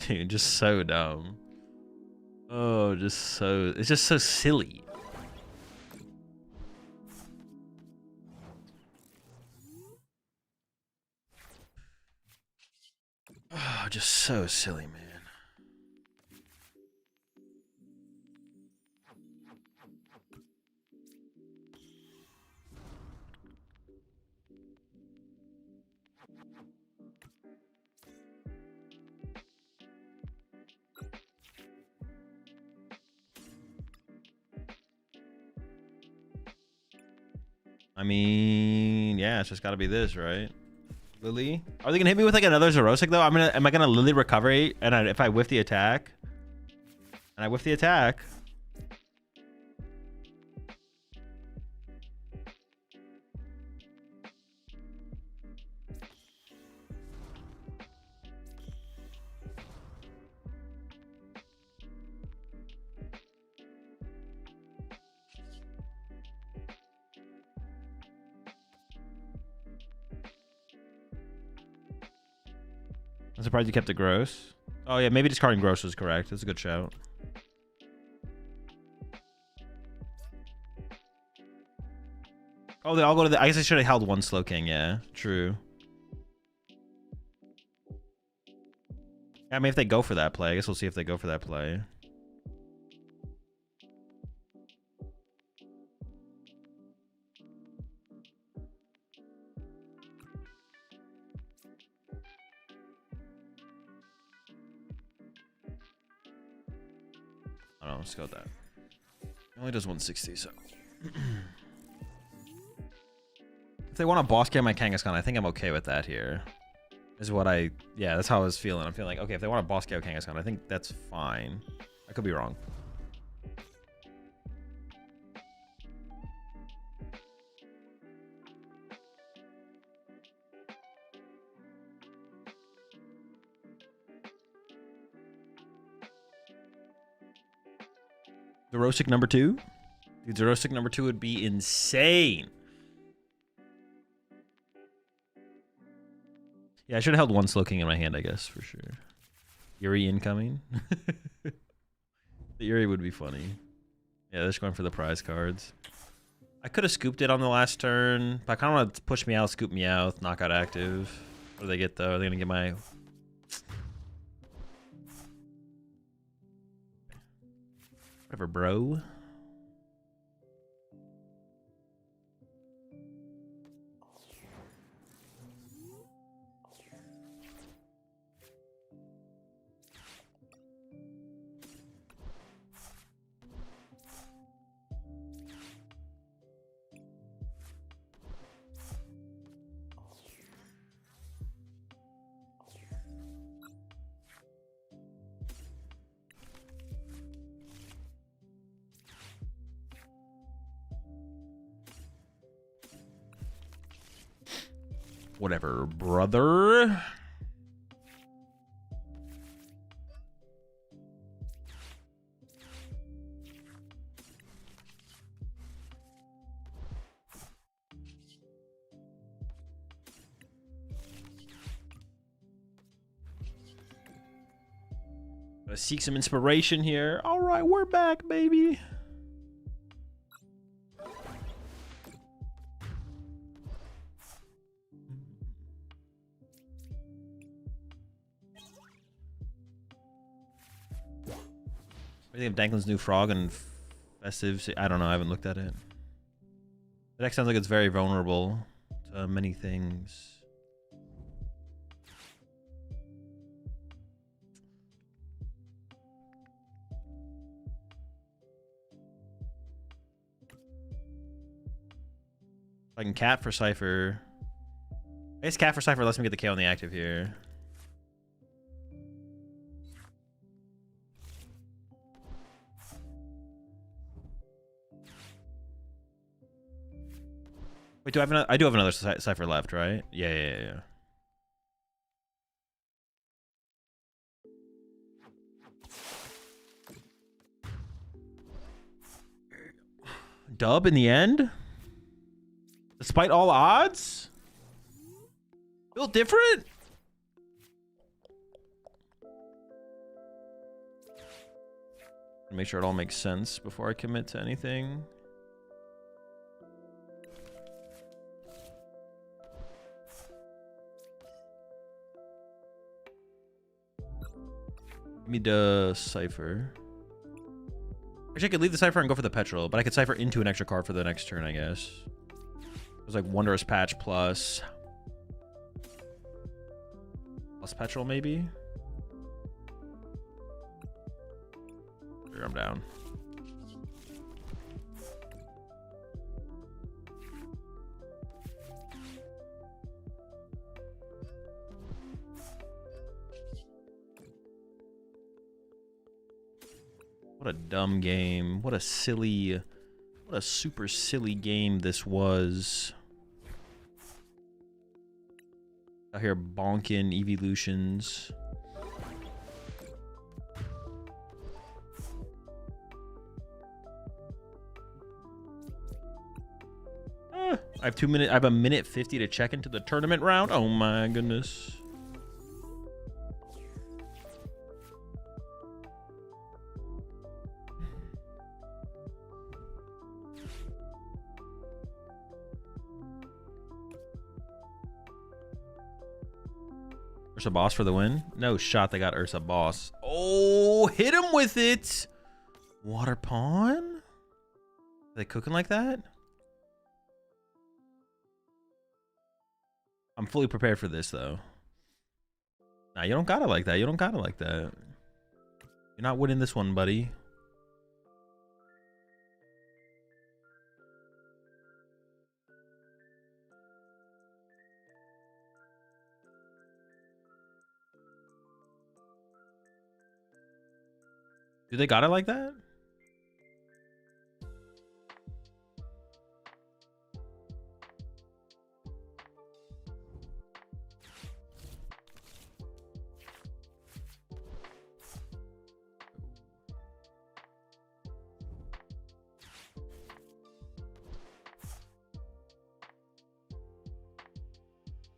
Dude, just so dumb. Oh, it's just so silly. Oh, just so silly, man. I mean, yeah, it's just got to be this, right? Lily, are they gonna hit me with like another Zerosic though? Am I gonna Lily recovery? And if I whiff the attack, I'm surprised you kept it gross. Oh yeah, maybe discarding gross was correct. That's a good shout. Oh, they all go to the. I guess I should have held one Slow King. Yeah, true. I mean, if they go for that play, I guess we'll see if they go for that play. I don't know, let's go with that. It only does 160, so. If they want to boss kill my Kangaskhan, I think I'm okay with that here. Yeah, that's how I was feeling. I'm feeling like, okay, if they want to boss kill Kangaskhan, I think that's fine. I could be wrong. Zerosic number 2? Dude, Zerosic number 2 would be insane. Yeah, I should have held one Slow King in my hand, I guess, for sure. Yuri incoming. The Yuri would be funny. Yeah, they're just going for the prize cards. I could have scooped it on the last turn, but I kind of want to push me out, scoop me out, knockout active. What do they get, though? Are they going to get my... Whatever, bro. Whatever, brother. Gotta seek some inspiration here. All right, we're back, baby. I think of Danklin's New Frog and Festive. I don't know. I haven't looked at it. The deck sounds like it's very vulnerable to many things. I can cat for Cypher. I guess cat for Cypher lets me get the KO on the active here. Wait, do I have another? I do have another Cypher left, right? Yeah. Dub in the end? Despite all odds? Built different? Make sure it all makes sense before I commit to anything. Give me the Cypher. Actually, I could leave the Cypher and go for the Petrol, but I could Cypher into an extra card for the next turn, I guess. It was like Wondrous Patch plus Petrol, maybe? Sure, I'm down. What a dumb game. What a super silly game this was. Out here bonking evolutions. I have 2 minutes. I have a minute 50 to check into the tournament round. Oh my goodness. Ursa Boss for the win? No shot they got Ursa Boss. Oh, hit him with it. Water Pawn? Are they cooking like that? I'm fully prepared for this, though. Nah, you don't got it like that. You don't got it like that. You're not winning this one, buddy. Do they got it like that?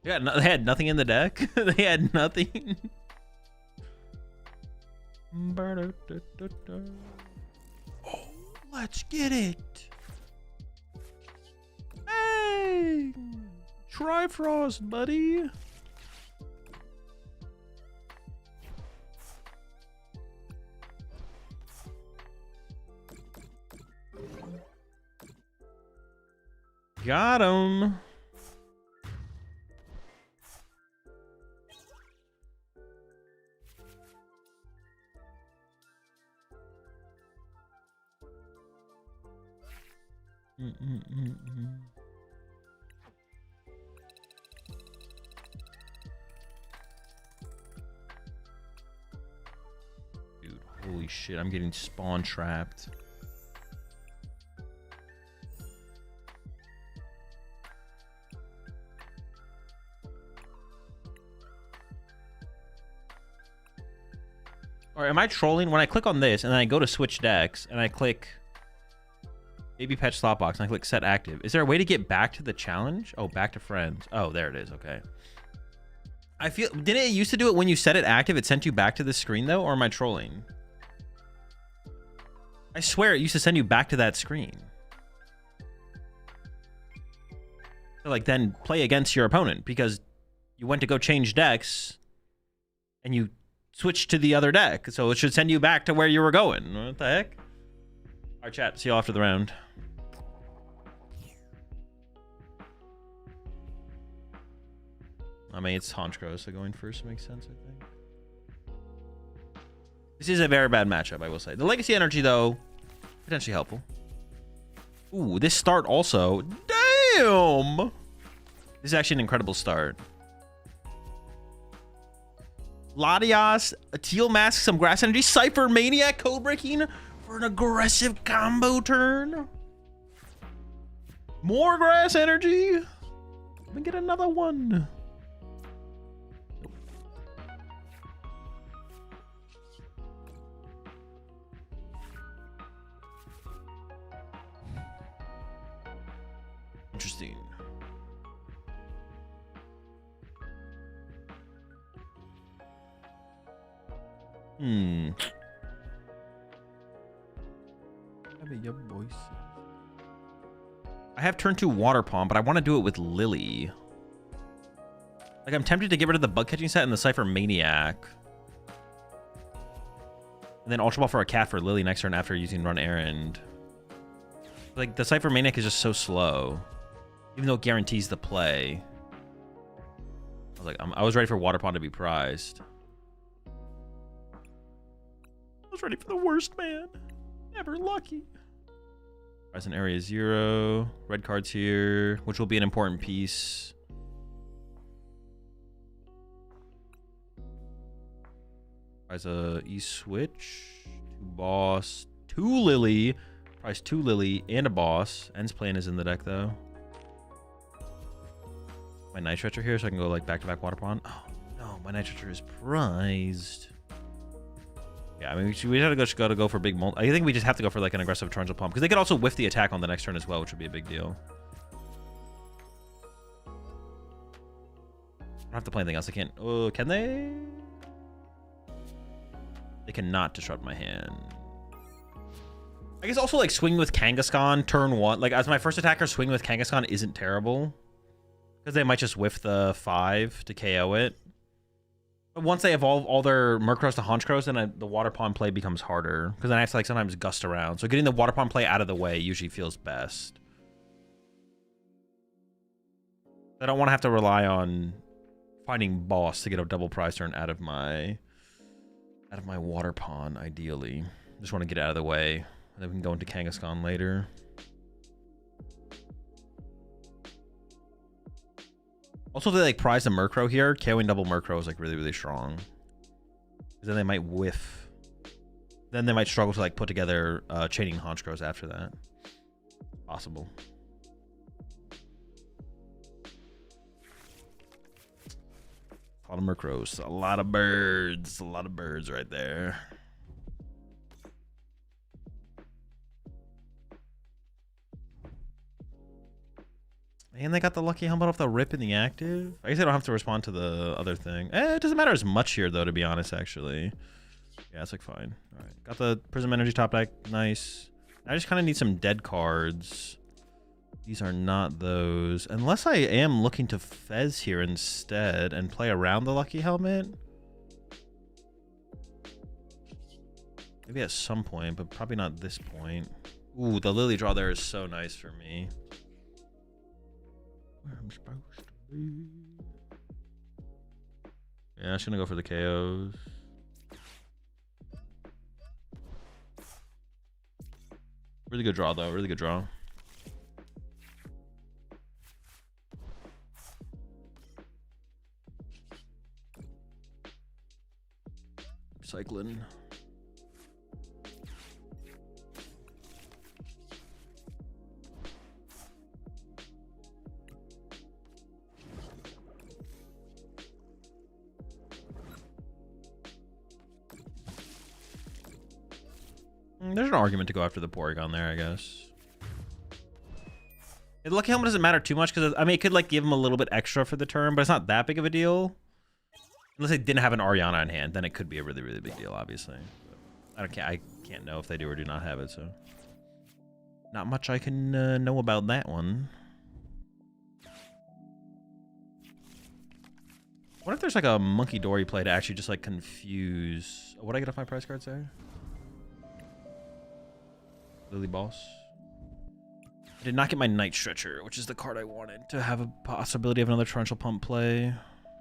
Yeah, they had nothing in the deck. They had nothing. Oh, let's get it. Hey, Trifrost, buddy. Got him. Dude, holy shit, I'm getting spawn trapped. Or am I trolling? When I click on this and then I go to switch decks and I click Baby Pet Slot Box and I click set active, is there a way to get back to the challenge? Oh, back to friends. Oh, there it is. Okay. I feel, didn't it used to do it when you set it active, it sent you back to the screen though? Or am I trolling? I swear it used to send you back to that screen. So like then play against your opponent because you went to go change decks and you switch to the other deck. So it should send you back to where you were going. What the heck? All right, chat. See you after the round. I mean, it's Honchkrow, so going first makes sense, I think. This is a very bad matchup, I will say. The Legacy Energy, though, potentially helpful. Ooh, this start also. Damn! This is actually an incredible start. Latias, a Teal Mask, some Grass Energy, Cypher Maniac, code breaking for an aggressive combo turn. More Grass Energy. Let me get another one. Interesting. I have turn 2 Water Palm, but I want to do it with Lily. Like, I'm tempted to get rid of the Bug Catching set and the Cypher Maniac. And then Ultra Ball for a cat for Lily next turn after using Run Errand. Like, the Cypher Maniac is just so slow. Even though it guarantees the play. I was like, I was ready for Water Pond to be prized. I was ready for the worst, man. Never lucky. Present area 0. Red cards here, which will be an important piece. Prize a E-Switch. 2 Boss. 2 Lily. Prize 2 Lily and a Boss. End's Plan is in the deck, though. My Night Stretcher here, so I can go like back-to-back Water Pond. Oh no, my Night Stretcher is prized. Yeah, I mean we gotta go for big multi. I think we just have to go for like an aggressive Torrential Pump because they could also whiff the attack on the next turn as well, which would be a big deal. I don't have to play anything else. I can't. Oh, can they? They cannot disrupt my hand. I guess also like swing with Kangaskhan turn 1. Like as my first attacker, swing with Kangaskhan isn't terrible. Because they might just whiff the 5 to KO it. But once they evolve all their Murkrows to Honchkrows, then the Water Pond play becomes harder. Because then I have to like sometimes gust around. So getting the Water Pond play out of the way usually feels best. I don't want to have to rely on finding Boss to get a double prize turn out of my Water Pond, ideally. Just want to get it out of the way. And then we can go into Kangaskhan later. Also, if they like prize a Murkrow here, KOing double Murkrow is like really, really strong. Because then they might whiff. Then they might struggle to like put together chaining Honchkrows after that. Possible. A lot of Murkrows, a lot of birds, right there. And they got the lucky helmet off the rip in the active. I guess I don't have to respond to the other thing. It doesn't matter as much here, though, to be honest, actually. Yeah, it's like fine. All right. Got the Prism Energy top deck. Nice. I just kind of need some dead cards. These are not those. Unless I am looking to Fez here instead and play around the lucky helmet. Maybe at some point, but probably not this point. Ooh, the Lily draw there is so nice for me. Where I'm supposed to be. Yeah, I'm just gonna go for the KOs. Really good draw though, really good draw. Cycling. There's an argument to go after the Porygon there, I guess. The lucky helmet doesn't matter too much because I mean it could like give him a little bit extra for the turn, but it's not that big of a deal. Unless they didn't have an Ariana in hand, then it could be a really, really big deal, obviously. But I can't know if they do or do not have it, so not much I can know about that one. What if there's like a Monkey Dory play to actually just like confuse... What did I get off my prize cards there? Lily Boss. I did not get my Night Stretcher, which is the card I wanted to have a possibility of another Torrential Pump play.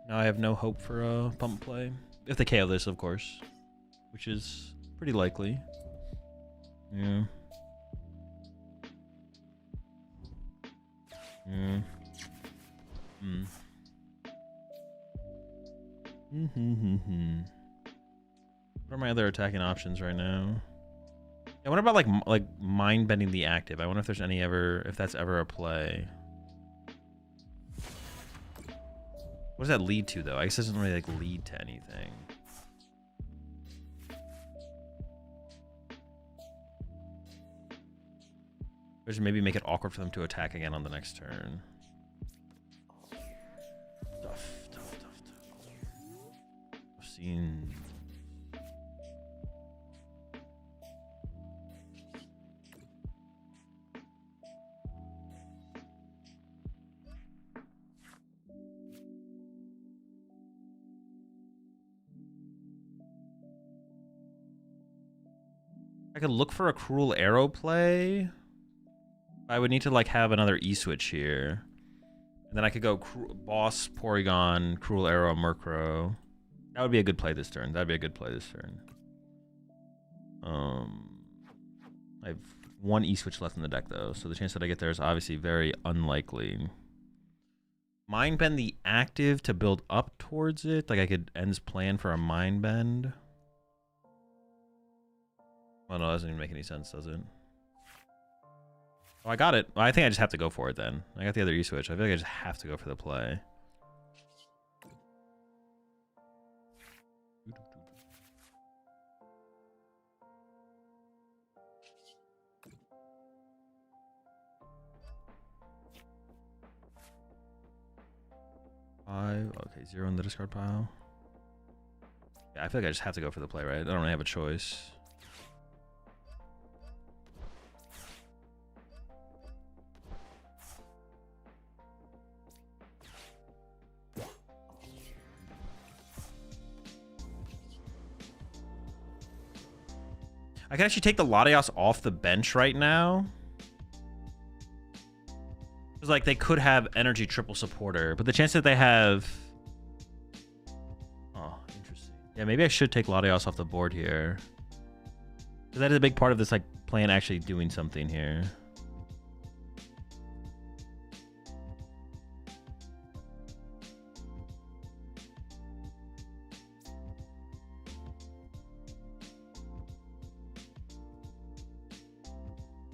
Now I have no hope for a pump play. If they KO this, of course. Which is pretty likely. Yeah. Yeah. Hmm. What are my other attacking options right now? I wonder about like mind bending the active. I wonder if there's if that's ever a play. What does that lead to though? I guess it doesn't really like lead to anything. Or just maybe make it awkward for them to attack again on the next turn. Tough. I've seen. I could look for a Cruel Arrow play. I would need to like have another E-switch here. And then I could go Boss, Porygon, Cruel Arrow, Murkrow. That would be a good play this turn. That'd be a good play this turn. I have one E-switch left in the deck though, so the chance that I get there is obviously very unlikely. Mind Bend the active to build up towards it. Like I could End's plan for a Mind Bend. Well, no, that doesn't even make any sense, does it? Oh, I got it. Well, I think I just have to go for it then. I got the other E-switch. I feel like I just have to go for the play. Five. Okay, 0 in the discard pile. Yeah, I feel like I just have to go for the play, right? I don't really have a choice. I can actually take the Latios off the bench right now. Because, like, they could have energy triple supporter, but the chance that they have... Oh, interesting. Yeah, maybe I should take Latios off the board here. Because that is a big part of this, like, plan actually doing something here.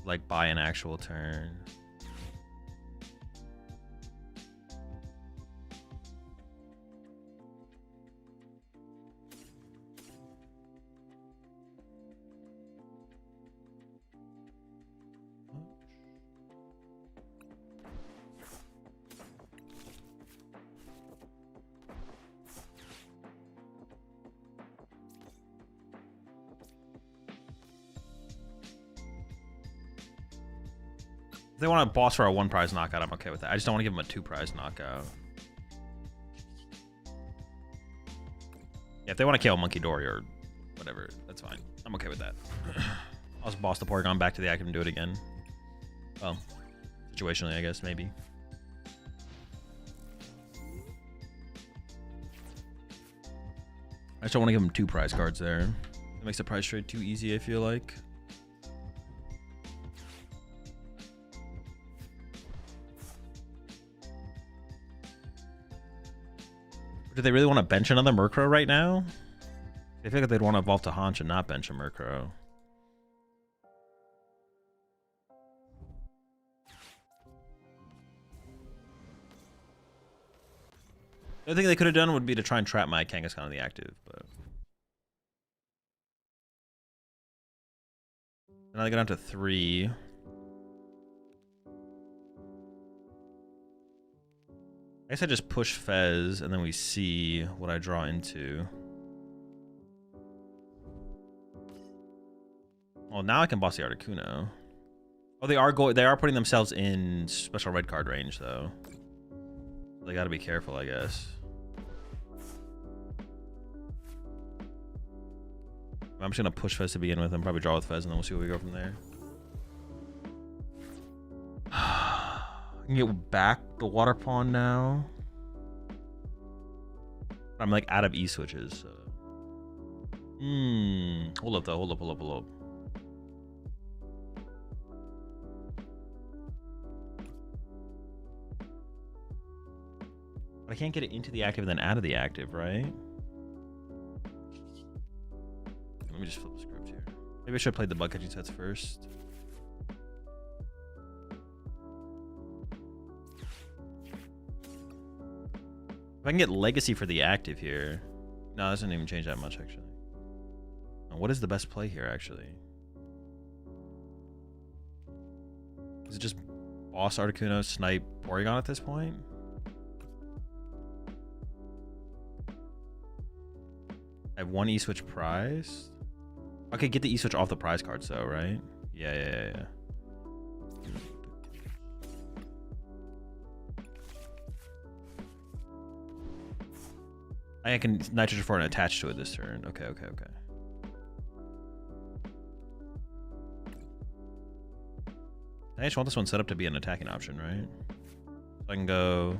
Like buy an actual turn. If they want a boss for a 1 prize knockout, I'm okay with that. I just don't want to give them a 2 prize knockout. Yeah, if they want to kill Monkey Dory or whatever, that's fine. I'm okay with that. I'll just boss the Porygon back to the active and do it again. Well, situationally, I guess, maybe. I just don't want to give them 2 prize cards there. It makes the prize trade too easy, I feel like. Do they really want to bench another Murkrow right now? I feel like they'd want to evolve to Haunch and not bench a Murkrow. The other thing they could have done would be to try and trap my Kangaskhan in the active, but... Now they go down to 3. I guess I just push Fez, and then we see what I draw into. Well, now I can boss the Articuno. Oh, they are putting themselves in special red card range, though. They gotta be careful, I guess. I'm just gonna push Fez to begin with and probably draw with Fez, and then we'll see where we go from there. I can get back the water pond now. I'm like out of E switches. So. Hold up though. Hold up. But I can't get it into the active and then out of the active, right? Let me just flip the script here. Maybe I should have played the bug catching sets first. If I can get legacy for the active here. No, that doesn't even change that much actually. What is the best play here actually? Is it just boss Articuno, snipe Porygon at this point? I have one E-switch prize. Okay, get the E-switch off the prize cards though, right? Yeah. I can nitrogen for and attach to it this turn. Okay. I just want this one set up to be an attacking option, right? So I can go.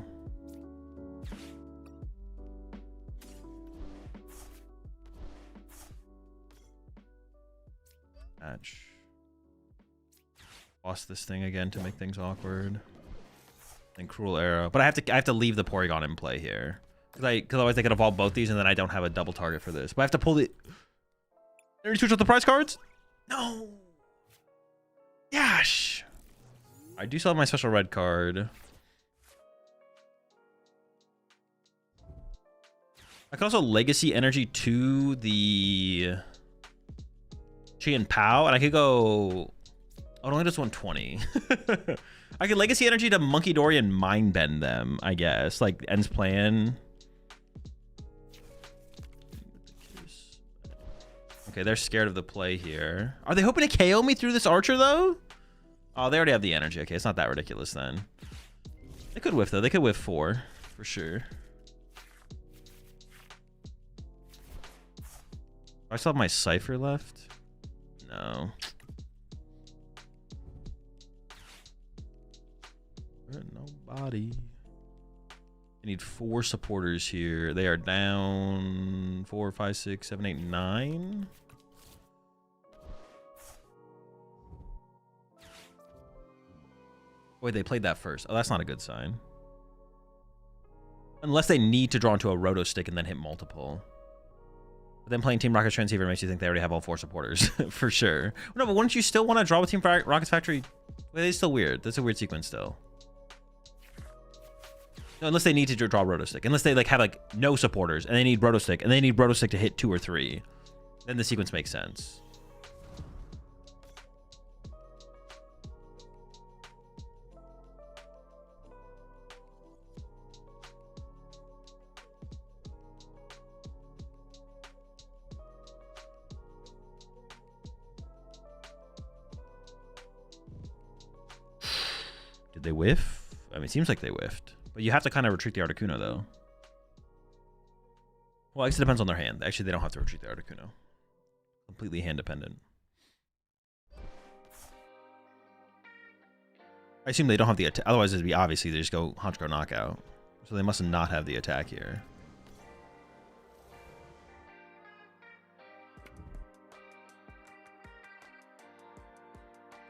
Match. Boss this thing again to make things awkward. And Cruel Arrow, but I have to leave the Porygon in play here. Because otherwise they could evolve both these and then I don't have a double target for this. But I have to pull the... Energy switch with the prize cards? No! Gosh! I do still have my special red card. I could also Legacy Energy to the... Chi and Pow, and I could go... Oh, it only does 120. I could Legacy Energy to Monkey Dory and Mind Bend them, I guess. Like, End's plan... Okay, they're scared of the play here. Are they hoping to KO me through this Archer, though? Oh, they already have the energy. Okay, it's not that ridiculous, then. They could whiff, though. They could whiff 4, for sure. Do I still have my Cypher left? No. Nobody. I need 4 supporters here. They are down 4, 5, 6, 7, 8, 9. Wait, they played that first. Oh, that's not a good sign. Unless they need to draw into a Roto Stick and then hit multiple. But then playing Team Rocket's Transceiver makes you think they already have all 4 supporters. For sure. No, but wouldn't you still want to draw with Team Rocket's Factory? Wait, it's still weird. That's a weird sequence still. No, unless they need to draw Roto Stick. Unless they like have like no supporters and they need Roto Stick and they need Roto Stick to hit 2 or 3. Then the sequence makes sense. Did they whiff? I mean, it seems like they whiffed. But you have to kind of retreat the Articuno, though. Well, I guess it depends on their hand. Actually, they don't have to retreat the Articuno. Completely hand dependent. I assume they don't have the attack. Otherwise, it'd be obviously they just go Honchkrow Knockout. So they must not have the attack here.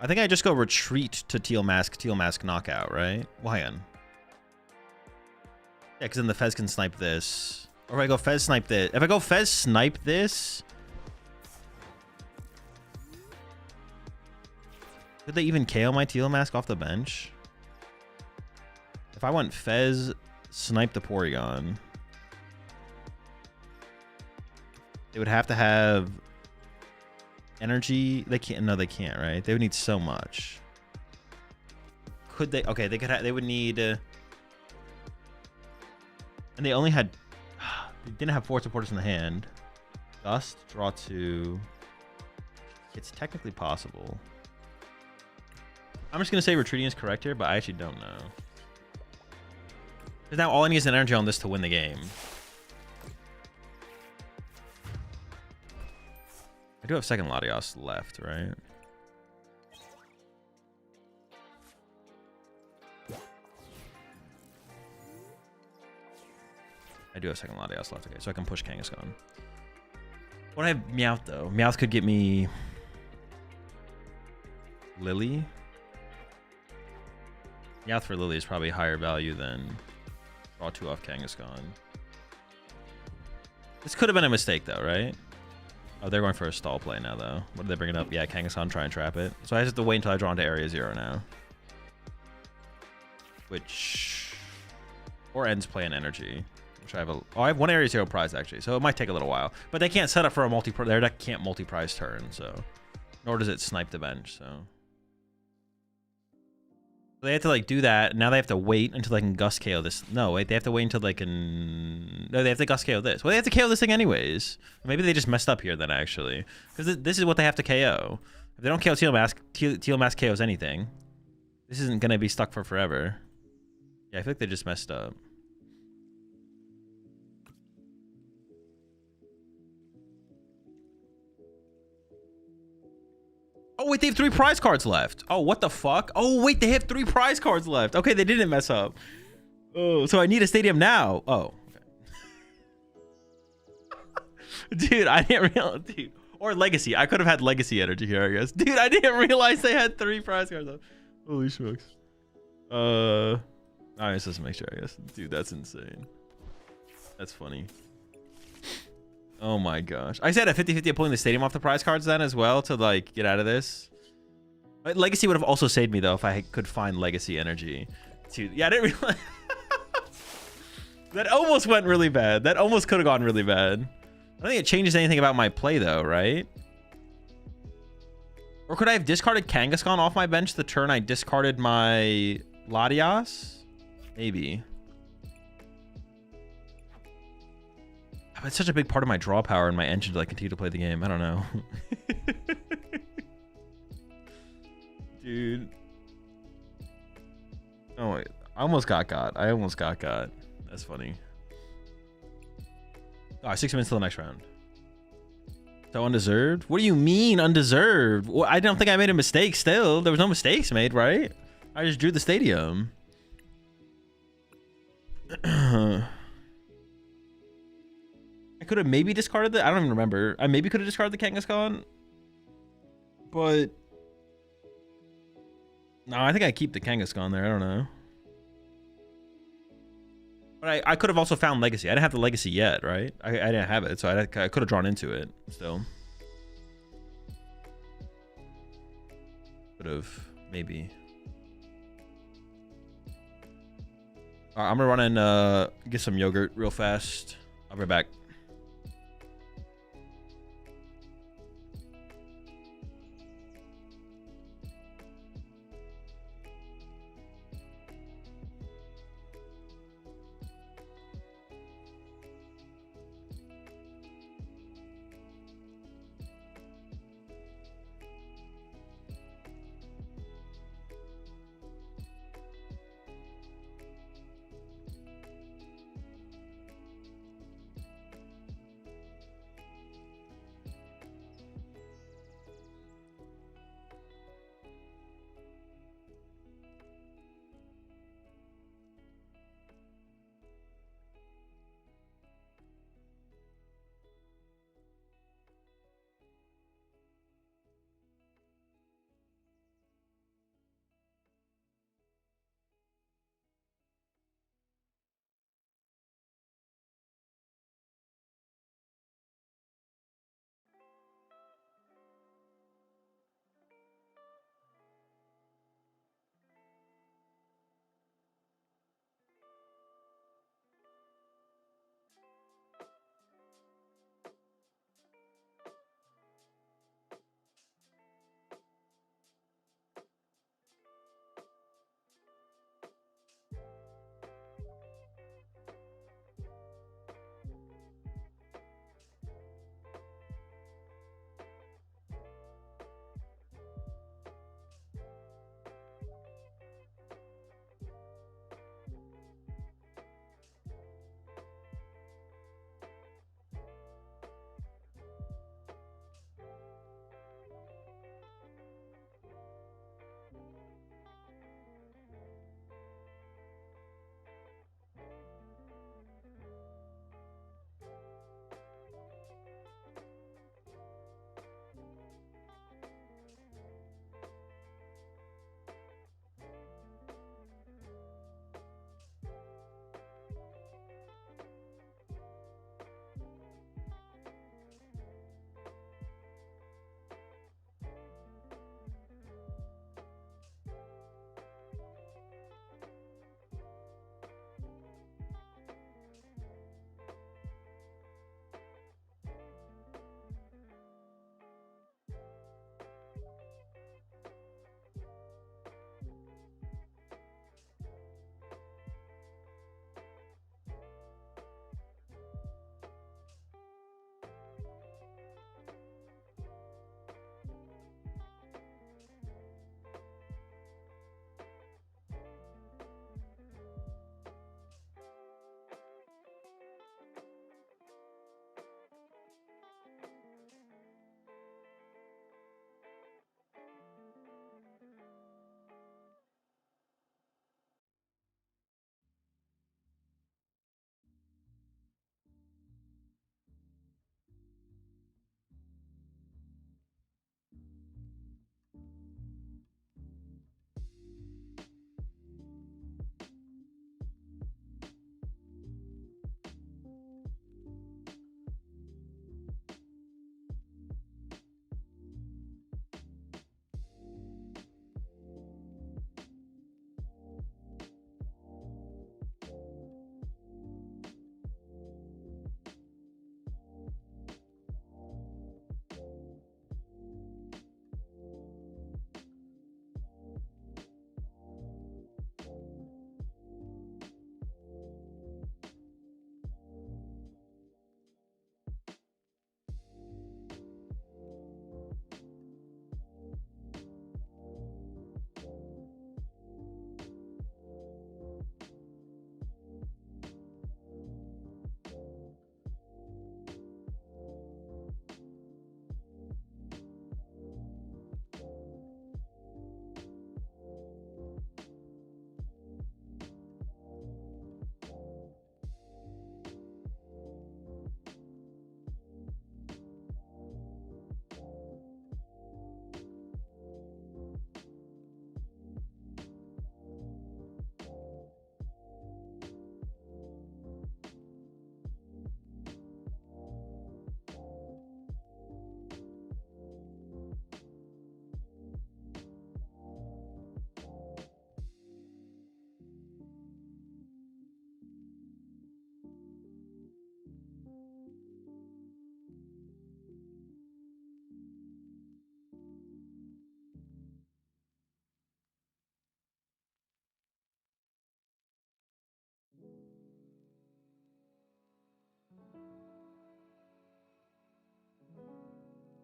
I think I just go retreat to Teal Mask Knockout, right? Why on? Yeah, because then the Fez can snipe this. Or if I go Fez snipe this. If I go Fez snipe this. Could they even KO my Teal Mask off the bench? If I went Fez snipe the Porygon. They would have to have energy. They can't. No, they can't, right? They would need so much. Could they? Okay, they could have. They would need. And they only had. They didn't have 4 supporters in the hand. Dust, draw 2. It's technically possible. I'm just gonna say retreating is correct here, but I actually don't know. Because now all I need is an energy on this to win the game. do have second Latios left, right? I do have second Latios left. Okay, so I can push Kangaskhan. What I have Meowth though? Meowth could get me Lily. Meowth for Lily is probably higher value than draw 2 off Kangaskhan. This could have been a mistake though, right? Oh, they're going for a stall play now though. What are they bringing up? Yeah, Kangaskhan, try and trap it. So I have to wait until I draw into area 0 now. Which... Or ends play an energy. Which I have a... Oh, I have 1 area 0 prize actually, so it might take a little while. But they can't set up for a multi-prize... Their deck can't multi-prize turn, so... Nor does it snipe the bench, so... They have to like do that. Now they have to wait until they can Gust KO this. No, wait, they have to wait until they can. No, they have to Gust KO this. Well, they have to KO this thing anyways. Maybe they just messed up here then actually, because this is what they have to KO. If they don't KO Teal Mask, Teal Mask KOs anything. This isn't gonna be stuck for forever. Yeah, I feel like they just messed up. Oh, wait, they have 3 prize cards left. Oh, what the fuck? Oh, wait, they have 3 prize cards left. Okay, they didn't mess up. Oh, so I need a stadium now. Oh. Okay. Dude, I didn't realize. Dude. Or Legacy. I could have had Legacy energy here, I guess. Dude, I didn't realize they had 3 prize cards left. Holy smokes. Alright, let's just make sure, I guess. Dude, that's insane. That's funny. Oh my gosh. I said a 50-50 of pulling the stadium off the prize cards then as well to like get out of this. But Legacy would have also saved me though if I could find Legacy energy. Yeah, I didn't realize. That almost went really bad. That almost could have gone really bad. I don't think it changes anything about my play though, right? Or could I have discarded Kangaskhan off my bench the turn I discarded my Latias? Maybe. It's such a big part of my draw power and my engine to like continue to play the game. I don't know. Dude. Oh wait. I almost got. I almost got. That's funny. Oh, 6 minutes till the next round. So undeserved? What do you mean undeserved? Well, I don't think I made a mistake still. There was no mistakes made, right? I just drew the stadium. I could have maybe discarded the... I don't even remember. I maybe could have discarded the Kangaskhan. But... No, I think I keep the Kangaskhan there. I don't know. But I could have also found Legacy. I didn't have the Legacy yet, right? I didn't have it, so I could have drawn into it still. Could have, maybe. All right, I'm gonna run and get some yogurt real fast. I'll be right back.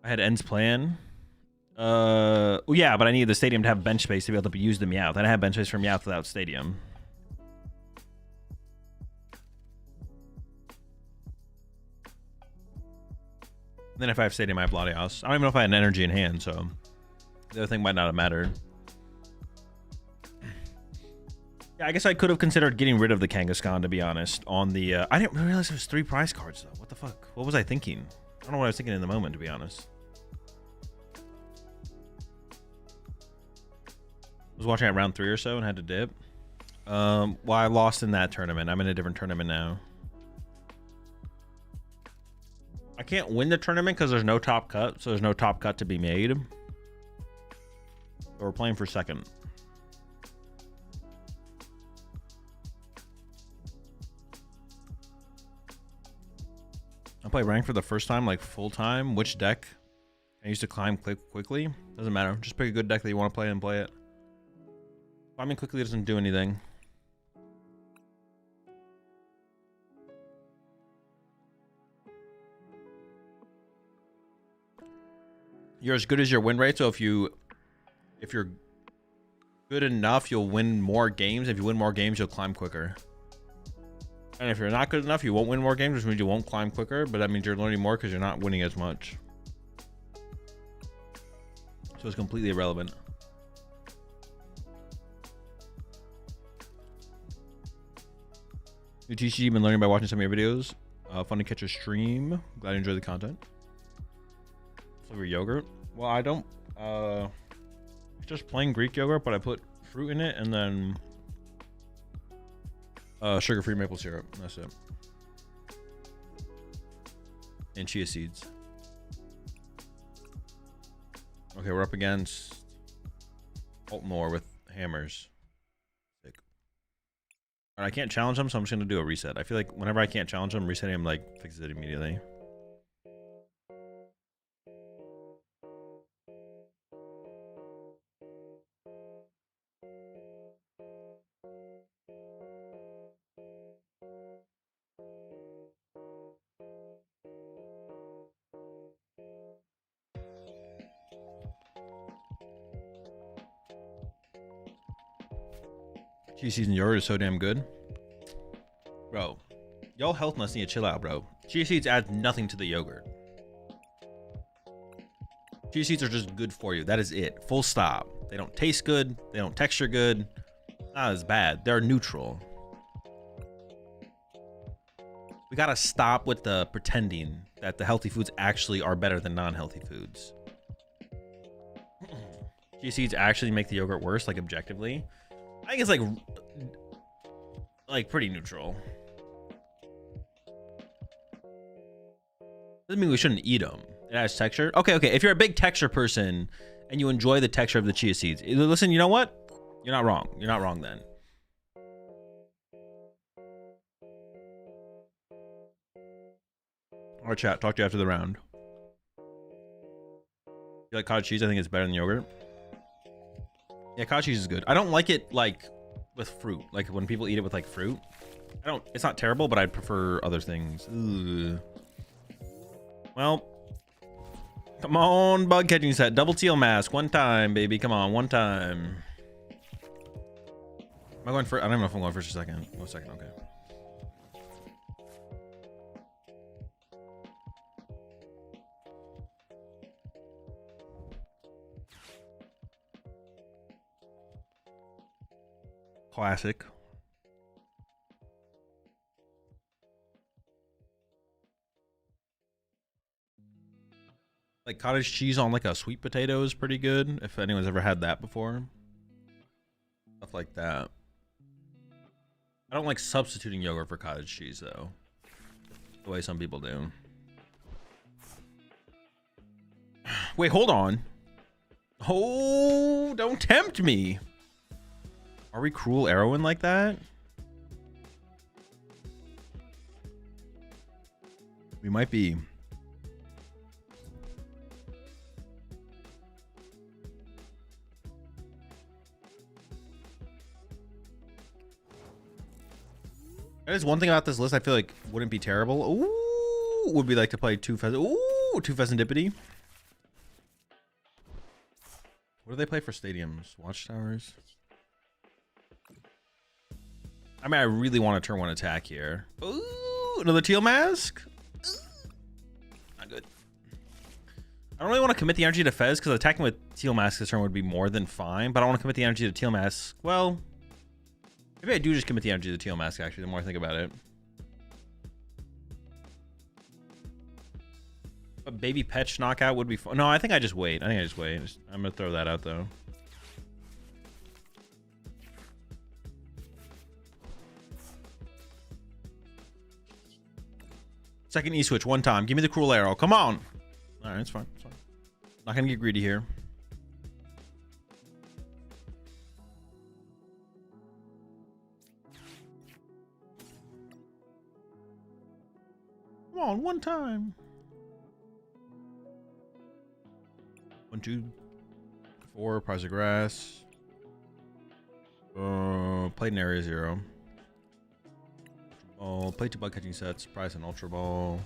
I had ends plan. Well, yeah, but I needed the stadium to have bench space to be able to use the Meowth. I didn't have bench space for Meowth without stadium. Then if I have stadium, I have Latios. I don't even know if I had an energy in hand, so the other thing might not have mattered. Yeah, I guess I could have considered getting rid of the Kangaskhan, to be honest, on the... I didn't realize there was 3 prize cards, though. What the fuck? What was I thinking? I don't know what I was thinking in the moment, to be honest. I was watching at round 3 or so and had to dip. Well, I lost in that tournament. I'm in a different tournament now. I can't win the tournament because there's no top cut, so there's no top cut to be made. So we're playing for second. I play rank for the first time, like full time. Which deck I used to climb quickly? Doesn't matter. Just pick a good deck that you want to play and play it. Climbing quickly doesn't do anything. You're as good as your win rate, so if you're good enough, you'll win more games. If you win more games, you'll climb quicker. And if you're not good enough, you won't win more games, which means you won't climb quicker, but that means you're learning more because you're not winning as much. So it's completely irrelevant. New TCG, been learning by watching some of your videos. Fun to catch a stream. Glad you enjoy the content. Flavor yogurt. Well, I don't. It's just plain Greek yogurt, but I put fruit in it and then sugar-free maple syrup. That's it. And chia seeds. Okay, we're up against Altmore with hammers. Sick. I can't challenge him, so I'm just gonna do a reset. I feel like whenever I can't challenge him, resetting him like fixes it immediately. Chia seeds and yogurt is so damn good. Bro, y'all health nuts need to chill out, bro. Chia seeds add nothing to the yogurt. Chia seeds are just good for you. That is it. Full stop. They don't taste good. They don't texture good. Not as bad. They're neutral. We gotta stop with the pretending that the healthy foods actually are better than non-healthy foods. Chia seeds actually make the yogurt worse, like objectively. I think it's like pretty neutral. Doesn't mean we shouldn't eat them. It has texture. Okay. If you're a big texture person and you enjoy the texture of the chia seeds, listen, you know what? You're not wrong. You're not wrong then. All right, chat. Talk to you after the round. You like cottage cheese? I think it's better than yogurt. Yeah, cottage cheese is good. I don't like it like with fruit. Like when people eat it with like fruit. It's not terrible, but I'd prefer other things. Ugh. Well, come on, bug catching set. Double teal mask. One time, baby. Come on, one time. Am I going first? I don't know if I'm going first or second. Oh, second, okay. Classic. Like cottage cheese on like a sweet potato is pretty good. If anyone's ever had that before. Stuff like that. I don't like substituting yogurt for cottage cheese though. The way some people do. Wait, hold on. Oh, don't tempt me. Are we cruel arrowing like that? We might be. There's one thing about this list I feel like wouldn't be terrible. Ooh, would be like to play two pheasant. Ooh, two Pheasantipity. What do they play for stadiums? Watchtowers? I mean, I really want to turn 1 attack here. Ooh, another teal mask? Ooh. Not good. I don't really want to commit the energy to Fez because attacking with teal mask this turn would be more than fine, but I want to commit the energy to teal mask. Well, maybe I do just commit the energy to teal mask, actually, the more I think about it. A baby Petch knockout would be fun. No, I think I just wait. I'm going to throw that out, though. Second E-switch, 1 time. Give me the cruel arrow. Come on. All right, it's fine. It's fine. Not going to get greedy here. Come on, 1 time. 1, 2, 4, prize of grass. Played in area 0. Oh, play 2 bug catching sets, prize an ultra ball.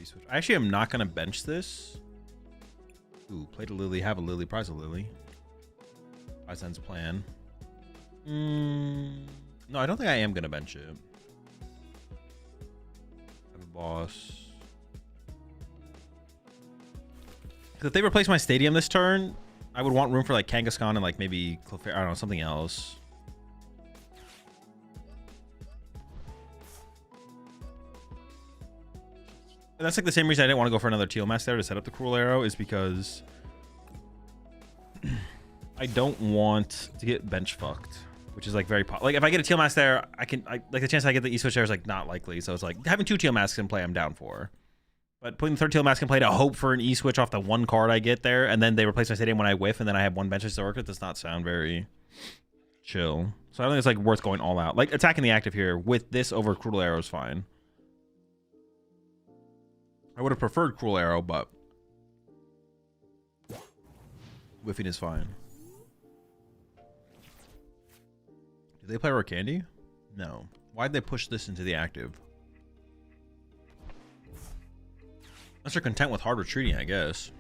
Switch. I actually am not gonna bench this. Ooh, played a lily, have a lily, prize a lily. Prize ends plan. No, I don't think I am gonna bench it. Have a boss. If they replace my stadium this turn, I would want room for like Kangaskhan and like maybe I don't know, something else. And that's like the same reason I didn't want to go for another teal mask there to set up the cruel arrow, is because I don't want to get bench fucked, which is like very like if I get a teal mask there, like the chance I get the E-switch there is like not likely. So it's like having 2 teal masks in play, I'm down for. But putting the 3rd teal mask in play to hope for an E-switch off the 1 card I get there, and then they replace my stadium when I whiff, and then I have 1 bench to work with, does not sound very chill. So I don't think it's like worth going all out. Like attacking the active here with this over cruel arrow is fine. I would have preferred cruel arrow, but whiffing is fine. Do they play Rare Candy? No. Why'd they push this into the active? Unless they're content with hard retreating, I guess.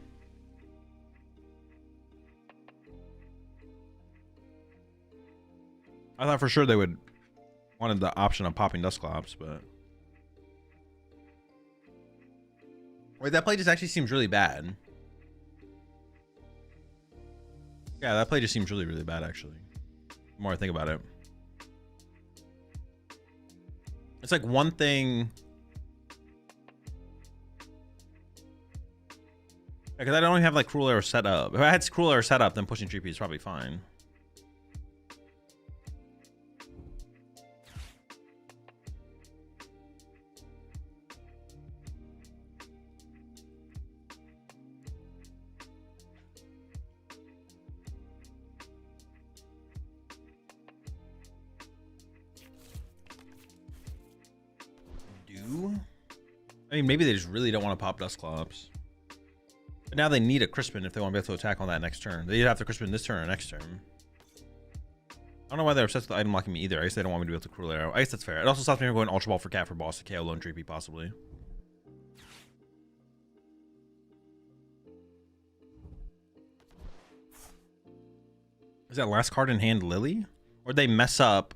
I thought for sure they would wanted the option of popping Dusclops, but wait, that play just actually seems really bad. Yeah, that play just seems really, really bad, actually. The more I think about it. It's like one thing. Because I don't have like cruel arrow set up. If I had cruel arrow set up, then pushing 3P is probably fine. I mean, maybe they just really don't want to pop Dusclops. But now they need a Crispin if they want to be able to attack on that next turn. They either have to Crispin this turn or next turn. I don't know why they're obsessed with item locking me either. I guess they don't want me to be able to cruel arrow. I guess that's fair. It also stops me from going Ultra Ball for Cat for boss to KO lone 3P possibly. Is that last card in hand Lily? Or did they mess up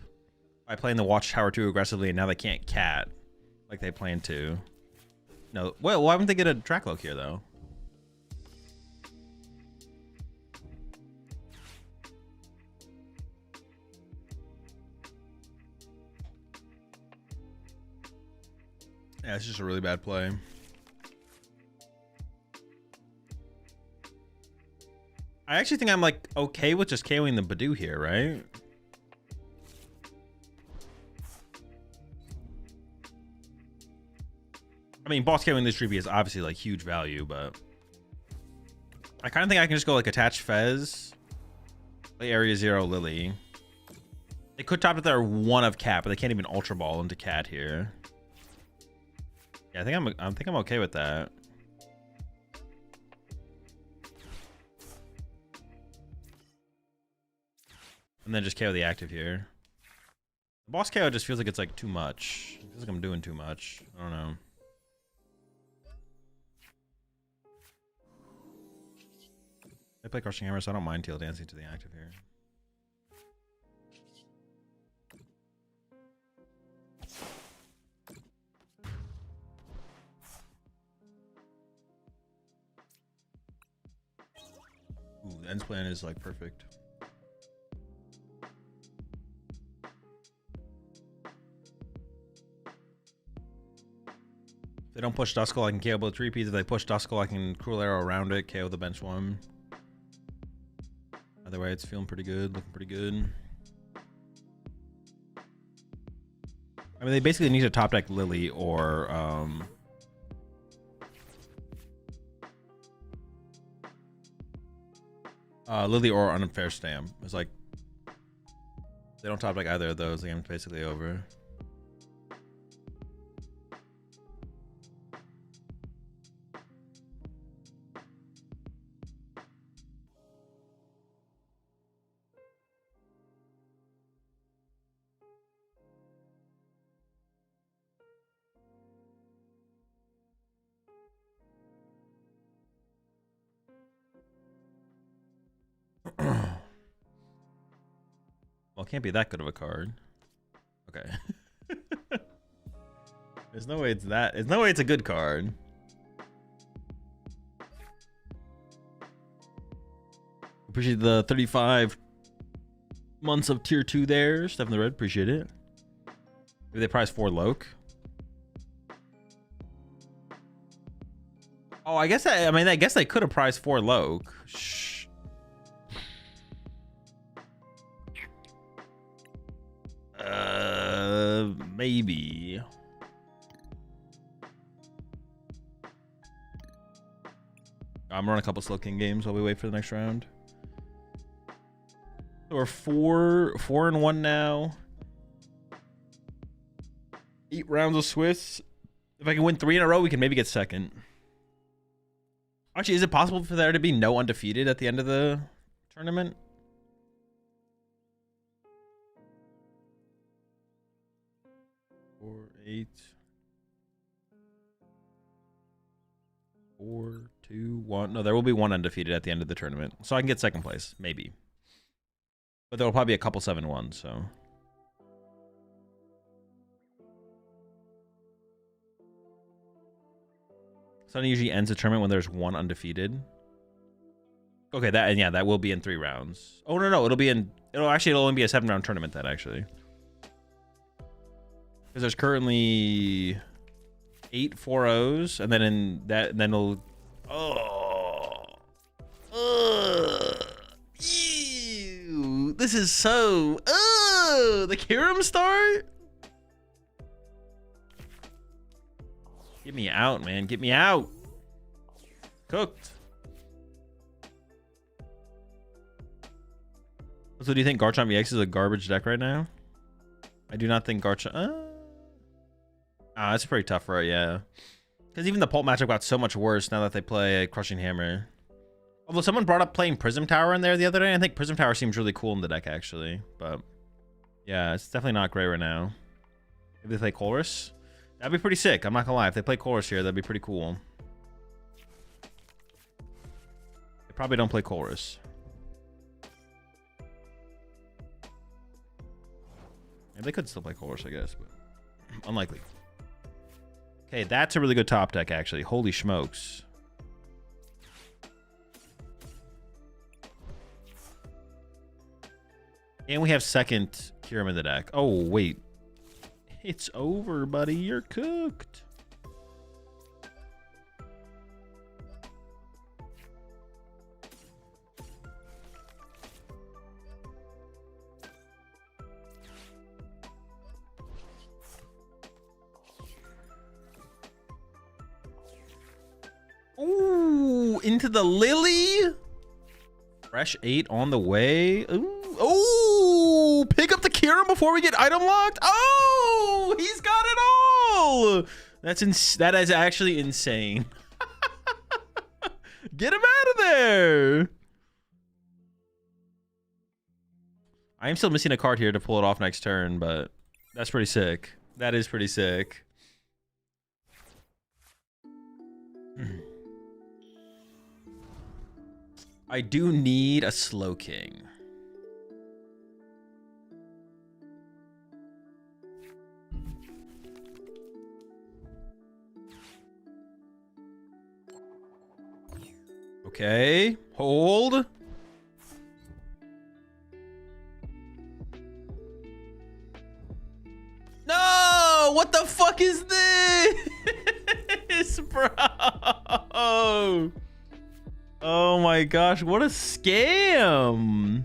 by playing the Watchtower too aggressively and now they can't Cat like they planned to? No. Well, why wouldn't they get a Dragalge here though? Yeah, it's just a really bad play. I actually think I'm like okay with just KOing the Badoo here, right? I mean, boss KOing this 3P is obviously like huge value, but I kind of think I can just go like attach Fez, play Area 0 Lily. They could top it there 1 of Cat, but they can't even Ultra Ball into Cat here. Yeah, I think I'm okay with that. And then just KO the active here. The boss KO just feels like it's like too much. It feels like I'm doing too much. I don't know. They play Crushing Hammer, so I don't mind Teal Dancing to the active here. Ooh, the ends plan is like perfect. If they don't push Duskull, I can KO both repeats. If they push Duskull, I can Cruel Arrow around it, KO the bench one. Either way, it's feeling pretty good, looking pretty good. I mean, they basically need to top deck Lily or Lily or Unfair Stamp. It's like they don't top deck either of those, the game's basically over. Well, it can't be that good of a card. Okay. There's no way it's that. There's no way it's a good card. Appreciate the 35 months of tier 2 there. Steph in the red, appreciate it. Maybe they price 4 Loke. Oh, I guess I mean, I guess they could have priced 4 Loke. Shh. Maybe. I'm running a couple Slow King games while we wait for the next round. So we're 4-1 now. 8 rounds of Swiss. If I can win 3 in a row, we can maybe get second. Actually, is it possible for there to be no undefeated at the end of the tournament? Four, 8, 4, 2, 1. No, there will be 1 undefeated at the end of the tournament, so I can get second place, maybe. But there will probably be a couple 7-1. So. Sunny usually ends the tournament when there's 1 undefeated. Okay, that will be in 3 rounds. Oh no, it'll only be a 7-round tournament then actually. Because there's currently 8 4-0s, and then it'll. Ew, this is so. The Kirim start. Get me out, man. Get me out. Cooked. So do you think Garchomp EX is a garbage deck right now? I do not think Garchomp. It's pretty tough for it, yeah. Because even the Pulp matchup got so much worse now that they play Crushing Hammer. Although someone brought up playing Prism Tower in there the other day. I think Prism Tower seems really cool in the deck, actually. But yeah, it's definitely not great right now. Maybe they play Chorus. That'd be pretty sick. I'm not gonna lie. If they play Chorus here, that'd be pretty cool. They probably don't play Chorus. Yeah, they could still play Chorus, I guess, but unlikely. Okay, that's a really good top deck, actually. Holy smokes. And we have second Kyurem in the deck. Oh, wait. It's over, buddy. You're cooked. Ooh, into the Lily. Fresh 8 on the way. Ooh. Oh, pick up the Kyurem before we get item locked. Oh, he's got it all. That is actually insane. Get him out of there. I am still missing a card here to pull it off next turn, but that's pretty sick. That is pretty sick. I do need a Slow King. Okay, hold. No, what the fuck is this, bro? Oh my gosh, what a scam.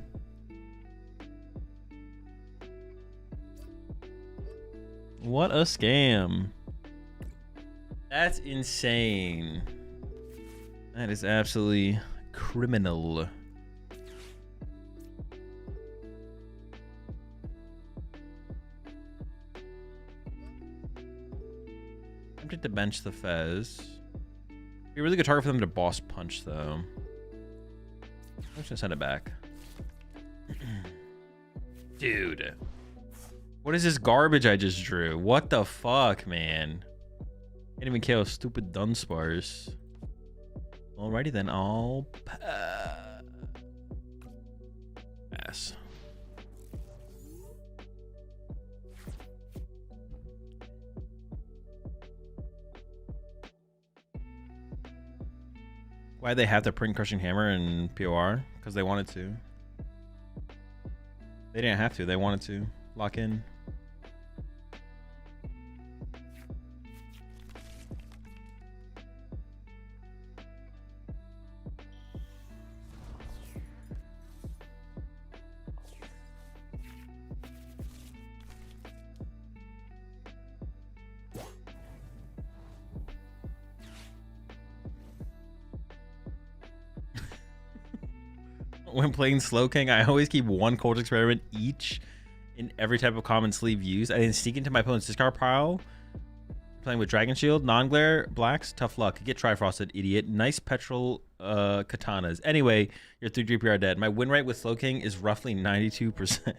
What a scam. That's insane. That is absolutely criminal. Tempted to bench the Fez. Be a really good target for them to boss punch, though. I'm just gonna send it back. Dude. What is this garbage I just drew? What the fuck, man? Can't even kill stupid Dunsparce. Alrighty then, I'll pass. Why'd they have to print Crushing Hammer in POR? Because they wanted to. They didn't have to, they wanted to. Lock in. When playing Slow King, I always keep one Cold Experiment each in every type of common sleeve used. I then sneak into my opponent's discard pile. Playing with Dragon Shield, non-glare, blacks, tough luck. Get Trifrosted, idiot. Nice petrol katanas. Anyway, your 3 GP are dead. My win rate with Slow King is roughly 92%.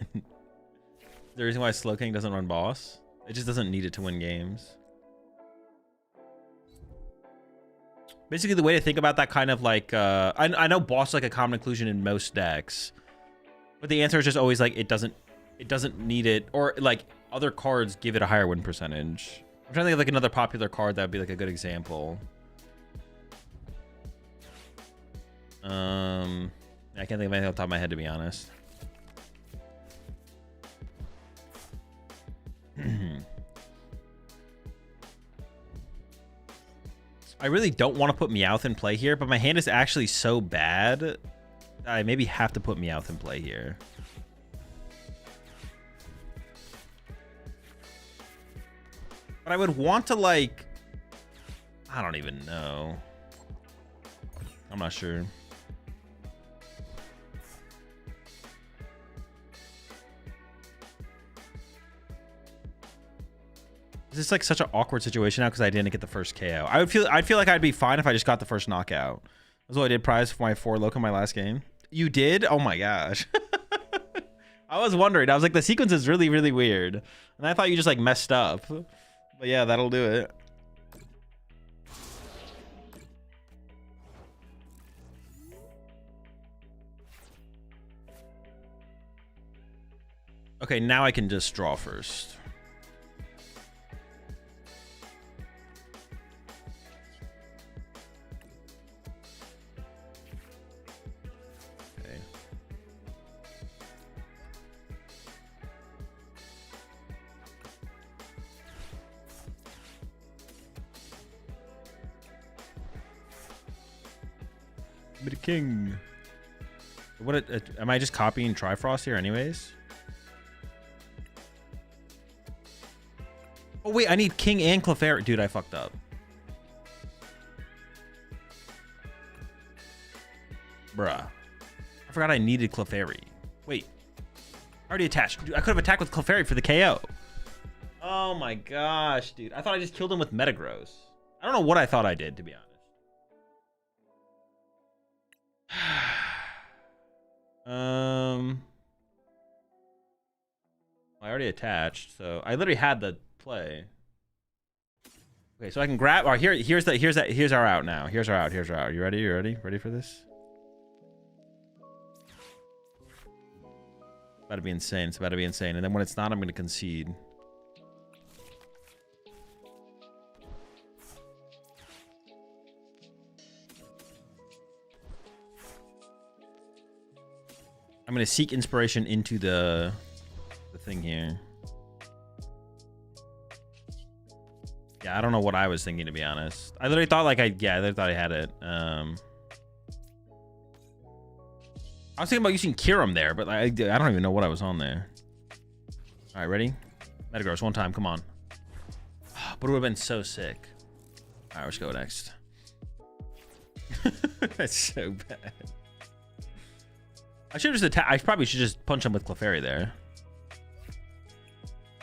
The reason why Slow King doesn't run boss? It just doesn't need it to win games. Basically, the way to think about that kind of like, I know boss is like a common inclusion in most decks, but the answer is just always like it doesn't need it, or like other cards give it a higher win percentage. I'm trying to think of like another popular card that would be like a good example. I can't think of anything off the top of my head, to be honest. I really don't want to put Meowth in play here, but my hand is actually so bad that I maybe have to put Meowth in play here. But I would want to, like, I don't even know. I'm not sure. This is like such an awkward situation now because I didn't get the first KO. I'd feel like I'd be fine if I just got the first knockout. That's what I did prize for my 4 loco in my last game. You did? Oh my gosh. I was wondering. I was like, the sequence is really, really weird. And I thought you just like messed up. But yeah, that'll do it. Okay, now I can just draw first. Be the king. What? Am I just copying Trifrost here, anyways? Oh wait, I need King and Clefairy. Dude, I fucked up. Bruh. I forgot I needed Clefairy. Wait. I already attached. Dude, I could have attacked with Clefairy for the KO. Oh my gosh, dude. I thought I just killed him with Metagross. I don't know what I thought I did, to be honest. I already attached, so I literally had the play. Okay, so I can grab. Or here's our out now. Here's our out. You ready? You ready for this? about to be insane. It's about to be insane. And then when it's not, I'm going to concede. I'm going to seek inspiration into the thing here. Yeah, I don't know what I was thinking, to be honest. I literally thought like I literally thought I had it. I was thinking about using Kirim there, but I don't even know what I was on there. All right, ready? Metagross, one time, come on. But it would have been so sick. All right, let's go next. That's so bad. I should just attack. I probably should just punch him with Clefairy there.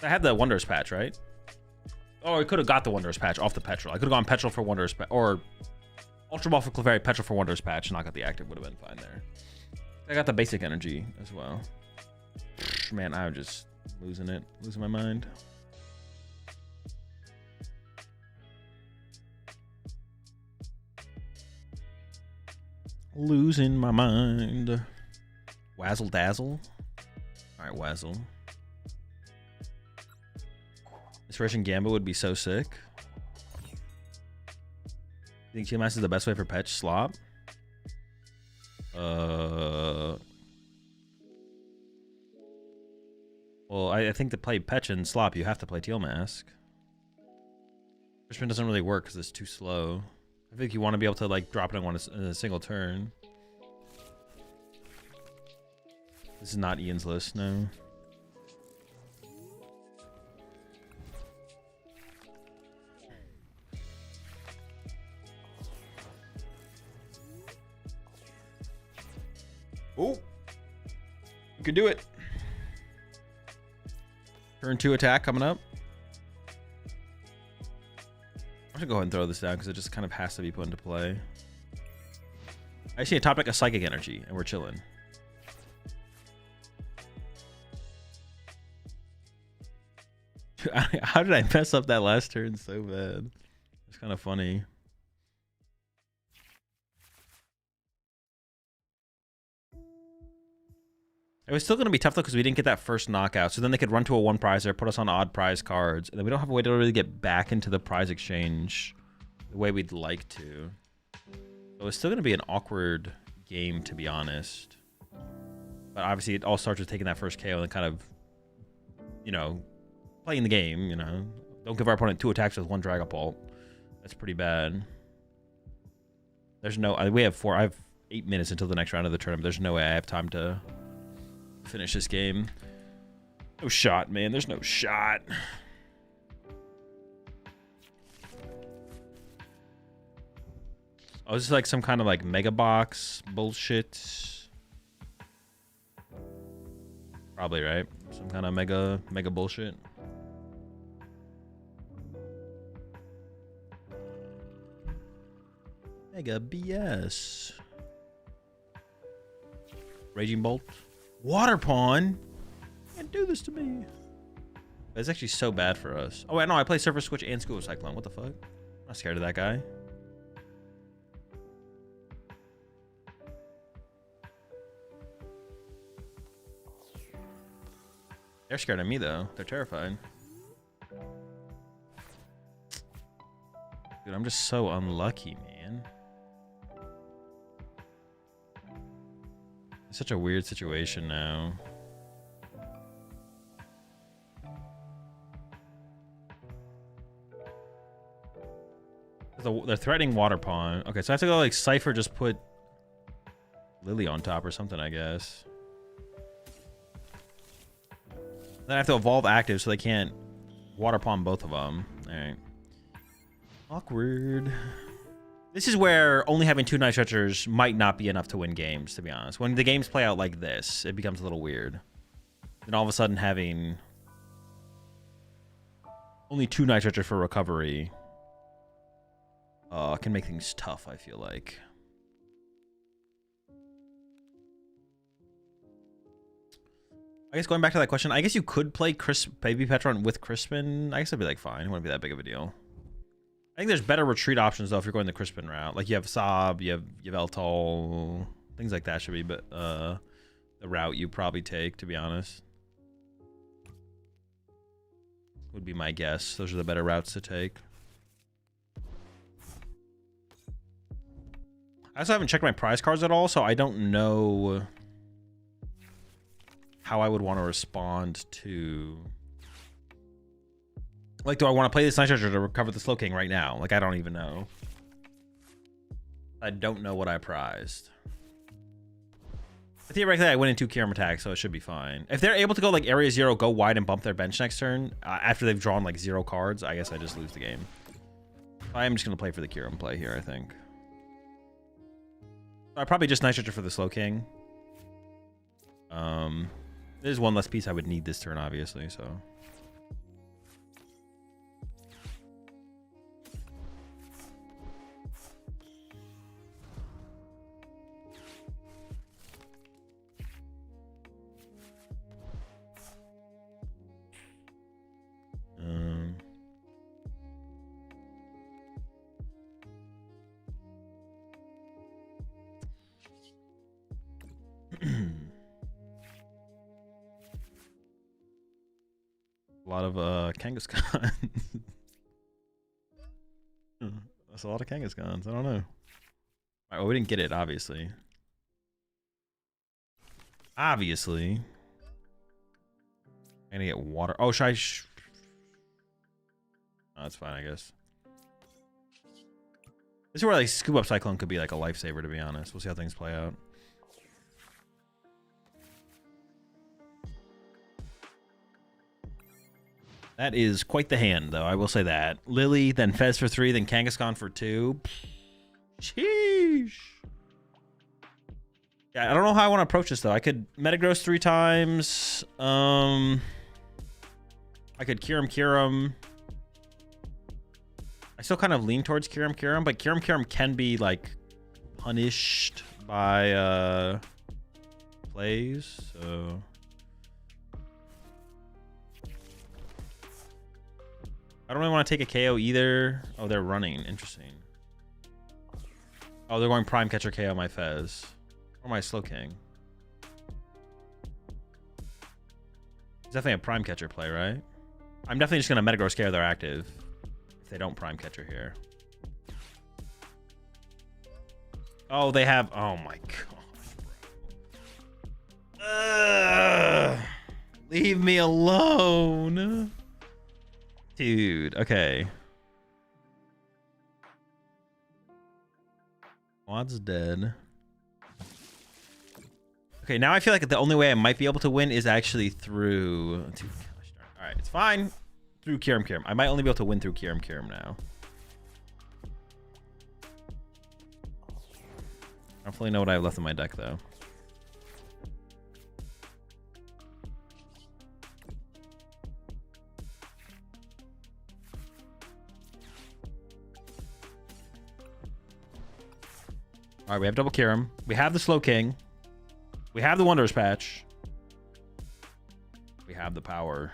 I had the Wondrous Patch, right? Oh, I could have got the Wondrous Patch off the Petrol. I could have gone Petrol for Wondrous Patch, or Ultra Ball for Clefairy, Petrol for Wondrous Patch, and not got the active. Would have been fine there. I got the basic energy as well. Man, I'm just losing my mind. Losing my mind. Wazzle Dazzle. All right, Wazzle. Inspiration Gamba would be so sick. You think Chill Master is the best way for Petch Slop? Well, I think to play Petch and Slop, you have to play Teal Mask. Crispin doesn't really work because it's too slow. I think you want to be able to like drop it in a single turn. This is not Ian's list, no. Oh, you can do it. Turn 2 attack coming up. I'm gonna go ahead and throw this down because it just kind of has to be put into play. I see a topic of Psychic Energy, and we're chilling. How did I mess up that last turn so bad? It's kind of funny. It was still going to be tough, though, because we didn't get that first knockout. So then they could run to a one prizer, put us on odd prize cards, and then we don't have a way to really get back into the prize exchange the way we'd like to. So it's still going to be an awkward game, to be honest. But obviously, it all starts with taking that first KO and kind of, you know, playing the game, you know. Don't give our opponent 2 attacks with 1 Dragapult. That's pretty bad. There's no... we have 4... I have 8 minutes until the next round of the tournament. There's no way I have time to finish this game. No shot, man. There's no shot. Oh, this is like some kind of like mega box bullshit. Probably, right? Some kind of mega bullshit. Mega BS. Raging Bolt. Water Pawn? You can't do this to me. That's actually so bad for us. Oh, wait, no, I play Surface Switch and School of Cyclone. What the fuck? I'm not scared of that guy. They're scared of me, though. They're terrified. Dude, I'm just so unlucky, man. It's such a weird situation now. They're threatening Water Pawn. Okay, so I have to go like Cypher, just put Lily on top or something, I guess. Then I have to evolve active so they can't Water Pawn both of them. Alright. Awkward. This is where only having 2 Night Stretchers might not be enough to win games, to be honest. When the games play out like this, it becomes a little weird. Then all of a sudden having only 2 Night Stretchers for recovery can make things tough, I feel like. I guess going back to that question, I guess you could play Baby Petron with Crispin. I guess it'd be like fine. It wouldn't be that big of a deal. I think there's better retreat options though if you're going the Crispin route. Like you have Sob, you have Eltol, things like that should be. But there's the route you probably take, to be honest. Would be my guess. Those are the better routes to take. I also haven't checked my prize cards at all, so I don't know how I would want to respond to... Like, do I want to play this Night Treasure to recover the Slow King right now? Like, I don't even know. I don't know what I prized. Theoretically, I went in 2 Kiram attacks, so it should be fine. If they're able to go, like, Area 0, go wide and bump their bench next turn, after they've drawn, like, 0 cards, I guess I just lose the game. I am just going to play for the Kiram play here, I think. I probably just Night Treasure for the Slow King. There's one less piece I would need this turn, obviously, so... A lot of Kangaskhan. That's a lot of Kangaskhan's. I don't know. All right, well, we didn't get it, obviously. Obviously. I'm gonna get water. Oh, should I? Oh, that's fine, I guess. This is where like Scoop Up Cyclone could be like a lifesaver, to be honest. We'll see how things play out. That is quite the hand, though. I will say that. Lily, then Fez for 3, then Kangaskhan for 2. Sheesh. Yeah, I don't know how I want to approach this, though. I could Metagross 3 times. I could Kiram. I still kind of lean towards Kiram, but Kiram can be, like, punished by plays, so... I don't really want to take a KO either. Oh, they're running. Interesting. Oh, they're going Prime Catcher KO my Fez. Or my Slow King. It's definitely a Prime Catcher play, right? I'm definitely just going to Metagross KO their active. If they don't Prime Catcher here. Oh, they have... Oh my god. Leave me alone. Dude, okay. Quad's dead. Okay, now I feel like the only way I might be able to win is actually through... Alright, it's fine. Through Kiram. I might only be able to win through Kiram now. I don't fully know what I have left in my deck, though. All right, we have double Kiram. We have the Slow King. We have the Wanderer's Patch. We have the power.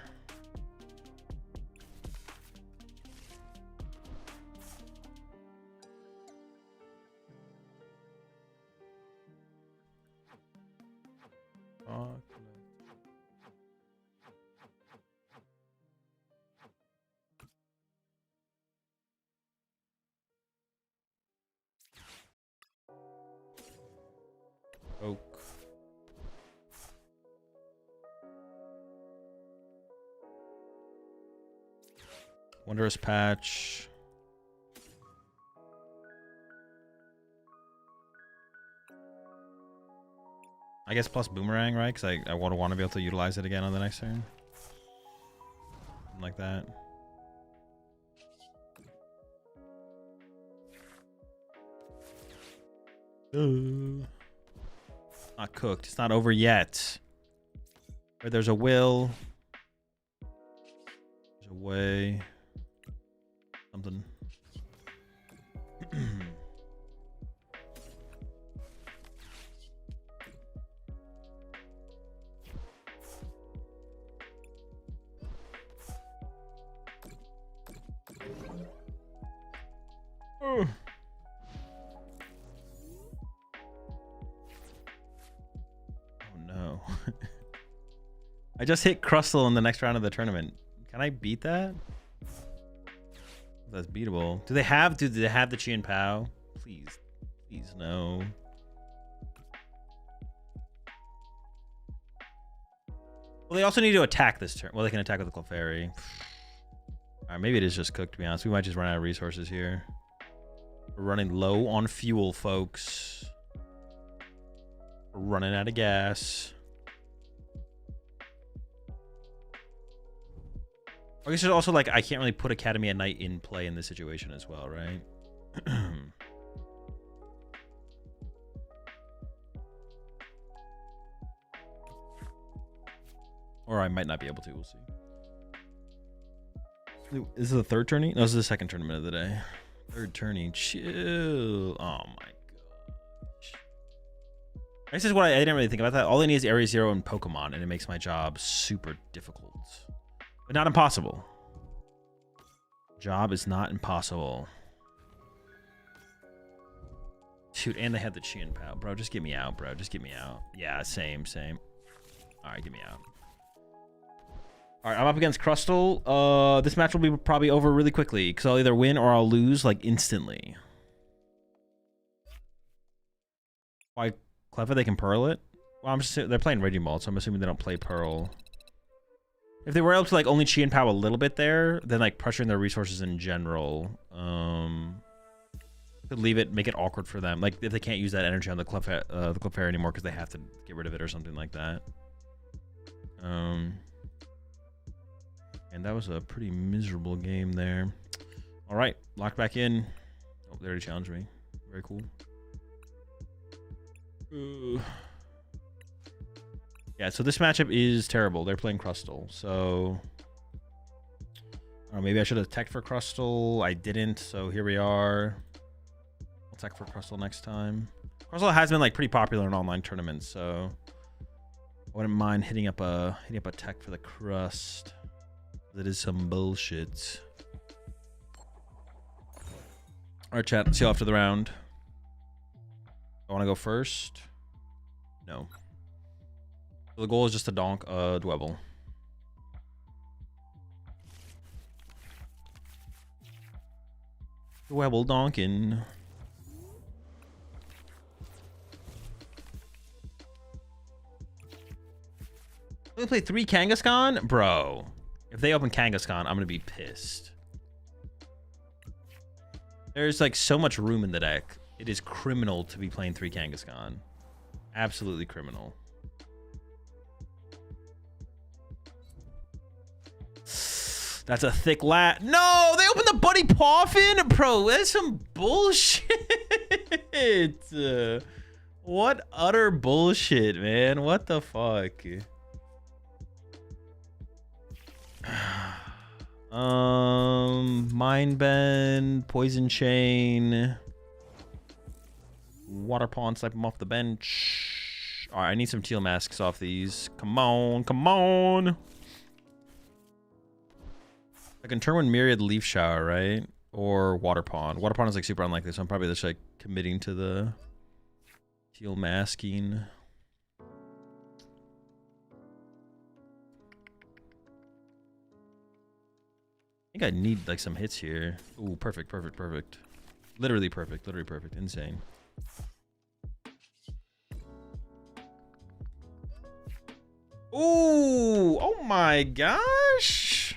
Oak. Wanderer's Patch. I guess plus Boomerang, right? Because I want to be able to utilize it again on the next turn. Something like that. Not cooked. It's not over yet. Where there's a will, there's a way. Something. Oh no. I just hit Crustle in the next round of the tournament. Can I beat that? That's beatable. Do they have the Chi and Pow? Please. Please, no. Well, they also need to attack this turn. Well, they can attack with the Clefairy. Alright, maybe it is just cooked, to be honest. We might just run out of resources here. We're running low on fuel, folks. We're running out of gas. I guess there's also, like, I can't really put Academy at Night in play in this situation as well, right? Or I might not be able to. We'll see. This is the third tourney? No, this is the second tournament of the day. Third tourney. Chill. Oh, my gosh. This is what I didn't really think about that. All I need is Area 0 and Pokemon, and it makes my job super difficult. But not impossible. Job is not impossible. Shoot, and they had the Chi and Pow. Bro, just get me out, bro. Just get me out. Yeah, same. All right, get me out. All right, I'm up against Crustle. This match will be probably over really quickly because I'll either win or I'll lose, like, instantly. Why Clever? They can Pearl it? Well, they're playing Reggie-Malt, so I'm assuming they don't play Pearl. If they were able to, like, only Chi and Pow a little bit there, then, like, pressuring their resources in general could leave it, make it awkward for them. Like, if they can't use that energy on the Clefairy anymore because they have to get rid of it or something like that. And that was a pretty miserable game there. All right, locked back in. Oh, they already challenged me. Very cool. Yeah, so this matchup is terrible. They're playing Crustle, so maybe I should have teched for Crustle. I didn't, so here we are. I'll tech for Crustle next time. Crustle has been, like, pretty popular in online tournaments, so I wouldn't mind hitting up a tech for the Crust. That is some bullshit. All right, chat. See you after the round. I want to go first. No. So the goal is just to donk a Dwebble. Dwebble donkin'. We play 3 Kangaskhan? Bro. If they open Kangaskhan, I'm going to be pissed. There's, like, so much room in the deck. It is criminal to be playing 3 Kangaskhan. Absolutely criminal. That's a thick lat. No, they opened the Buddy Poffin? Bro, that's some bullshit. What utter bullshit, man. What the fuck? Mind Bend, Poison Chain, Water Pawn, snipe him off the bench. All right, I need some teal masks off these. Come on, come on. I can turn one Myriad Leaf Shower, right? Or Water Pawn. Water Pawn is, like, super unlikely, so I'm probably just, like, committing to the teal masking. I think I need, like, some hits here. Ooh, perfect. Literally perfect. Insane. Ooh, oh my gosh.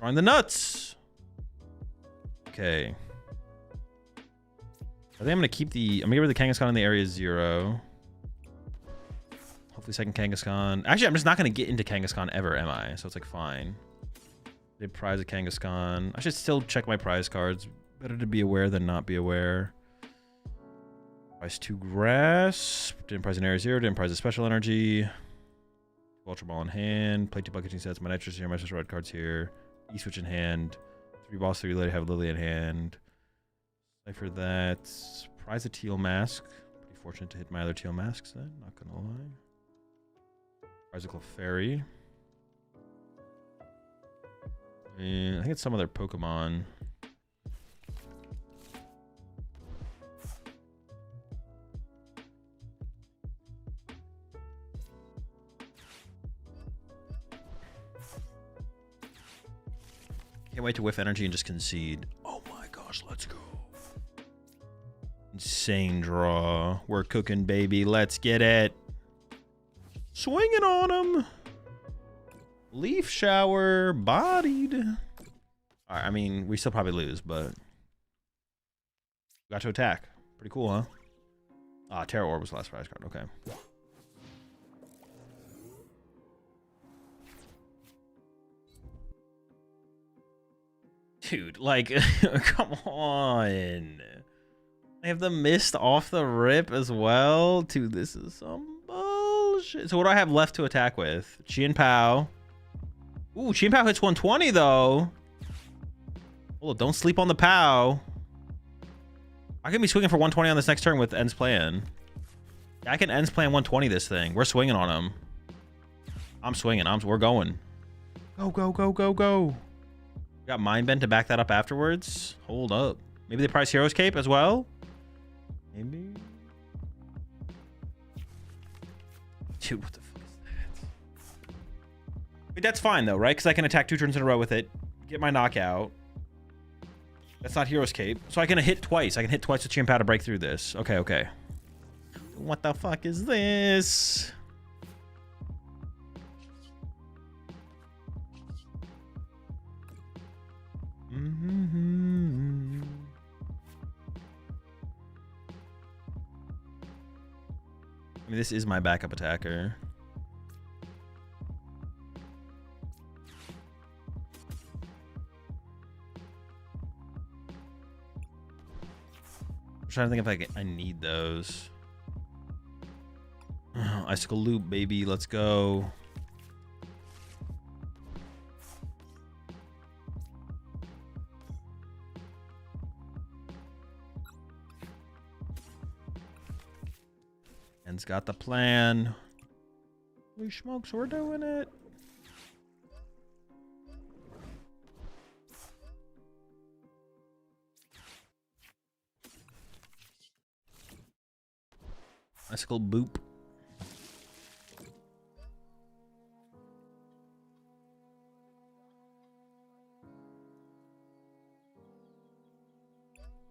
Drawing the nuts. Okay. I think I'm gonna keep I'm gonna get rid of the Kangaskhan in the area 0. Hopefully second Kangaskhan. Actually, I'm just not gonna get into Kangaskhan ever, am I? So it's, like, fine. They prize a Kangaskhan. I should still check my prize cards. Better to be aware than not be aware. Prize 2 grass. Didn't prize an area 0. Didn't prize a special energy. Ultra Ball in hand. Play 2 bucketing sets. My nitrous here. My special red cards here. E-switch in hand. 3 boss 3 later have Lily in hand. Cipher that. Prize a teal mask. Pretty fortunate to hit my other teal masks then. Not gonna lie. Prize a Clefairy. I think it's some other Pokemon. Can't wait to whiff energy and just concede. Oh my gosh, let's go. Insane draw. We're cooking, baby. Let's get it. Swinging on him. Leaf shower. Bodied. All right, I mean, we still probably lose, but... Got to attack. Pretty cool, huh? Ah, Terror Orb was the last prize card. Okay. Dude, like, come on. I have the mist off the rip as well. Dude, this is some bullshit. So what do I have left to attack with? Chien Pao. Ooh, Chien Pao hits 120 though. Oh, don't sleep on the Pao. I can be swinging for 120 on this next turn with Ends Plan. Yeah, I can Ends Plan 120 this thing. We're swinging on him. I'm swinging. We're going. Go, go, go, go, go. Got Mind Bend to back that up afterwards. Hold up. Maybe they price Hero's Cape as well? Maybe. Dude, what the fuck is that? Wait, that's fine though, right? Because I can attack 2 turns in a row with it. Get my knockout. That's not Hero's Cape. So I can hit twice. I can hit twice with Chien Pao to break through this. Okay, okay. What the fuck is this? I mean, this is my backup attacker. I'm trying to think if I need those. Icicle Loop, baby. Let's go. En's got the plan. Holy smokes, we're doing it. Icicle Boop.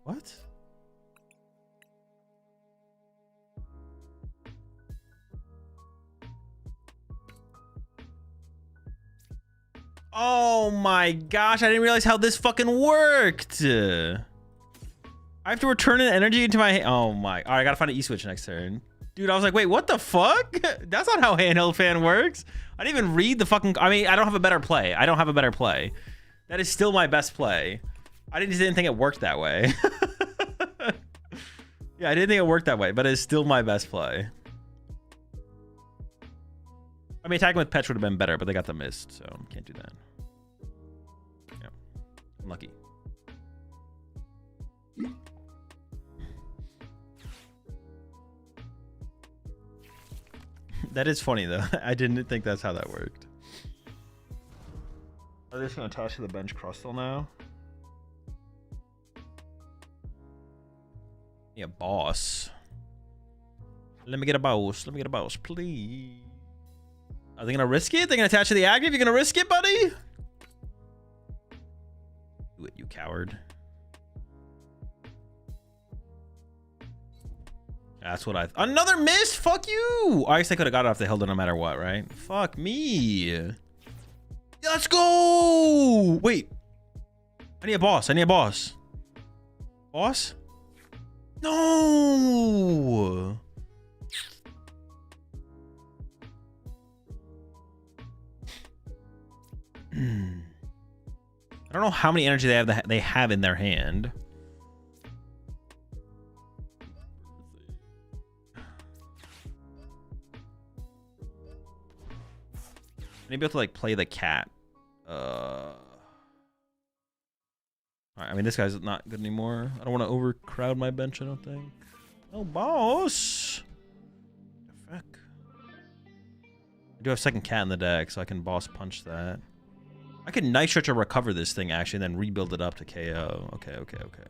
What? Oh my gosh, I didn't realize how this fucking worked. I have to return an energy into my... Oh my... Alright, I gotta find an E-switch next turn. Dude, I was like, wait, what the fuck? That's not how Handheld Fan works. I didn't even read the fucking... I mean, I don't have a better play. I don't have a better play. That is still my best play. I just didn't think it worked that way. Yeah, I didn't think it worked that way, but it's still my best play. I mean, attacking with Petch would have been better, but they got the mist, so can't do that. Yeah, unlucky. That is funny, though. I didn't think that's how that worked. Are they just going to toss to the bench Crustle now? Yeah, boss. Let me get a boss. Let me get a boss, please. Are they going to risk it? They're going to attach to the active? You're going to risk it, buddy? Do it, you coward. That's what I... Another miss? Fuck you! I guess I could have got it off the hill no matter what, right? Fuck me. Let's go! Wait. I need a boss. I need a boss. Boss? No! I don't know how many energy they have in their hand. Maybe I have to like play the cat. Alright, I mean this guy's not good anymore. I don't want to overcrowd my bench, I don't think. Oh, boss! The fuck? I do have second cat in the deck, so I can boss punch that. I could Nitro to recover this thing actually, and then rebuild it up to KO. Okay, okay, okay.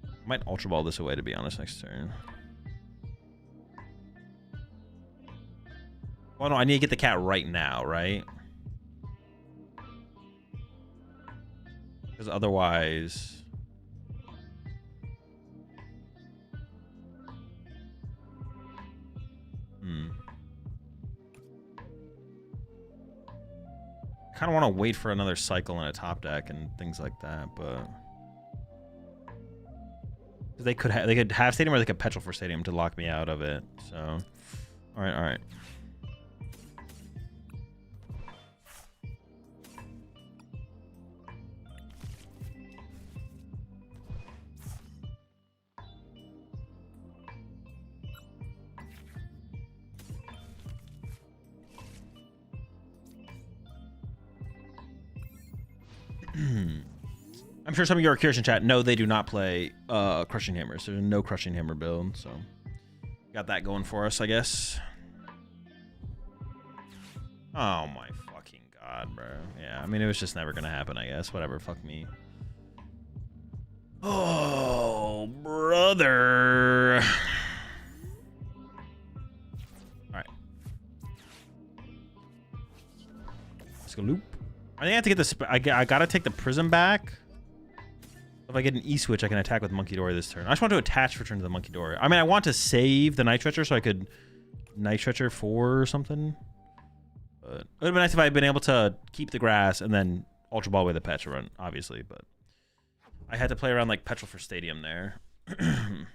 I might Ultra Ball this away to be honest next turn. Oh no, I need to get the cat right now, right? Because otherwise... I kind of want to wait for another cycle in a top deck and things like that, but... They could have Stadium, or they could petrol for Stadium to lock me out of it, so... Alright, alright. I'm sure some of you are curious in chat. No, they do not play Crushing Hammers. There's no Crushing Hammer build, so got that going for us, I guess. Oh my fucking god, bro. Yeah, I mean, it was just never gonna happen, I guess. Whatever, fuck me. Oh, brother. Alright. Let's go loop. I think I have to get this. I gotta take the prism back. If I get an E-switch, I can attack with Monkey Dory this turn. I just want to attach return to the Monkey Dory. I mean, I want to save the Night Stretcher so I could Night Stretcher 4 or something. But it would have been nice if I had been able to keep the grass and then Ultra Ball away the Petra run, obviously. But I had to play around like Petrol for Stadium there. I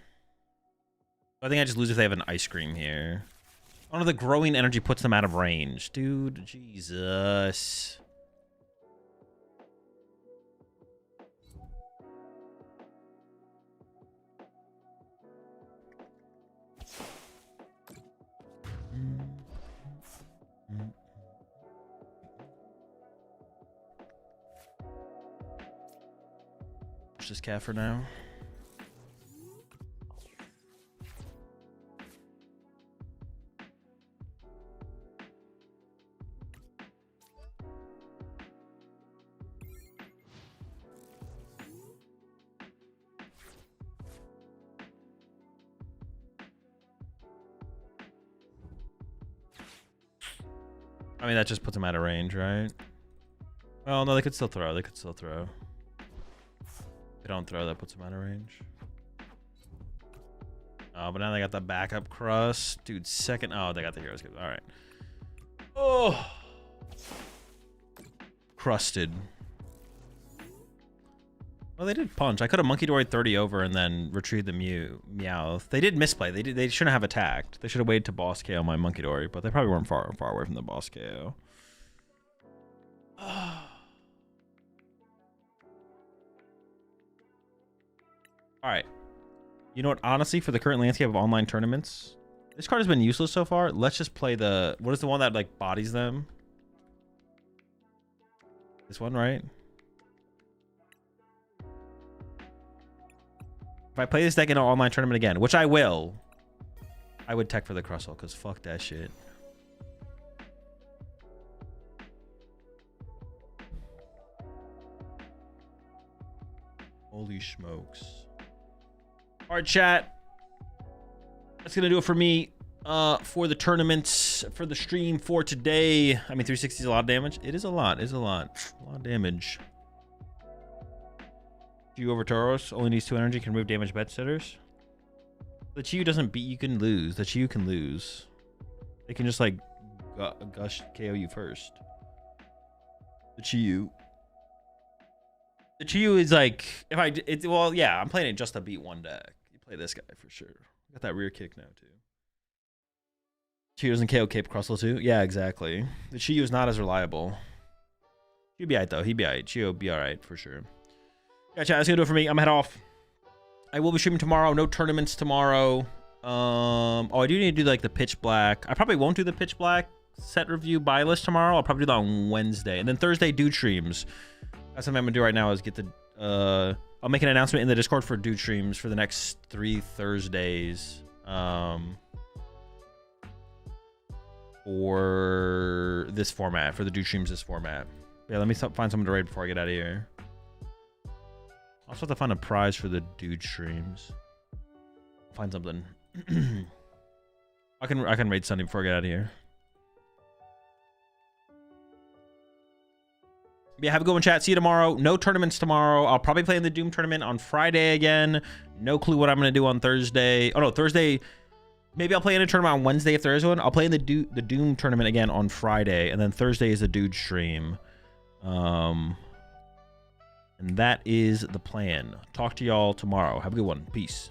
think I just lose if they have an Ice Cream here. Oh no, the growing energy puts them out of range. Dude, Jesus. Push this cat for now. I mean, that just puts them out of range, right? Well, no, they could still throw. They could still throw. They don't throw, that puts them out of range. Oh, but now they got the backup crust. Dude, second. Oh, they got the heroes. All right. Oh. Crusted. Well, they did punch. I could have Monkey Dory 30 over and then retrieved the Meowth. They did misplay. They shouldn't have attacked. They should have waited to boss KO my Monkey Dory, but they probably weren't far away from the boss KO. All right. You know what? Honestly, for the current landscape of online tournaments, this card has been useless so far. Let's just play the... What is the one that like bodies them? This one, right? If I play this deck in an online tournament again, which I will, I would tech for the Crustle, because fuck that shit. Holy smokes. All right, chat. That's going to do it for me for the tournaments, for the stream for today. I mean, 360 is a lot of damage. It is a lot. It is a lot. A lot of damage. Chiyu over Tauros only needs 2 energy, can remove damage bet setters. The Chiyu doesn't beat, you can lose. The Chiyu can lose. They can just like gush KO you first. The Chiyu. The Chiyu is like, well, yeah, I'm playing it just to beat one deck. You play this guy for sure. Got that rear kick now too. Chiyu doesn't KO Cape Crustle too? Yeah, exactly. The Chiyu is not as reliable. He'll be alright though. He'll be alright. Chiyu will be alright for sure. Yeah, chat, that's gonna do it for me. I'm gonna head off. I will be streaming tomorrow. No tournaments tomorrow. Oh, I do need to do like the Pitch Black. I probably won't do the Pitch Black set review buy list tomorrow. I'll probably do that on Wednesday. And then Thursday, Dude Streams. That's something I'm gonna do right now is get the... I'll make an announcement in the Discord for Dude Streams for the next 3 Thursdays. For this format, for the Dude Streams this format. Yeah, let me find someone to raid before I get out of here. Also have to find a prize for the Dude Streams. Find something. I can raid Sunday before I get out of here. Yeah, have a good one, chat. See you tomorrow. No tournaments tomorrow. I'll probably play in the Doom tournament on Friday again. No clue what I'm going to do on Thursday. Oh, no, Thursday. Maybe I'll play in a tournament on Wednesday if there is one. I'll play in the Doom tournament again on Friday. And then Thursday is a dude stream. And that is the plan. Talk to y'all tomorrow. Have a good one. Peace.